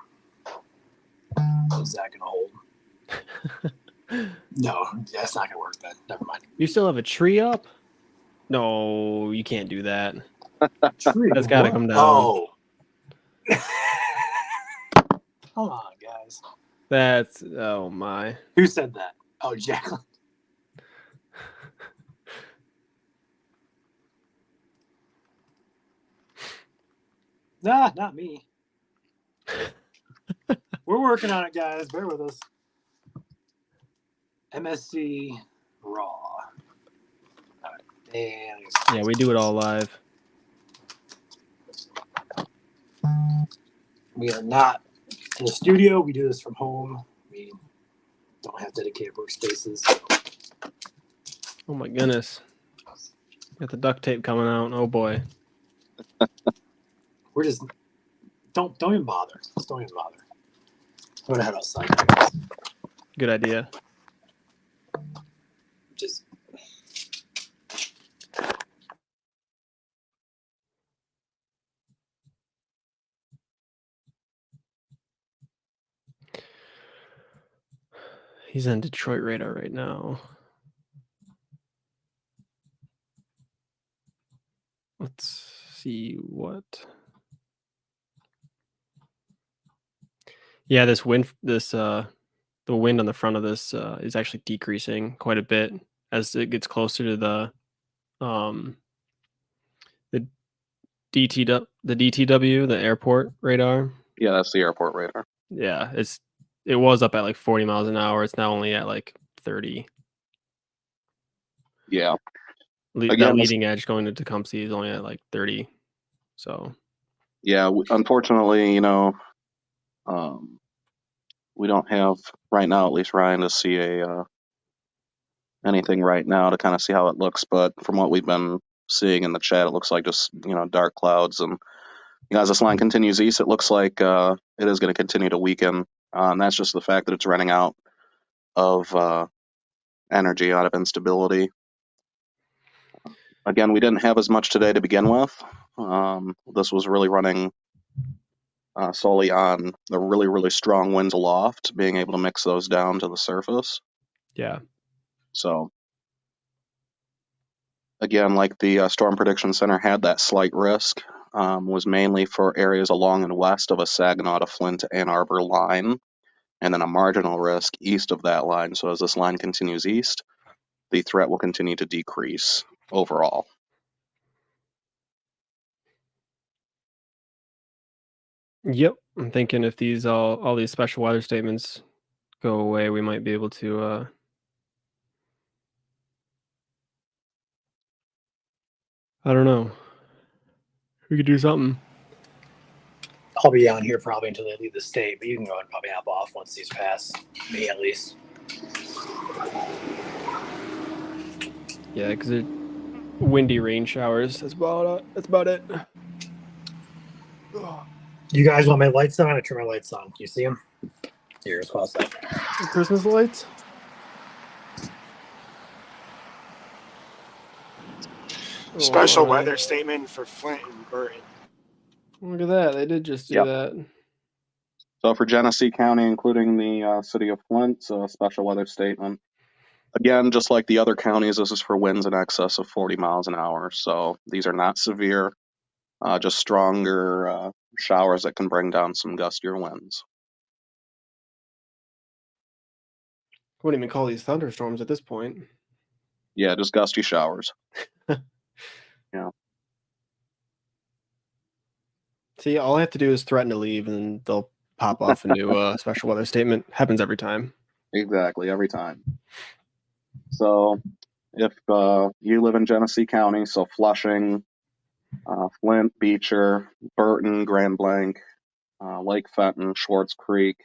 Is that gonna hold? No, that's not gonna work then. Never mind. You still have a tree up? No, you can't do that. Tree. That's gotta What? come down. Oh. Come on, guys. That's oh my. Who said that? Oh, Jacqueline. Nah, not me. We're working on it, guys. Bear with us. MSC Raw. All right. And Yeah, we do it all live. we are not in the studio. We do this from home. We don't have dedicated workspaces. Oh my goodness. Got the duct tape coming out. Oh boy. We're just don't even bother. Just don't even bother. I'm gonna head outside. Good idea. Just He's on Detroit radar right now. Let's see what. Yeah, the wind on the front of this is actually decreasing quite a bit as it gets closer to the DTW, the airport radar. Yeah, that's the airport radar. Yeah, it was up at like 40 miles an hour. It's now only at like 30. Yeah. That Again, leading edge going to Tecumseh is only at like 30. So yeah, unfortunately, we don't have right now, at least Ryan, to see anything right now to kind of see how it looks. But from what we've been seeing in the chat, it looks like just dark clouds. And as this line continues east, it looks like it is going to continue to weaken. And that's just the fact that it's running out of energy, out of instability. Again, we didn't have as much today to begin with. This was really running solely on the really, really strong winds aloft, being able to mix those down to the surface. yeah. So, again, like the Storm Prediction Center had that slight risk, was mainly for areas along and west of a Saginaw to Flint to Ann Arbor line, and then a marginal risk east of that line. So as this line continues east, the threat will continue to decrease overall. Yep. I'm thinking if these all these special weather statements go away, we might be able to I don't know. We could do something. I'll be on here probably until they leave the state, but you can go ahead and probably hop off once these pass. Me at least. Yeah, because it windy rain showers. That's about it. You guys want my lights on? I turn my lights on. Can you see them? Here's what's up. Christmas lights. Special weather statement for Flint and Burton. Look at that. They did just do Yep. that. So for Genesee County, including the city of Flint, a special weather statement. Again, just like the other counties, this is for winds in excess of 40 miles an hour. So these are not severe, just stronger showers that can bring down some gustier winds. Wouldn't even call these thunderstorms at this point. Yeah, just gusty showers. Yeah. See, all I have to do is threaten to leave, and they'll pop off a new special weather statement. Happens every time. Exactly, every time. So if you live in Genesee County, so Flushing, Flint, Beecher, Burton, Grand Blanc, Lake Fenton, Schwartz Creek,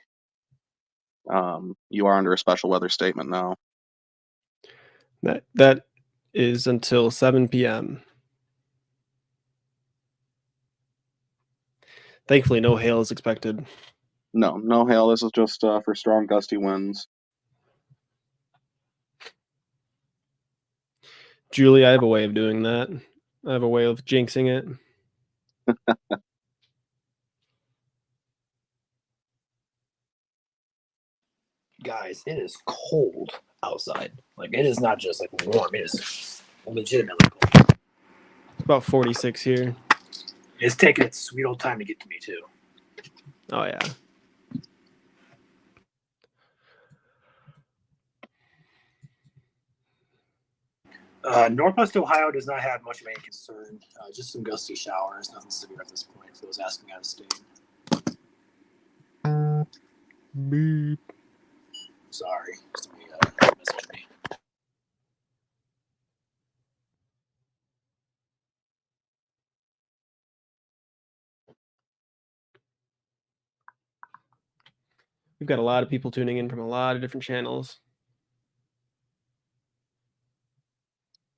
you are under a special weather statement now. That is until 7 p.m. Thankfully, no hail is expected. No hail. This is just for strong gusty winds. Julie, I have a way of doing that. I have a way of jinxing it. Guys, it is cold outside. Like, it is not just like warm, it is legitimately cold. It's about 46 here. It's taking its sweet old time to get to me, too. Oh, yeah. Northwest Ohio does not have much of any concern. Just some gusty showers, nothing severe at this point for those asking out of state. Beep. Sorry. Somebody messaged me. We've got a lot of people tuning in from a lot of different channels.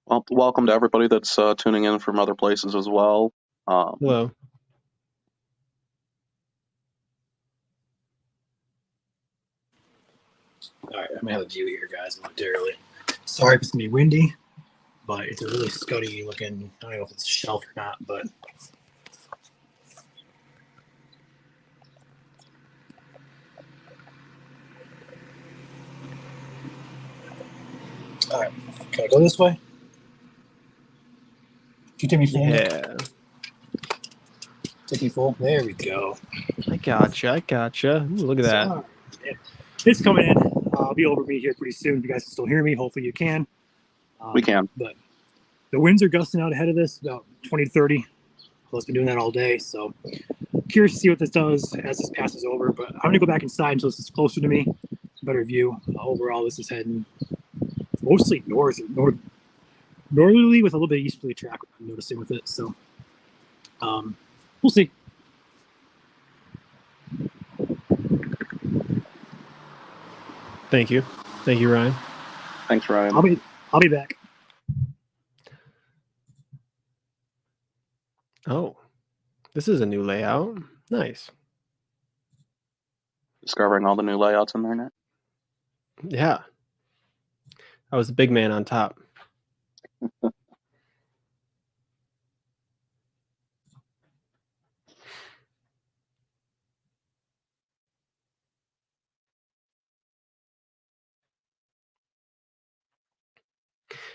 Well, welcome to everybody that's tuning in from other places as well. Hello. All right, I'm gonna have a view here, guys, momentarily. Sorry if it's gonna be windy, but it's a really scuddy looking. I don't know if it's a shelf or not, but all right. Can I go this way? Can you take me full? Yeah. Take me full. There we go. I gotcha. Ooh, look at that. So, yeah. It's coming in. I'll be over me here pretty soon. If you guys can still hear me, hopefully you can. We can. But the winds are gusting out ahead of this, about 20 to 30. Well, it's been doing that all day. So curious to see what this does as this passes over. But I'm going to go back inside until this is closer to me. Better view. Overall, this is heading mostly northerly with a little bit of easterly track, I'm noticing with it. So we'll see. Thank you, Ryan. Thanks, Ryan. I'll be back. Oh, this is a new layout. Nice. Discovering all the new layouts in there now. Yeah. I was the big man on top.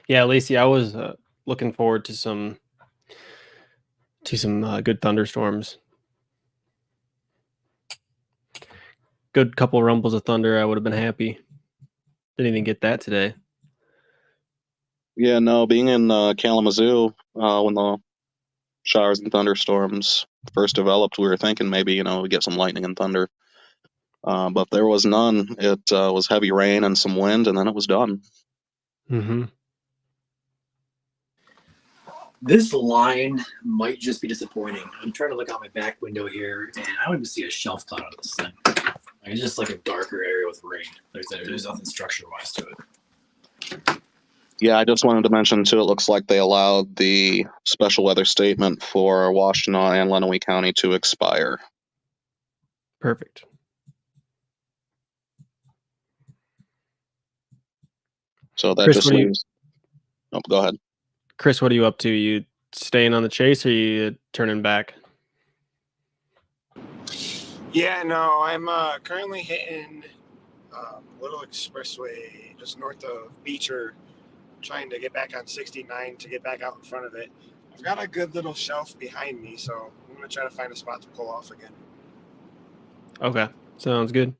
Yeah, Lacey, I was looking forward to some good thunderstorms. Good couple rumbles of thunder, I would have been happy. Didn't even get that today. Yeah, no, being in Kalamazoo when the showers and thunderstorms first developed, we were thinking maybe, we get some lightning and thunder. But there was none. It was heavy rain and some wind, and then it was done. Mm-hmm. This line might just be disappointing. I'm trying to look out my back window here, and I don't even see a shelf cloud on this thing. It's just like a darker area with rain. There's nothing structure-wise to it. Yeah, I just wanted to mention, too, it looks like they allowed the special weather statement for Washtenaw and Lenawee County to expire. Perfect. So that Chris, just leaves... Oh, go ahead. Chris, what are you up to? You staying on the chase or are you turning back? Yeah, no, I'm currently hitting Little Expressway just north of Beecher, trying to get back on 69 to get back out in front of it. I've got a good little shelf behind me, so I'm going to try to find a spot to pull off again. Okay, sounds good.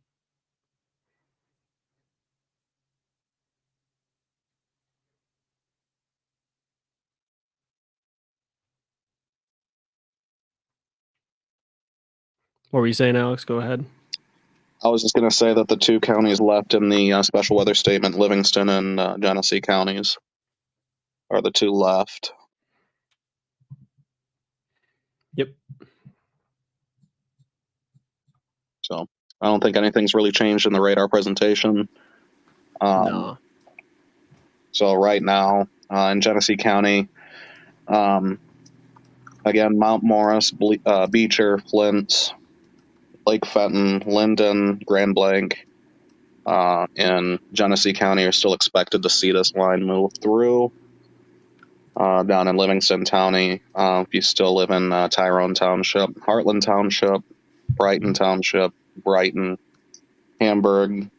What were you saying, Alex? Go ahead. I was just going to say that the two counties left in the special weather statement, Livingston and Genesee counties, are the two left. Yep. So I don't think anything's really changed in the radar presentation. No. So right now in Genesee County, again, Mount Morris, Beecher, Flint, Lake Fenton, Linden, Grand Blanc, in Genesee County are still expected to see this line move through. Down in Livingston County, if you still live in Tyrone Township, Heartland Township, Brighton Township, Brighton, Hamburg,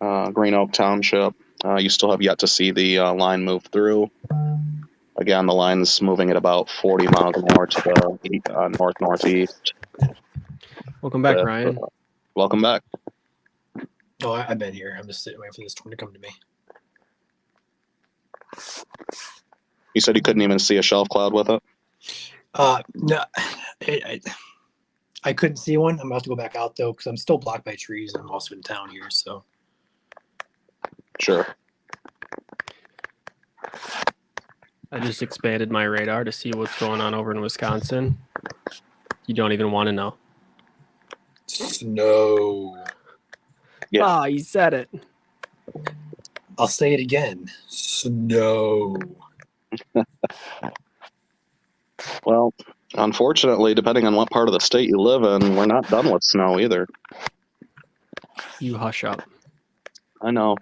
Green Oak Township, you still have yet to see the line move through. Again, the line's moving at about 40 miles an hour to the north-northeast. Welcome back, Ryan. Welcome back. Oh, I've been here. I'm just sitting waiting for this storm to come to me. You said you couldn't even see a shelf cloud with it? No, I couldn't see one. I'm about to go back out though because I'm still blocked by trees. I'm also in town here, so Sure. I just expanded my radar to see what's going on over in Wisconsin. You don't even want to know. snow. Yeah. Ah, you said it. I'll say it again. Snow. Well, unfortunately, depending on what part of the state you live in, we're not done with snow either. You hush up. I know.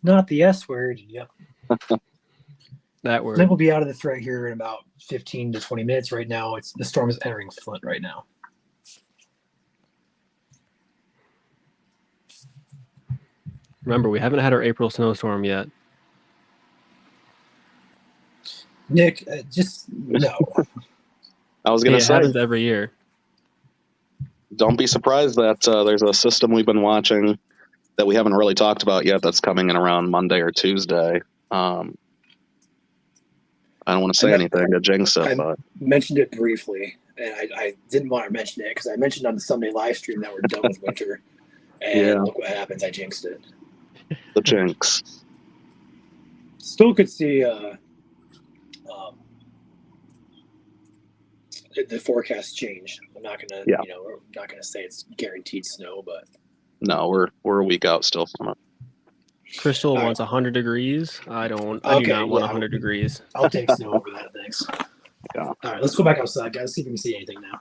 Not the S word. Yep. That I think word. we'll be out of the threat here in about 15 to 20 minutes. Right now, the storm is entering Flint right now. Remember, we haven't had our April snowstorm yet. Nick, just no. I was Hey, going it to say, happens every year. don't be surprised that there's a system we've been watching that we haven't really talked about yet that's coming in around Monday or Tuesday. I don't want to say anything to jinx it, but Mentioned it briefly, and I didn't want to mention it because I mentioned on the Sunday live stream that we're done with winter. And Yeah. look what happens. I jinxed it. the jinx. Still could see the forecast change. I'm not gonna, Yeah. we're not gonna say it's guaranteed snow, but No, we're a week out still from it. Crystal All right. wants 100 degrees. I do not Okay, want yeah. 100 degrees. I'll take snow over that. Thanks. Yeah. All right, let's go back outside, guys. See if we can see anything now.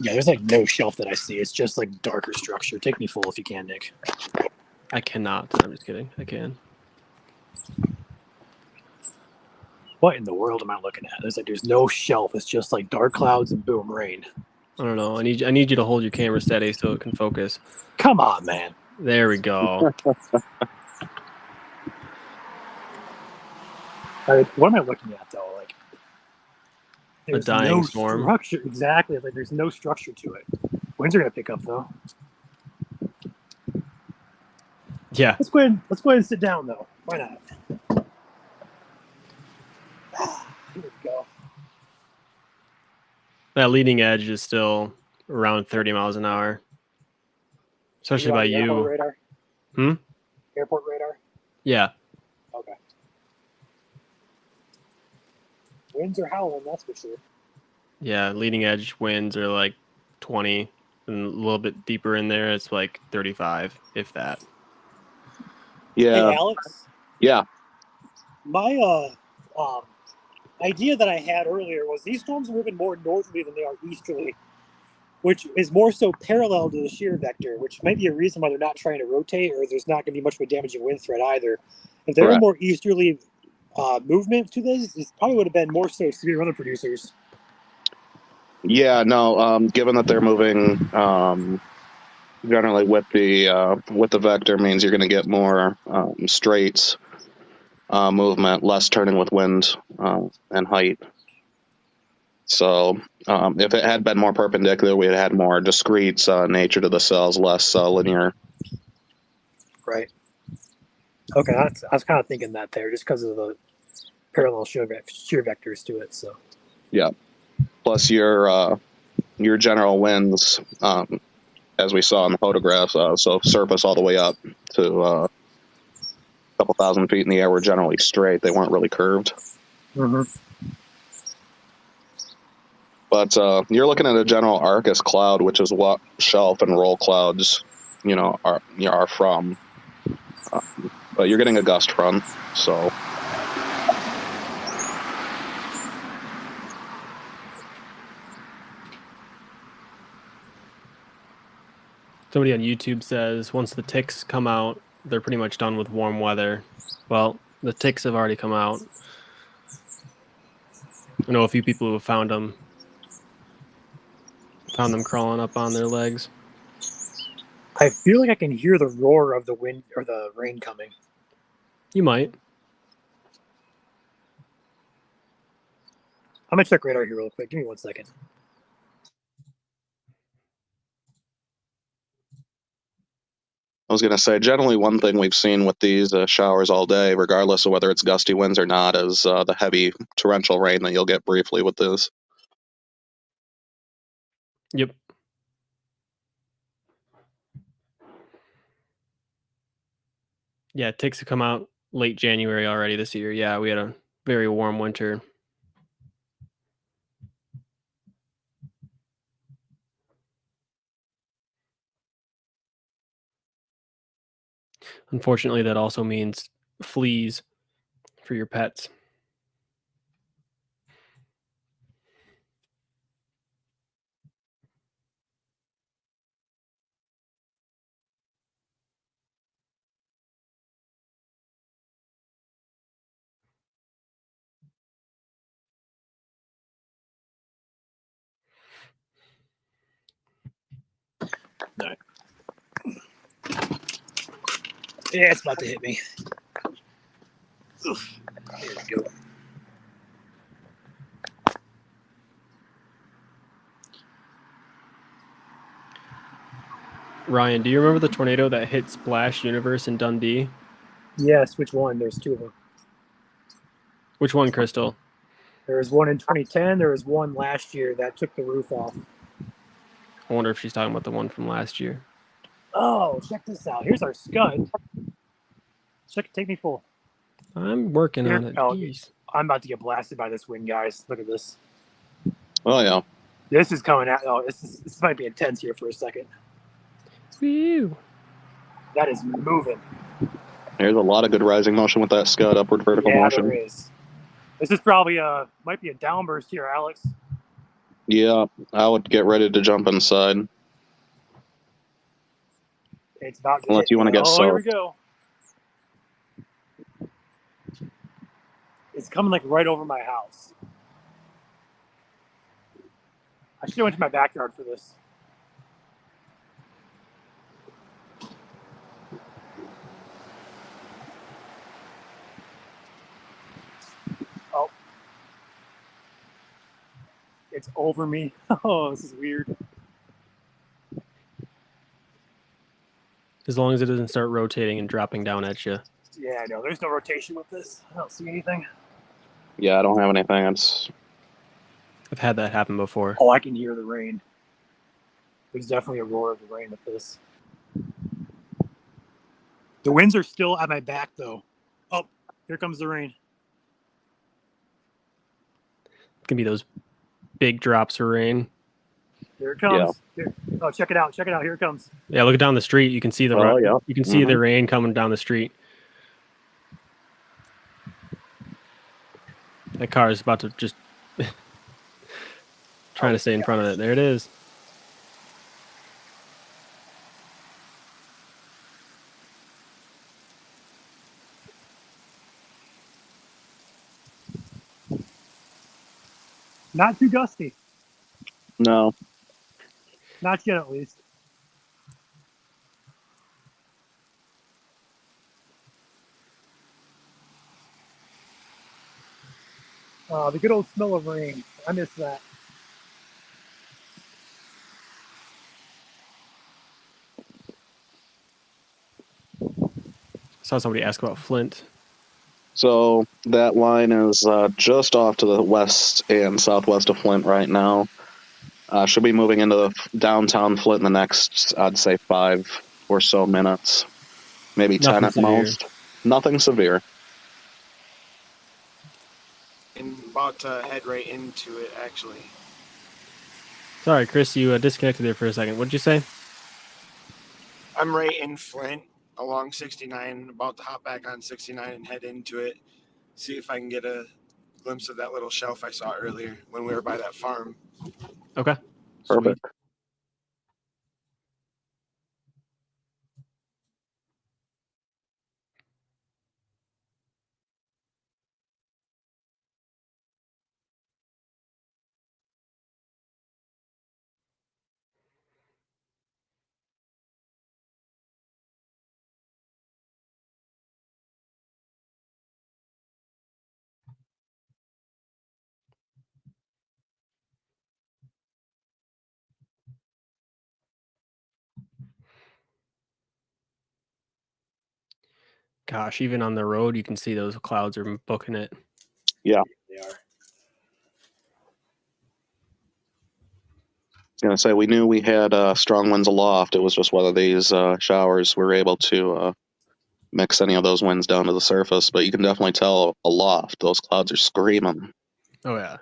Yeah, there's like no shelf that I see. It's just like darker structure. Take me full if you can, Nick. I cannot. I'm just kidding. I can. What in the world am I looking at? There's no shelf. It's just like dark clouds and boom, rain. I don't know. I need you to hold your camera steady so it can focus. Come on, man. There we go. What am I looking at though? Like there's dying no storm. structure. Exactly. Like there's no structure to it. Winds are gonna pick up though. Yeah. Let's go ahead and sit down though. Why not? Here we go. That leading edge is still around 30 miles an hour. Especially by on the airport you. radar? Hmm? Airport radar? Yeah. Okay. Winds are howling, that's for sure. Yeah. Leading edge winds are like 20. And a little bit deeper in there, it's like 35, if that. Yeah. Hey, Alex, Yeah. my idea that I had earlier was these storms are moving more northerly than they are easterly, which is more so parallel to the shear vector, which might be a reason why they're not trying to rotate, or there's not going to be much of a damaging wind threat either. If there were Correct. more easterly movement to this probably would have been more so severe weather producers. Yeah, no, given that they're moving generally with the vector means you're going to get more straight movement, less turning with wind and height. So if it had been more perpendicular, we had more discrete nature to the cells, less linear. Right. Okay, I was kind of thinking that there, just because of the parallel shear vectors to it. So Yeah. Plus your general winds, as we saw in the photographs, so surface all the way up to a couple thousand feet in the air were generally straight. They weren't really curved. But you're looking at a general Arcus cloud, which is what shelf and roll clouds, are from. But you're getting a gust front, so. Somebody on YouTube says once the ticks come out, they're pretty much done with warm weather. Well, the ticks have already come out. I know a few people who have found them crawling up on their legs. I feel like I can hear the roar of the wind or the rain coming. You might. I'm gonna check radar here real quick. Give me 1 second. I was going to say, generally, one thing we've seen with these showers all day, regardless of whether it's gusty winds or not, is the heavy torrential rain that you'll get briefly with this. Yep. Yeah, ticks have come out late January already this year. Yeah, we had a very warm winter. Unfortunately, that also means fleas for your pets. Yeah, it's about to hit me. Oof. There we go. Ryan, do you remember the tornado that hit Splash Universe in Dundee? Yes, which one? There's two of them. Which one, Crystal? There was one in 2010. There was one last year that took the roof off. I wonder if she's talking about the one from last year. Oh, check this out. Here's our scud. Check, take me full. I'm working Here- on it. oh, Jeez. I'm about to get blasted by this wind, guys. Look at this. Oh, yeah. This is coming out. Oh, this might be intense here for a second. Whew. That is moving. There's a lot of good rising motion with that scud, upward vertical Yeah, motion. there is. This is probably might be a downburst here, Alex. Yeah, I would get ready to jump inside. It's about to Unless hit. you wanna get Oh, here we soaked. go. It's coming like right over my house. I should have went to my backyard for this. Oh. It's over me. Oh, this is weird. As long as it doesn't start rotating and dropping down at you. Yeah, I know. There's no rotation with this. I don't see anything. Yeah, I don't have anything. It's I've had that happen before. Oh, I can hear the rain. There's definitely a roar of the rain with this. The winds are still at my back, though. Oh, here comes the rain. It can be those big drops of rain. Here it comes. Here. Oh, check it out. Check it out. Here it comes. Yeah, look down the street. You can see the Oh, yeah. You can see the rain coming down the street. That car is about to just trying to stay in front of it. There it is. Not too gusty. no. Not yet, at least. The good old smell of rain. I miss that. saw somebody ask about Flint. So that line is just off to the west and southwest of Flint right now. Should be moving into downtown Flint in the next, I'd say, 5 or so minutes, maybe 10 Nothing at severe. most. Nothing severe. And about to head right into it, actually. Sorry, Chris, you disconnected there for a second. What did you say? I'm right in Flint along 69, about to hop back on 69 and head into it. See if I can get a glimpse of that little shelf I saw earlier when we were by that farm. Okay. Perfect. Sweet. Gosh, even on the road, you can see those clouds are booking it. Yeah. They are. I was going to say, we knew we had strong winds aloft. It was just whether these showers were able to mix any of those winds down to the surface. But you can definitely tell aloft, those clouds are screaming. Oh, yeah.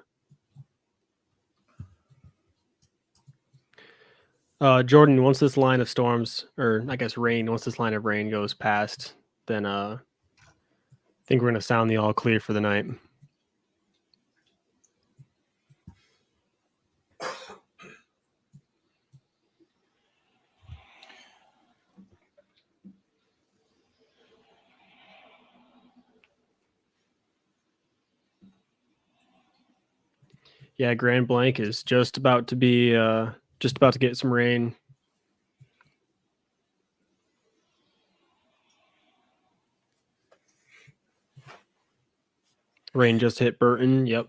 Jordan, once this line of storms, or I guess rain, once this line of rain goes past, then I think we're going to sound the all clear for the night. Yeah, Grand Blanc is just about to get some rain. Rain just hit Burton. Yep.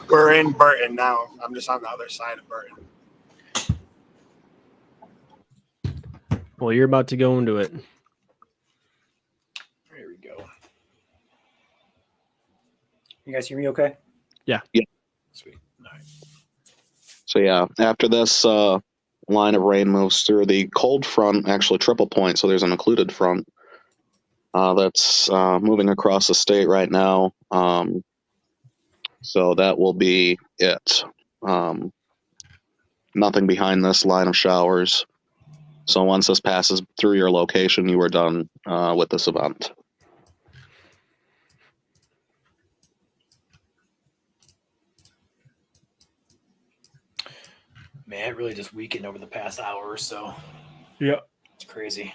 We're in Burton now. I'm just on the other side of Burton. Well, you're about to go into it. There we go. You guys hear me okay? Yeah. Yeah. Sweet. All right. So yeah, after this line of rain moves through, the cold front, actually triple point, so there's an occluded front that's moving across the state right now. So that will be it. Nothing behind this line of showers. So once this passes through your location, you are done with this event. Man, it really just weakened over the past hour or so. Yeah. It's crazy.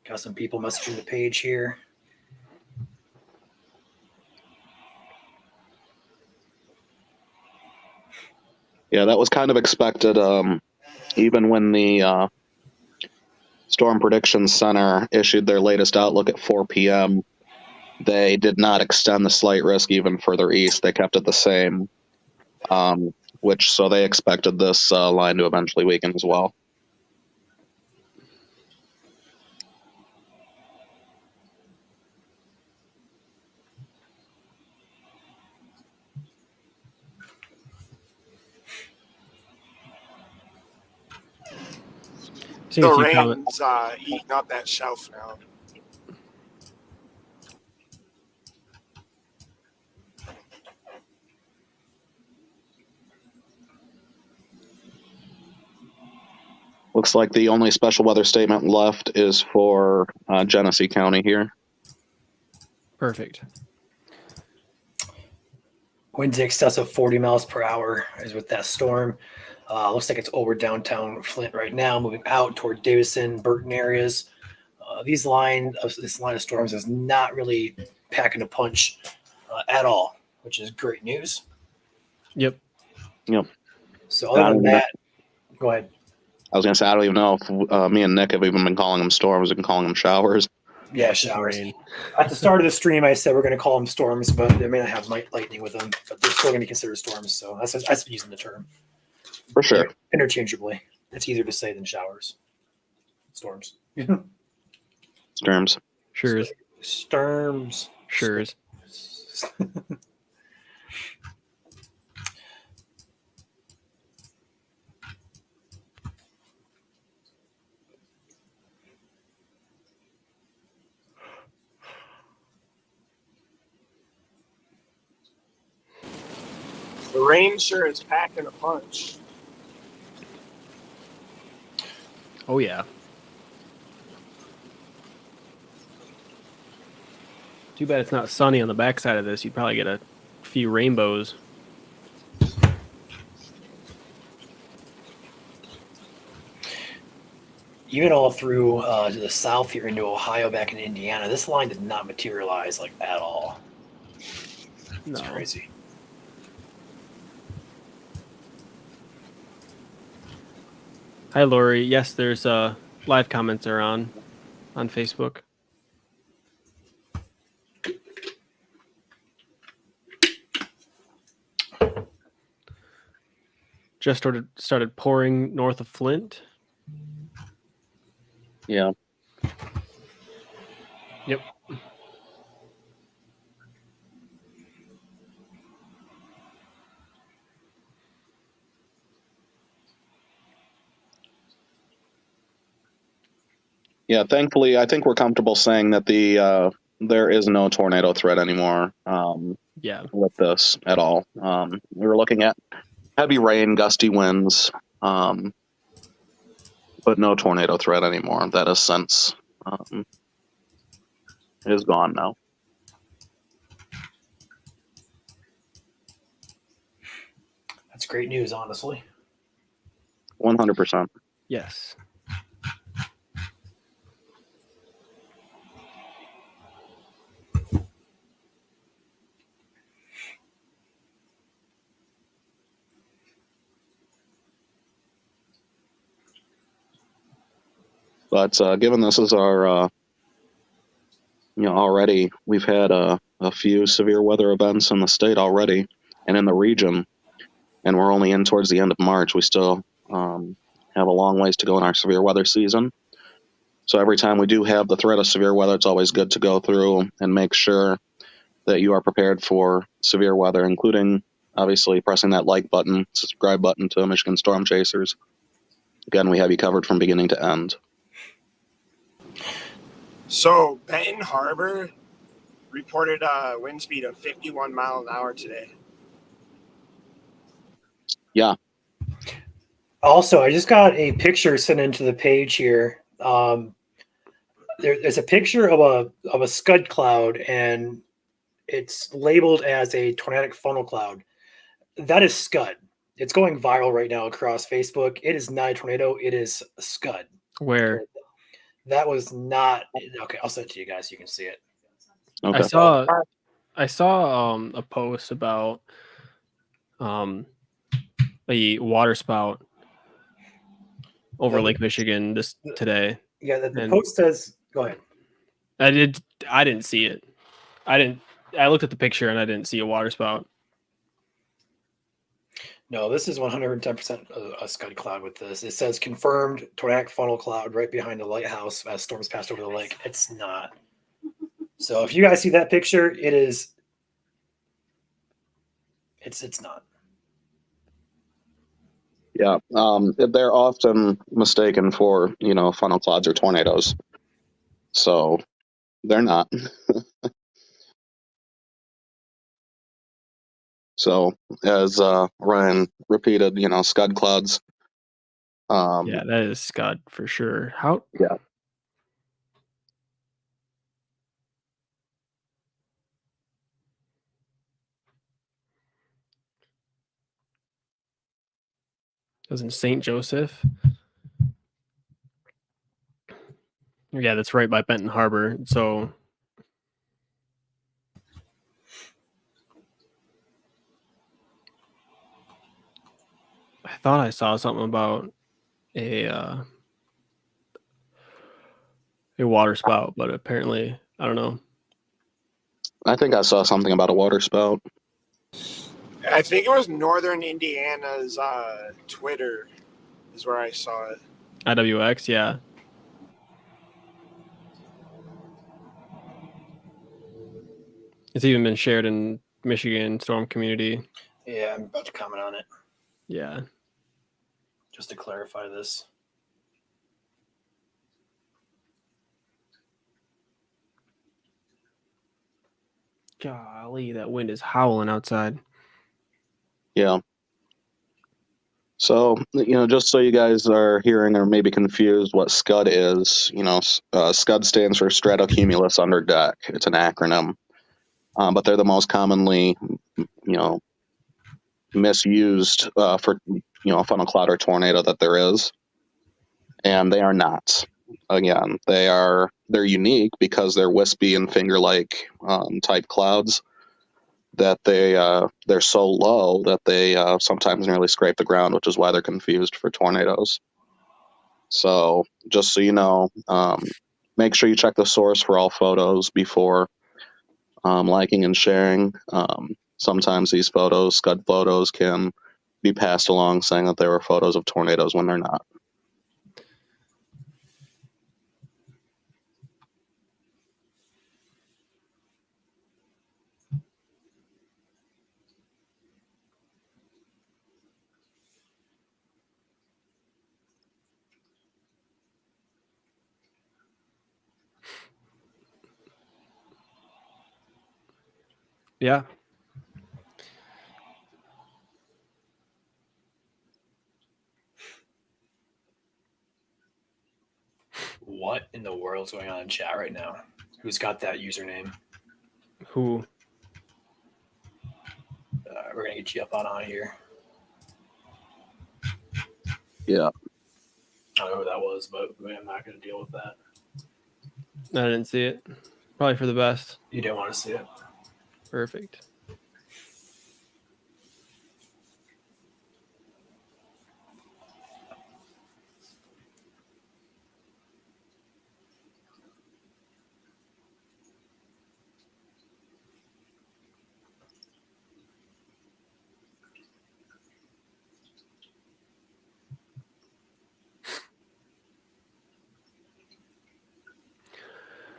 Got some people messaging the page here. Yeah, that was kind of expected. Even when the Storm Prediction Center issued their latest outlook at 4 p.m., they did not extend the slight risk even further east. They kept it the same, so they expected this line to eventually weaken as well. Seeing The a few comments. rain's eating up that shelf now. Looks like the only special weather statement left is for Genesee County here. Perfect. Winds in excess of 40 miles per hour is with that storm. Looks like it's over downtown Flint right now, moving out toward Davison, Burton areas. This line of storms is not really packing a punch at all, which is great news. Yep. Yep. So other than that, go ahead. I was going to say, I don't even know if me and Nick have even been calling them storms. We've been calling them showers. Yeah, showers. Rain. At the start of the stream, I said we're going to call them storms, but they may not have lightning with them, but they're still going to be considered storms. So that's been using the term For sure. interchangeably. It's easier to say than showers. Storms. Storms. Sure. Storms. Sure. The rain sure is packing a punch. Oh yeah. Too bad it's not sunny on the backside of this. You'd probably get a few rainbows. Even all through to the south here into Ohio, back in Indiana, this line did not materialize like at all. It's No. crazy. Hi, Lori. Yes, there's live comments are on Facebook. Just started pouring north of Flint. Yeah. Yep. Yeah, thankfully, I think we're comfortable saying that there is no tornado threat anymore Yeah. with this at all. We were looking at heavy rain, gusty winds, but no tornado threat anymore. That is since is gone now. That's great news, honestly. 100%. Yes. But given this is our, already we've had a few severe weather events in the state already and in the region, and we're only in towards the end of March. We still have a long ways to go in our severe weather season. So every time we do have the threat of severe weather, it's always good to go through and make sure that you are prepared for severe weather, including obviously pressing that like button, subscribe button to Michigan Storm Chasers. Again, we have you covered from beginning to end. So Benton Harbor reported a wind speed of 51 miles an hour today. Yeah. Also, I just got a picture sent into the page here. There's a picture of a scud cloud, and it's labeled as a tornadic funnel cloud. That is scud. It's going viral right now across Facebook. It is not a tornado. It is a scud. Where? That was not okay. I'll send it to you guys so you can see it. Okay. I saw a post about a water spout over Lake Michigan today. Yeah, the post says. Go ahead. I didn't see it. I looked at the picture and I didn't see a water spout. No, this is 110% a scud cloud with this. It says confirmed tornadic funnel cloud right behind the lighthouse as storms passed over the lake. It's not. So if you guys see that picture, it is. It's not. Yeah. They're often mistaken for, funnel clouds or tornadoes. So they're not. So as Ryan repeated, scud clouds. Yeah, that is scud for sure. How? Yeah. It was in St. Joseph. Yeah, that's right by Benton Harbor. So I thought I saw something about a water spout, but apparently I don't know. I think I saw something about a water spout. I think it was Northern Indiana's Twitter is where I saw it. IWX, yeah. It's even been shared in Michigan storm community. Yeah, I'm about to comment on it Yeah. just to clarify this. Golly, that wind is howling outside. Yeah. So, just so you guys are hearing or maybe confused what SCUD is, SCUD stands for Stratocumulus Under Deck. It's an acronym. But they're the most commonly, misused for, a funnel cloud or tornado that there is. And they are not. Again, they're unique because they're wispy and finger-like type clouds that they're so low that they sometimes nearly scrape the ground, which is why they're confused for tornadoes. So just so you know, make sure you check the source for all photos before liking and sharing. Sometimes these photos, SCUD photos, can be passed along saying that they were photos of tornadoes when they're not. Yeah. What in the world's going on in chat right now? Who's got that username? Who? We're gonna get you up on here. Yeah. I don't know who that was, but I'm not gonna deal with that. I didn't see it. Probably for the best. You didn't want to see it. Perfect.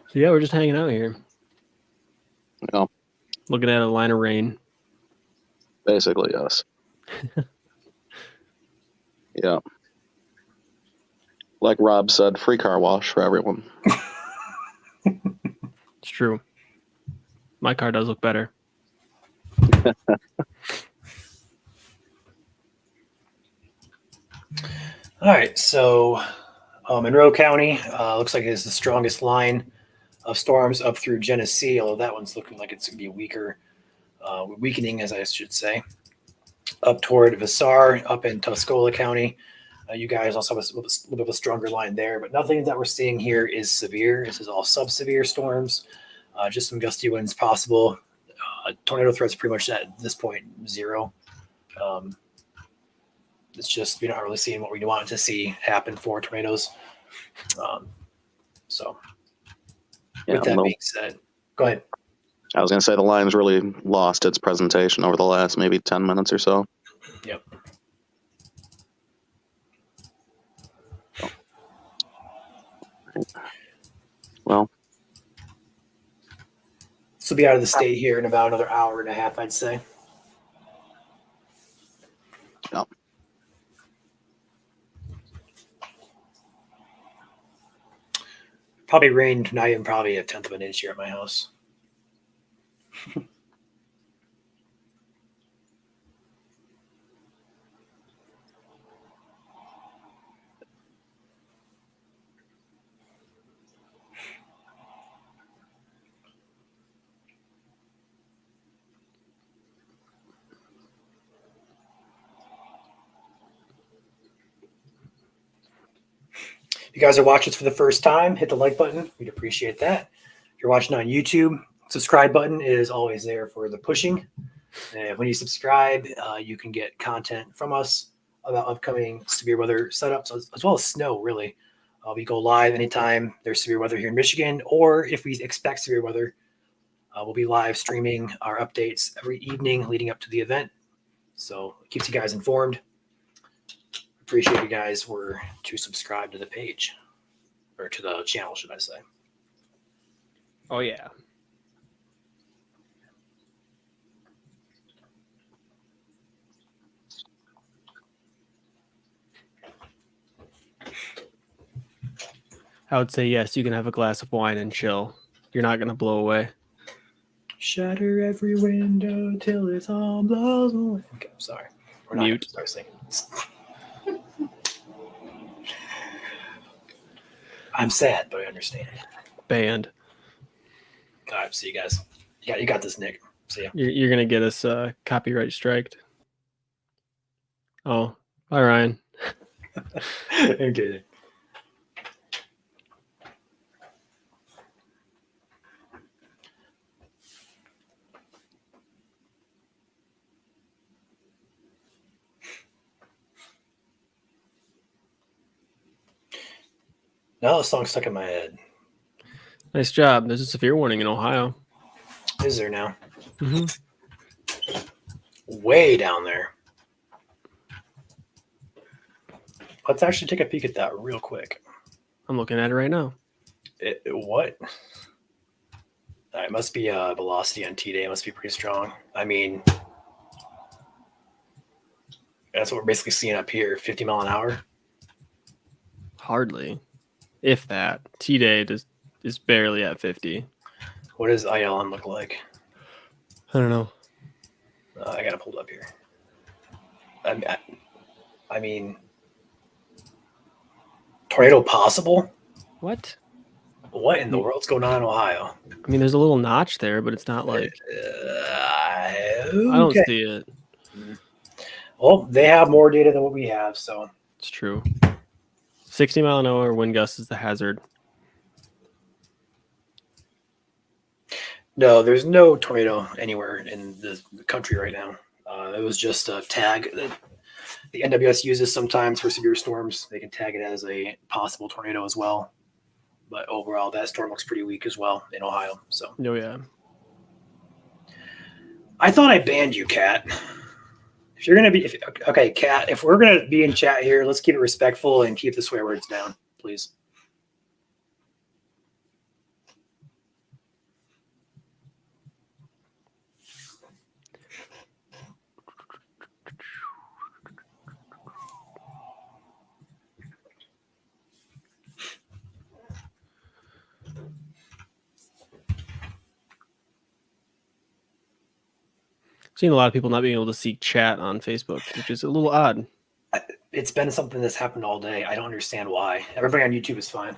So yeah, we're just hanging out here. Yeah. Looking at a line of rain. Basically, yes. Yeah. Like Rob said, free car wash for everyone. It's true. My car does look better. All right, so Monroe County looks like it's the strongest line of storms up through Genesee, although that one's looking like it's going to be weaker, weakening, as I should say, up toward Vassar, up in Tuscola County. You guys also have a little bit of a stronger line there, but nothing that we're seeing here is severe. This is all sub-severe storms, just some gusty winds possible. Tornado threats pretty much at this point 0. It's just we're not really seeing what we want to see happen for tornadoes. So, Yeah, with that being said, go ahead. I was going to say the line's really lost its presentation over the last maybe 10 minutes or so. Yep. Well, this will be out of the state here in about another hour and a half, I'd say. yeah. Probably rained not even probably 1/10 of an inch here at my house. If you guys are watching this for the first time, hit the like button. We'd appreciate that. If you're watching on YouTube, subscribe button is always there for the pushing. And when you subscribe, you can get content from us about upcoming severe weather setups, as well as snow, really. We go live anytime there's severe weather here in Michigan, or if we expect severe weather, we'll be live streaming our updates every evening leading up to the event. So it keeps you guys informed. appreciate you guys were to subscribe to the page or to the channel, should I say. Oh yeah. I would say yes, you can have a glass of wine and chill. You're not gonna blow away. Shatter every window till it's all blows away. Okay, I'm sorry. We're not Mute. gonna start singing. I'm sad, but I understand. Banned. All right, see you guys. You got this, Nick. See ya. You're gonna get us copyright striked. Oh, bye, Ryan. I'm kidding. Now the song's stuck in my head. Nice job. There's a severe warning in Ohio. Is there now? Mm-hmm. Way down there. Let's actually take a peek at that real quick. I'm looking at it right now. What? It must be velocity on T-Day. It must be pretty strong. I mean, that's what we're basically seeing up here, 50 mile an hour. Hardly, if that. T-Day is barely at 50. What does ILM look like? I don't know. I got to pull it up here. I mean, tornado possible? What? What in the world's going on in Ohio? I mean, there's a little notch there, but it's not like I don't Okay. see it. Well, they have more data than what we have, so It's true. 60 mile an hour wind gust is the hazard. no, there's no tornado anywhere in the country right now. It was just a tag that the NWS uses sometimes for severe storms. They can tag it as a possible tornado as well. But overall, that storm looks pretty weak as well in Ohio. So Oh yeah. I thought I banned you, Kat. If you're gonna be okay, Kat, if we're gonna be in chat here, let's keep it respectful and keep the swear words down, please. Seen a lot of people not being able to see chat on Facebook, which is a little odd. It's been something that's happened all day. I don't understand why. Everybody on YouTube is fine.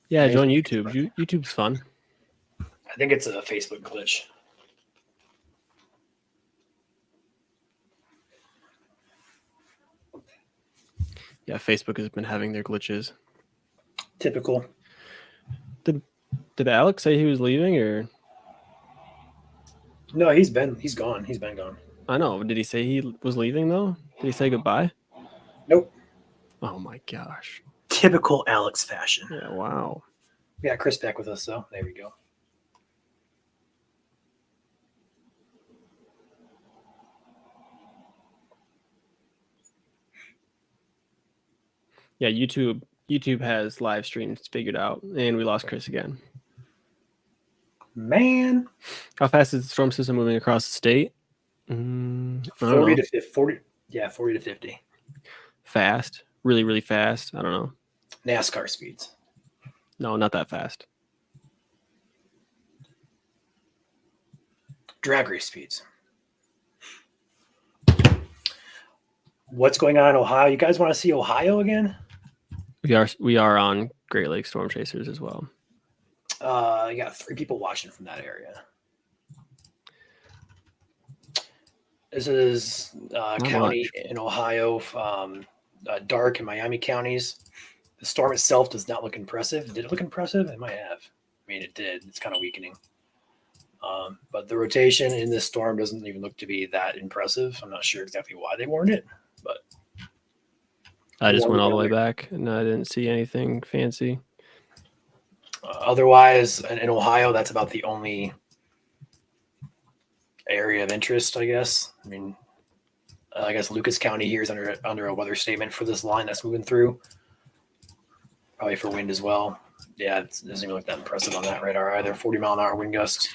Yeah, join YouTube. YouTube's fun. I think it's a Facebook glitch. Yeah, Facebook has been having their glitches. Typical. Did Alex say he was leaving, or No, he's gone. He's been gone. I know? Did he say he was leaving though? Did he say goodbye? Nope. Oh my gosh. Typical Alex fashion. Yeah. Wow. We got Chris back with us, so there we go. Yeah, YouTube has live streams figured out, and we lost Chris again. Man, How fast is the storm system moving across the state? I don't 40 know. to 40. Yeah, 40 to 50. Fast, really, really fast. I don't know. NASCAR speeds. No, not that fast. Drag race speeds. What's going on in Ohio? You guys want to see Ohio again? We are on Great Lakes Storm Chasers as well. You got 3 people watching from that area. This is county in Ohio, Dark and Miami counties. The storm itself does not look impressive. Did it look impressive? It might have. I mean, it did. It's kind of weakening. But the rotation in this storm doesn't even look to be that impressive. I'm not sure exactly why they warned it, but I just went all the way back, and I didn't see anything fancy. Otherwise, in Ohio, that's about the only area of interest, I guess. I mean, I guess Lucas County here is under a weather statement for this line that's moving through. Probably for wind as well. Yeah, it doesn't even look that impressive on that radar either. 40-mile-an-hour wind gusts.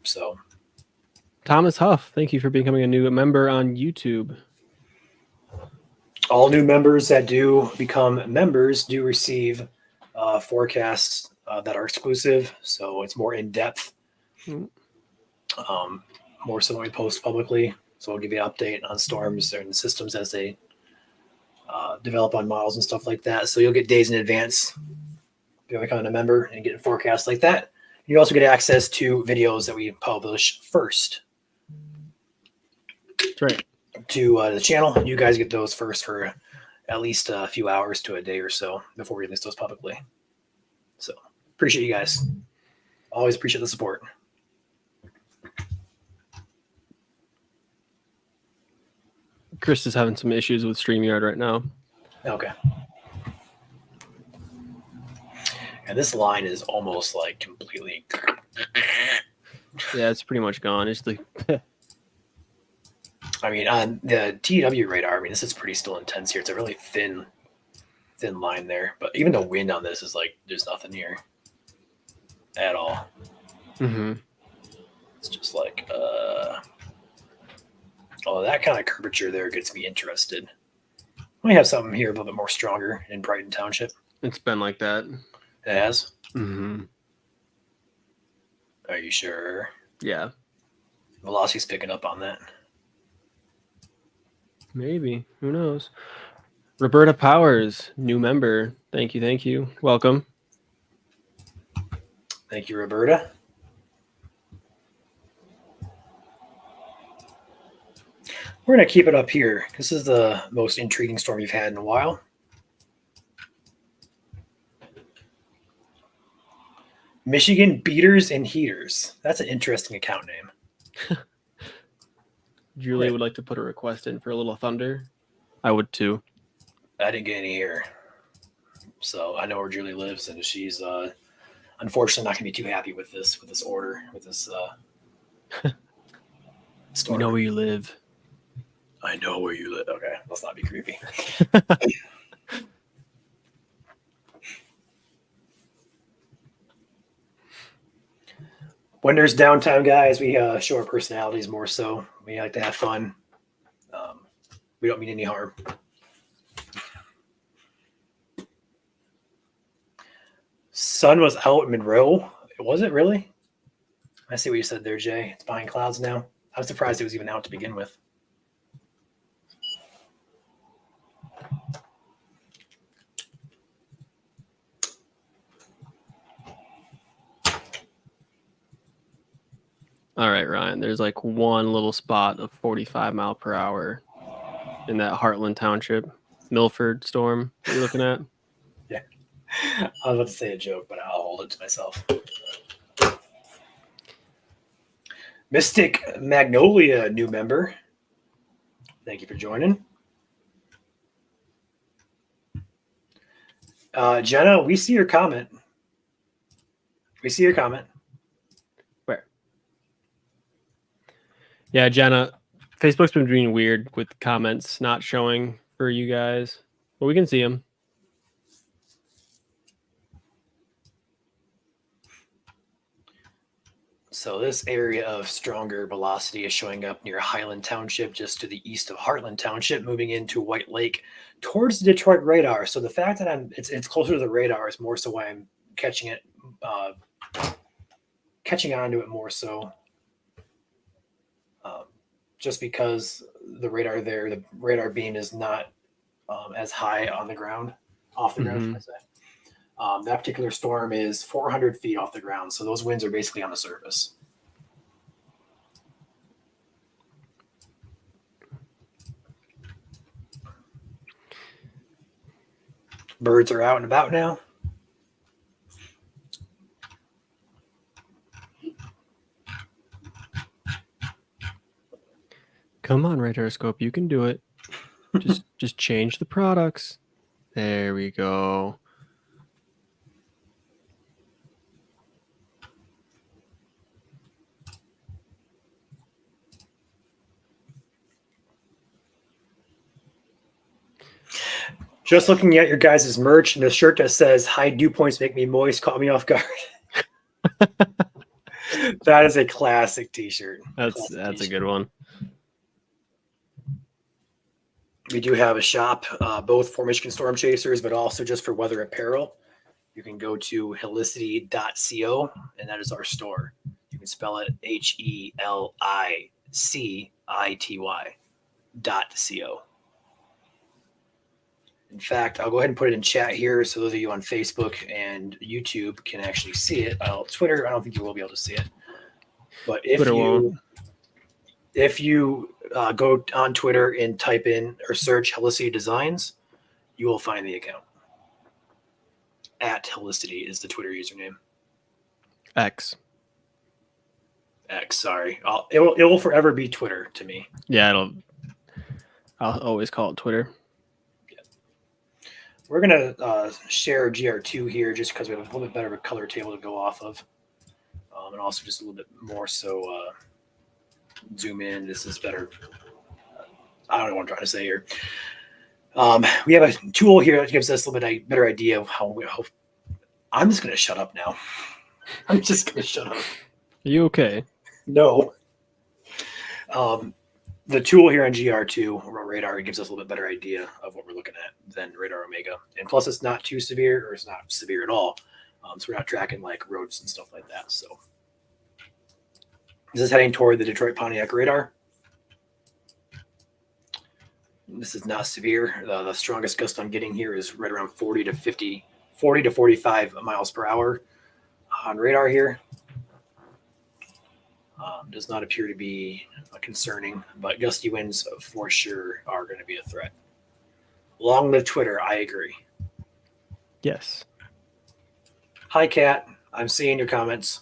So Thomas Huff, thank you for becoming a new member on YouTube. all new members that do become members do receive forecasts that are exclusive. So it's more in depth, more so than we post publicly. So we'll give you an update on storms and systems as they develop on models and stuff like that. So you'll get days in advance if you're becoming a member and getting forecasts like that. You also get access to videos that we publish first. That's right. To the channel. You guys get those first for at least a few hours to a day or so before we release those publicly. So appreciate you guys. Always appreciate the support. Chris is having some issues with StreamYard right now. Okay. And this line is almost like completely. Yeah, it's pretty much gone. It's the I mean, on the TW radar, I mean, this is pretty still intense here. It's a really thin line there. But even the wind on this is like, there's nothing here at all. Mm-hmm. It's just like, oh, that kind of curvature there gets me interested. We have something here a little bit more stronger in Brighton Township. It's been like that. It has? Mm-hmm. Are you sure? Yeah. Velocity's picking up on that. Maybe. Who knows? Roberta Powers, new member. Thank you. Thank you. Welcome. Thank you, Roberta. We're going to keep it up here. This is the most intriguing storm you've had in a while. Michigan Beaters and Heaters. That's an interesting account name. Julie would like to put a request in for a little thunder. I would too. I didn't get any here. So I know where Julie lives, and she's unfortunately not going to be too happy with this order, with this storm. We know where you live. I know where you live. Okay, let's not be creepy. When there's downtime, guys, we show our personalities more so. We like to have fun. We don't mean any harm. Sun was out in Monroe. Was it really? I see what you said there, Jay. It's behind clouds now. I was surprised it was even out to begin with. All right, Ryan. There's like one little spot of 45 mile per hour in that Heartland Township, Milford storm you're looking at. Yeah. I was about to say a joke, but I'll hold it to myself. Mystic Magnolia, new member. Thank you for joining. Jenna, we see your comment. We see your comment. Where? Yeah, Jenna, Facebook's been being weird with comments not showing for you guys, but we can see them. So this area of stronger velocity is showing up near Highland Township, just to the east of Heartland Township, moving into White Lake towards the Detroit radar. So the fact that it's closer to the radar is more so why I'm catching onto it more so. Just because the radar there, the radar beam is not as high on the ground, off the ground, should I say. That particular storm is 400 feet off the ground, so those winds are basically on the surface. Birds are out and about now. Come on, Radarscope, you can do it. Just change the products. There we go. Just looking at your guys' merch and the shirt that says "High dew points make me moist" caught me off guard. That is a classic T-shirt. That's a good one. We do have a shop, both for Michigan Storm Chasers, but also just for weather apparel. You can go to helicity.co, and that is our store. You can spell it HELICITY.co. In fact, I'll go ahead and put it in chat here so those of you on Facebook and YouTube can actually see it. Twitter, I don't think you will be able to see it. But if you go on Twitter and type in or search Helicity Designs, you will find the account. At Helicity is the Twitter username. X. Sorry. It will forever be Twitter to me. Yeah, I'll always call it Twitter. We're going to share GR2 here just because we have a little bit better of a color table to go off of. And also just a little bit more so zoom in. This is better. I don't know what I'm trying to say here. We have a tool here that gives us a little bit better idea of how I'm just going to shut up now. I'm just going to shut up. Are you okay? No. The tool here on GR2 radar gives us a little bit better idea of what we're looking at than Radar Omega. And plus, it's not too severe, or it's not severe at all. So we're not tracking like roads and stuff like that. So this is heading toward the Detroit Pontiac radar. This is not severe. The strongest gust I'm getting here is right around 40 to 45 miles per hour on radar here. Does not appear to be concerning, but gusty winds for sure are going to be a threat. Long live Twitter. I agree. Yes. Hi, Kat. I'm seeing your comments.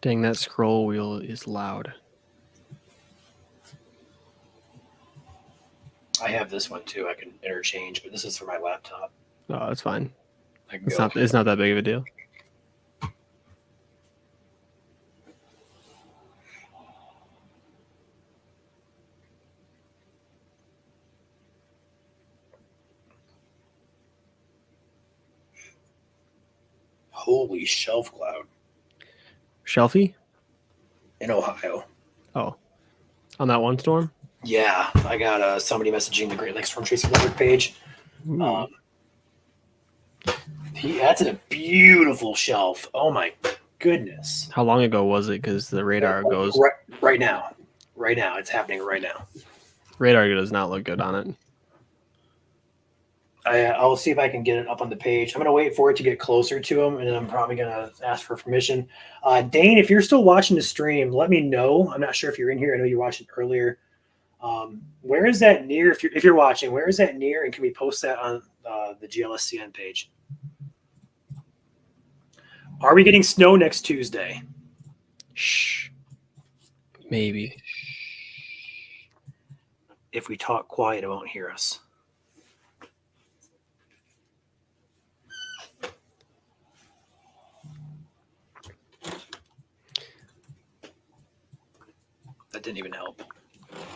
Dang, that scroll wheel is loud. I have this one too. I can interchange, but this is for my laptop. Oh, that's fine. I can It's go. not that big of a deal. Holy shelf cloud Shelfie? in Ohio. Oh, on that one storm? Yeah, I got somebody messaging the Great Lakes Storm Chasing Network page. That's a beautiful shelf. Oh my goodness! How long ago was it? Because the radar goes. Right now. It's happening right now. Radar does not look good on it. I'll see if I can get it up on the page. I'm going to wait for it to get closer to him, and then I'm probably going to ask for permission. Dane, if you're still watching the stream, let me know. I'm not sure if you're in here. I know you watched it earlier. Where is that near? If you're watching, where is that near? And can we post that on the GLSCN page? Are we getting snow next Tuesday? Shh. Maybe. If we talk quiet, it won't hear us. That didn't even help.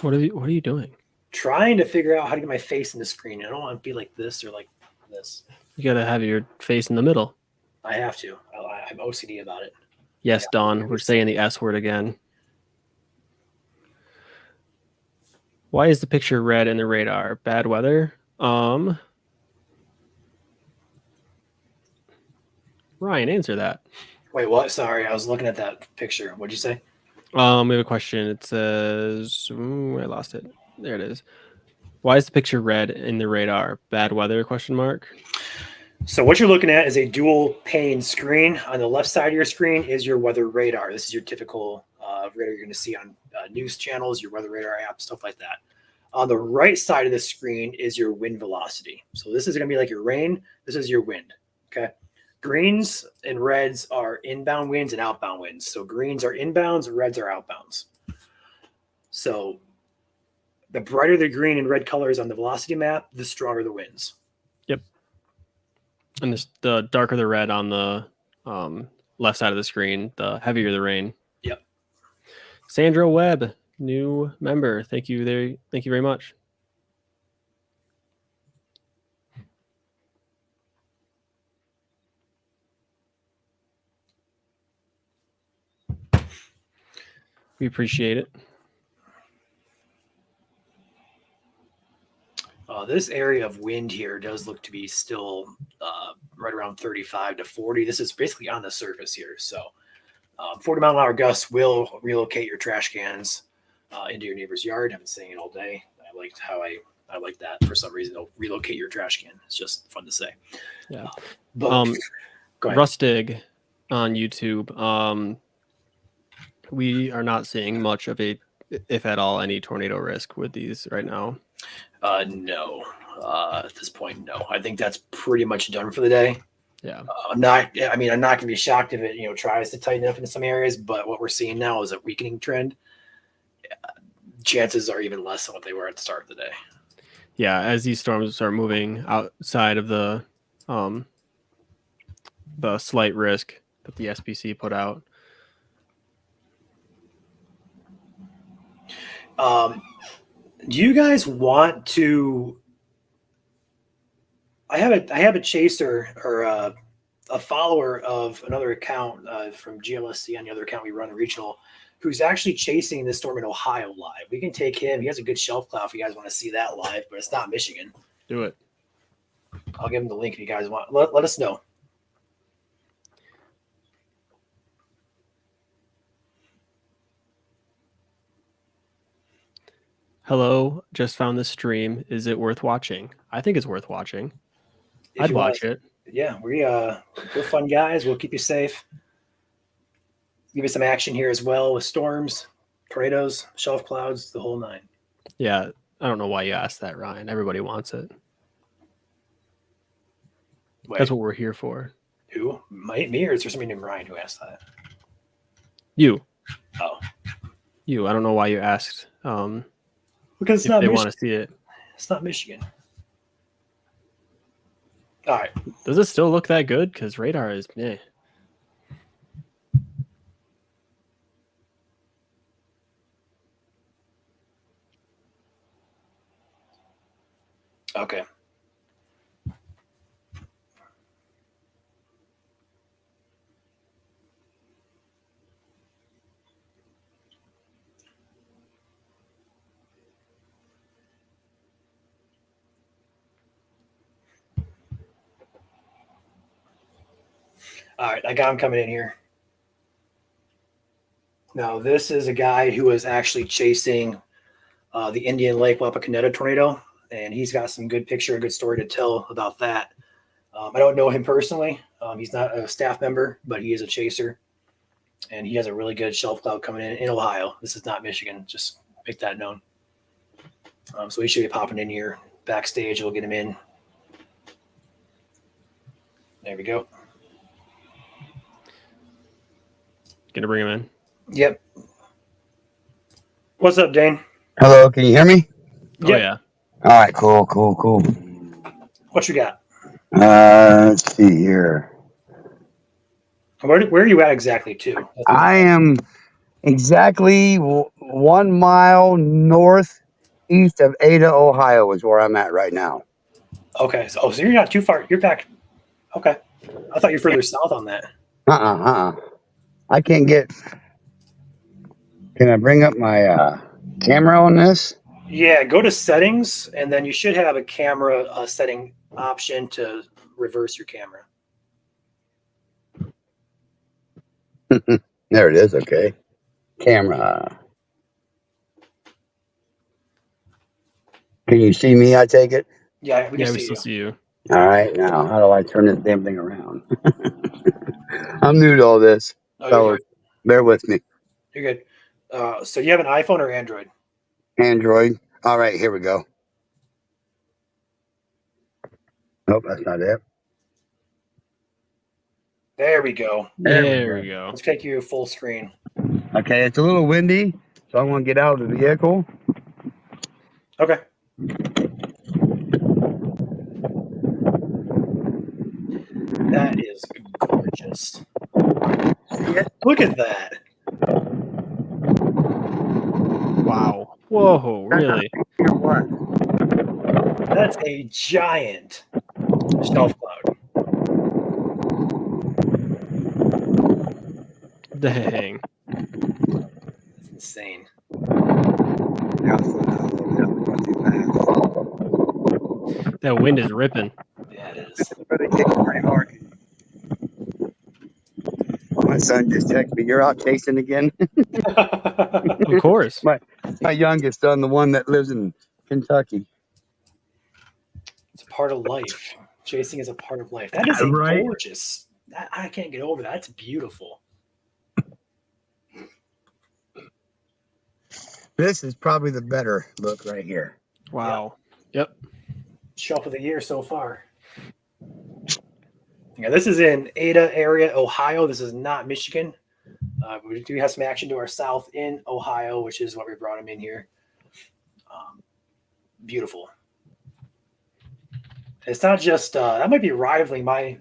What are you doing? Trying to figure out how to get my face in the screen. I don't want to be like this or like this. You gotta have your face in the middle. I have to. I'm OCD about it. Yes, Dawn. We're saying the S word again. Why is the picture red in the radar? Bad weather? Ryan, answer that. Wait, what? Sorry, I was looking at that picture. What'd you say? We have a question. It says, I lost it. There it is. Why is the picture red in the radar? Bad weather? ? So what you're looking at is a dual pane screen. On the left side of your screen is your weather radar. This is your typical radar you're going to see on news channels, your weather radar app, stuff like that. On the right side of the screen is your wind velocity. So this is going to be like your rain. This is your wind. Okay. Greens and reds are inbound winds and outbound winds. So greens are inbounds, reds are outbounds. So the brighter the green and red colors on the velocity map, the stronger the winds. Yep. And the darker the red on the left side of the screen, the heavier the rain. Yep. Sandra Webb, new member. Thank you there. Thank you very much. We appreciate it. This area of wind here does look to be still right around 35 to 40. This is basically on the surface here. So 40-mile-an-hour gusts will relocate your trash cans into your neighbor's yard. I've been saying it all day. I liked how I like that. For some reason, they'll relocate your trash can. It's just fun to say. Yeah. But go ahead. Rustig on YouTube. We are not seeing much of a, if at all, any tornado risk with these right now. No. At this point, no. I think that's pretty much done for the day. Yeah. I'm not going to be shocked if it, tries to tighten up in some areas, but what we're seeing now is a weakening trend. Chances are even less than what they were at the start of the day. Yeah, as these storms start moving outside of the slight risk that the SPC put out. Do you guys want to? I have a chaser or a follower of another account from GLSC on the other account we run regional, who's actually chasing this storm in Ohio live. We can take him. He has a good shelf cloud if you guys want to see that live, but it's not Michigan. Do it. I'll give him the link if you guys want. Let us know. Hello, just found this stream. Is it worth watching? I think it's worth watching. I'd watch it. Yeah, we're fun guys. We'll keep you safe. Give you some action here as well with storms, tornadoes, shelf clouds, the whole nine. Yeah, I don't know why you asked that, Ryan. Everybody wants it. Wait, that's what we're here for. Who? Me, or is there somebody named Ryan who asked that? You. Oh. You. I don't know why you asked. Because if they want to see it. It's not Michigan. All right. Does it still look that good? Because radar is meh. Okay. All right, I got him coming in here. Now, this is a guy who was actually chasing the Indian Lake Wapakoneta tornado, and he's got some good picture, a good story to tell about that. I don't know him personally. He's not a staff member, but he is a chaser, and he has a really good shelf cloud coming in Ohio. This is not Michigan. Just make that known. So he should be popping in here backstage. We'll get him in. There we go. Gonna bring him in. Yep. What's up, Dane? Hello, can you hear me? Oh, yeah. All right, cool. What you got? Let's see here. Where are you at exactly, too? I am exactly 1 mile northeast of Ada, Ohio is where I'm at right now. Okay. So you're not too far. You're back. Okay. I thought you were further south on that. I can't get... Can I bring up my camera on this? Yeah, go to settings, and then you should have a camera setting option to reverse your camera. There it is, okay. Camera. Can you see me, I take it? Yeah, we still see you. All right, now, how do I turn this damn thing around? I'm new to all this, so bear with me. You're good. So you have an iPhone or Android? Android. All right, here we go. Nope, that's not it. There we go. There we go. Let's take you full screen. Okay, it's a little windy, so I want to get out of the vehicle. Okay. That is gorgeous. Yeah, look at that. Whoa, really? Hear what? That's a giant shelf cloud. Dang. It's insane. Yeah, I'll slow down a little bit. I'm going too fast. That wind is ripping. Yeah, it is. But it kicks pretty hard. My son just texted me, "You're out chasing again." Of course. My youngest son, the one that lives in Kentucky. It's a part of life. Chasing is a part of life. That is a Right. gorgeous. I can't get over that. That's beautiful. This is probably the better look right here. Wow. Yep. Shelf of the year so far. Yeah, this is in Ada area, Ohio. This is not Michigan. We do have some action to our south in Ohio, which is why we brought him in here. Beautiful. It's not just that might be rivaling my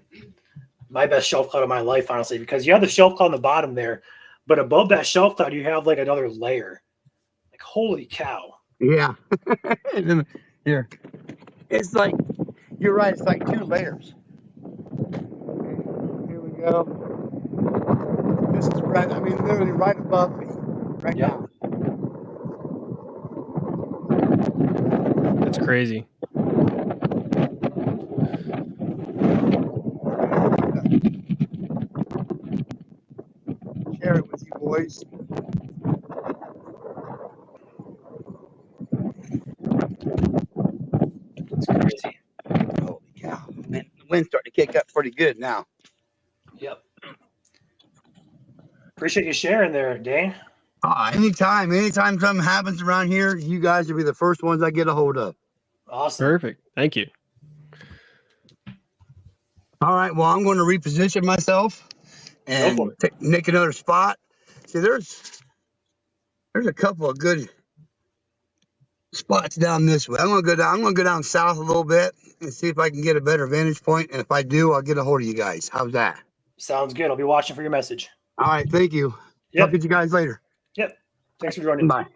best shelf cloud of my life, honestly, because you have the shelf cloud on the bottom there, but above that shelf cloud you have like another layer. Like holy cow! Yeah. Here, it's like you're right. It's like 2 layers. Here we go. This is right. I mean, literally right above me, right Yep. now. That's crazy. Share it with you boys. It's crazy. Holy cow! Man, the wind's starting to kick up pretty good now. Yep. Appreciate you sharing there, Dane. Anytime something happens around here, you guys will be the first ones I get a hold of. Awesome. Perfect. Thank you. All right, well, I'm going to reposition myself and nick another spot. See, there's a couple of good spots down this way. I'm going to go down south a little bit and see if I can get a better vantage point. And if I do, I'll get a hold of you guys. How's that? Sounds good. I'll be watching for your message. All right, thank you. Yep. Talk to you guys later. Yep. Thanks for joining. Bye.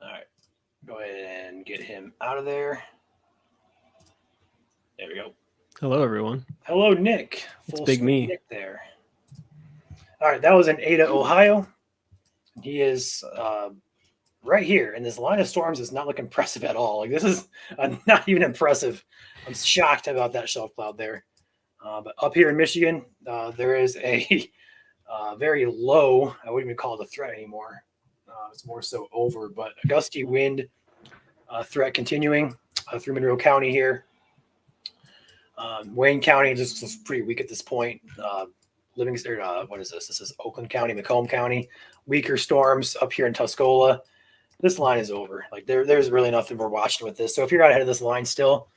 All right. Go ahead and get him out of there. There we go. Hello, everyone. Hello, Nick. It's Big screen Me. Nick there. All right. That was in Ada, Ohio. He is right here. And this line of storms is not looking impressive at all. Like, this is not even impressive. I'm shocked about that shelf cloud there. But up here in Michigan, there is a very low, I wouldn't even call it a threat anymore. It's more so over, but a gusty wind threat continuing through Monroe County here. Wayne County is pretty weak at this point. Livingston, what is this? This is Oakland County, Macomb County. Weaker storms up here in Tuscola. This line is over. Like there's really nothing we're watching with this. So if you're out ahead of this line still,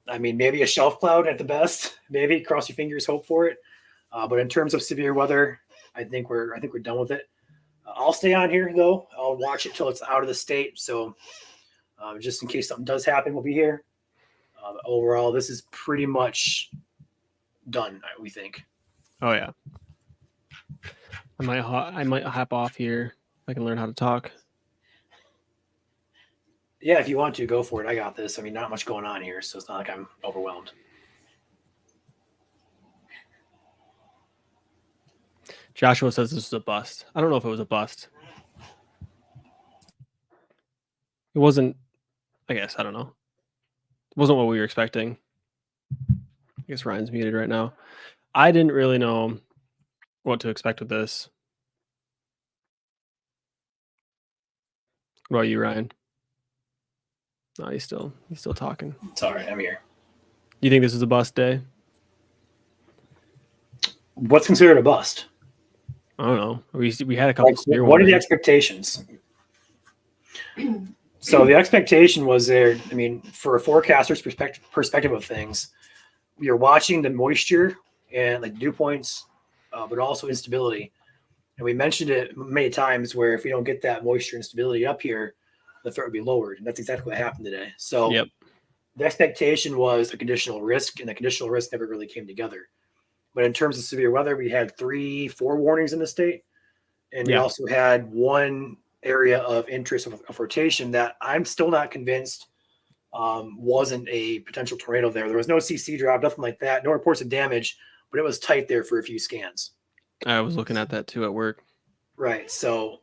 I mean, maybe a shelf cloud at the best. Maybe cross your fingers, hope for it. But in terms of severe weather, I think we're done with it. I'll stay on here though. I'll watch it till it's out of the state. So just in case something does happen, we'll be here. Overall, this is pretty much done. We think. Oh yeah. I might hop off here if I can learn how to talk. Yeah, if you want to, go for it. I got this. I mean, not much going on here, so it's not like I'm overwhelmed. Joshua says this is a bust. I don't know if it was a bust. It wasn't, I guess. I don't know. It wasn't what we were expecting. I guess Ryan's muted right now. I didn't really know what to expect with this. What about you, Ryan? No, he's still talking. It's all right. I'm here. You think this is a bust day? What's considered a bust? I don't know. We had a couple Like, severe what are the ones. expectations? So the expectation was there. I mean, for a forecaster's perspective of things, you're watching the moisture and like dew points, but also instability. And we mentioned it many times where if we don't get that moisture and stability up here, the threat would be lowered. And that's exactly what happened today. So the expectation was a conditional risk, and the conditional risk never really came together. But in terms of severe weather, we had 3 forewarnings in the state. And we Yeah. also had one area of interest of rotation that I'm still not convinced wasn't a potential tornado there. There was no CC drop, nothing like that, no reports of damage, but it was tight there for a few scans. I was looking at that too at work. Right. So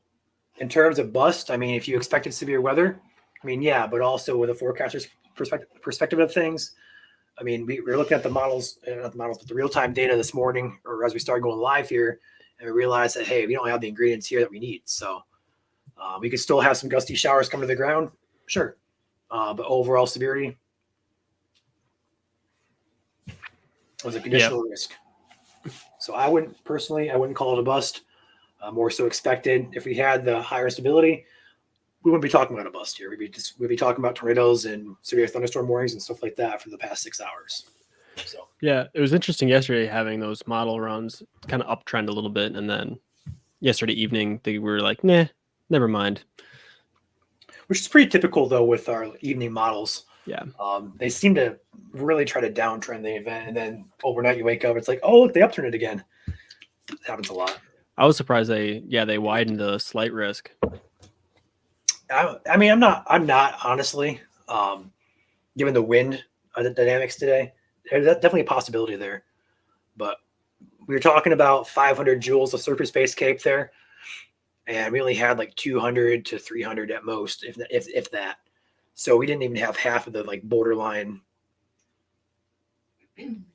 in terms of bust, I mean, if you expected severe weather, I mean, yeah, but also with a forecaster's perspective of things, I mean, we were looking at the models, not the models, but the real-time data this morning, or as we started going live here, and we realized that, hey, we don't have the ingredients here that we need. So we could still have some gusty showers come to the ground, sure. But overall severity was a conditional risk. So I wouldn't call it a bust. More so expected. If we had the higher stability, we wouldn't be talking about a bust here. We'd be talking about tornadoes and severe thunderstorm warnings and stuff like that for the past 6 hours. So yeah, it was interesting yesterday having those model runs kind of uptrend a little bit, and then yesterday evening they were like, nah, never mind. Which is pretty typical though with our evening models. Yeah. They seem to really try to downtrend the event, and then overnight you wake up, it's like, oh look, they upturned it again. It happens a lot. I was surprised they widened the slight risk. I mean, I'm not honestly, given the wind dynamics today, there's definitely a possibility there. But we were talking about 500 joules of surface-based cape there, and we only had like 200 to 300 at most, if that. So we didn't even have half of the like borderline.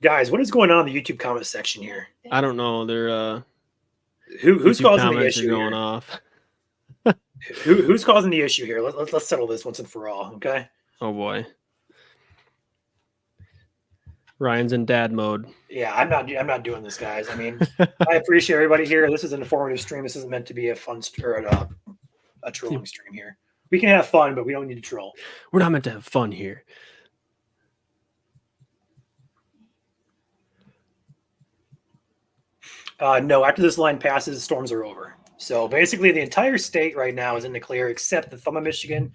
Guys, what is going on in the YouTube comment section here? I don't know. They're who's YouTube causing the comments are issue going here? off. Who's causing the issue here? Let's settle this once and for all, okay? Oh boy. Ryan's in dad mode. Yeah, I'm not doing this, guys. I mean, I appreciate everybody here. This is an informative stream. This isn't meant to be a fun or a trolling stream here. We can have fun, but we don't need to troll. We're not meant to have fun here. No, after this line passes, storms are over. So basically, the entire state right now is in the clear, except the thumb of Michigan,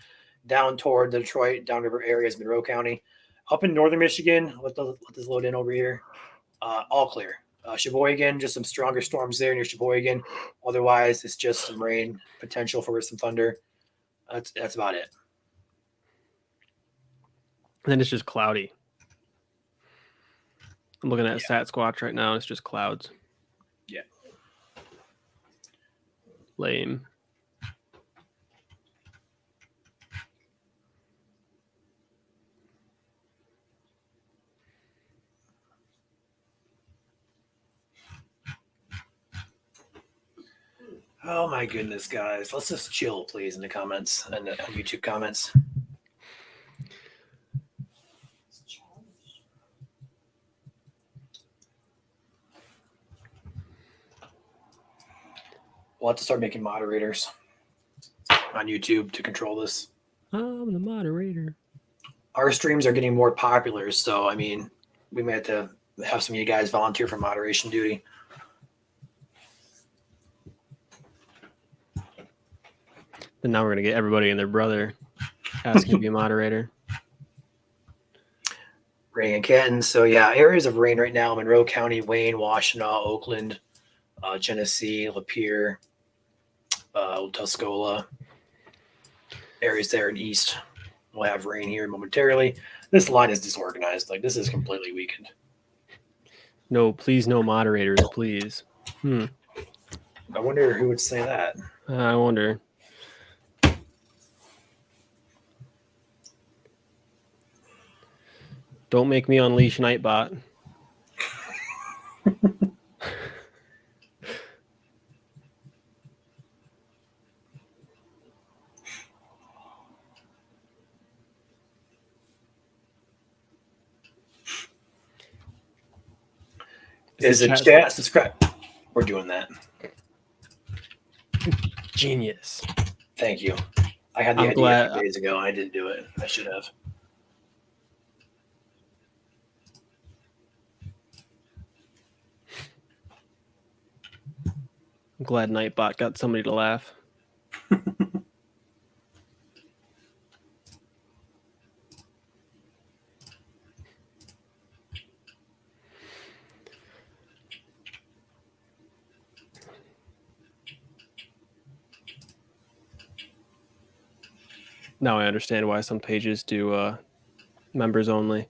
down toward the Detroit, downriver areas, Monroe County. Up in northern Michigan, let this load in over here. All clear. Sheboygan, just some stronger storms there near Sheboygan. Otherwise, it's just some rain potential for some thunder. That's about it. And then it's just cloudy. I'm looking at Sat Squatch right now. It's just clouds. Yeah. Lame. Oh my goodness, guys. Let's just chill, please, in the comments and the YouTube comments. We'll have to start making moderators on YouTube to control this. I'm the moderator. Our streams are getting more popular, so I mean, we may have to have some of you guys volunteer for moderation duty. And now we're gonna get everybody and their brother asking to be a moderator. Rain and Canton. So yeah, areas of rain right now: Monroe County, Wayne, Washtenaw, Oakland, Genesee, Lapeer, Tuscola. Areas there in east. We'll have rain here momentarily. This line is disorganized. Like this is completely weakened. No, please, no moderators, please. I wonder who would say that. I wonder. Don't make me unleash Nightbot. Is it chat? Subscribe. We're doing that. Genius. Thank you. I had the idea 2 days ago and I didn't do it. I should have. I'm glad Nightbot got somebody to laugh. Now I understand why some pages do members only.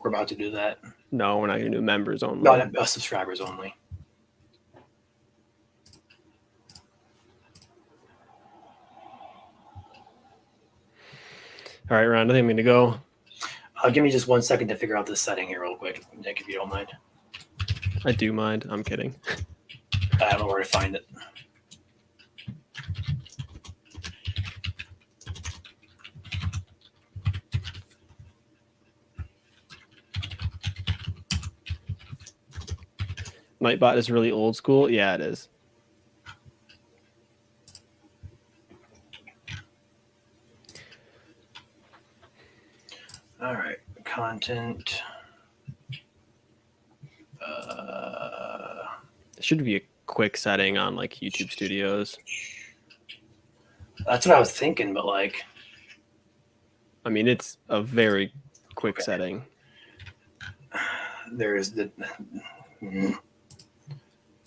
We're about to do that. No, we're not going to do members only. No, subscribers only. All right, Ron, I think I'm going to go. Give me just 1 second to figure out this setting here real quick, Nick, if you don't mind. I do mind. I'm kidding. I don't know where to find it. Nightbot is really old school. Yeah, it is. All right, content. It should be a quick setting on like YouTube Studios. That's what I was thinking, but like, I mean, it's a very quick setting. There's the.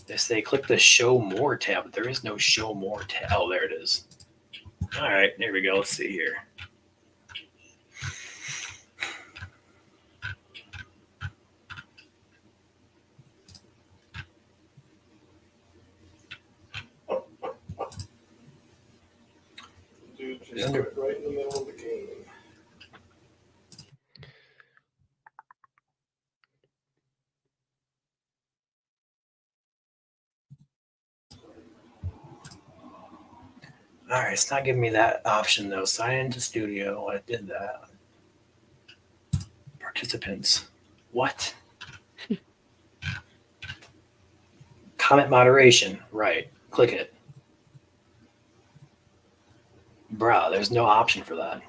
They say click the show more tab, but there is no show more tab. Oh, there it is. All right, there we go. Let's see here. Dude, just quit right in the middle of the game. All right, it's not giving me that option though. Sign into studio. I did that. Participants. What? Comment moderation. Right. Click it. Bruh, there's no option for that.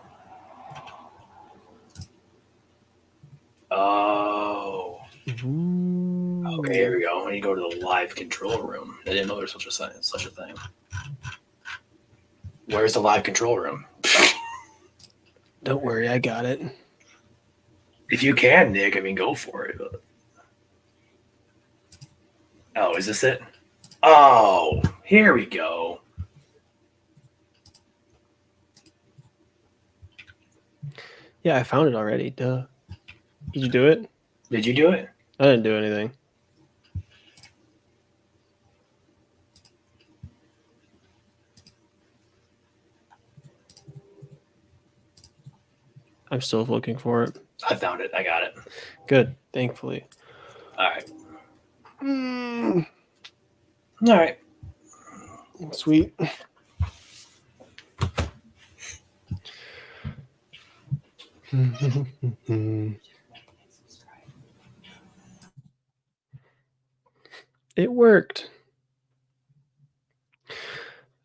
Oh. Okay, here we go. I need to go to the live control room. I didn't know there was such a thing. Where's the live control room? Don't worry, I got it. If you can, Nick, I mean, go for it. But... Oh, is this it? Oh, here we go. Yeah, I found it already. Duh. Did you do it? Did you do it? I didn't do anything. I'm still looking for it. I found it. I got it. Good, thankfully. All right. All right. Sweet. It worked.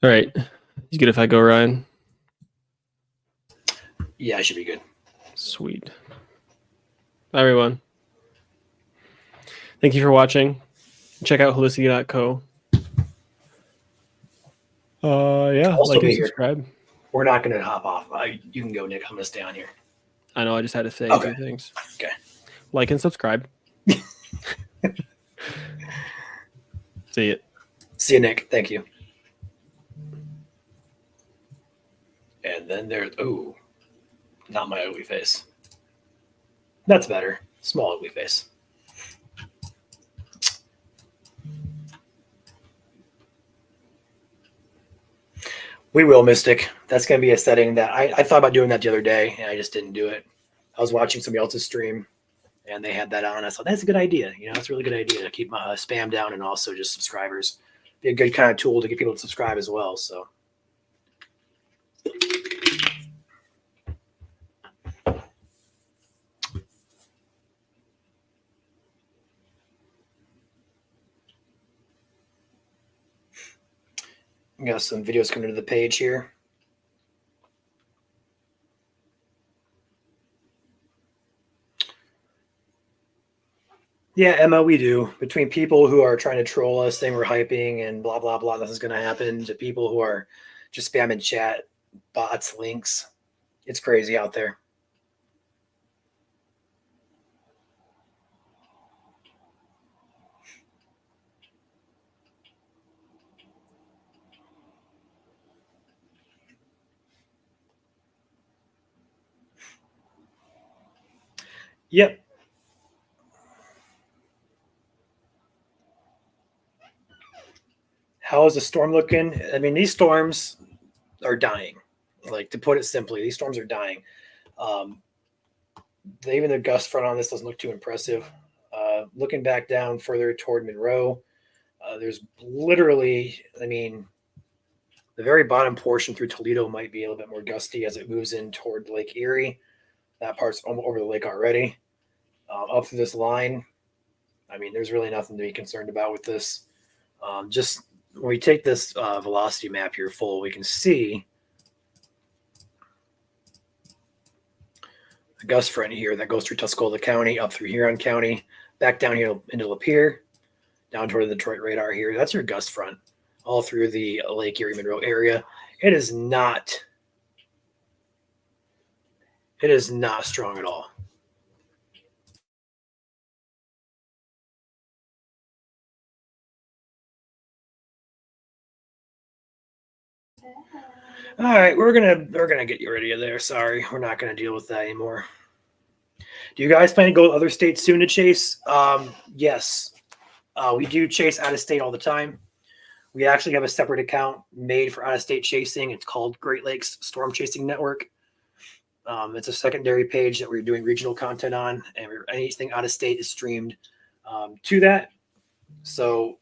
All right. You good if I go, Ryan? Yeah, I should be good. Sweet. Bye, everyone. Thank you for watching. Check out holistic.co. Yeah, Also like be and here. subscribe. We're not going to hop off. You can go, Nick. I'm going to stay on here. I know, I just had to say Okay. 2 things. Okay. Like and subscribe. See it. See you, Nick. Thank you. And then there's, ooh, not my ugly face. That's better. Small ugly face. We will, Mystic. That's going to be a setting that I thought about doing that the other day, and I just didn't do it. I was watching somebody else's stream, and they had that on. I thought, that's a good idea. You know, that's a really good idea to keep my spam down and also just subscribers. Be a good kind of tool to get people to subscribe as well, so. We got some videos coming to the page here. Yeah, Emma, we do. Between people who are trying to troll us, saying we're hyping and blah, blah, blah, nothing's going to happen, to people who are just spamming chat, bots, links. It's crazy out there. Yep. How is the storm looking? I mean, these storms are dying. Like, to put it simply, these storms are dying. Um, even the gust front on this doesn't look too impressive. Looking back down further toward Monroe, there's literally, I mean, the very bottom portion through Toledo might be a little bit more gusty as it moves in toward Lake Erie. That part's over the lake already. Up through this line, I mean, there's really nothing to be concerned about with this. Just when we take this velocity map here full, we can see the gust front here that goes through Tuscola County, up through Huron County, back down here into Lapeer, down toward the Detroit radar here. That's your gust front all through the Lake Erie Monroe area. It is not strong at all. All right, we're gonna get you ready there. Sorry, we're not gonna deal with that anymore. Do you guys plan to go to other states soon to chase? Yes, we do chase out of state all the time. We actually have a separate account made for out of state chasing. It's called Great Lakes Storm Chasing Network. It's a secondary page that we're doing regional content on, and anything out of state is streamed to that. So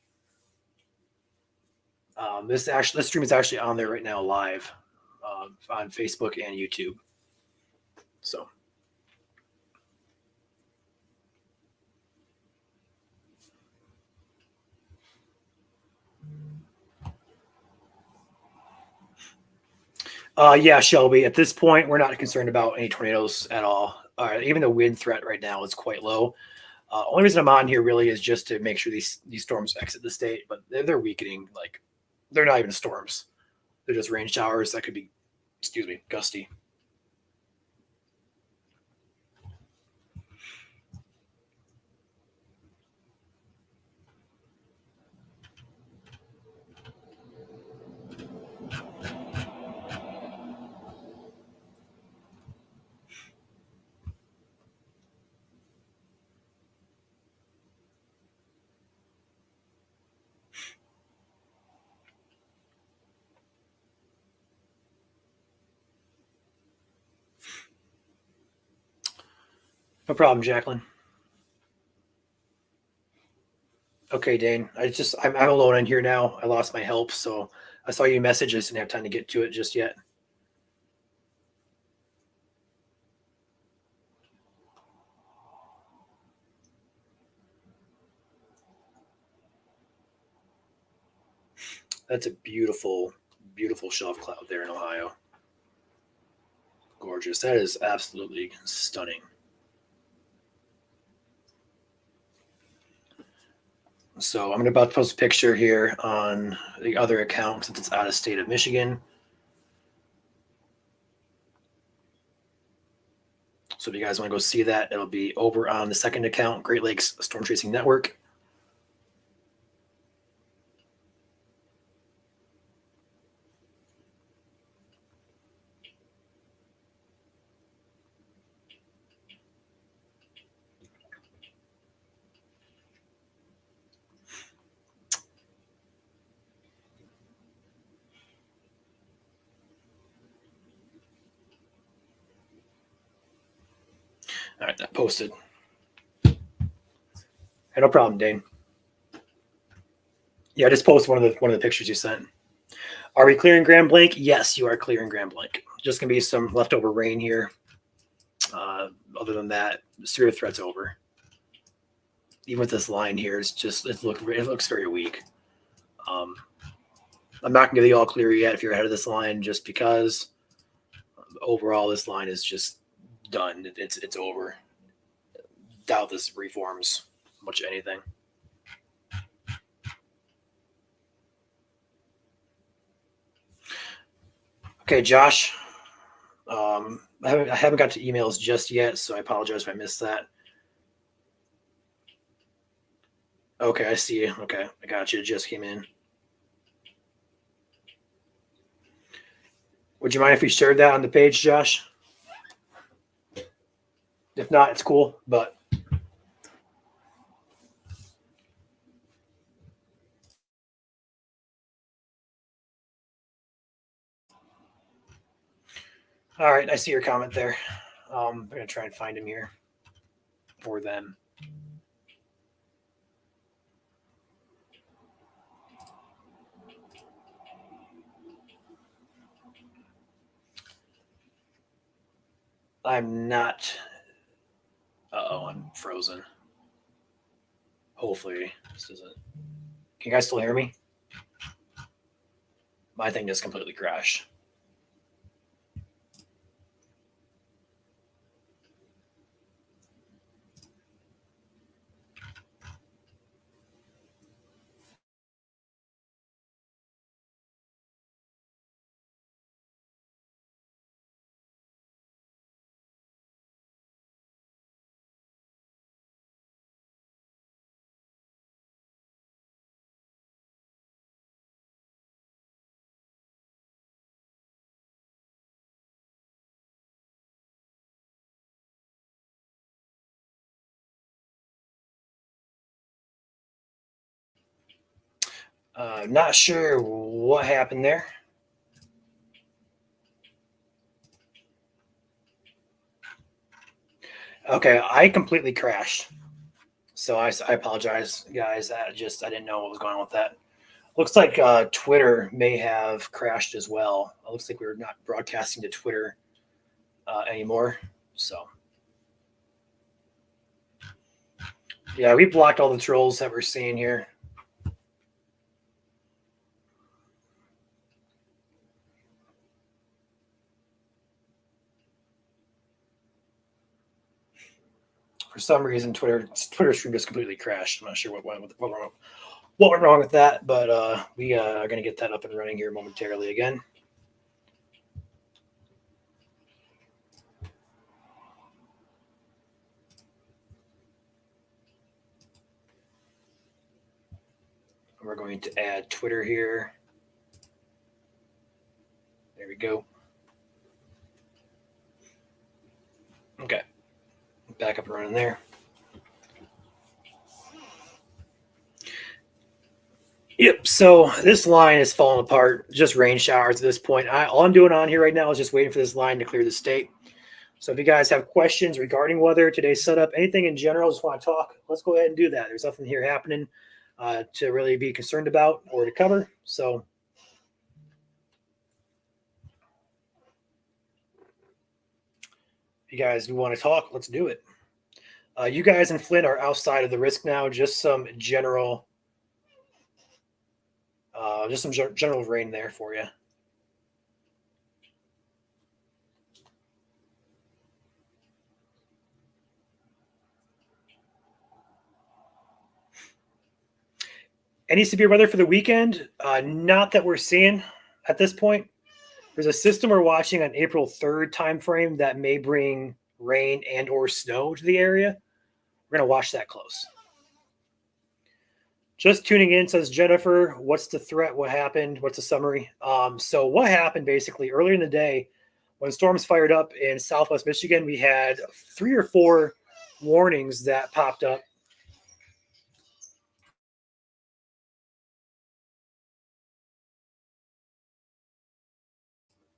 this stream is actually on there right now live on Facebook and YouTube. So. Yeah, Shelby. At this point, we're not concerned about any tornadoes at all. Even the wind threat right now is quite low. Only reason I'm on here really is just to make sure these storms exit the state, but they're weakening. Like, they're not even storms; they're just rain showers that could be, gusty. No problem, Jacqueline. Okay, Dane. I'm alone in here now. I lost my help, so I saw your message. I just didn't have time to get to it just yet. That's a beautiful, beautiful shelf cloud there in Ohio. Gorgeous. That is absolutely stunning. So I'm about to post a picture here on the other account since it's out of state of Michigan. So if you guys want to go see that, it'll be over on the second account, Great Lakes Storm Chasing Network. All right, that posted. Hey, no problem, Dane. Yeah, I just posted one of the pictures you sent. Are we clearing Grand Blanc? Yes, you are clearing Grand Blanc. Just gonna be some leftover rain here. Other than that, the severe threat's over. Even with this line here, it looks very weak. I'm not gonna give the all clear yet if you're ahead of this line, just because overall this line is just done. It's over. Doubt this reforms much of anything. Okay, Josh. I haven't got to emails just yet, so I apologize if I missed that. Okay, I see you. Okay, I got you. It just came in. Would you mind if we shared that on the page, Josh? If not, it's cool. But all right, I see your comment there. I'm gonna try and find him here or them. I'm not. Oh, I'm frozen. Hopefully, this isn't. Can you guys still hear me? My thing just completely crashed. Not sure what happened there. Okay, I completely crashed. So I apologize, guys. I didn't know what was going on with that. Looks like Twitter may have crashed as well. It looks like we're not broadcasting to Twitter anymore. So yeah, we blocked all the trolls that we're seeing here. For some reason, Twitter stream just completely crashed. I'm not sure what went wrong with that, but we are going to get that up and running here momentarily again. We're going to add Twitter here. There we go. Okay. Back up and running there. Yep. So this line is falling apart. Just rain showers at this point. All I'm doing on here right now is just waiting for this line to clear the state. So if you guys have questions regarding weather, today's setup, anything in general, just want to talk, let's go ahead and do that. There's nothing here happening to really be concerned about or to cover. So if you guys do want to talk, let's do it. You guys in Flint are outside of the risk now. Just some general rain there for you. Any severe weather for the weekend? Not that we're seeing at this point. There's a system we're watching on April 3rd timeframe that may bring rain and or snow to the area. We're going to watch that close. Just tuning in, says Jennifer. What's the threat? What happened? What's the summary? So what happened basically earlier in the day when storms fired up in Southwest Michigan, we had 3 or 4 warnings that popped up.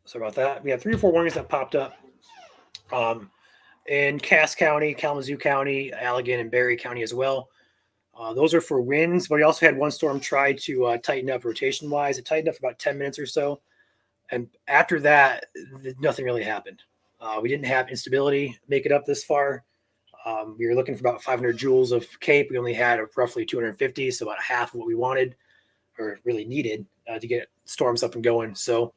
Sorry about that. We had 3 or 4 warnings that popped up in Cass County, Kalamazoo County, Allegan, and Berry County as well. Those are for winds, but we also had one storm try to tighten up rotation-wise. It tightened up for about 10 minutes or so. And after that, nothing really happened. We didn't have instability make it up this far. We were looking for about 500 joules of CAPE. We only had roughly 250, so about half of what we wanted or really needed to get storms up and going. So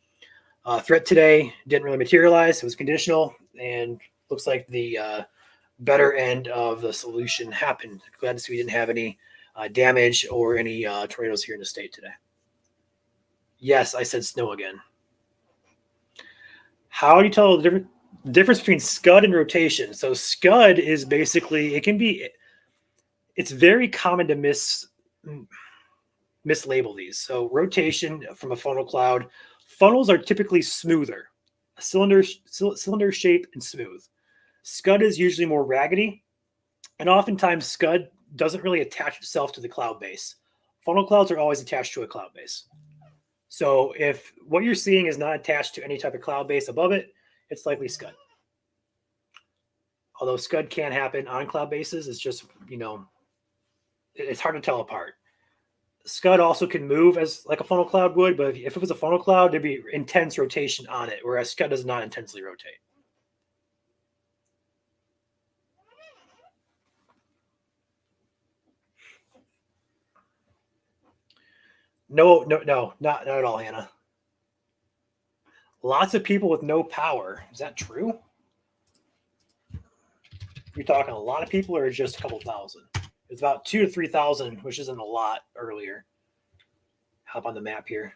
threat today didn't really materialize. It was conditional, and looks like the better end of the solution happened. Glad to see we didn't have any damage or any tornadoes here in the state today. Yes, I said snow again. How do you tell the difference between scud and rotation? So scud is basically, it's very common to mislabel these. So rotation from a funnel cloud, funnels are typically smoother, cylinder shape and smooth. Scud is usually more raggedy, and oftentimes Scud doesn't really attach itself to the cloud base. Funnel clouds are always attached to a cloud base. So if what you're seeing is not attached to any type of cloud base above it, it's likely Scud. Although Scud can happen on cloud bases, it's just, it's hard to tell apart. Scud also can move as like a funnel cloud would, but if it was a funnel cloud, there'd be intense rotation on it, whereas Scud does not intensely rotate. No, not at all, Hannah. Lots of people with no power. Is that true? You're talking a lot of people or just a couple thousand? It's about 2,000 to 3,000, which isn't a lot earlier. Hop on the map here.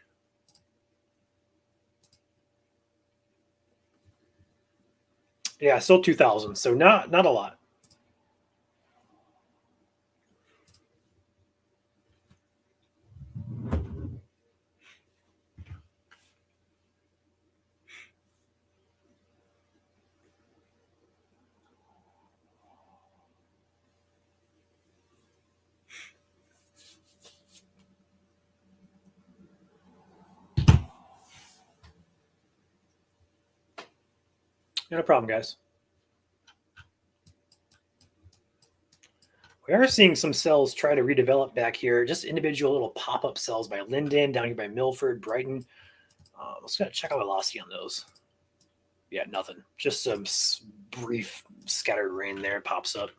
Yeah, still 2,000. So not a lot. No problem, guys. We are seeing some cells try to redevelop back here. Just individual little pop-up cells by Linden, down here by Milford, Brighton. Let's go check out velocity on those. Yeah, nothing. Just some brief scattered rain there pops up.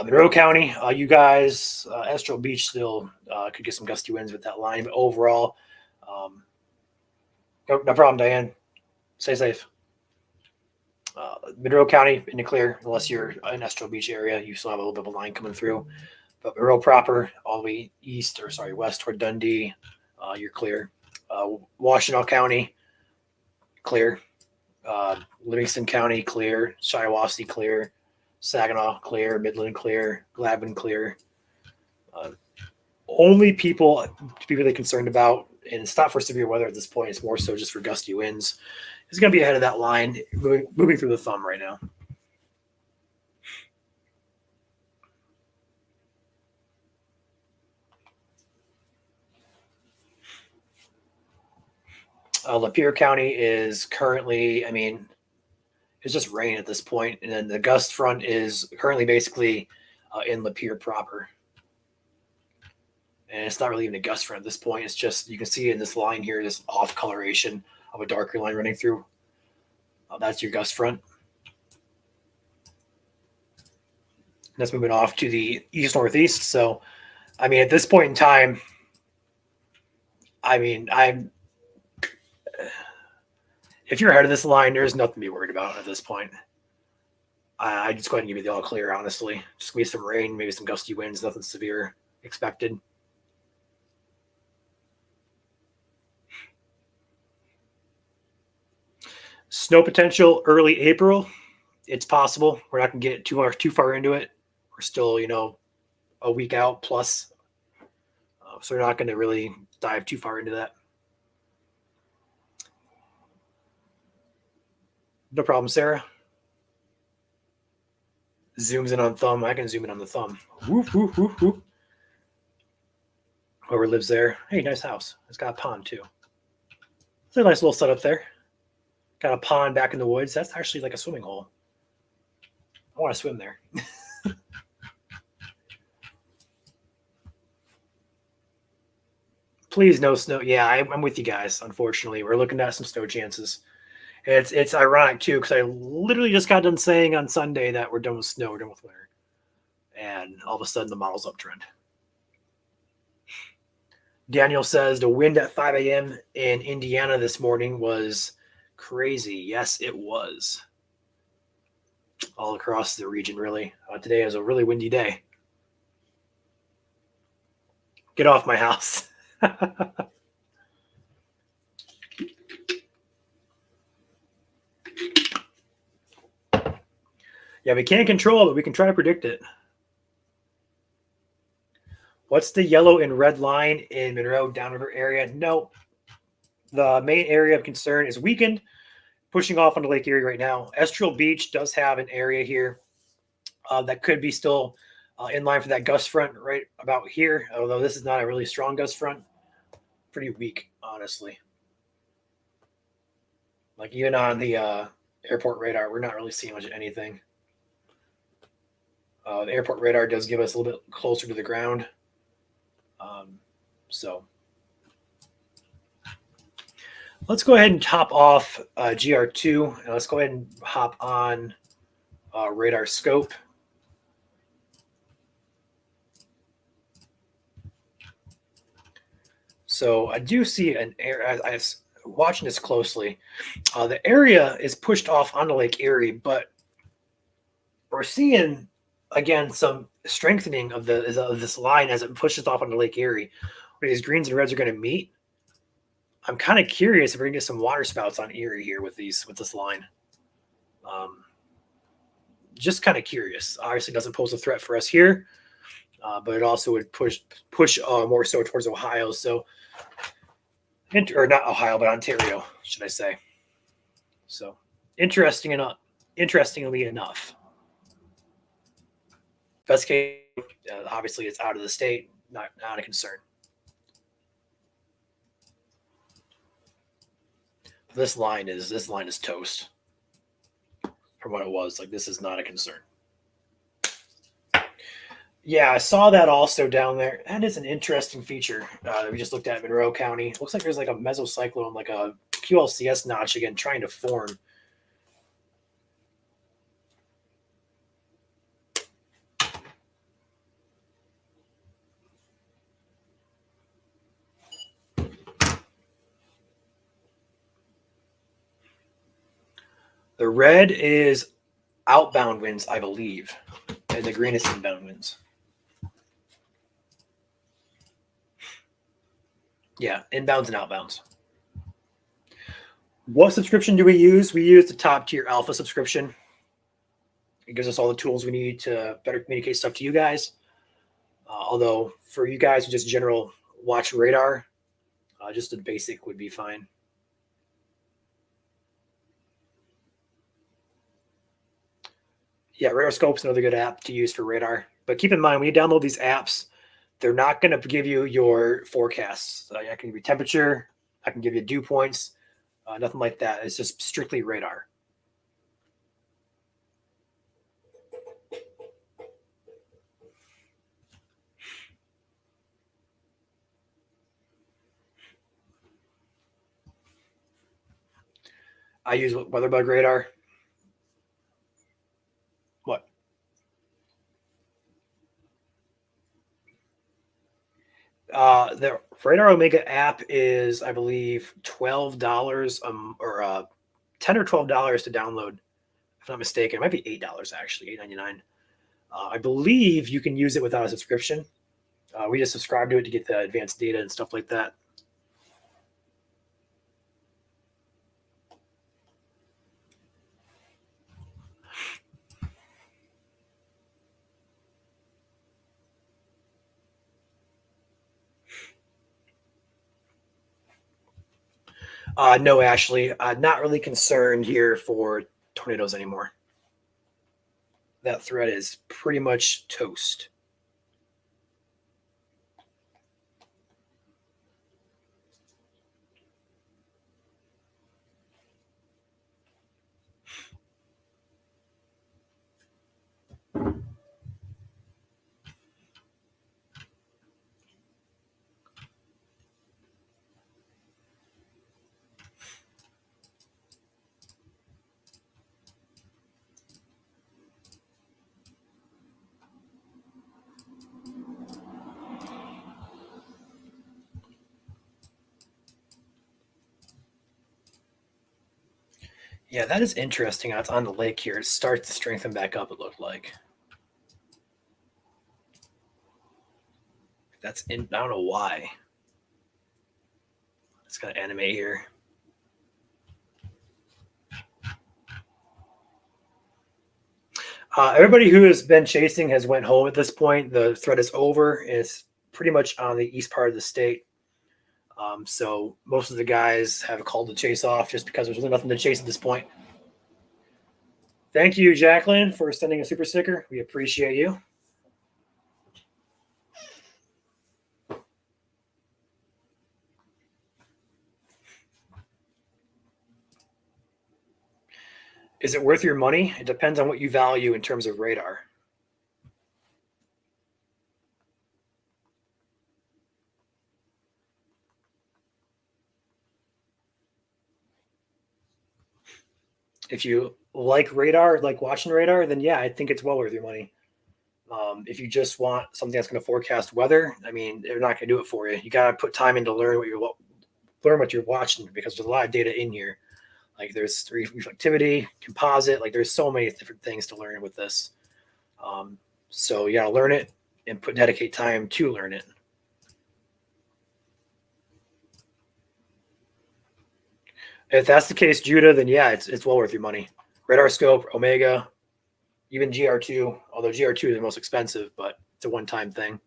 Monroe County, you guys, Estro Beach still could get some gusty winds with that line, but overall, no problem, Diane. Stay safe. Monroe County in the clear, unless you're in Estro Beach area, you still have a little bit of a line coming through. But Monroe proper, all the way west toward Dundee, you're clear. Washtenaw County, clear. Livingston County, clear. Shiawassee, clear. Saginaw, clear. Midland, clear. Gladwin, clear. Only people to be really concerned about, and it's not for severe weather at this point, it's more so just for gusty winds, is going to be ahead of that line, moving through the thumb right now. Lapeer County is currently, it's just rain at this point, and then the gust front is currently basically in Lapeer proper. And it's not really even a gust front at this point. It's just, you can see in this line here, this off coloration of a darker line running through. That's your gust front. And that's moving off to the east-northeast. So, at this point in time, if you're ahead of this line, there's nothing to be worried about at this point. I just go ahead and give you the all clear, honestly. Just maybe some rain, maybe some gusty winds, nothing severe expected. Snow potential early April. It's possible. We're not going to get too far into it. We're still, a week out plus. So we're not going to really dive too far into that. No problem, Sarah. Zooms in on thumb. I can zoom in on the thumb. Whoop, whoop, whoop, whoop. Whoever lives there. Hey, nice house. It's got a pond too. It's a nice little setup there. Got a pond back in the woods. That's actually like a swimming hole. I want to swim there. Please, no snow. Yeah, I'm with you guys. Unfortunately, we're looking at some snow chances. It's ironic too, because I literally just got done saying on Sunday that we're done with snow, we're done with winter, and all of a sudden the model's uptrend. Daniel says the wind at 5 a.m. in Indiana this morning was crazy. Yes, it was. All across the region, really. Today is a really windy day. Get off my house. Yeah, we can't control it, but we can try to predict it. What's the yellow and red line in Monroe downriver area? No. The main area of concern is weakened. pushing off onto Lake Erie right now. Estrel Beach does have an area here that could be still in line for that gust front right about here, although this is not a really strong gust front. Pretty weak, honestly. Like even on the airport radar, we're not really seeing much of anything. The airport radar does give us a little bit closer to the ground. So let's go ahead and top off GR2. And let's go ahead and hop on radar scope. So I do see an area. I was watching this closely. The area is pushed off onto Lake Erie, but we're seeing again some strengthening of this line as it pushes off onto Lake Erie, where these greens and reds are going to meet. I'm kind of curious if we're going to get some water spouts on Erie here with this line. Just kind of curious. Obviously, doesn't pose a threat for us here, but it also would push more so towards Ohio. So, or not Ohio, but Ontario, should I say? So, interestingly enough. Best case, obviously, it's out of the state, not a concern. This line is toast from what it was. Like, this is not a concern. Yeah, I saw that also down there. That is an interesting feature that we just looked at in Monroe County. It looks like there's like a mesocyclone, like a QLCS notch again, trying to form. The red is outbound winds, I believe, and the green is inbound winds. Yeah, inbounds and outbounds. What subscription do we use? We use the top tier Alpha subscription. It gives us all the tools we need to better communicate stuff to you guys. Although for you guys who just general watch radar, just the basic would be fine. Yeah, Radar Scope's another good app to use for radar. But keep in mind, when you download these apps, they're not going to give you your forecasts. I can give you temperature. I can give you dew points. Nothing like that. It's just strictly radar. I use WeatherBug radar. What? The Radar Omega app is, I believe, $12 or $10 or $12 to download. If I'm not mistaken, it might be $8 actually, $8.99. I believe you can use it without a subscription. We just subscribe to it to get the advanced data and stuff like that. No, Ashley, not really concerned here for tornadoes anymore. That threat is pretty much toast. Yeah, that is interesting. It's on the lake here. It starts to strengthen back up, it looked like. I don't know why. It's going to animate here. Everybody who has been chasing has went home at this point. The threat is over. It's pretty much on the east part of the state. So most of the guys have called the chase off just because there's really nothing to chase at this point. Thank you, Jacqueline, for sending a super sticker. We appreciate you. Is it worth your money? It depends on what you value in terms of radar. If you like radar, like watching radar, then yeah, I think it's well worth your money. If you just want something that's going to forecast weather, I mean, they're not going to do it for you. You got to put time in to learn what you're watching, because there's a lot of data in here. Like there's reflectivity, composite, like there's so many different things to learn with this. So you got to learn it and dedicate time to learn it. If that's the case, Judah, then yeah, it's well worth your money. Radar scope, Omega, even GR2, although GR2 is the most expensive, but it's a one-time thing.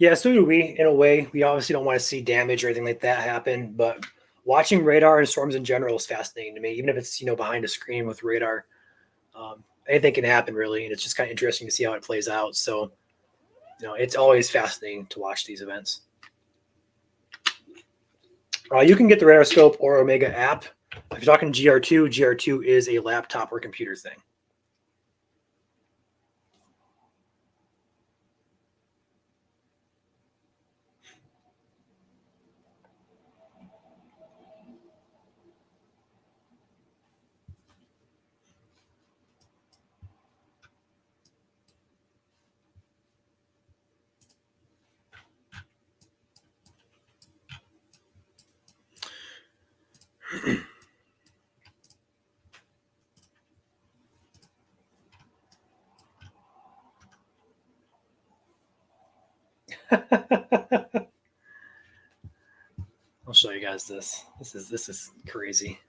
Yeah, so do we, in a way. We obviously don't want to see damage or anything like that happen, but watching radar and storms in general is fascinating to me, even if it's, behind a screen with radar. Anything can happen, really, and it's just kind of interesting to see how it plays out. So, it's always fascinating to watch these events. You can get the radar scope or Omega app. If you're talking GR2 is a laptop or computer thing. I'll show you guys this. This is crazy.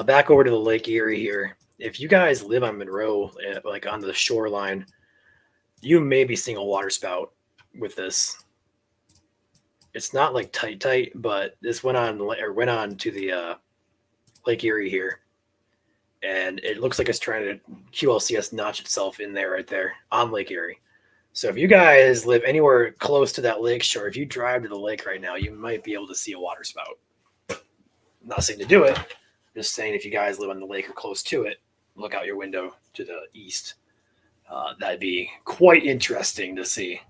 Back over to the Lake Erie here. If you guys live on Monroe, like on the shoreline, you may be seeing a water spout with this. It's not like tight, but this went on to the Lake Erie here, and it looks like it's trying to QLCS notch itself in there right there on Lake Erie. So if you guys live anywhere close to that lake shore, if you drive to the lake right now, you might be able to see a water spout. I'm not saying to do it. Just saying if you guys live on the lake or close to it, look out your window to the east. That'd be quite interesting to see.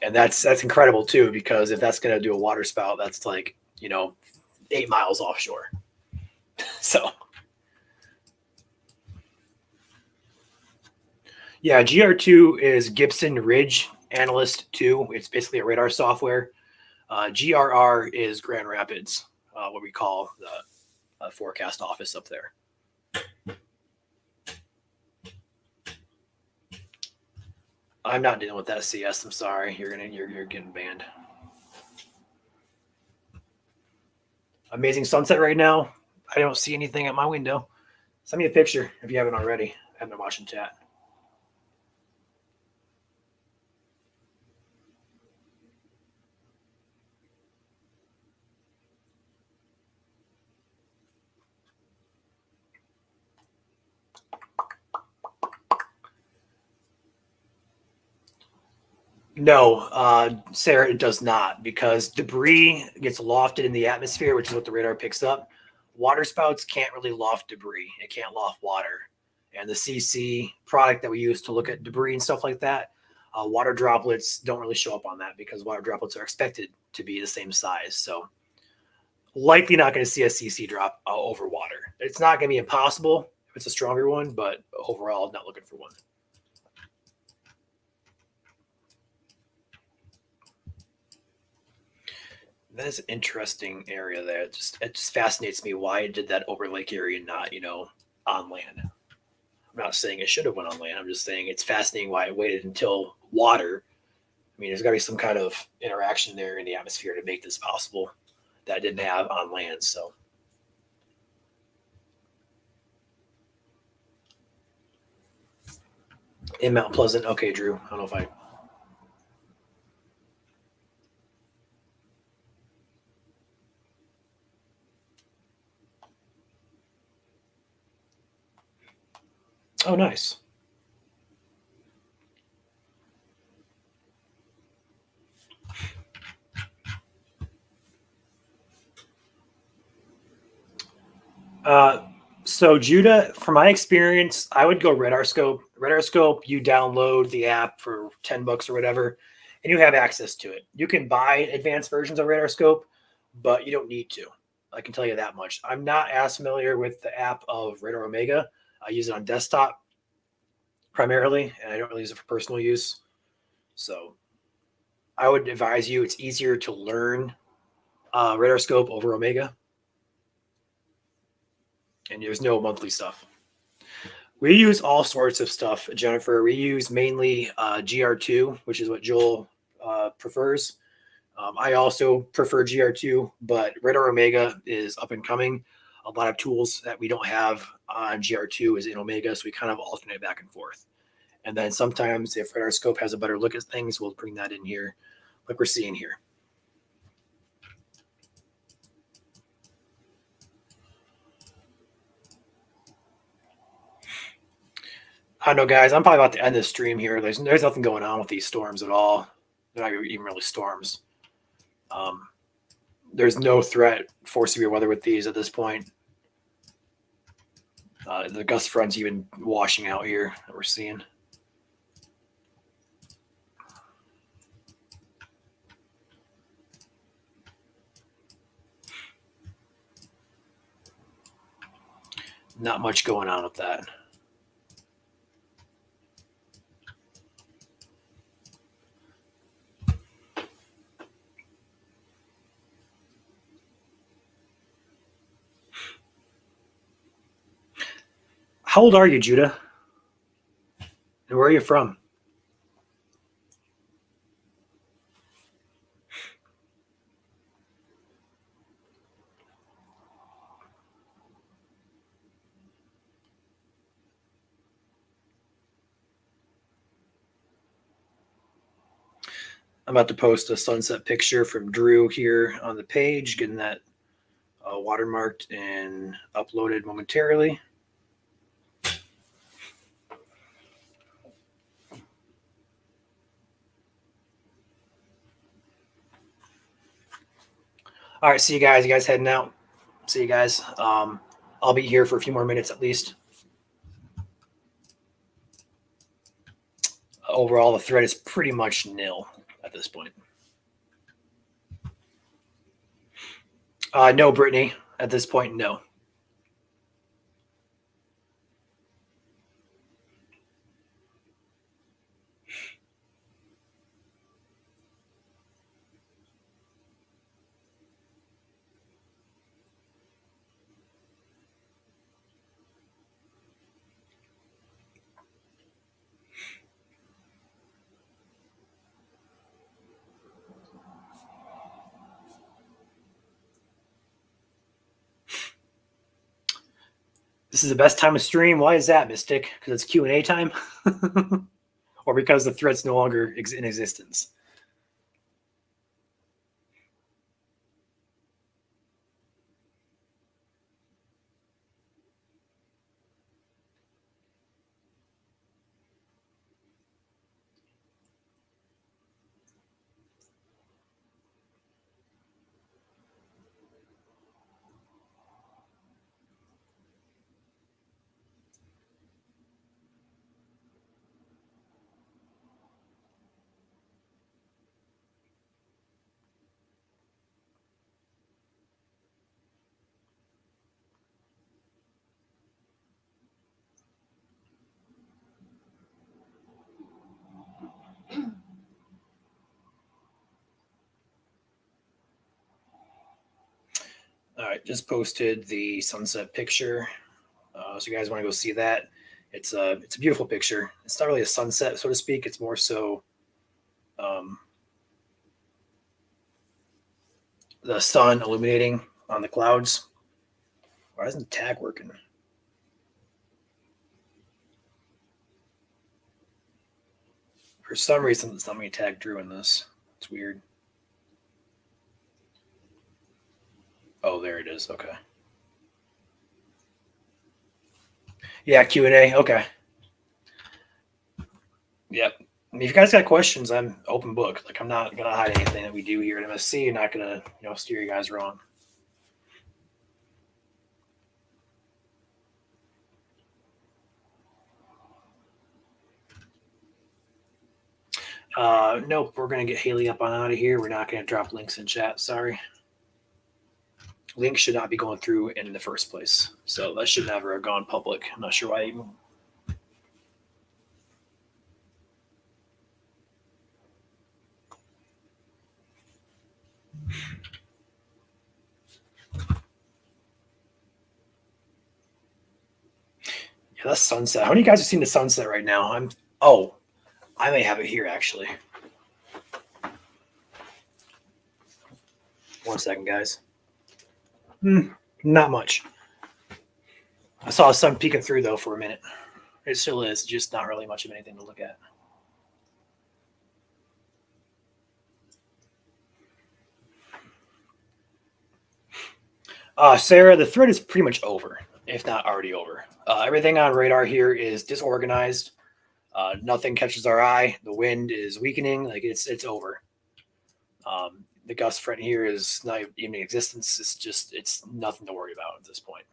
And that's incredible too, because if that's going to do a water spout, that's like, 8 miles offshore. So yeah, GR2 is Gibson Ridge Analyst 2. It's basically a radar software. GRR is Grand Rapids, what we call the forecast office up there. I'm not dealing with that CS. I'm sorry. You're getting banned. Amazing sunset right now. I don't see anything at my window. Send me a picture if you haven't already. I haven't been watching chat. No, Sarah, it does not, because debris gets lofted in the atmosphere, which is what the radar picks up. Water spouts can't really loft debris. It can't loft water. And the CC product that we use to look at debris and stuff like that, water droplets don't really show up on that, because water droplets are expected to be the same size. So likely not going to see a CC drop over water. It's not going to be impossible. it's a stronger one, but overall, not looking for one. That is an interesting area there. It just fascinates me why it did that over lake area, not on land. I'm not saying it should have went on land. I'm just saying it's fascinating why it waited until water. I mean, there's got to be some kind of interaction there in the atmosphere to make this possible that it didn't have on land. So. In Mount Pleasant. Okay, Drew. I don't know if I. Oh, nice. So Judah, from my experience, I would go Radar Scope. Radar Scope, you download the app for $10 or whatever, and you have access to it. You can buy advanced versions of Radar Scope, but you don't need to. I can tell you that much. I'm not as familiar with the app of Radar Omega. I use it on desktop primarily, and I don't really use it for personal use. So I would advise you, it's easier to learn Radar Scope over Omega. And there's no monthly stuff. We use all sorts of stuff, Jennifer. We use mainly GR2, which is what Joel prefers. I also prefer GR2, but Radar Omega is up and coming. A lot of tools that we don't have on GR2 is in Omega, so we kind of alternate back and forth. And then sometimes if Radar Scope has a better look at things, we'll bring that in here, like we're seeing here. I don't know, guys. I'm probably about to end this stream here. There's nothing going on with these storms at all. They're not even really storms. There's no threat for severe weather with these at this point. The gust front's even washing out here that we're seeing. Not much going on with that. How old are you, Judah? And where are you from? I'm about to post a sunset picture from Drew here on the page, getting that watermarked and uploaded momentarily. All right, see you guys. You guys heading out? See you guys. I'll be here for a few more minutes at least. Overall, the threat is pretty much nil at this point. No, Brittany. At this point, no. This is the best time to stream. Why is that, Mystic? Because it's Q&A time? Or because the threat's no longer in existence? right, just posted the sunset picture. So you guys want to go see that? It's a beautiful picture. It's not really a sunset, so to speak. It's more so the sun illuminating on the clouds. Why isn't the tag working? For some reason, it's not letting me tag Drew in this. It's weird. Oh, there it is. Okay. Yeah, Q&A. Okay. Yep. If you guys got questions, I'm open book. Like, I'm not gonna hide anything that we do here at MSC. I'm not gonna, steer you guys wrong. Nope, we're gonna get Haley up on out of here. We're not gonna drop links in chat. Sorry. Links should not be going through in the first place, so that should never have gone public. I'm not sure why even. Yeah, that's sunset. How many of you guys have seen the sunset right now? I may have it here actually. 1 second, guys. Not much. I saw the sun peeking through though for a minute. It still is, just not really much of anything to look at. Sarah, the thread is pretty much over, if not already over. Everything on radar here is disorganized. Nothing catches our eye. The wind is weakening. Like it's over. The gust front here is not even in existence. It's nothing to worry about at this point.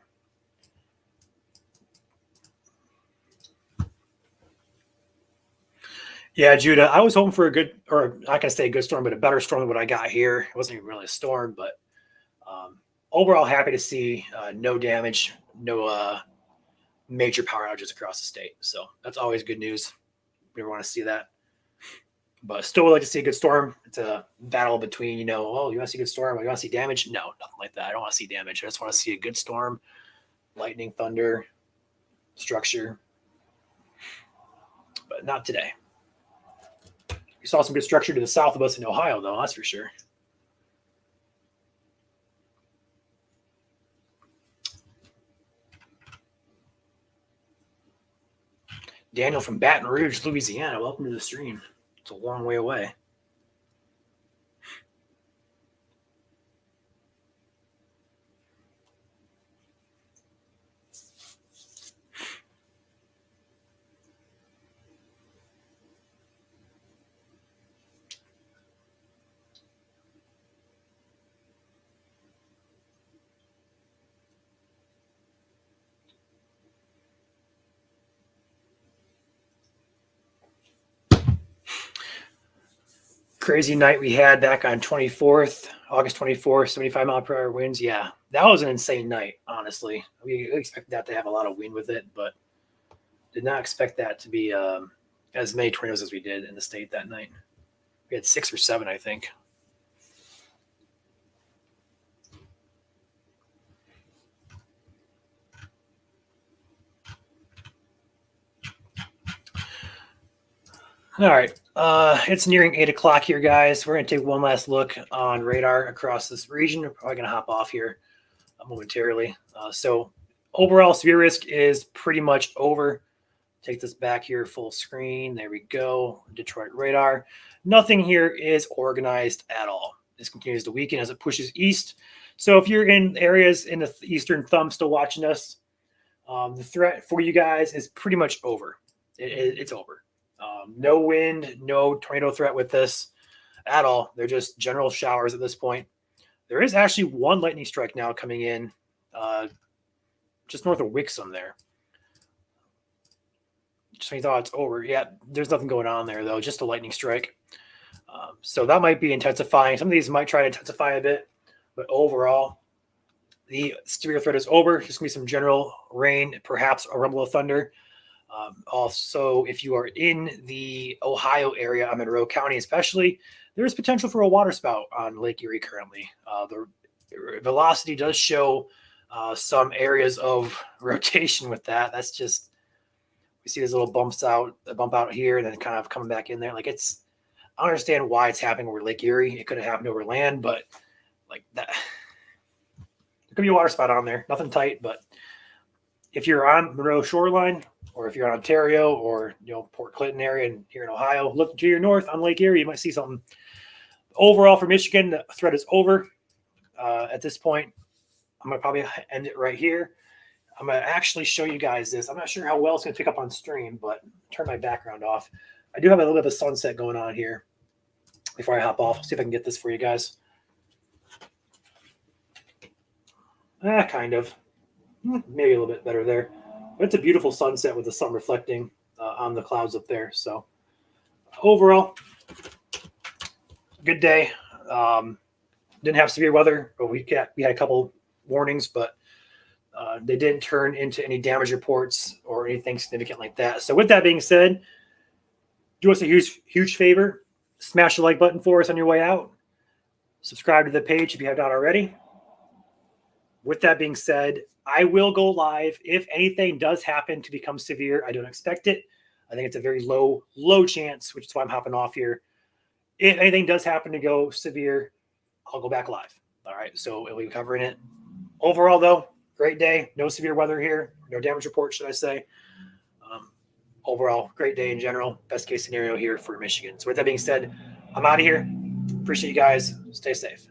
Yeah, Judah, I was hoping for a good, or not gonna say a good storm, but a better storm than what I got here. It wasn't even really a storm, but overall happy to see no damage, no major power outages across the state. So that's always good news. We never want to see that. But still would like to see a good storm. It's a battle between, you want to see a good storm, or you want to see damage? No, nothing like that. I don't want to see damage. I just want to see a good storm, lightning, thunder, structure. But not today. We saw some good structure to the south of us in Ohio, though, that's for sure. Daniel from Baton Rouge, Louisiana, welcome to the stream. It's a long way away. Crazy night we had back on August 24th, 75 mile per hour winds. Yeah, that was an insane night, honestly. We expected that to have a lot of wind with it, but did not expect that to be as many tornadoes as we did in the state that night. We had 6 or 7, I think. All right. It's nearing 8 o'clock here, guys. We're going to take one last look on radar across this region. We're probably going to hop off here momentarily. So overall severe risk is pretty much over. Take this back here, full screen. There we go. Detroit radar. Nothing here is organized at all. This continues to weaken as it pushes east. So if you're in areas in the eastern thumb still watching us, the threat for you guys is pretty much over. It's over. No wind, no tornado threat with this at all. They're just general showers at this point. There is actually one lightning strike now coming in just north of Wixom there. Just when you thought it's over. Yeah, there's nothing going on there, though. Just a lightning strike. So that might be intensifying. Some of these might try to intensify a bit. But overall, the severe threat is over. Just going to be some general rain, perhaps a rumble of thunder. Also, if you are in the Ohio area, Monroe County especially, there is potential for a water spout on Lake Erie currently. The velocity does show some areas of rotation with that. That's just, we see these little bump out here, and then kind of coming back in there. Like, it's, I don't understand why it's happening over Lake Erie. It could have happened over land, but like that, there could be a water spot on there. Nothing tight, but if you're on Monroe shoreline, or if you're on Ontario, or Port Clinton area and here in Ohio, look to your north on Lake Erie, you might see something. Overall for Michigan, the threat is over. At this point, I'm gonna probably end it right here. I'm gonna actually show you guys this. I'm not sure how well it's gonna pick up on stream, but turn my background off. I do have a little bit of a sunset going on here before I hop off. I'll see if I can get this for you guys. Kind of. Maybe a little bit better there. But it's a beautiful sunset with the sun reflecting on the clouds up there. So overall, good day. Didn't have severe weather, but we had a couple warnings, but they didn't turn into any damage reports or anything significant like that. So with that being said, do us a huge favor. Smash the like button for us on your way out. Subscribe to the page if you have not already. With that being said, I will go live if anything does happen to become severe. I don't expect it. I think it's a very low chance, which is why I'm hopping off here. If anything does happen to go severe, I'll go back live. All right, so we'll be covering it. Overall, though, great day. No severe weather here. No damage report, should I say. Overall, great day in general. Best case scenario here for Michigan. So with that being said, I'm out of here. Appreciate you guys. Stay safe.